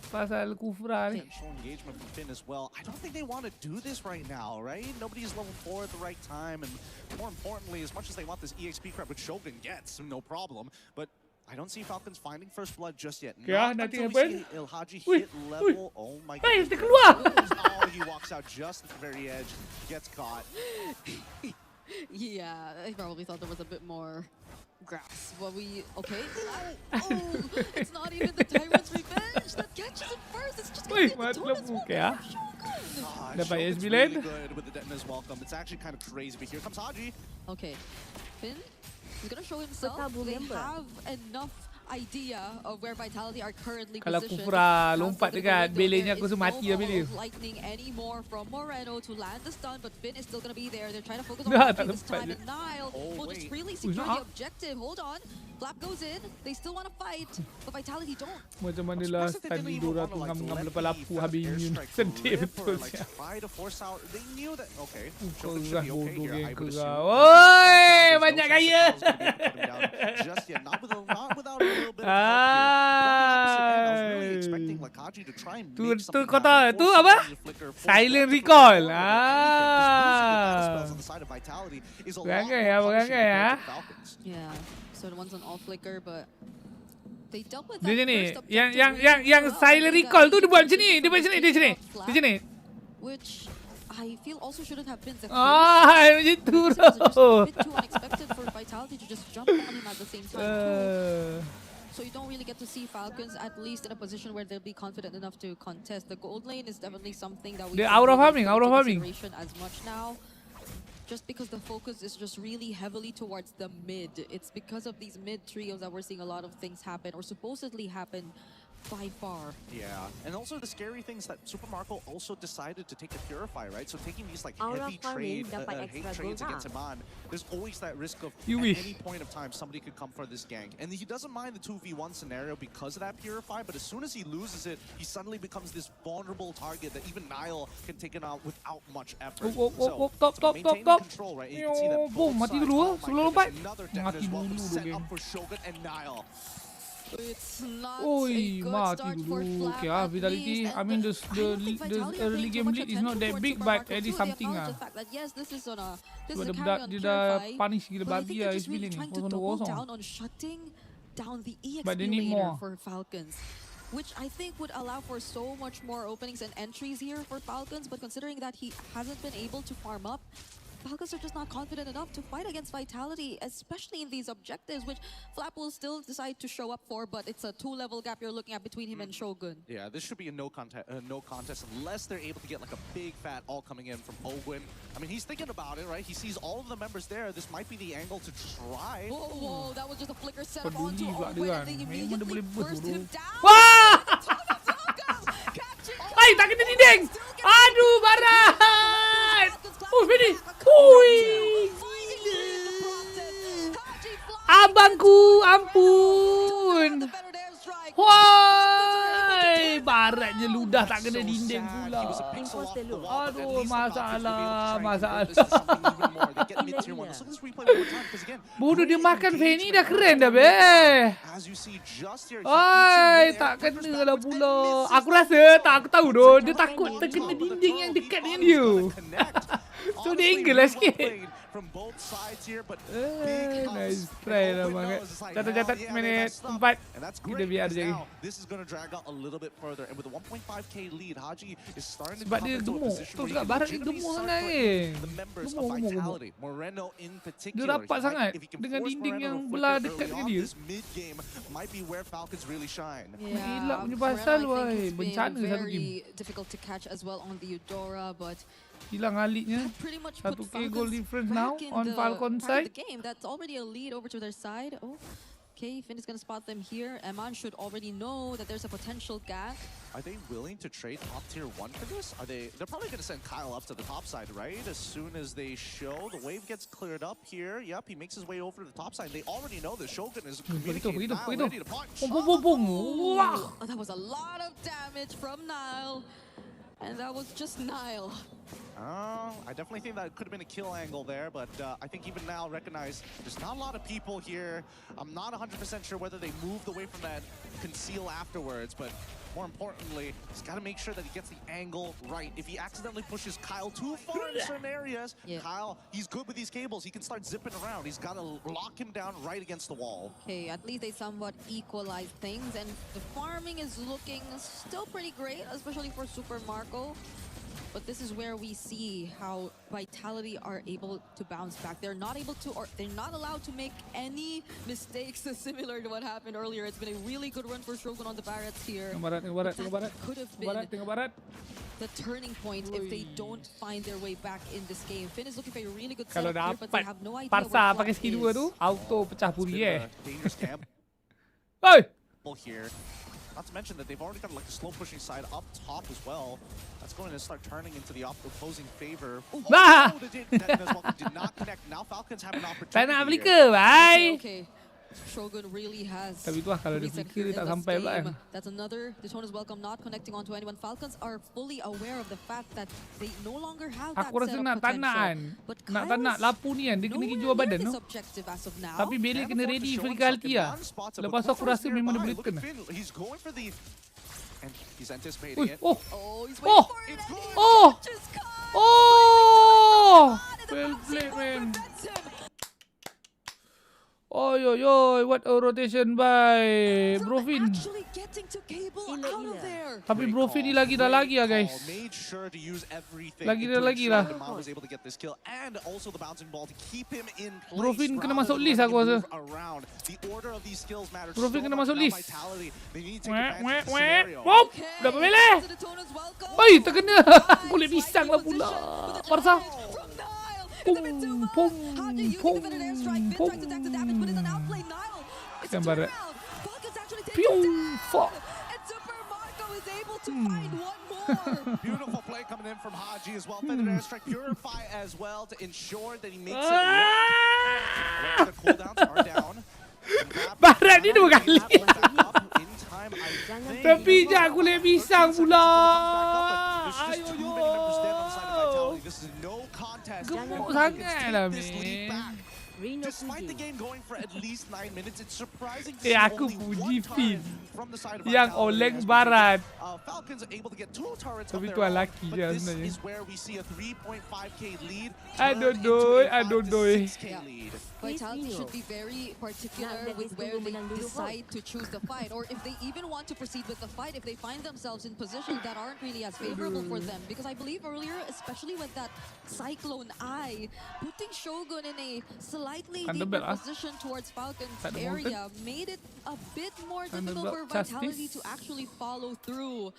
Pasal Kufra ni. Engagement from Finn as well. I don't think they want to do this right now, right? Nobody's level 4 at the right time, and more importantly, as much as they want this EXP crap, which Shogun gets, no problem, but I don't see Falcons finding first blood just yet. Not until we see Ilhaji hit level. Oh my god. Oh, he walks out just at the very edge, gets caught. Yeah, I probably thought there was a bit more grass. But okay. Oh, it's not even the Tyrant's Revenge that catches it first. It's just going to be the Totems one from Shogun. Dapat Shogun's really good with the Detona's welcome. It's actually kind of crazy, but here comes Haji. Okay, Finn. He's gonna show himself. They have enough idea of where Vitality are currently kalau positioned. Kufra lompat dekat belenya aku rasa mati lah Bele. Lightning anymore from Moreno to land the stun, but Finn is still gonna be there. They're trying to focus on this time, and Nile will just really secure the objective. Hold on, Flap goes in. They still want to fight, but Vitality don't. Macam mana lah stun Idora tu ngam-ngam lepas lapu habis immune. Sedih betul sih. They knew that. Okay. Kerah bodoh geng kerah. Oi, banyak gaya. Just yet, not without a little bit of help here. I was really expecting Lakaji to try and make something happen. Tu apa? Silent recall. Berangai ya. Yeah. So the one's on all flicker, but they dealt with that. Dia ni, yang silent recall tu dia buat macam ni, dia macam ni. Which I feel also shouldn't have been the case. Macam tu It was just a bit too unexpected for Vitality to just jump on him at the same time too. So you don't really get to see Falcons at least in a position where they'll be confident enough to contest. The gold lane is definitely something that we out of farming as much now. Just because the focus is just really heavily towards the mid. It's because of these mid trios that we're seeing a lot of things happen or supposedly happen by far. Yeah, and also the scary thing is that Super Marco also decided to take a Purify, right? So taking these like heavy trades against Iman, there's always that risk of at any point of time somebody could come for this gank. And he doesn't mind the 2v1 scenario because of that Purify, but as soon as he loses it, he suddenly becomes this vulnerable target that even Nile can take it out without much effort. So maintaining control, right? You can see that both sides, another down as well, set up for Shogun and Nile. It's not a good start for Flap. Okay, Vitality. I mean, the early game lead is not that big, but at least something. Yes, this is on a dia dah punish gila babi lah. He's really trying to double down on shutting down the EXP laner for Falcons, which I think would allow for so much more openings and entries here for Falcons. But considering that he hasn't been able to farm up, Falcons are just not confident enough to fight against Vitality, especially in these objectives, which Flap will still decide to show up for, but it's a 2-level gap you're looking at between him and Shogun. Yeah, this should be a no contest unless they're able to get like a big fat all coming in from Ogwin. I mean, he's thinking about it, right? He sees all of the members there. This might be the angle to try. Whoa, that was just a flicker set up onto Ogwin, and they immediately burst him down. Wah! Ay, tak kena dinding! Aduh, barat! Oh, finish! Hui! Abangku, ampun! Why? Baratnya ludah tak kena dinding pula. Aduh, masalah. Bodoh, dia makan Fanny dah keren dah, be. Oi, tak kena lah pula. Aku rasa, aku tahu doh, dia takut terkena dinding yang dekat dengan dia. So dia angle lah sikit. Nice try lah banget. Catat minit 4. Kita biar je. Sebab dia gemuk. Tu juga barat dia gemuk sangat gemuk. Dia rapat sangat dengan dinding yang belah dekat dengan dia. Elak punya pasal wai. Bencana satu game. Hilang aliknya. 1k goal difference now on Falcon side. That's already a lead over to their side. Okay, Finn is going to spot them here. Eman should already know that there's a potential gap. Are they willing to trade top tier 1 for this? They're probably going to send Kyle up to the top side, right? As soon as they show, the wave gets cleared up here. Yep, he makes his way over to the top side. They already know that Shogun is communicating Nile ready to punch. Oh, that was a lot of damage from Nile. And that was just Nile. I definitely think that could have been a kill angle there, but I think even now recognize there's not a lot of people here. I'm not 100% sure whether they moved away from that conceal afterwards, but more importantly, he's got to make sure that he gets the angle right. If he accidentally pushes Kyle too far in certain areas, Kyle, he's good with these cables. He can start zipping around. He's got to lock him down right against the wall. Okay, at least they somewhat equalize things, and the farming is looking still pretty great, especially for Super Marco. But this is where we see how Vitality are able to bounce back. They're not able to, or they're not allowed to make any mistakes similar to what happened earlier. It's been a really good run for Shogun on the Barretts here. Barat. Could have been the turning point if they don't find their way back in this game. Finn is looking for a really good setup here, but they have no idea Parsa where pakai skill 2 tu, auto pecah puri Dangerous camp. Oi! Here. Not to mention that they've already got like a slow pushing side up top as well. That's going to start turning into the opposing favor. Nah! Did not connect. Now Falcons have an opportunity. Tak nak flicker, bye. Okay. Shogun really has Tapi tu lah kalau dia flicker dia tak sampai pula kan. That's another Daytona's welcome not connecting onto anyone. Falcons are fully aware of the fact that they no longer have that Aku rasa nak tak nak kan. Nak tak nak lapu ni kan. Dia kena pergi jual badan tu. Tapi Bailey kena ready physicality lah. Lepas tu aku rasa memang dia boleh tekan. He's going for the and he's anticipating it. Well played, man. Oi, what a rotation by Brofin. Tapi Brofin ni lagi dah lagi lah guys. Lagi lah. Brofin kena masuk list aku rasa. Brofin kena masuk list. Wop, dapat melee. Oi, terkena. Kulit pisang lah pula. Parsa. Pum. Yang barat. Piu, fuck. to find one more. Beautiful play coming in from Haji as well. Feather Airstrike Purify as well to ensure that he makes it work. The cooldowns are down. Barat ni 2 kali. Terpijak kulit pisang pula. Ayo yo. Gemuk sangat lah, man. Despite the game going for at least 9 minutes, it's surprising to see aku only puji one Finn turret from the side of yang oleng barat. Falcons are able to get 2 turrets Tapi of tu their own, lelaki je but this sebenarnya. is where we see a 3.5k lead Aduh turn doi, into a 5 to 6k lead. Vitality should be very particular with where they decide to choose the fight, or if they even want to proceed with the fight, if they find themselves in positions that aren't really as favorable for them. Because I believe earlier, especially with that Cyclone Eye, putting Shogun in a slightly deeper position towards Falcon's area made it a bit more difficult for Vitality to actually follow through.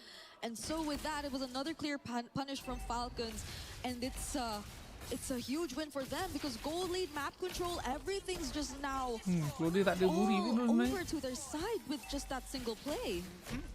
And so with that, it was another clear punish from Falcons, and it's a huge win for them because gold lead, map control, everything's just now all over to their side with just that single play.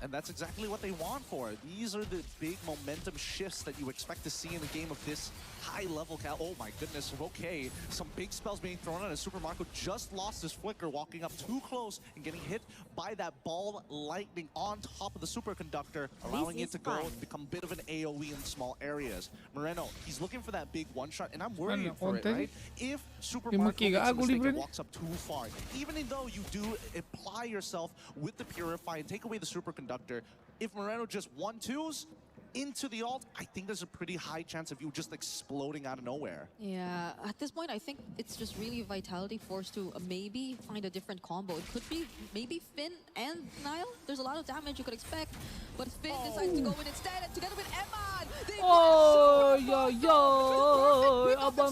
And that's exactly what they want for it. These are the big momentum shifts that you expect to see in a game of this high level. Oh my goodness, okay. Some big spells being thrown out as Super Marco just lost his flicker, walking up too close and getting hit by that ball lightning on top of the superconductor, allowing it to go and become a bit of an AoE in small areas. Moreno, he's looking for that big one-shot, and I'm worried for it, right? If Super Marco makes a mistake and walks up too far, even though you do apply yourself with the Purify and take away the superconductor, if Moreno just 1-2s into the ult, I think there's a pretty high chance of you just exploding out of nowhere. Yeah, at this point, I think it's just really Vitality forced to maybe find a different combo. It could be maybe Finn and Niall. There's a lot of damage you could expect, but Finn decides to go in instead, and together with Eman, they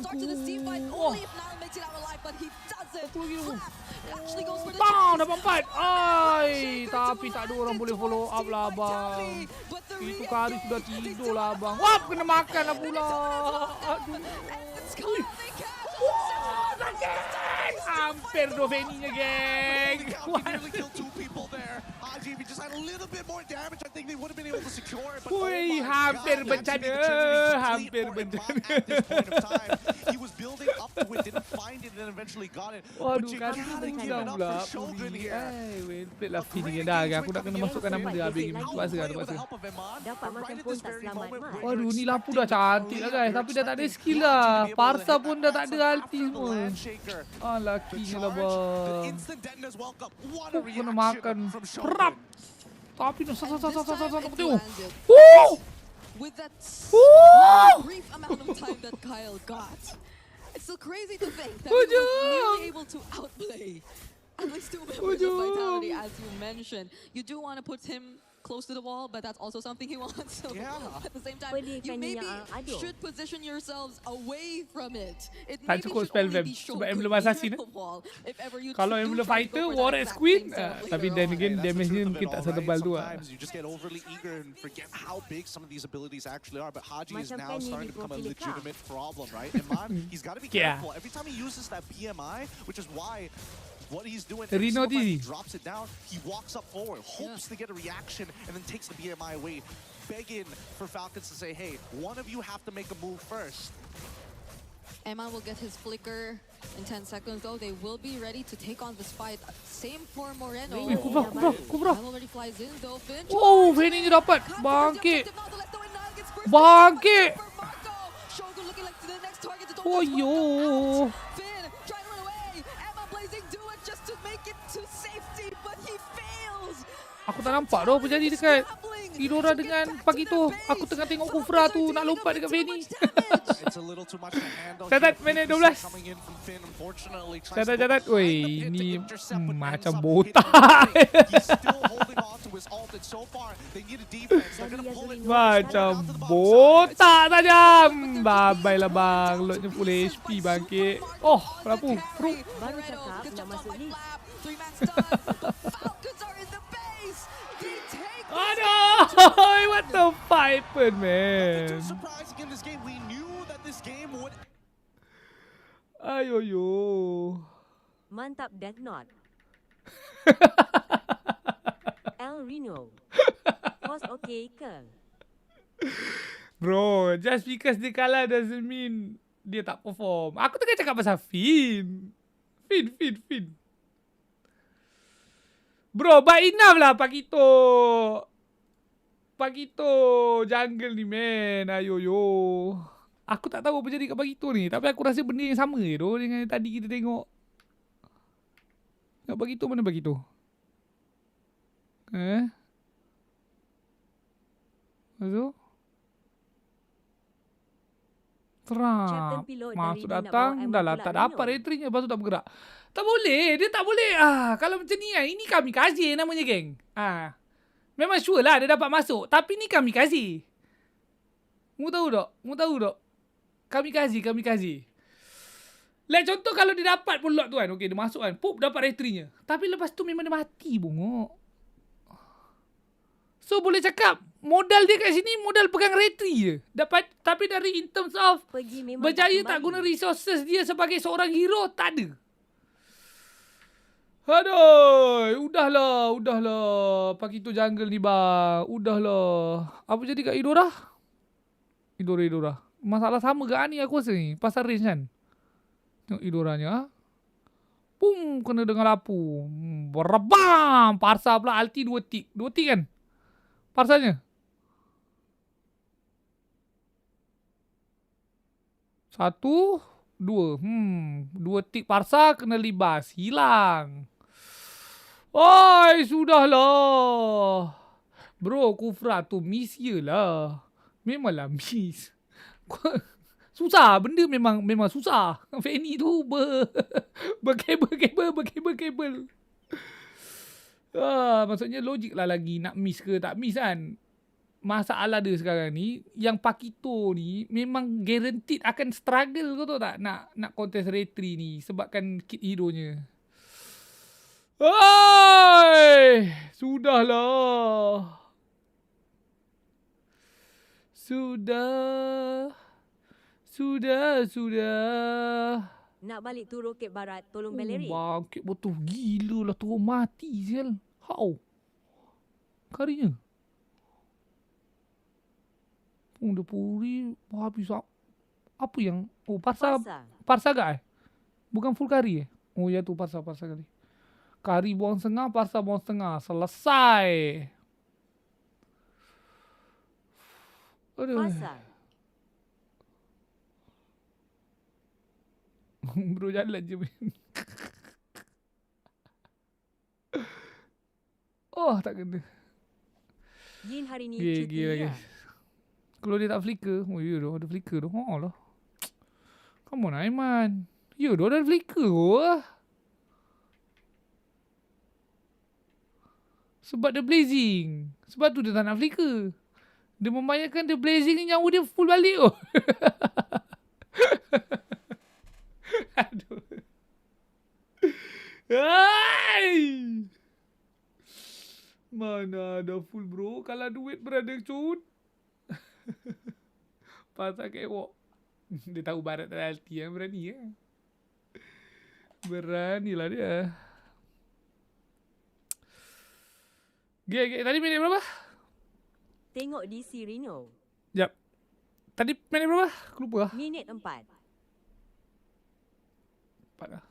start to this team fight only if Niall makes it out alive, but he doesn't. Actually goes for the dapat 4. Ai, tapi tak ada orang boleh follow up lah bang. Itu kali sudah tidur lah bang. Wah, kena makan lah pula. Aduh. Sakit. Hampir Doveni-nya, geng. Wih, hampir bencana. Hampir bencana. Waduh, kaki hilang pula. Wait lah Finn ni dah. Aku nak kena masukkan nama dia habis ni. Terpaksa. Dapat makan pun tak selamat. Waduh, ni lampu dah cantik lah guys. Tapi dah tak ada skill lah. Parsa pun dah tak ada ulti semua. Lakinya lah bang. Kena makan. Perap. Tapi nak with that brief amount of time that Kyle got. It's so crazy to think that he was nearly able to outplay at least 2 members of Vitality, as you mentioned. You do want to put him close to the wall, but that's also something he wants. So at the same time, you maybe should position yourselves away from it. It maybe should only be shown near the wall. If ever you kalau Emblem Fighter, Warrior Queen, tapi then again damage-nya mungkin tak setebal tu lah. You just get overly eager and forget how big some of these abilities actually are. But Haji is now starting to become a legitimate problem, right? Iman, he's got to be careful. Every time he uses that PMI, which is why what he's doing, every single time he drops it down, he walks up forward, hopes to get a reaction, and then takes the BMI away, begging for Falcons to say, hey, one of you have to make a move first. Emma will get his flicker in 10 seconds, though. They will be ready to take on this fight. Same for Moreno. Kubra. Already flies in, though. Finn. Oh, Finn ini dapat. Bangkit. Bangkit. Shogun looking like the next target to oh, yo. Finn trying to run away. Emma blazing do it just to make it to safety, but he fails. Aku tak nampak dah apa jadi dekat Idora dengan pagi tu. Aku tengah tengok Kufra tu nak lompat dekat Benny. Catat minit 12. Catat. Woi, ini macam botak. Macam botak tajam. Bye-bye lah bang. Loadnya full HP bangkit. Oh, lampu. Baru cakap nak masuk ni. Aduh, what the fuck happened, man? Ayo. Mantap Death Knot. El Reno. Host okey ke? Bro, just because dia kalah doesn't mean dia tak perform. Aku tengah cakap pasal Finn. Finn. Bro, but enough lah Pakito jungle ni man. Ayo. Aku tak tahu apa jadi kat Pakito ni. Tapi aku rasa benda yang sama je doh dengan yang tadi kita tengok. Kat Pakito mana Pakito? Lepas terang. Masuk datang. Dah lah tak dapat retry-nya. Lepas tu tak bergerak. Tak boleh. Dia tak boleh. Kalau macam ni kan. Ini kamikaze namanya geng. Memang sure lah dia dapat masuk. Tapi ni kamikaze. Mu tahu tak? Kamikaze. Like contoh kalau dia dapat pun lot tu kan. Okay dia masuk kan. Pup dapat retry-nya. Tapi lepas tu memang dia mati bongok. So boleh cakap modal dia kat sini modal pegang retry je. Tapi dari in terms of berjaya tak guna resources dia sebagai seorang hero, tak ada. Aduh, udahlah. Pakito jungle ni bang. Udahlah. Apa jadi kat Idora? Idora. Masalah sama ke ni aku rasa ni. Pasal range kan. Tengok Idoranya. Pum, kena dengan lapu. Berebam. Parsa pula ulti 2 tick. 2 tick kan? Parsanya. 1, 2. 2 tick Parsa kena libas. Hilang. Oi, sudahlah. Bro, Kufra tu miss je lah. Memanglah miss. Susah. Benda memang susah. Fanny tu berkabel. Maksudnya logik lah lagi nak miss ke tak miss kan. Masalah dia sekarang ni yang Pakito ni memang guaranteed akan struggle kau tahu tak nak contest retry ni sebabkan kit hero-nya. Sudahlah. Sudah. Nak balik tu roket barat, tolong Valerie. Bangkit betul. Gila lah turun mati sial. How? Karinya. Udah puri. Habis apa yang? Oh, Parsa gak Bukan full kari Oh ya tu Parsa kari. Kari buang setengah, Parsa buang setengah. Selesai. Aduh. Parsa. Bro jalan je man. Tak kena. Jin hari ni cuti ya. Kalau dia tak flicker. Oh ya dah ada flicker dah. Lah. Come on Aiman. Ya dah ada flicker Sebab dia blazing. Sebab tu dia tak nak flicker. Dia membayangkan dia blazing ni nyawa dia full balik Aduh. Mana ada full bro. Kalau duit berada cut. Pasal kewok. Dia tahu barat royalty yang berani Beranilah dia. Tadi minit berapa? Tengok di Sirino. Jap. Tadi minit berapa? Aku lupa lah. Minit 4. 4 lah.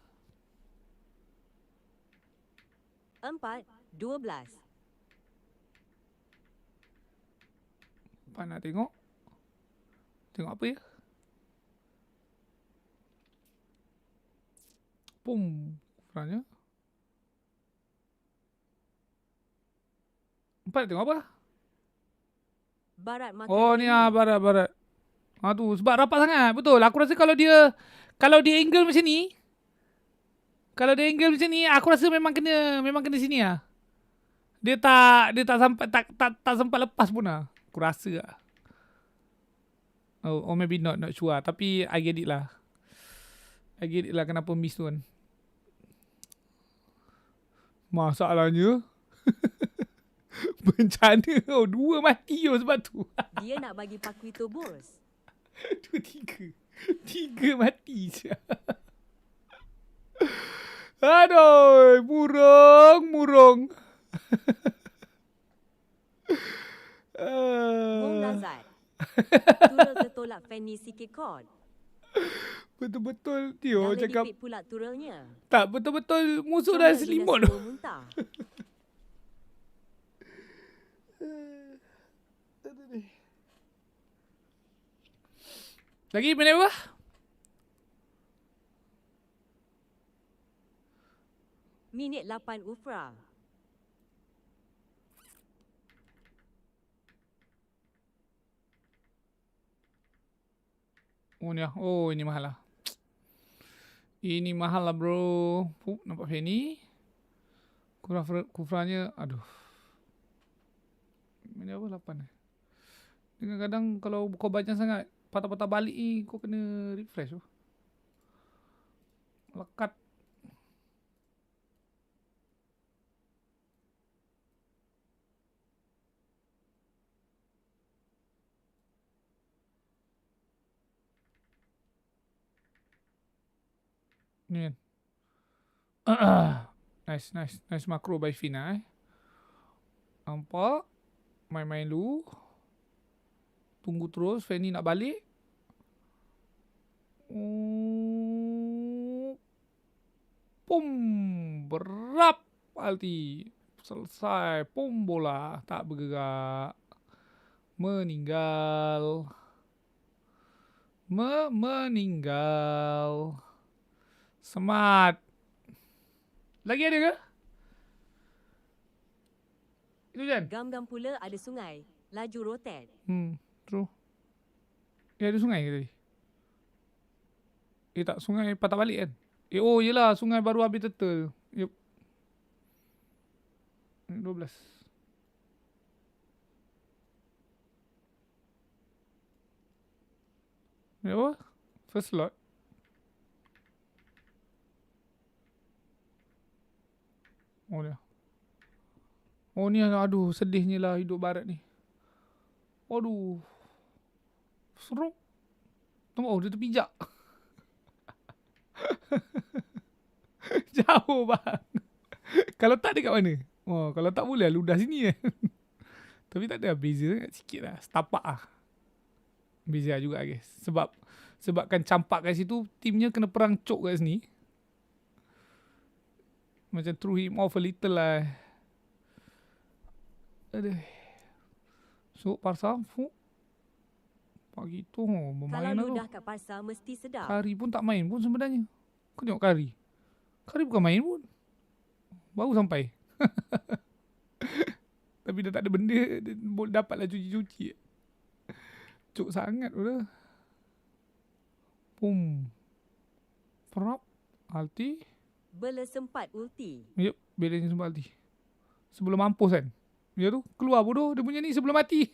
4:12. Apa nak tengok? Tengok apa ya? Pum. Kurangnya. 4 tengok apa? Barat makan. Oh ni barat. Tu sebab rapat sangat. Betul. Aku rasa kalau dia angle macam ni. Aku rasa memang kena sini lah. Dia tak sempat lepas pun lah. Aku rasa lah. Oh maybe not sure. Tapi I get it lah. Kenapa miss tu kan. Masalahnya bencana 2 mati sebab tu. Dia nak bagi Pakito bos. 3 mati je. Aduh, murung. Wong Lazat. Turel tertolak Fanny sikit kot. Betul-betul Tio cakap. Dah pula turelnya. Tak, betul-betul musuh dah selimut tu. Lagi minit apa? Minit 8 Ufra. Oh ni lah. Oh ini mahal lah. Ini mahal lah bro. Nampak Fanny. Kufranya. Aduh. Ini apa 8 eh? Kadang-kadang kalau kau banyak sangat patah-patah balik ni kau kena refresh tu. Lekat. Ni kan. Nice makro by Fina eh. Nampak. Main-main dulu. Tunggu terus Fanny nak balik. Pum. Berap alti. Selesai. Pum bola. Tak bergerak. Meninggal. Meninggal. Smart. Lagi ada ke? Itu Jan? Gam-gam pula ada sungai. Laju rotate. True. Ada sungai ke tadi? Tak, sungai patah balik kan? Oh yelah, sungai baru habis turtle. Yup. 12. Ni apa? First slot. Oh ni. Oh ni, aduh sedihnya lah hidup barat ni. Aduh. Seruk. Tengok, dia terpijak. Jauh bang. Kalau tak dia kat mana? Oh, kalau tak boleh ludah sini kan. Tapi tak ada, beza sikit lah. Setapak lah. Beza juga guys. Sebabkan campak kat situ, timnya kena perang cok kat sini. Macam threw him off a little lah. Aduh. So, Parsa, pagi tu bermain kalau ludah kat Parsa mesti sedap. Kari pun tak main pun sebenarnya. Kau tengok Kari. Kari bukan main pun. Baru sampai. Tapi dah tak ada benda. Dapatlah cuci-cuci. Cuk sangat pula. Pum. Perap. Alti. Bela sempat ulti. Yup. Belanya sempat ulti. Sebelum mampus kan. Dia tu keluar bodoh. Dia punya ni sebelum mati.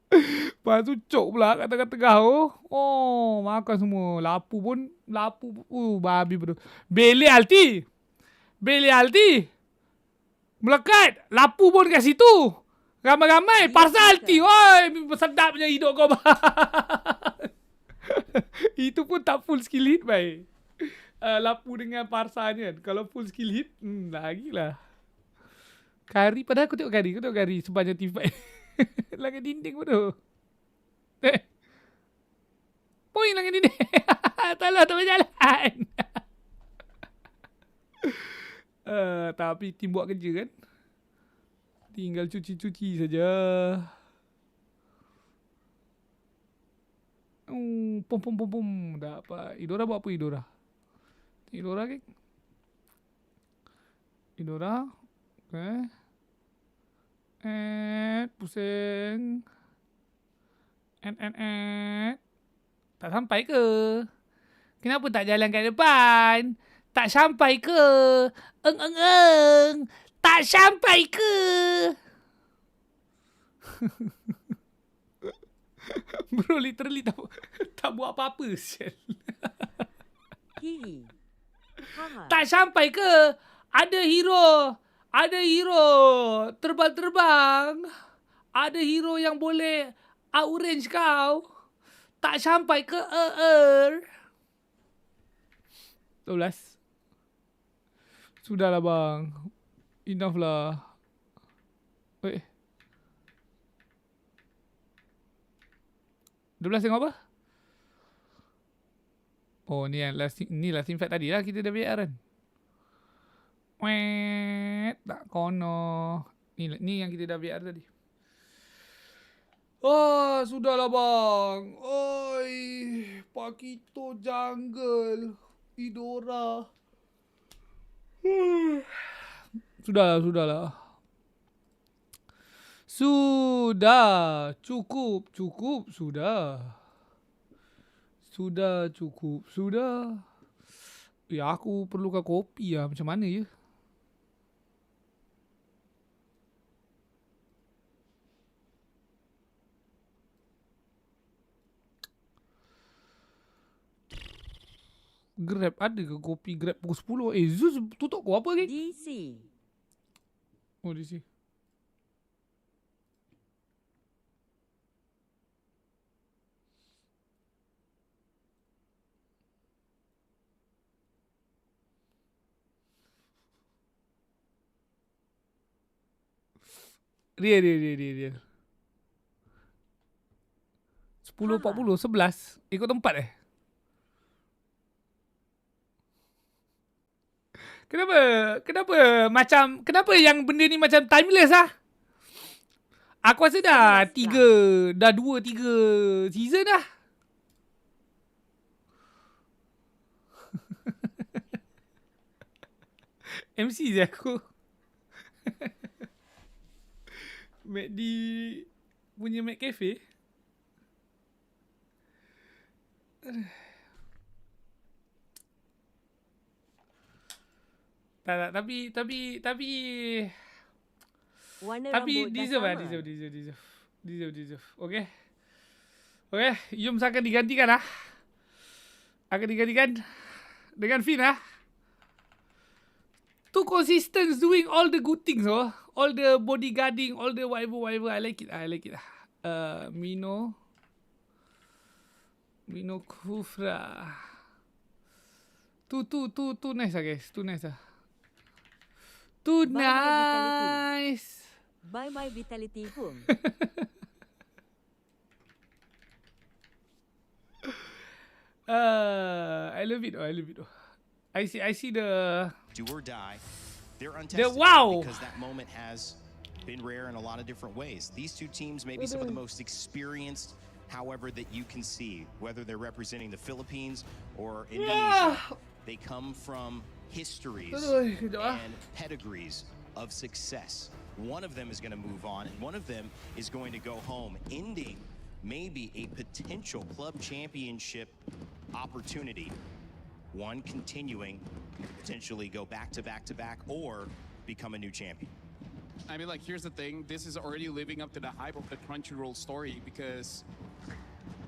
Lepas tu cok pula kat tengah-tengah tu. Oh, makan semua. Lapu pun. Babi bodoh. Bele alti. Melekat. Lapu pun kat situ. Ramai-ramai. Parsa alti. Oi, sedapnya hidup kau. Itu pun tak full skill hit, baik. Lapu dengan Parsa ni kan. Kalau full skill hit, lagilah. Kari, padahal aku tengok Kari sepanjang team fight. Langit dinding pun tu. Poin langit dinding. Tak berjalan. Tapi tim buat kerja kan. Tinggal cuci-cuci saja. Pom. Dah apa? Idora buat apa Idora? Idora ke? Idora. Okay. Pusing. Tak sampai ke? Kenapa tak jalan kat depan? Tak sampai ke? Tak sampai ke? Bro, literally tak buat apa-apa. Tak sampai ke? Ada hero terbang. Ada hero yang boleh outrange kau. Tak sampai ke 12. Sudahlah bang. Enough lah. 12 tengok apa? Oh, ni yang last team fight tadi lah kita dah VR kan. Tak kono. Ni yang kita dah VR tadi. Oh, sudahlah bang. Oi, Pakito jungle. Idora. Sudahlah. Sudah, cukup, sudah. Sudah, cukup, sudah. Ya, aku perlukan kopi lah. Macam mana ya? Grab ada ke kopi Grab pukul 10? Zeus tutup kau apa lagi? DC. Oh, DC. Dia 10.40, 11. Ikut tempat Kenapa yang benda ni macam timeless ah? Aku rasa dah 2-3 season dah. MC je aku. McD punya McCafe. Tak, tapi deserve. Okay, Yum akan digantikan lah. Akan digantikan dengan Finn lah. Too consistent doing all the good things, all the bodyguarding, all the whatever. I like it lah. Mino Kufra. Too nice lah guys. Too nice. Bye Vitality home. I love it. I see the do or die. They're untested because that moment has been rare in a lot of different ways. These two teams may be some of the most experienced, however, that you can see, whether they're representing the Philippines or Indonesia. They come from histories and pedigrees of success. One of them is going to move on, and one of them is going to go home, ending maybe a potential club championship opportunity. One continuing to potentially go back to back or become a new champion. I mean, like, here's the thing. This is already living up to the hype of the Crunchyroll story because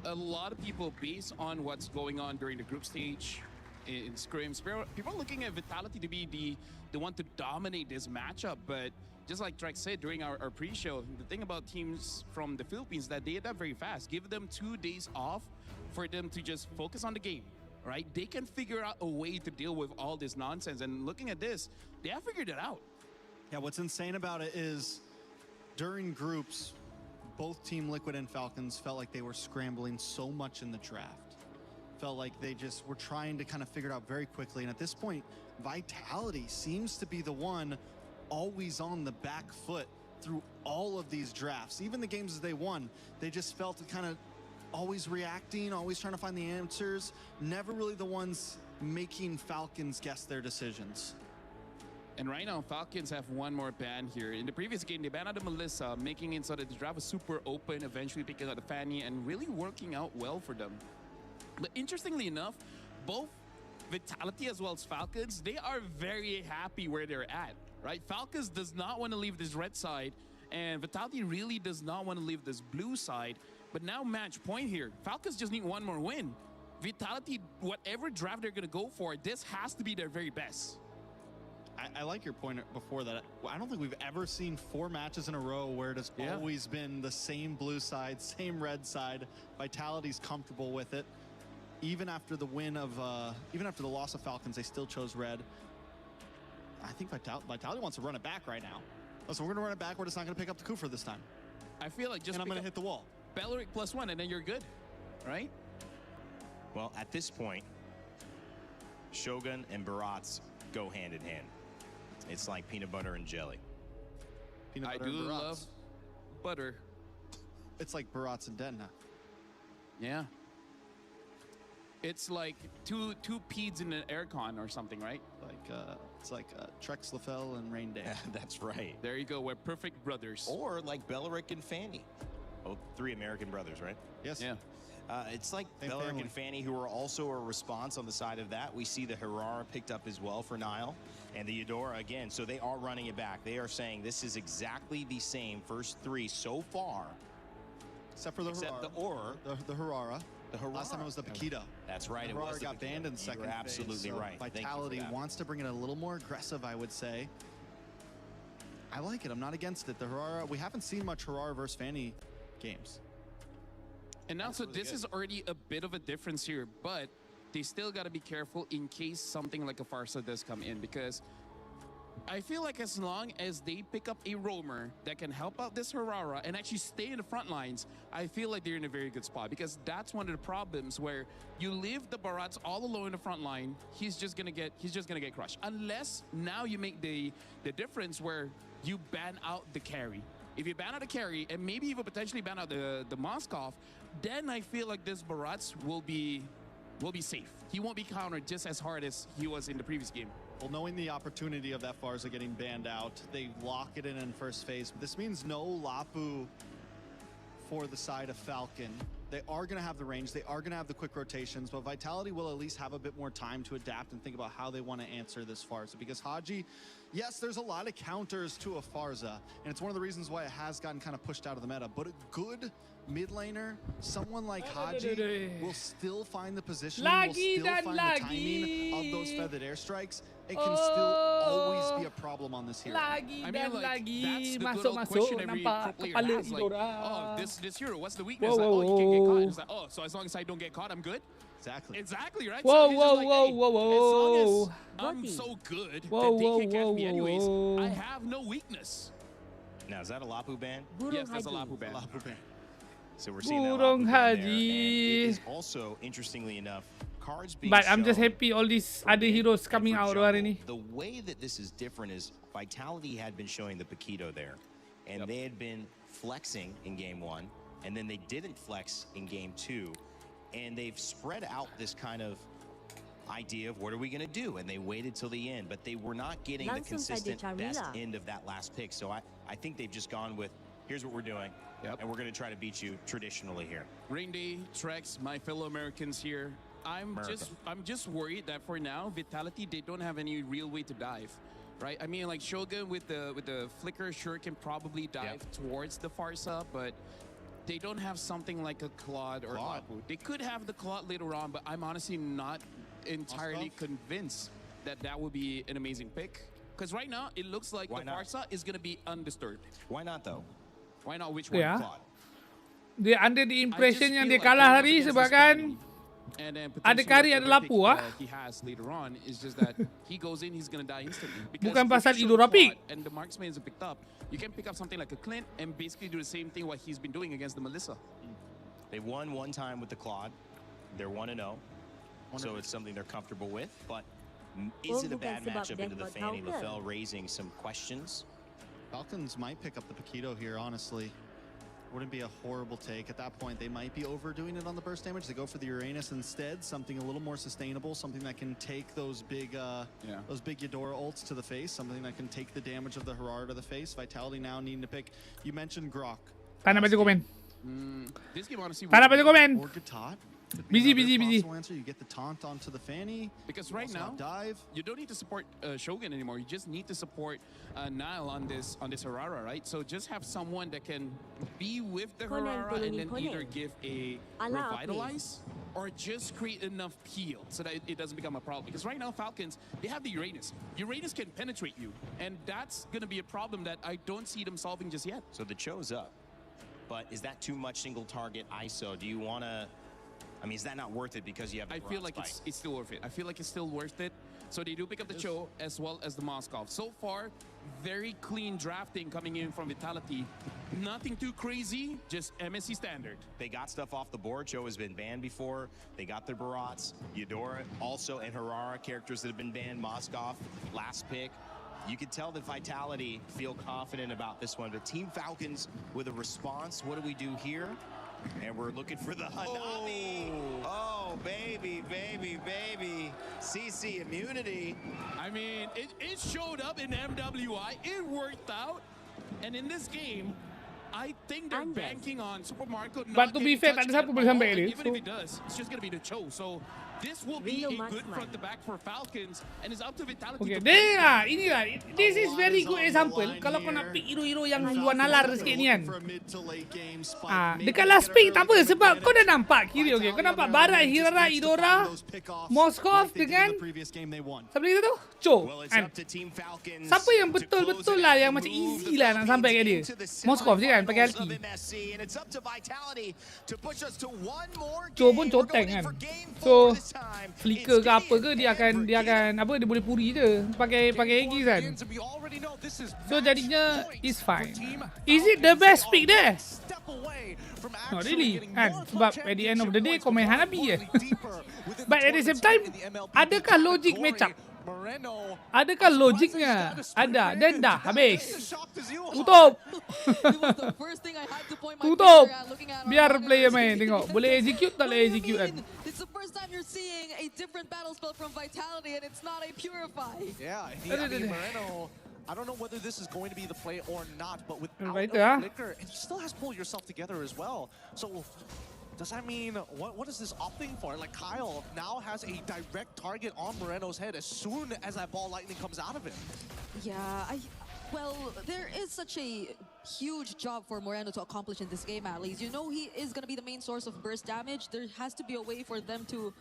a lot of people, based on what's going on during the group stage in scrims, people are looking at Vitality to be the one to dominate this matchup. But just like Drex said during our pre-show, the thing about teams from the Philippines that they adapt very fast. Give them 2 days off for them to just focus on the game, right? They can figure out a way to deal with all this nonsense. And looking at this, they have figured it out. Yeah, what's insane about it is during groups, both Team Liquid and Falcons felt like they were scrambling so much in the draft. Felt like they just were trying to kind of figure it out very quickly. And at this point, Vitality seems to be the one always on the back foot through all of these drafts. Even the games that they won, they just felt kind of always reacting, always trying to find the answers, never really the ones making Falcons guess their decisions. And right now, Falcons have one more ban here. In the previous game, they banned out the Melissa, making it so that the draft was super open, eventually picking out the Fanny, and really working out well for them. But interestingly enough, both Vitality as well as Falcons, they are very happy where they're at, right? Falcons does not want to leave this red side, and Vitality really does not want to leave this blue side. But now match point here. Falcons just need one more win. Vitality, whatever draft they're going to go for, this has to be their very best. I like your point before that. I don't think we've ever seen 4 matches in a row where it has always been the same blue side, same red side. Vitality's comfortable with it. Even after the win of, even after the loss of Falcons, they still chose red. I think Vitality wants to run it back right now. So we're going to run it back. We're just not going to pick up the Kufra this time. I feel like just I'm going to hit the wall. Belleric +1, and then you're good. right? Well, at this point, Shogun and Barats go hand in hand. It's like peanut butter and jelly. Peanut butter I do and Barats. love butter. It's like Barats and Denna. Yeah. It's like two peas in an aircon or something, right? It's like Trex Lafell and Rain Day. That's right. There you go. We're perfect brothers. Or like Belleric and Fanny. Oh, 3 American brothers, right? Yes. Yeah. It's like Same Belleric family. and Fanny, who are also a response on the side of that. We see the Herrera picked up as well for Nile, and the Eudora again. So they are running it back. They are saying this is exactly the same first 3 so far. Except for the Herrera. The Herrera. The Herrera. Last time it was the Paquito. That's right. The It Herrera was the got banned in Paquito. second You're phase, absolutely so right. Thank you for Vitality that. wants to bring it a little more aggressive, I would say. I like it. I'm not against it. The Herrera, we haven't seen much Herrera versus Fanny games. And now, so this is already a bit of a difference here, but they still got to be careful in case something like a Farsa does come in, because I feel like as long as they pick up a roamer that can help out this Herrera and actually stay in the front lines, I feel like they're in a very good spot, because that's one of the problems where you leave the Barats all alone in the front line, he's just gonna get crushed. Unless now you make the difference where you ban out the carry. If you ban out the carry and maybe even potentially ban out the Moskov, then I feel like this Barats will be safe. He won't be countered just as hard as he was in the previous game. Well, knowing the opportunity of that Farsa getting banned out, they lock it in first phase. But this means no Lapu for the side of Falcon. They are going to have the range. They are going to have the quick rotations. But Vitality will at least have a bit more time to adapt and think about how they want to answer this Farsa. Because Haji, yes, there's a lot of counters to a Farsa. And it's one of the reasons why it has gotten kind of pushed out of the meta. But a good mid laner, someone like Haji, will still find the positioning, will still find the timing of those feathered airstrikes. It can still always be a problem on this hero. Lagi I mean, dan like, lagi that's the masuk little question every pro player has. Like, oh, this hero, what's the weakness? Like, oh, you can get caught. It's like, oh, so as long as I don't get caught, I'm good? Exactly. Exactly, right? Whoa, so whoa, like, whoa, hey, whoa, whoa. as long as I'm so good Whoa, that they whoa, can't catch me whoa, anyways, whoa. I have no weakness. Now, is that a Lapu ban? Yes, that's a Lapu ban. So we're seeing that Burung Lapu ban there. And Haji. it is also, interestingly enough, cards being But I'm just shown happy all these other heroes coming out hari ni. The way that this is different is Vitality had been showing the Paquito there, and they had been flexing in game 1, and then they didn't flex in game 2, and they've spread out this kind of idea of what are we going to do, and they waited till the end, but they were not getting the consistent best end of that last pick. So I think they've just gone with, here's what we're doing, and we're going to try to beat you traditionally here. Rain Day, Trex, my fellow Americans here. I'm just worried that for now, Vitality, they don't have any real way to dive, right? I mean, like Shogun with the flicker sure can probably dive towards the Farsa, but they don't have something like a Claude or Lapu. They could have the Claude later on, but I'm honestly not entirely convinced that that would be an amazing pick. Because right now, it looks like the Farsa is going to be undisturbed. Why not, though? Why not? Which one? Yeah. Claude? Dia under the impression yang dia kalah hari sebab kan And then ada kari ada Lapu ah. He has later on is just that he goes in, he's gonna die instantly. Bukan if pasal you Idora show pick. Claude and the marksman isn't picked up, you can pick up something like a Clint and basically do the same thing what he's been doing against the Melissa. They won one time with the Claude. They're 1-0, so it's something they're comfortable with. But is it a bad matchup into the Fanny? Lafell raising some questions. Falcons might pick up the Paquito here, honestly. Wouldn't be a horrible take. At that point, they might be overdoing it on the burst damage. They go for the Uranus instead, something a little more sustainable, something that can take those big Eudora ults to the face, something that can take the damage of the Herrera to the face. Vitality now needing to pick. You mentioned Grok. Tak nak baca komen. This game honestly. Tak nak baca komen. Or Gatot. Busy. Answer. You get the taunt onto the Fanny. Because right now, you don't need to support Shogun anymore. You just need to support Nile on this Herrera, right? So just have someone that can be with the Herrera and then either give a revitalize or just create enough peel so that it doesn't become a problem. Because right now, Falcons, they have the Uranus. Uranus can penetrate you, and that's going to be a problem that I don't see them solving just yet. So the Cho's up, but is that too much single target ISO? Do you want to I mean, is that not worth it because you have the I feel like it's still worth it. I feel like it's still worth it. So they do pick up the Cho as well as the Moskov. So far, very clean drafting coming in from Vitality. Nothing too crazy, just MSC standard. They got stuff off the board. Cho has been banned before. They got their Barats, Eudora, also, and Harara, characters that have been banned. Moskov, last pick. You can tell that Vitality feel confident about this one. But Team Falcons with a response. What do we do here? And we're looking for the Hanabi. Oh, baby, baby, baby. CC immunity. I mean, it showed up in MWI. It worked out. And in this game, I think they're banking on Super Marco. But to be fair, tak ada siapa boleh sampai dia. Even if it does, it's just going to be the Cho. So this will be a good front to back for Falcons, and it's up to Vitality. Okay, inilah. This is very good example. Kalau kau nak pick hero-hero yang luar nalar sikit ni kan. Dekat last pick tak apa sebab kau dah nampak kiri. Okay, kau nampak Barat, Hirara, Eudora, Moskov dengan siapa lagi tu? Cho. Kan? Siapa yang betul-betul lah yang macam easy lah nak sampai ke dia? Moskov je kan pakai ulti. Cho pun coteng kan. So flicker ke apa ke dia akan apa dia boleh puri je pakai Aegis kan. So jadinya is fine. Is it the best pick there? Not really kan, sebab at the end of the day kau main Hanabi je. But at the same time, adakah logik matchup? Adakah logiknya? Ada, dan dah habis. Tutup. Tutup. Biar player main, tengok. Boleh execute tak boleh execute kan? It's the first time you're seeing a different battle spell from Vitality and it's not a Purify. Yeah, I mean, Moreno, I don't know whether this is going to be the play or not, but without a flicker, and he still has to pull yourself together as well. So does that mean, what is this opting for? Like, Kyle now has a direct target on Moreno's head as soon as that ball lightning comes out of him. Yeah, well, there is such a huge job for Moreno to accomplish in this game, at least. You know he is going to be the main source of burst damage. There has to be a way for them to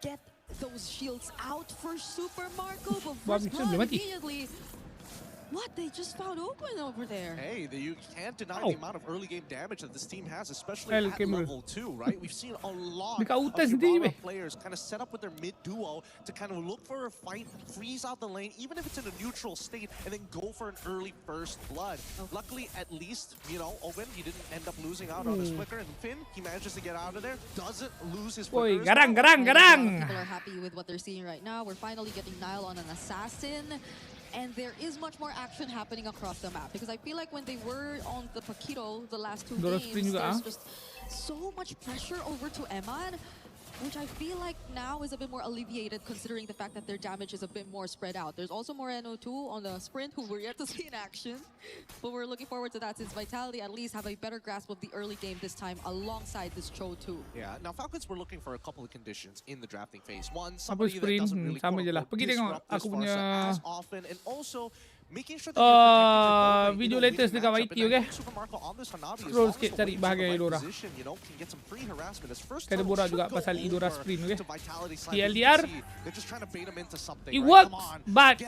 get those shields out for Super Marco, but first blood immediately. What? They just found Oakland over there. Hey, you can't deny the amount of early game damage that this team has, especially at level 2, right? We've seen a lot of Harara players kind of set up with their mid duo to kind of look for a fight, freeze out the lane, even if it's in a neutral state, and then go for an early first blood. Luckily, at least, you know, Owen, he didn't end up losing out on his flicker, and Finn, he manages to get out of there, doesn't lose his flicker. Garang. People are happy with what they're seeing right now. We're finally getting Nile on an assassin. And there is much more action happening across the map because I feel like when they were on the Paquito the last 2 games, there's just so much pressure over to Eman, which I feel like now is a bit more alleviated considering the fact that their damage is a bit more spread out. There's also Moreno too on the sprint who we're yet to see in action, but we're looking forward to that since Vitality at least have a better grasp of the early game this time alongside this Cho too. Yeah, now Falcons were looking for a couple of conditions in the drafting phase. One, somebody that doesn't really disrupt this Farsa as often, and also making sure that video latest dekat YT, okay? Scroll sikit cari bahagian Eudora. Ada borak juga pasal Eudora sprint, okay? TLDR, it works, but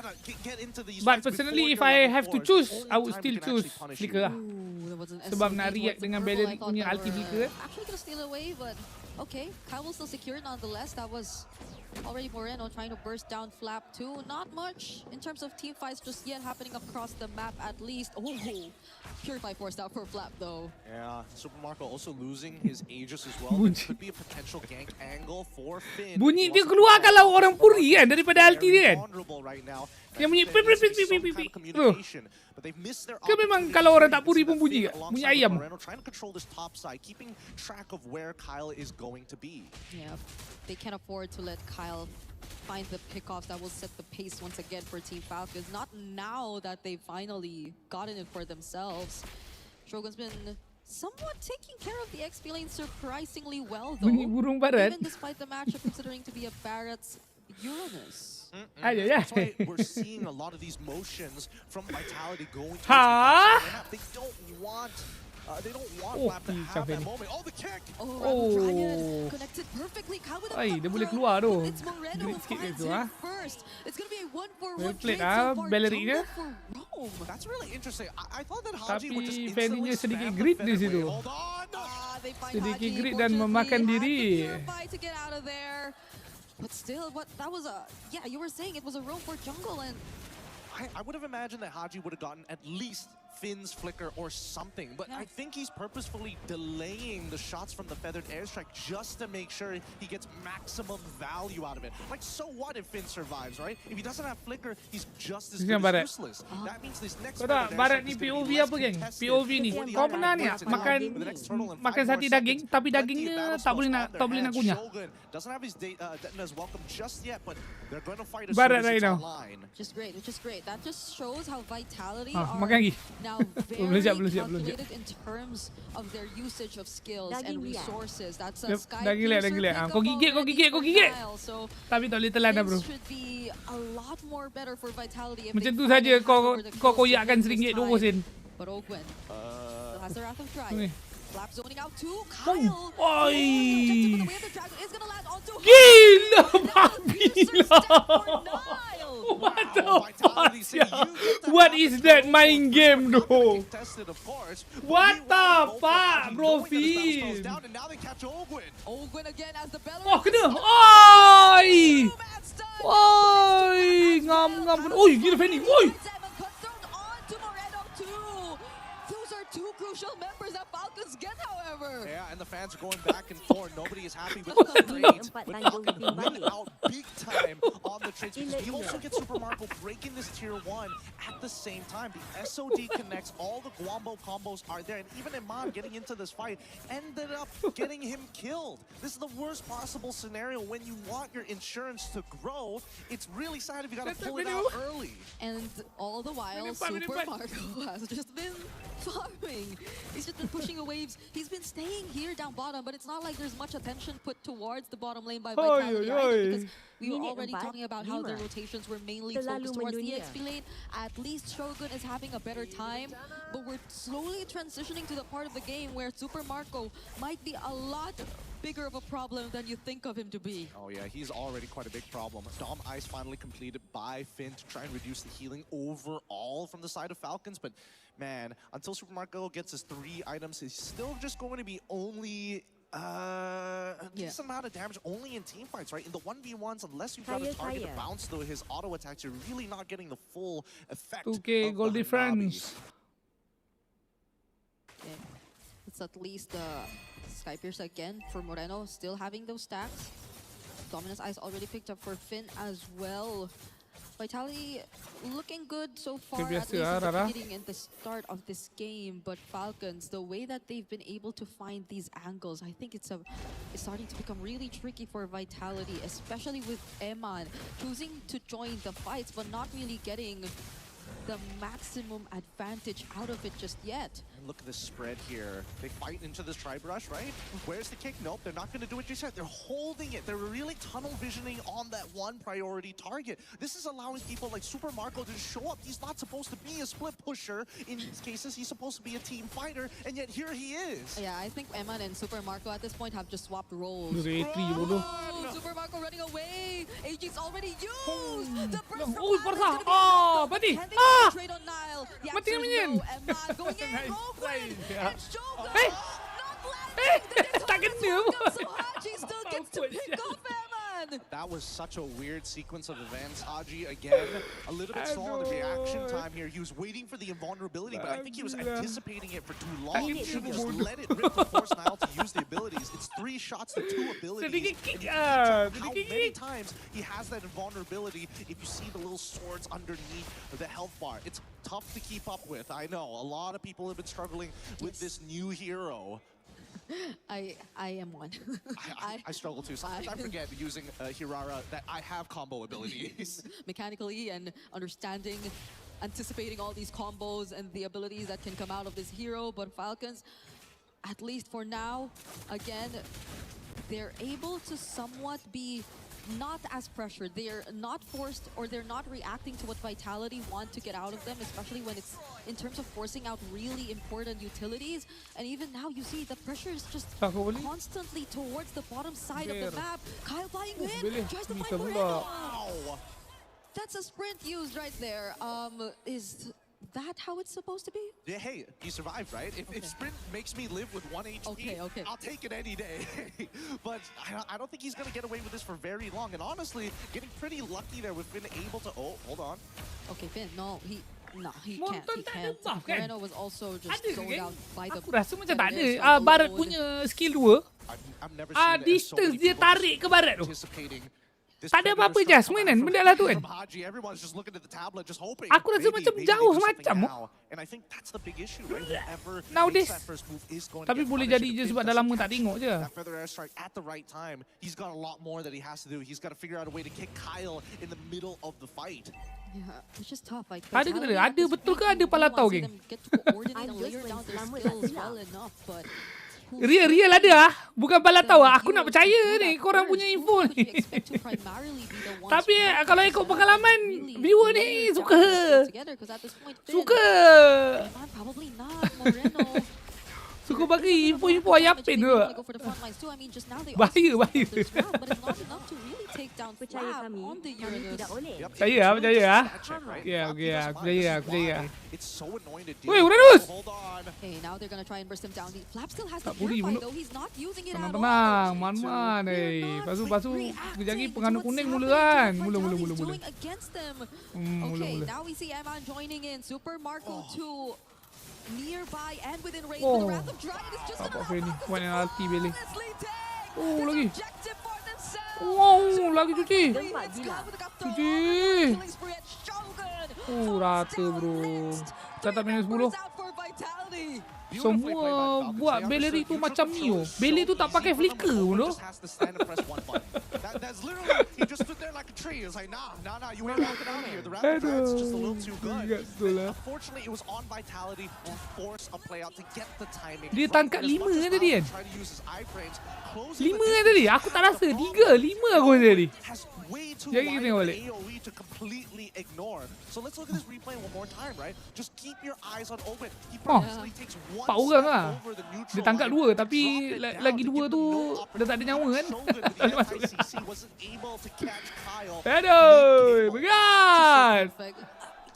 personally if I have to choose, I would still choose flicker lah. Sebab nak react dengan Bellery punya ulti flicker. Actually gonna steal away, but okay, Kyle will still secure nonetheless. That was already Moreno trying to burst down Flap too. Not much in terms of team fights just yet happening across the map at least. Oh, Purify forced out for Flap though. Yeah, Super Marco also losing his Aegis as well. It could be a potential gank angle for Finn. Bunyi dia keluar kalau orang puri kan daripada ulti dia kan. Yang bunyi pip. Ke memang kalau orang tak puri pun bunyi kan? Bunyi ayam. Trying to control this top side, keeping track of where Kyle is going to be. Yeah, they can't afford to let Kyle find the pickoffs that will set the pace once again for Team Falcons. Not now that they've finally gotten it for themselves. Shogun's been somewhat taking care of the XP lane surprisingly well though. Burung barat. Even despite the matchup considering to be a Barrett's Uranus. That's why we're seeing a lot of these motions from Vitality going to the map. They don't want They don't want Oh, Flap to have that moment. Oh, the kick! Oh, Ryan connected perfectly. Kyle with a Dia boleh keluar tu. It's Moreno who finds tu, him first. It's going to be a 1-for-1 Well trade played, so far. Ballerina. Jungle for Rome. That's really interesting. I thought that Haji would just Tapi instantly Fanny-nya sedikit spam the grit di featherweight. situ. Hold on! They find Sedikit Haji, grit dan memakan diri. Purify to get out of there. But still, that was a... Yeah, you were saying it was a roam for jungle, and I would have imagined that Haji would have gotten at least Finn's flicker or something, but I think he's purposefully delaying the shots from the feathered airstrike just to make sure he gets maximum value out of it. Like, so what if Finn survives, right? If he doesn't have flicker, he's just as good as useless. That means this next feathered Barat airstrike ni is gonna POV be less apa geng? contested. POV ni. Kau pernah ni makan sate daging tapi dagingnya tak boleh nak kunyah. Doesn't have his Detna's welcome just yet, but they're going to fight as Barat soon as right it's now. online. which is great. That just shows how Vitality Makan are lagi. now very calculated in terms of their usage of skills and resources. That's a Sky Daging lihat. Kau gigit. So Tapi tak boleh telan dah bro. this should be a lot more better for Vitality if Macam they tu finally saja hand kau over the kills to koyakkan Finn this RM1 20 time. sen. But Ogwen still has the Wrath of Ni. Drive. Flap zoning out to Kyle. Oi. The way the dragon is gonna land onto Gila Babila. What the fuck? What is that main game though? What the fuck bro Finn? Ogwen again as the Beller. Oh kena. Oi. Oi. Ngam. Oi gila Fanny. Oi. Those are two crucial members that Falcons get, however. Yeah, and the fans are going back and forth. Nobody is happy with the trades. But Falcon win out big time on the trades because we also get Super Marco breaking this tier 1 at the same time. The SOD connects, all the Guambo combos are there, and even Iman getting into this fight ended up getting him killed. This is the worst possible scenario when you want your insurance to grow. It's really sad if you gotta pull it out early. And all the while, Super Marco has just been farming. He's just been pushing the waves. He's been staying here down bottom, but it's not like there's much attention put towards the bottom lane by Vitality either, because we were already talking about how their rotations were mainly focused towards the EXP lane. At least Shogun is having a better time, but we're slowly transitioning to the part of the game where Super Marco might be a lot bigger of a problem than you think of him to be. Oh yeah, he's already quite a big problem. Dom Ice finally completed by Finn to try and reduce the healing overall from the side of Falcons, but man, until Super Marco gets his 3 items, he's still just going to be only a decent amount of damage only in team fights, right? In the 1v1s, unless you've got a target to bounce through his auto attacks, you're really not getting the full effect. 2K goal difference. Okay. It's at least Sky Pierce again for Moreno, still having those stacks. Dominus Ice already picked up for Finn as well. Vitality looking good so far, at least at the beginning and the start of this game, but Falcons, the way that they've been able to find these angles, I think it's starting to become really tricky for Vitality, especially with Eman choosing to join the fights, but not really getting the maximum advantage out of it just yet. And look at this spread here. They fight into this tri-brush, right? Where's the kick? Nope, they're not going to do it just yet. They're holding it. They're really tunnel visioning on that one priority target. This is allowing people like Super Marco to show up. He's not supposed to be a split pusher. In these cases, he's supposed to be a team fighter, and yet here he is. Yeah, I think Eman and Super Marco at this point have just swapped roles. Super Marco running away. AG's already used. The burst from Nile is going to be trade on Nile. The answer is no. Eman going in. Ogwen and Shogun not landing. So Haji still gets to pick off Eman. That was such a weird sequence of events. Haji, again, a little bit slow on the reaction time here. He was waiting for the invulnerability, but I think he was anticipating it for too long. He should just let it rip to force Nile to use the abilities. It's 3 shots to 2 abilities. How many times he has that invulnerability if you see the little swords underneath the health bar. It's tough to keep up with. I know, a lot of people have been struggling with this new hero. I am one. I struggle too. Sometimes I forget using Hirara that I have combo abilities. Mechanically and understanding, anticipating all these combos and the abilities that can come out of this hero. But Falcons, at least for now, again, they're able to somewhat be not as pressured. They're not forced, or they're not reacting to what Vitality want to get out of them, especially when it's in terms of forcing out really important utilities. And even now, you see the pressure is just constantly towards the bottom side of the map. Kyle buying in, tries to find Moreno. Wow. That's a sprint used right there. Is that how it's supposed to be? Yeah, hey, he survived, right? If sprint makes me live with 1 HP, I'll take it any day. But I don't think he's going to get away with this for very long. And honestly, getting pretty lucky there with Finn able to... Oh, hold on. Okay, Finn, no, he can't. He can't. Moreno was also just zoned out by the... Aku rasa macam tak ada. Barat punya skill 2. Distance dia tarik ke Barat tu. Tak ada apa-apa adjustment kan, benda lah tu kan. Aku rasa macam jauh macam. Nowadays. Tapi boleh jadi je sebab dah lama tak tengok je. Ada ke tak? Ada betul ke ada palatau geng? Real ada bukan palatau aku nak percaya ni korang punya info ni. Tapi kalau ikut pengalaman viewer ni suka suka bagi info-info ayapin tu. Bahaya. Percaya kami tidak boleh. Percaya. Okay, aku percaya. Woi, Uranus! Okay, now they're gonna try and burst him down. Flap still has the purify though. He's not using it at all. Tenang, man. Pasu kejap lagi penganut kuning mula kan. Mula. Okay, now we see Eman joining in. Super Marco 2 nearby and within range. The Wrath of Dryad is just gonna penalty beli. Lagi. Wow, lagi cuci. Rata bro. Kata minus 10. Semua buat Bellery tu macam Mio. Bellery tu tak pakai flicker pun tu. Dia tangkap 5 kan tadi kan? 5 kan tadi? Aku tak rasa. 3, 5 aku rasa tadi. Jadi kita tengok balik. Empat orang lah. Dia tangkap 2 tapi lagi 2 tu dah tak ada nyawa kan. Tak boleh masuk kan. Aduh, berat.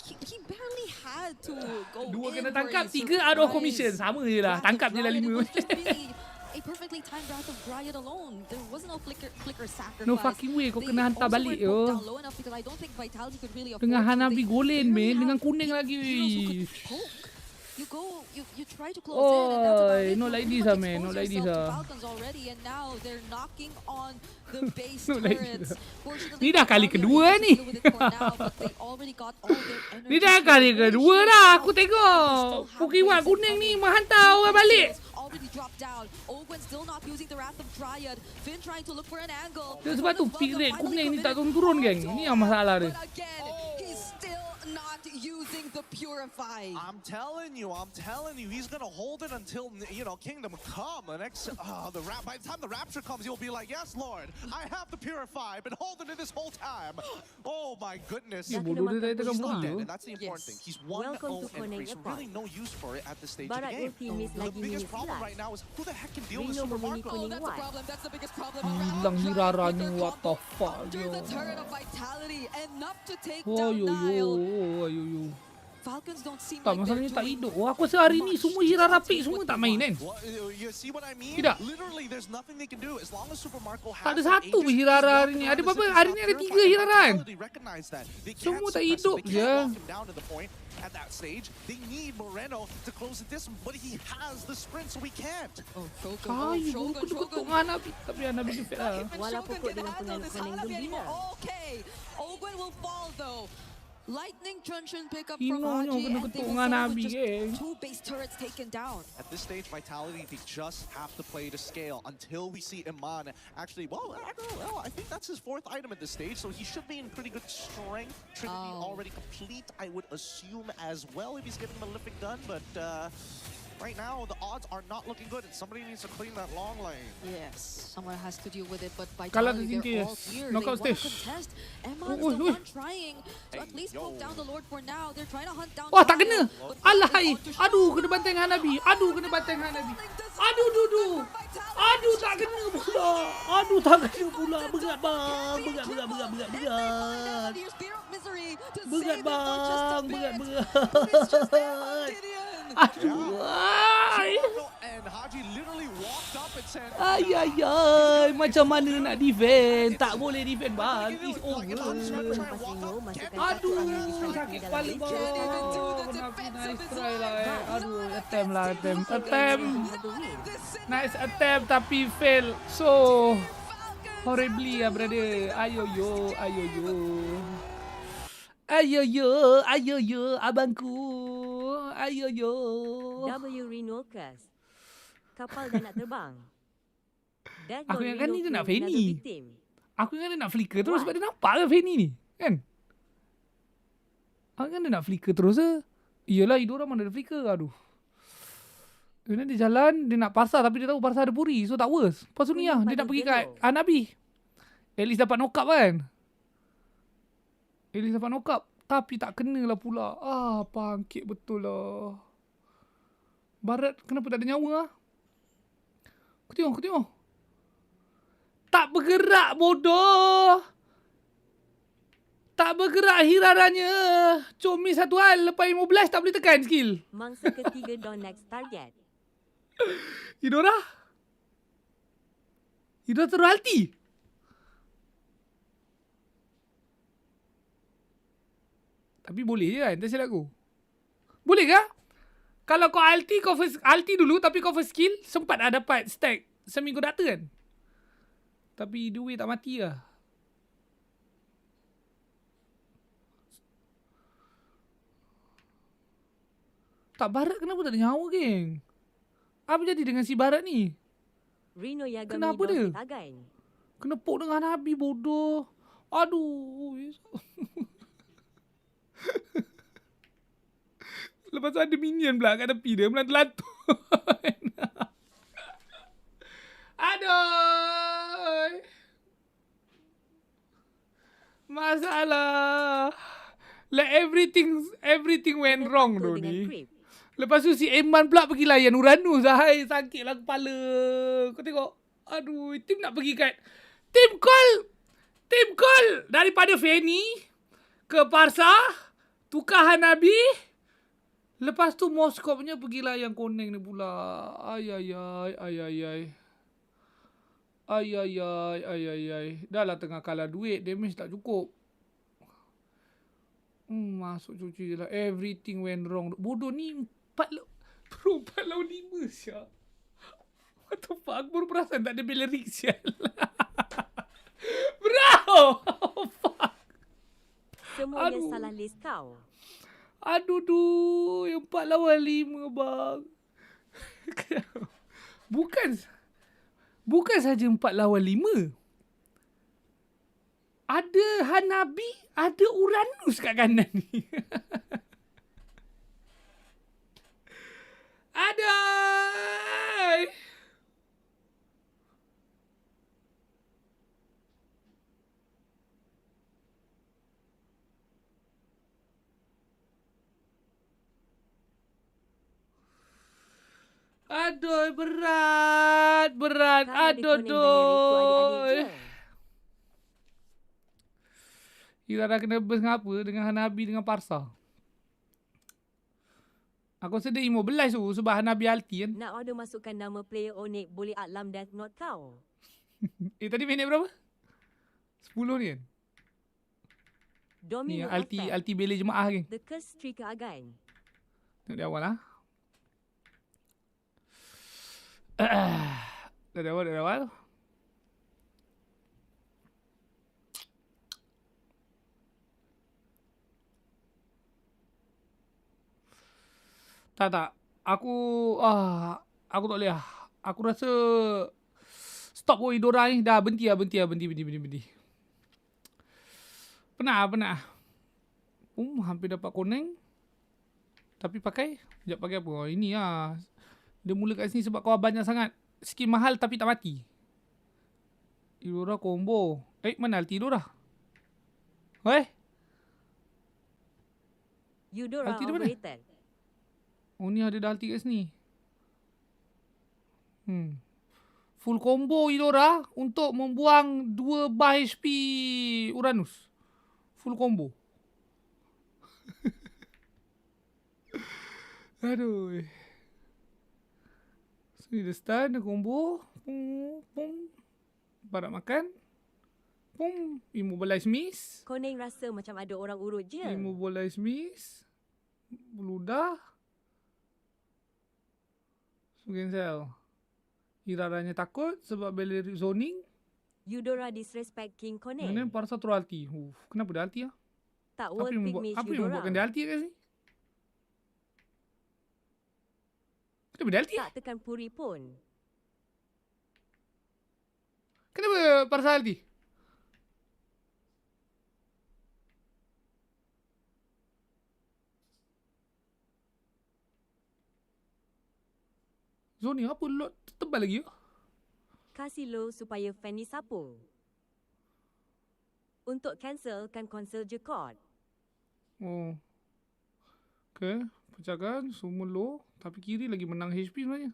He barely had to go. 2 kena tangkap, 3 out of commission. Sama je lah. Tangkap je lah 5. A perfectly timed Wrath of Dryad alone. There wasn't no flicker sacrifice. No fucking way kau kena hantar balik yo. Tengah Hanabi golin man dengan kuning lagi. You try to close in and that's about it. Not like this man, not like this Falcons already and now they're knocking on the base turrets. Ni dah kali kedua ni. Ni dah kali kedua dah aku tengok. Pokemon kuning ni menghantar orang balik. Already dropped down. Owen still not using the Wrath of Dryad. Finn trying to look for an angle. Sebab tu pick rate kuning ni tak turun geng. Ni yang masalah dia. He's still not using the Purify. I'm telling you, he's gonna hold it until Kingdom come. The next, by the time the Rapture comes, he'll be like, yes, Lord, I have the Purify. Been holding it this whole time. Oh my goodness. He's not dead, and that's the important thing. He's 1-0 and there's really no use for it at this stage of the game. The biggest problem right now is who the heck can deal with Super Marco? Oh, that's a problem. That's the biggest problem. Hilang hiraranya, what the fuck. Under the turret of Vitality, enough to take down Nile. Falcons don't seem tak, masalahnya tak hidup. Aku rasa hari ni semua hira rapik semua tak main kan? Tidak. Tak ada satu Hirara hari ni. Ada berapa? Hari ni ada 3 Hiraran. Semua tak hidup je. At that stage, they need Moreno to close the distance, but he has the sprint, so we can't. Shogun. Ketuk Hanabi, tapi Hanabi defect lah. Walaupun dengan pengaruh gembira. Okay, Owen will fall though. Lightning Truncheon pick up from Haji, and they will fall with just 2 base turrets taken down. At this stage, Vitality, they just have to play to scale until we see Iman actually, I think that's his 4th item at this stage, so he should be in pretty good strength. Trinity already complete, I would assume as well, if he's getting Malefic done, but right now, the odds are not looking good, and somebody needs to clean that long lane. Yes, someone has to deal with it, but Kalah Vitality, dia they're all tinggi, here. yes. They Knockout want to stage. contest. Emma's the one trying to at least poke down the Lord for now. They're trying to hunt down Wah, tak Kyle, kena. but Alahai. Aduh, kena banteng Hanabi. Aduh, kena banteng Hanabi. Aduh, dudu. Aduh, tak kena pula. Aduh, tak kena pula. Berat bang. Berat. Berat bang. Berat. Aduh. And Haji literally walked up and said, Ay, macam mana nak defend? Tak boleh defend bang. It's over. Aduh, sakit kepala bang. Nice try lah. Aduh, attempt. Nice attempt tapi fail. So horribly ya brother. Ayo abangku. Ayo. W Rinolkas. Kapal dah nak terbang. Aku ingatkan ni dia nak Fanny. Aku ingat dia nak flicker terus sebab dia nampak kan Fanny ni. Kan? Aku kan dia nak flicker terus ke? Iyalah, Idora mana ada flicker. Aduh. Kemudian dia jalan, dia nak Parsa tapi dia tahu Parsa ada Puri. So tak worse. Lepas tu ni lah, dia nak pergi kat Hanabi. At least dapat knock up kan? Tapi tak kena lah pula. Bangkit betul lah. Barat kenapa tak ada nyawa lah? Aku tengok. Tak bergerak bodoh. Tak bergerak hiraranya. Comi satu hal. Lepas 15 tak boleh tekan skill. Mangsa ketiga Don next target. Idora terus ulti. Tapi boleh je kan? Tak silap aku. Boleh ke? Kalau kau ulti, kau first ulti dulu tapi kau first skill, sempat dah dapat stack seminggu data kan? Tapi duit tak mati lah. Tak, Barat kenapa tak ada nyawa geng? Apa jadi dengan si Barat ni? Rino Yagami kenapa dia? Tagai. Kena pok dengan Nabi bodoh. Aduh. Lepas tu ada minion pula kat tepi dia. Melantu-lantu. Aduh. Masalah. Like everything went wrong tu ni. Lepas tu si Eman pula pergi layan Uranus. Hai, sakitlah kepala. Kau tengok. Aduh, tim nak pergi kat Tim call daripada Fanny ke Parsa, tukar Hanabi. Lepas tu Moskopnya pergilah yang koneng ni pula. Ayayay. Dah lah tengah kalah duit. Damage tak cukup. Masuk cuci je lah. Everything went wrong. Bodoh ni 4 lawan 5 siap. What the fuck? Aku baru perasan tak ada Beleric siap. Bro! Oh fuck. Semua yang salah list kau. Aduh, yang 4 lawan 5 bang. Bukan saja 4 lawan 5. Ada Hanabi, ada Uranus kat kanan ni. Adai. Aduh, berat. Aduh. Kita dah kena bers ngapa dengan Hanabi dengan Parsa. Aku rasa dia immobilize tu sebab Hanabi ulti kan. Nak order masukkan nama player Onyx boleh Atlam Death Note kau. Tadi minit berapa? 10 ni kan? Domino ni ulti bela jemaah kan. The Curse Striker Agai. Tengok dia awal lah. Dari awal. Tak. Aku tak boleh lah. Aku rasa stop Idora ni. Dah berhenti. Penat. Hampir dapat koneng. Tapi pakai. Sekejap pakai apa? Ini lah. Dia mula kat sini sebab kau banyak sangat skill mahal tapi tak mati. Eudora combo. Mana ulti Eudora? Eudora Ulti dia mana? overrated. Oh ni ada dah ulti kat sini. Full combo Eudora untuk membuang 2 bar HP Uranus. Full combo. Aduh. Sini dia stun, dia combo. Pum, pum. Barat makan. Pum. Immobilize miss. Koneng rasa macam ada orang urut je. Immobilize miss. Beludah. So cancel. Hiraranya takut sebab Bellery zoning. Eudora disrespect King Koneng. Mana Parsa terus ulti. Kenapa dia ulti lah? Tak worth pick miss Apa yang Eudora. membuatkan dia ulti kat sini? Kenapa dia ulti? Tak tekan puri pun. Kenapa Parsa ulti? Zoning apa lot tebal lagi yuk? Kasih low supaya Fanny sapu. Untuk cancelkan console je chord. Oh. Okay. Pecahkan. Semua low. Tapi kiri lagi menang HP sebenarnya.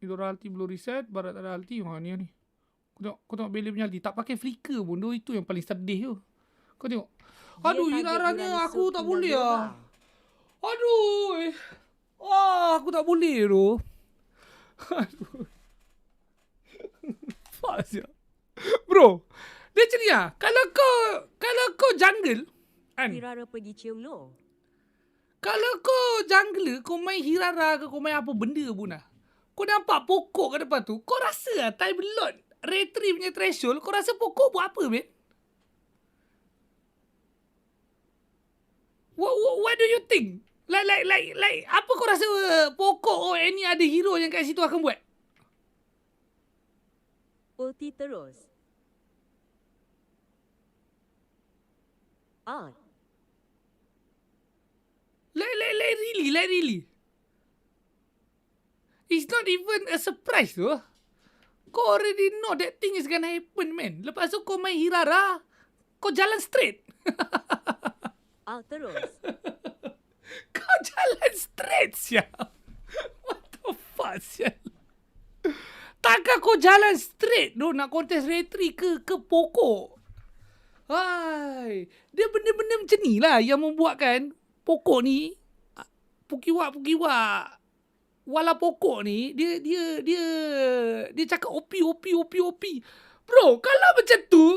Eudora ulti belum reset. Barat tak ada ulti. Wah ni. Kau tengok Bailey punya ulti. Tak pakai flicker pun. Itu yang paling sedih tu. Kau tengok. Aduh, hiraranya aku tak boleh lah. Aduh. Aku tak boleh tu. Aduh. Fuck siap. Bro. Dia macam ni lah. Kalau kau jungle. Kan? Hirara pergi cium low. Kalau kau jungler, kau main Hirara ke kau main apa benda pun lah. Kau nampak pokok kat depan tu. Kau rasa lah time lot. Retry punya threshold. Kau rasa pokok buat apa, man? What do you think? Like apa kau rasa pokok any ada hero yang kat situ akan buat? Ulti terus. Like really. It's not even a surprise tu. Kau already know that thing is gonna happen, man. Lepas tu kau main Hirara, kau jalan straight. Terus. Kau jalan straight, siap. What the fuck, siap. Takkan kau jalan straight tu nak kontes retri ke pokok. Hai, dia benda-benda macam ni lah yang membuatkan pokok ni pukiwak wala pokok ni dia cakap OP. Bro, kalau macam tu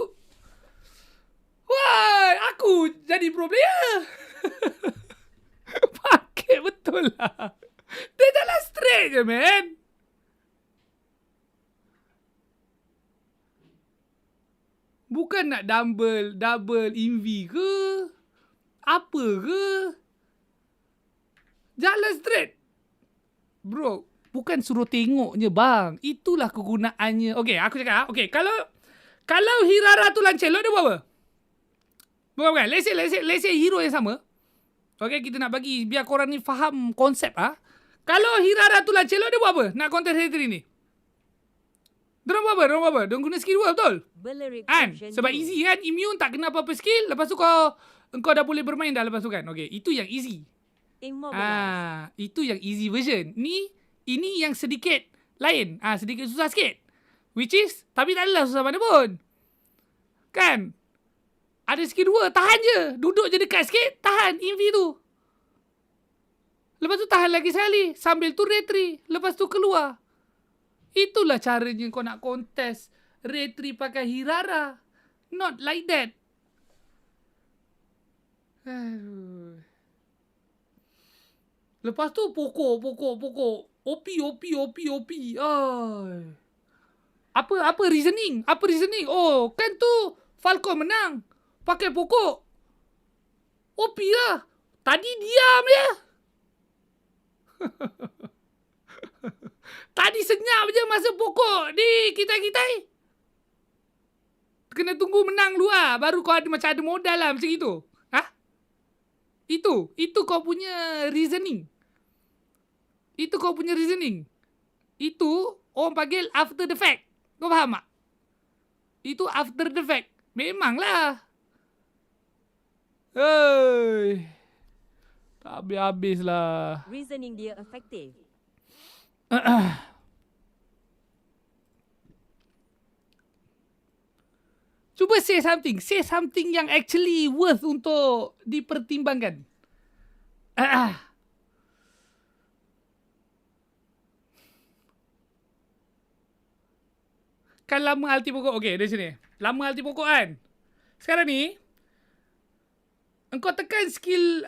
wah, aku jadi pro player. Pakai betul lah. Dia jalan straight je, man. Bukan nak double invi ke? Apa ke? Jalan straight. Bro, bukan suruh tengok je, bang. Itulah kegunaannya. Okay, aku cakap. Okay, kalau Hirara tu Lancelot, dia buat apa? Bukan. Let's say hero yang sama. Okay, kita nak bagi biar korang ni faham konsep ah. Kalau Hirara tu Lancelot, dia buat apa? Nak counter retry ni. Diorang buat apa? Diorang guna skill dua, betul? Kan? Sebab easy kan? Immune tak kena apa-apa skill. Lepas tu engkau dah boleh bermain dah lepas tu kan? Okay, itu yang easy. Itu yang easy version. Ini yang sedikit lain. Sedikit susah sikit. Which is, tapi tak adalah susah mana pun. Kan? Ada skill 2, tahan je. Duduk je dekat sikit, tahan invi tu. Lepas tu tahan lagi sekali. Sambil tu retry. Lepas tu keluar. Itulah caranya kau nak contest retry pakai Hirara. Not like that. Aduh. Lepas tu pokok. OP. Apa reasoning? Oh, kan tu Falcon menang. Pakai pokok. OP lah. Tadi diam je. Tadi senyap je masa pokok di kitai-kitai. Kena tunggu menang dulu lah. Baru kau macam ada modal lah macam itu. Itu kau punya reasoning. Itu kau punya reasoning. Itu orang panggil after the fact. Kau faham tak? Itu after the fact. Memanglah. Hei. Tak habis-habis lah. Reasoning dia effective. Cuba say something. Say something yang actually worth untuk dipertimbangkan. Kan lama alti pokok. Okay, dari sini. Lama alti pokok kan. Sekarang ni, engkau tekan skill,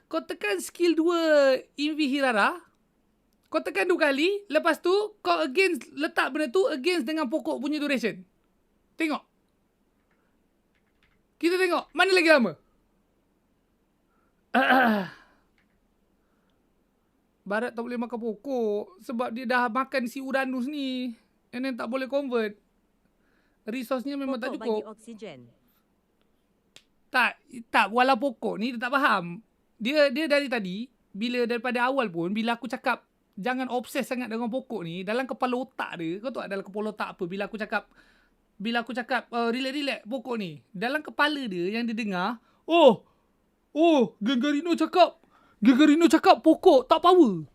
Kau tekan skill 2 Invi Hirara. Kau tekan 2 kali. Lepas tu, kau against, letak benda tu against dengan pokok punya duration. Tengok. Kita tengok. Mana lagi lama? Barat tak boleh makan pokok. Sebab dia dah makan si Uranus ni. And then tak boleh convert. Resource-nya memang tak cukup. Bagi oksigen. Tak. Walau pokok ni dia tak faham. Dia dari tadi, daripada awal pun, bila aku cakap jangan obses sangat dengan pokok ni, dalam kepala otak dia, kau tahu tak dalam kepala otak apa? Bila aku cakap relax pokok ni, dalam kepala dia yang dia dengar, Gengarino cakap pokok tak power.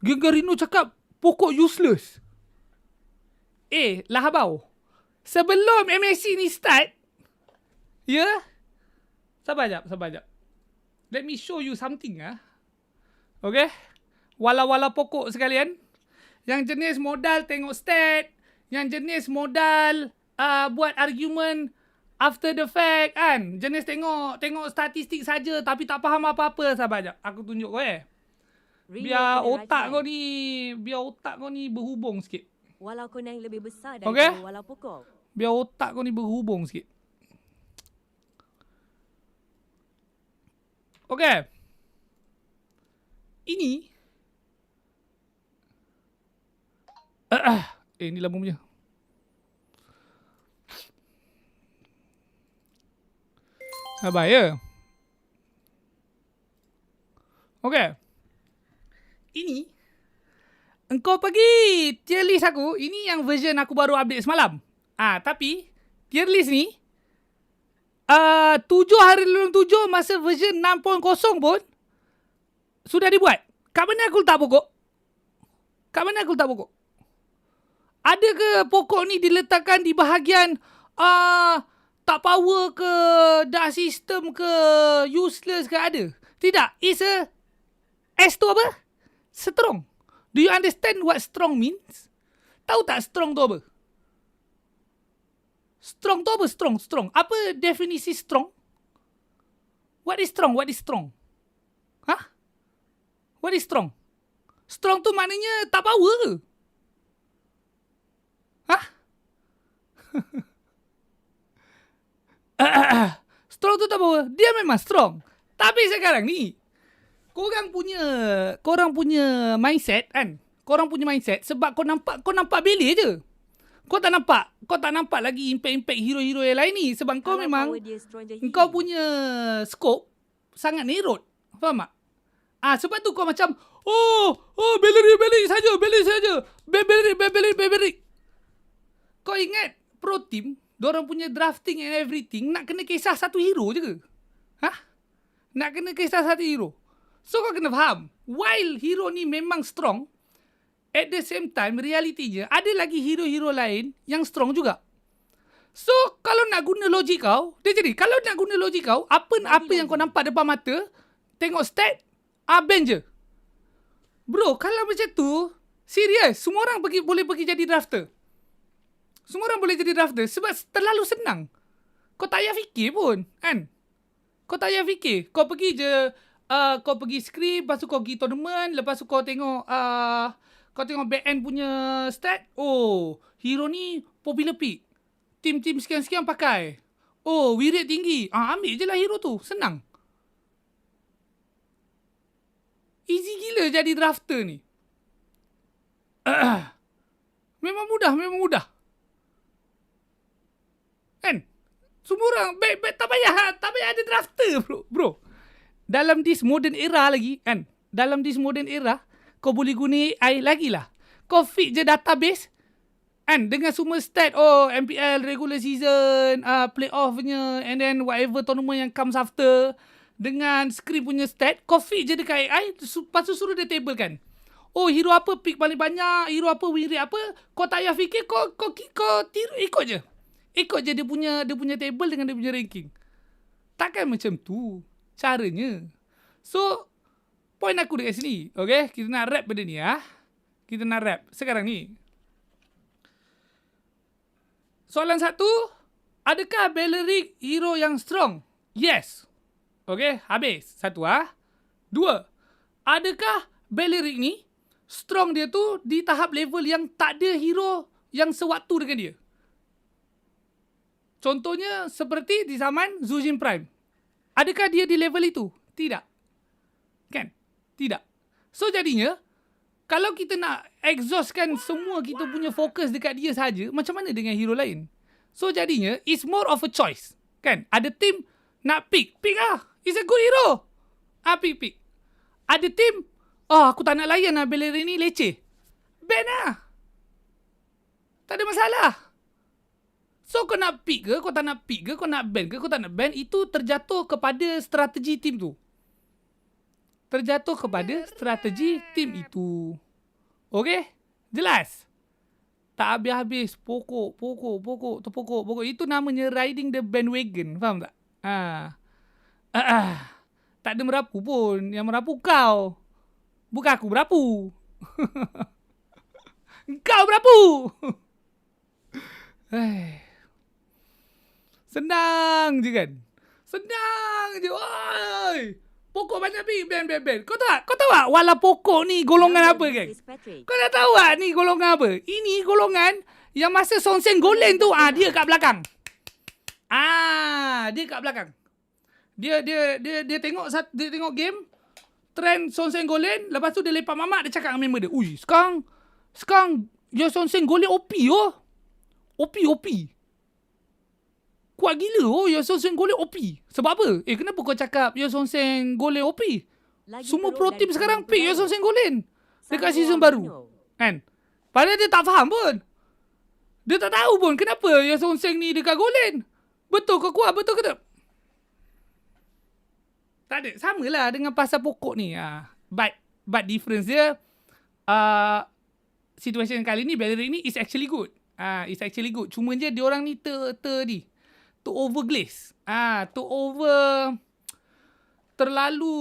Gengarino cakap pokok useless. Lahabau. Sebelum MSC ni start, Sabar jap. Let me show you something Okay? Wala-wala pokok sekalian. Yang jenis modal tengok stat. Yang jenis modal buat argument after the fact kan. Jenis tengok statistik saja tapi tak faham apa-apa. Sabar jap. Aku tunjuk kau Biar otak kau ni berhubung sikit. Walau kau naik lebih besar daripada walau pokok. Biar otak kau ni berhubung sikit. Okay. Ini. Ni lama punya. Sabar ya. Okay. Ini. Engkau pergi tier list aku. Ini yang version aku baru update semalam. Tapi tier list ni 7 hari lulung 7 masa version 6.0 pun sudah dibuat. Kat mana aku letak pokok? Ada ke pokok ni diletakkan di bahagian tak power ke, dark system ke, useless ke, ada? Tidak. It's a S tu apa? Strong. Do you understand what strong means? Tahu tak strong tu apa? Strong tu apa? Strong. Apa definisi strong? What is strong? What is strong? Strong tu maknanya tak power ke? Strong tu tak power. Dia memang strong. Tapi sekarang ni, korang punya mindset kan? Korang punya mindset sebab kau nampak bele je. Kau tak nampak lagi impact hero-hero yang lain ni sebab kau memang kau punya scope sangat narrow. Faham tak? Sebab tu kau macam Bellery saja. Kau ingat pro team, diorang punya drafting and everything nak kena kisah satu hero je ke? Nak kena kisah satu hero. So kau kena faham, while hero ni memang strong, at the same time realitinya ada lagi hero-hero lain yang strong juga. So kalau nak guna logik kau, apa yang kau nampak depan mata, tengok stat, ban je. Bro, kalau macam tu, serius, semua orang boleh pergi jadi drafter. Semua orang boleh jadi drafter sebab terlalu senang. Kau tak payah fikir pun, kan? Kau tak payah fikir. Kau pergi je, kau pergi script, lepas tu kau pergi tournament, lepas tu kau tengok back end punya stat. Hero ni popular pick. Tim sekian-sekian pakai. Win rate tinggi. Ambil je lah hero tu. Senang. Easy gila jadi drafter ni. Memang mudah. Kan? Semua orang tak payah ada drafter bro. Dalam this modern era lagi kan. Dalam this modern era, kau boleh guna AI lagi lah. Kau feed je database kan dengan semua stat, MPL regular season, playoff-nya, and then whatever tournament yang comes after, dengan script punya stat, kau feed je dekat AI, lepas tu suruh dia table kan. Hero apa pick paling banyak, hero apa win rate apa, kau tak payah fikir, kau tiru, ikut je. Ikut je dia punya table dengan dia punya ranking. Takkan macam tu caranya. So, point aku dekat sini, okay? Kita nak wrap benda ni ya. Kita nak wrap sekarang ni. Soalan satu, adakah Beleric hero yang strong? Yes. Okay, habis. Satu Dua, adakah Beleric ni strong dia tu di tahap level yang tak ada hero yang sewaktu dengan dia? Contohnya seperti di zaman Zujin Prime. Adakah dia di level itu? Tidak. Kan? Tidak. So jadinya, kalau kita nak exhaustkan semua kita punya fokus dekat dia saja, macam mana dengan hero lain? So jadinya, it's more of a choice. Kan? Ada team nak pick lah. It's a good hero. Pick. Ada team, aku tak nak layan lah Beleric ni leceh. Ban lah. Tak ada masalah. So kau nak pick ke, kau tak nak pick ke, kau nak ban ke, kau tak nak ban, itu terjatuh kepada strategi team tu. Terjatuh kepada strategi tim itu. Okey? Jelas? Tak habis-habis. Pokok. Itu namanya riding the bandwagon. Faham tak? Tak ada merapu pun. Yang merapu kau. Bukan aku merapu. Kau merapu. Senang je kan? Senang je. Oi! Pokok banyak ban. Kau tahu tak wala pokok ni golongan apa kan? Kau dah tahu tak ni golongan apa? Ini golongan yang masa Sonsen Golen tu, dia kat belakang. Dia kat belakang. Dia tengok game, trend Sonsen Golen, lepas tu dia lepak mamak, dia cakap dengan member dia, sekarang ya Sonsen Golen OP oh. OP. Kuat gila ya Sonsen Golen OP. Sebab apa? Kenapa kau cakap ya Sonsen Golen OP? Semua pro team sekarang pick ya Sonsen Golen dekat season baru. Kan? Padahal dia tak faham pun. Dia tak tahu pun kenapa ya Sonsen ni dekat Golen. Betul ke kuat? Betul ke tak? Tak ada. Sama lah dengan pasal pokok ni. But difference dia, situation kali ni, Beleric ni is actually good. It's actually good. Cuma je diorang ni to overglaze. Terlalu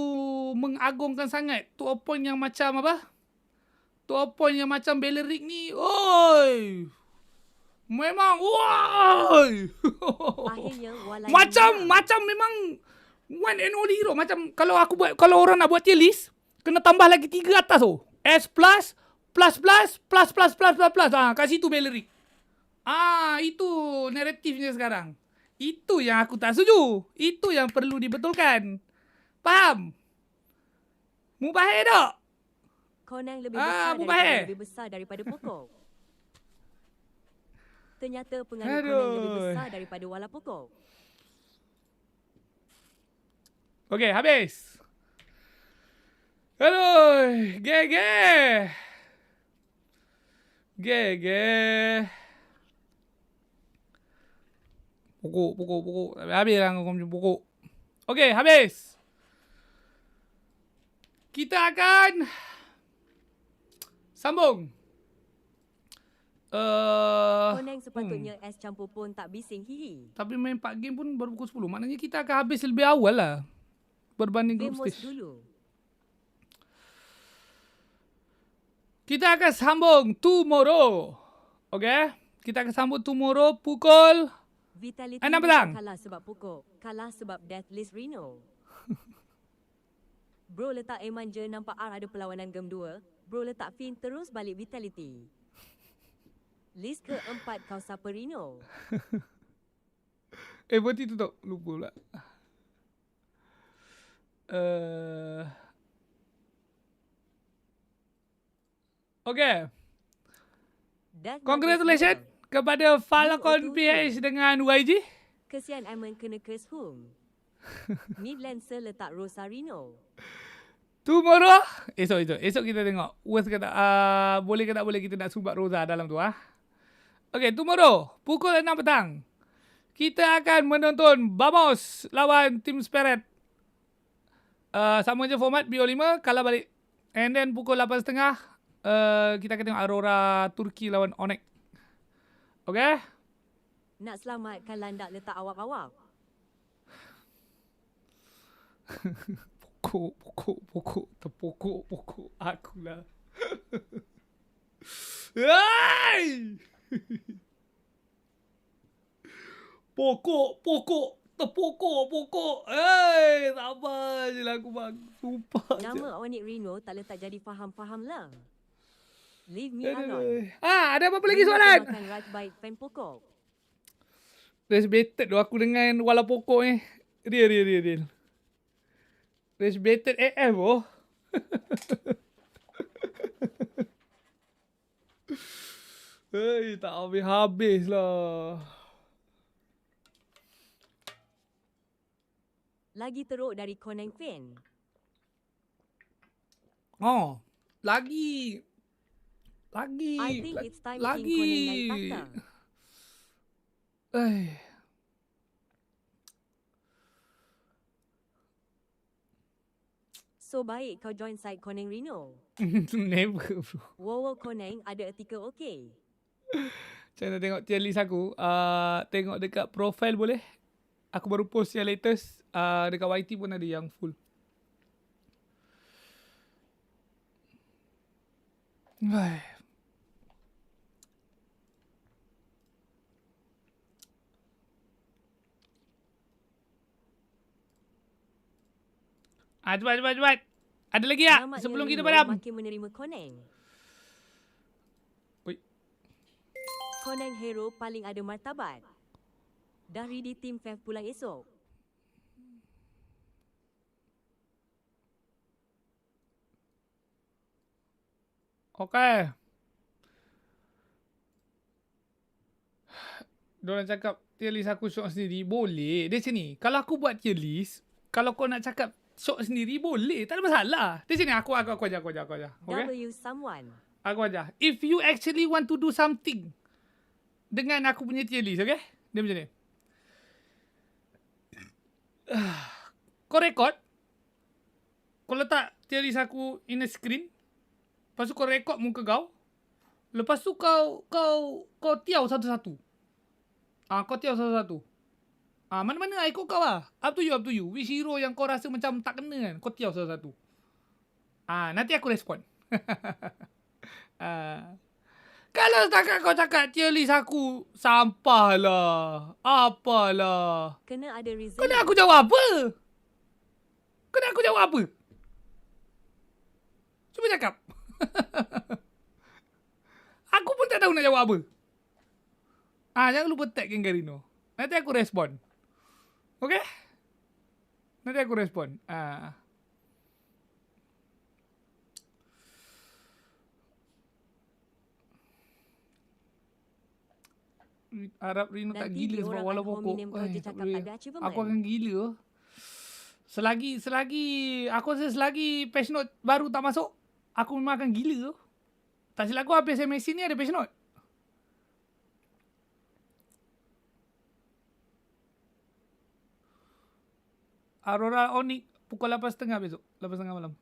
mengagungkan sangat. To a point yang macam apa? To a point yang macam Beleric ni, memang, macam memang one and only hero. Macam kalau orang nak buat tier list, kena tambah lagi 3 atas tu. S+, plus. Kat situ Beleric. Itu naratifnya sekarang. Itu yang aku tak setuju. Itu yang perlu dibetulkan. Faham? Mubahir tak? Konang lebih besar daripada pokok. Ternyata pengaruh Konang lebih besar daripada wala pokok. Okey, habis. Aduh, Pokok. Habis lah kau macam pokok. Okey, habis. Kita akan sambung. Koneng sepatutnya S campur pun tak bising, hihi. Tapi main 4 game pun baru pukul 10. Maknanya kita akan habis lebih awal lah berbanding group stage. Dulu. Kita akan sambung tomorrow. Okay? Kita akan sambung tomorrow pukul Vitality 6 petang. Kalah sebab pokok. Kalah sebab Deathless Reno. Bro letak A manja nampak R ada perlawanan game 2. Bro letak Fin terus balik Vitality. List ke-4 kau siapa Reno? Berarti tu tak lupa pula. Okay. Congratulations kepada Falcon PH dengan YG. Kesian Amon kena curse home. Mid Lancer letak Rosarino. Tomorrow. Esok kita tengok. Worth ke tak, boleh ke tak boleh kita nak sumbat Rosa dalam tu. Okay, tomorrow. Pukul 6 petang. Kita akan menonton Vamos lawan Team Spirit. Sama je format BO5, kalah balik. And then pukul 8.30, kita akan tengok Aurora Turki lawan Onyx. Okay? Nak selamatkan landak letak awak-awak. Pokok. Terpokok akulah. Hai! Pokok. Terpokok. Sabar je lah aku bang. Sumpah je. Nama Onyx Rino tak letak jadi faham-faham lah. Leave me alone. Ada apa lagi soalan? Makan right bite fan pokok. Race baited tu aku dengan wala pokok ni. Real. Race baited AF oh. Hei, tak habis lah. Lagi teruk dari Koneng fan. Oh, lagi. I think it's time King Koneng naik takhta. So baik kau join side Koneng Rino. Never bro. Wow Koneng ada artikel okey. Macam mana tengok tier list aku? Tengok dekat profile boleh? Aku baru post yang latest. Dekat YT pun ada yang full. Cepat. Ada lagi tak? Sebelum kita padam. Makin menerima Koneng. Oi. Koneng hero paling ada martabat. Dah ready team FEF pulang esok. Okay. Diorang cakap tier list aku shock sendiri. Boleh. Dia macam ni. Kalau aku buat tier list, kalau kau nak cakap shock sendiri, boleh. Tak ada masalah. Dia macam ni. Aku ajar. Okay? W someone. Aku ajar. If you actually want to do something dengan aku punya tier list, okay? Dia macam ni. Kau record. Kau letak tier list aku in a screen. Lepas tu kau record muka kau. Lepas tu kau tiaw satu-satu. Kau tiaw satu-satu. Mana-mana ikut kau lah. Up to you. Which hero yang kau rasa macam tak kena kan, kau tiaw satu-satu. Nanti aku respon. Kalau setakat kau cakap tier list aku sampah lah. Apalah. Kena ada reason. Kena aku jawab apa? Cuba cakap. Aku pun tak tahu nak jawab apa. Jangan lupa tag Gengarino. Nanti aku respon. Okay? Nanti aku respon. Harap Rino tak gila sebab walau pokok. Aku akan gila. Selagi aku rasa selagi patch note baru tak masuk, aku memang akan gila. Tak silap aku habis MSC ni ada patch note. Aurora Onyx pukul 8.30 besok. 8.30 malam.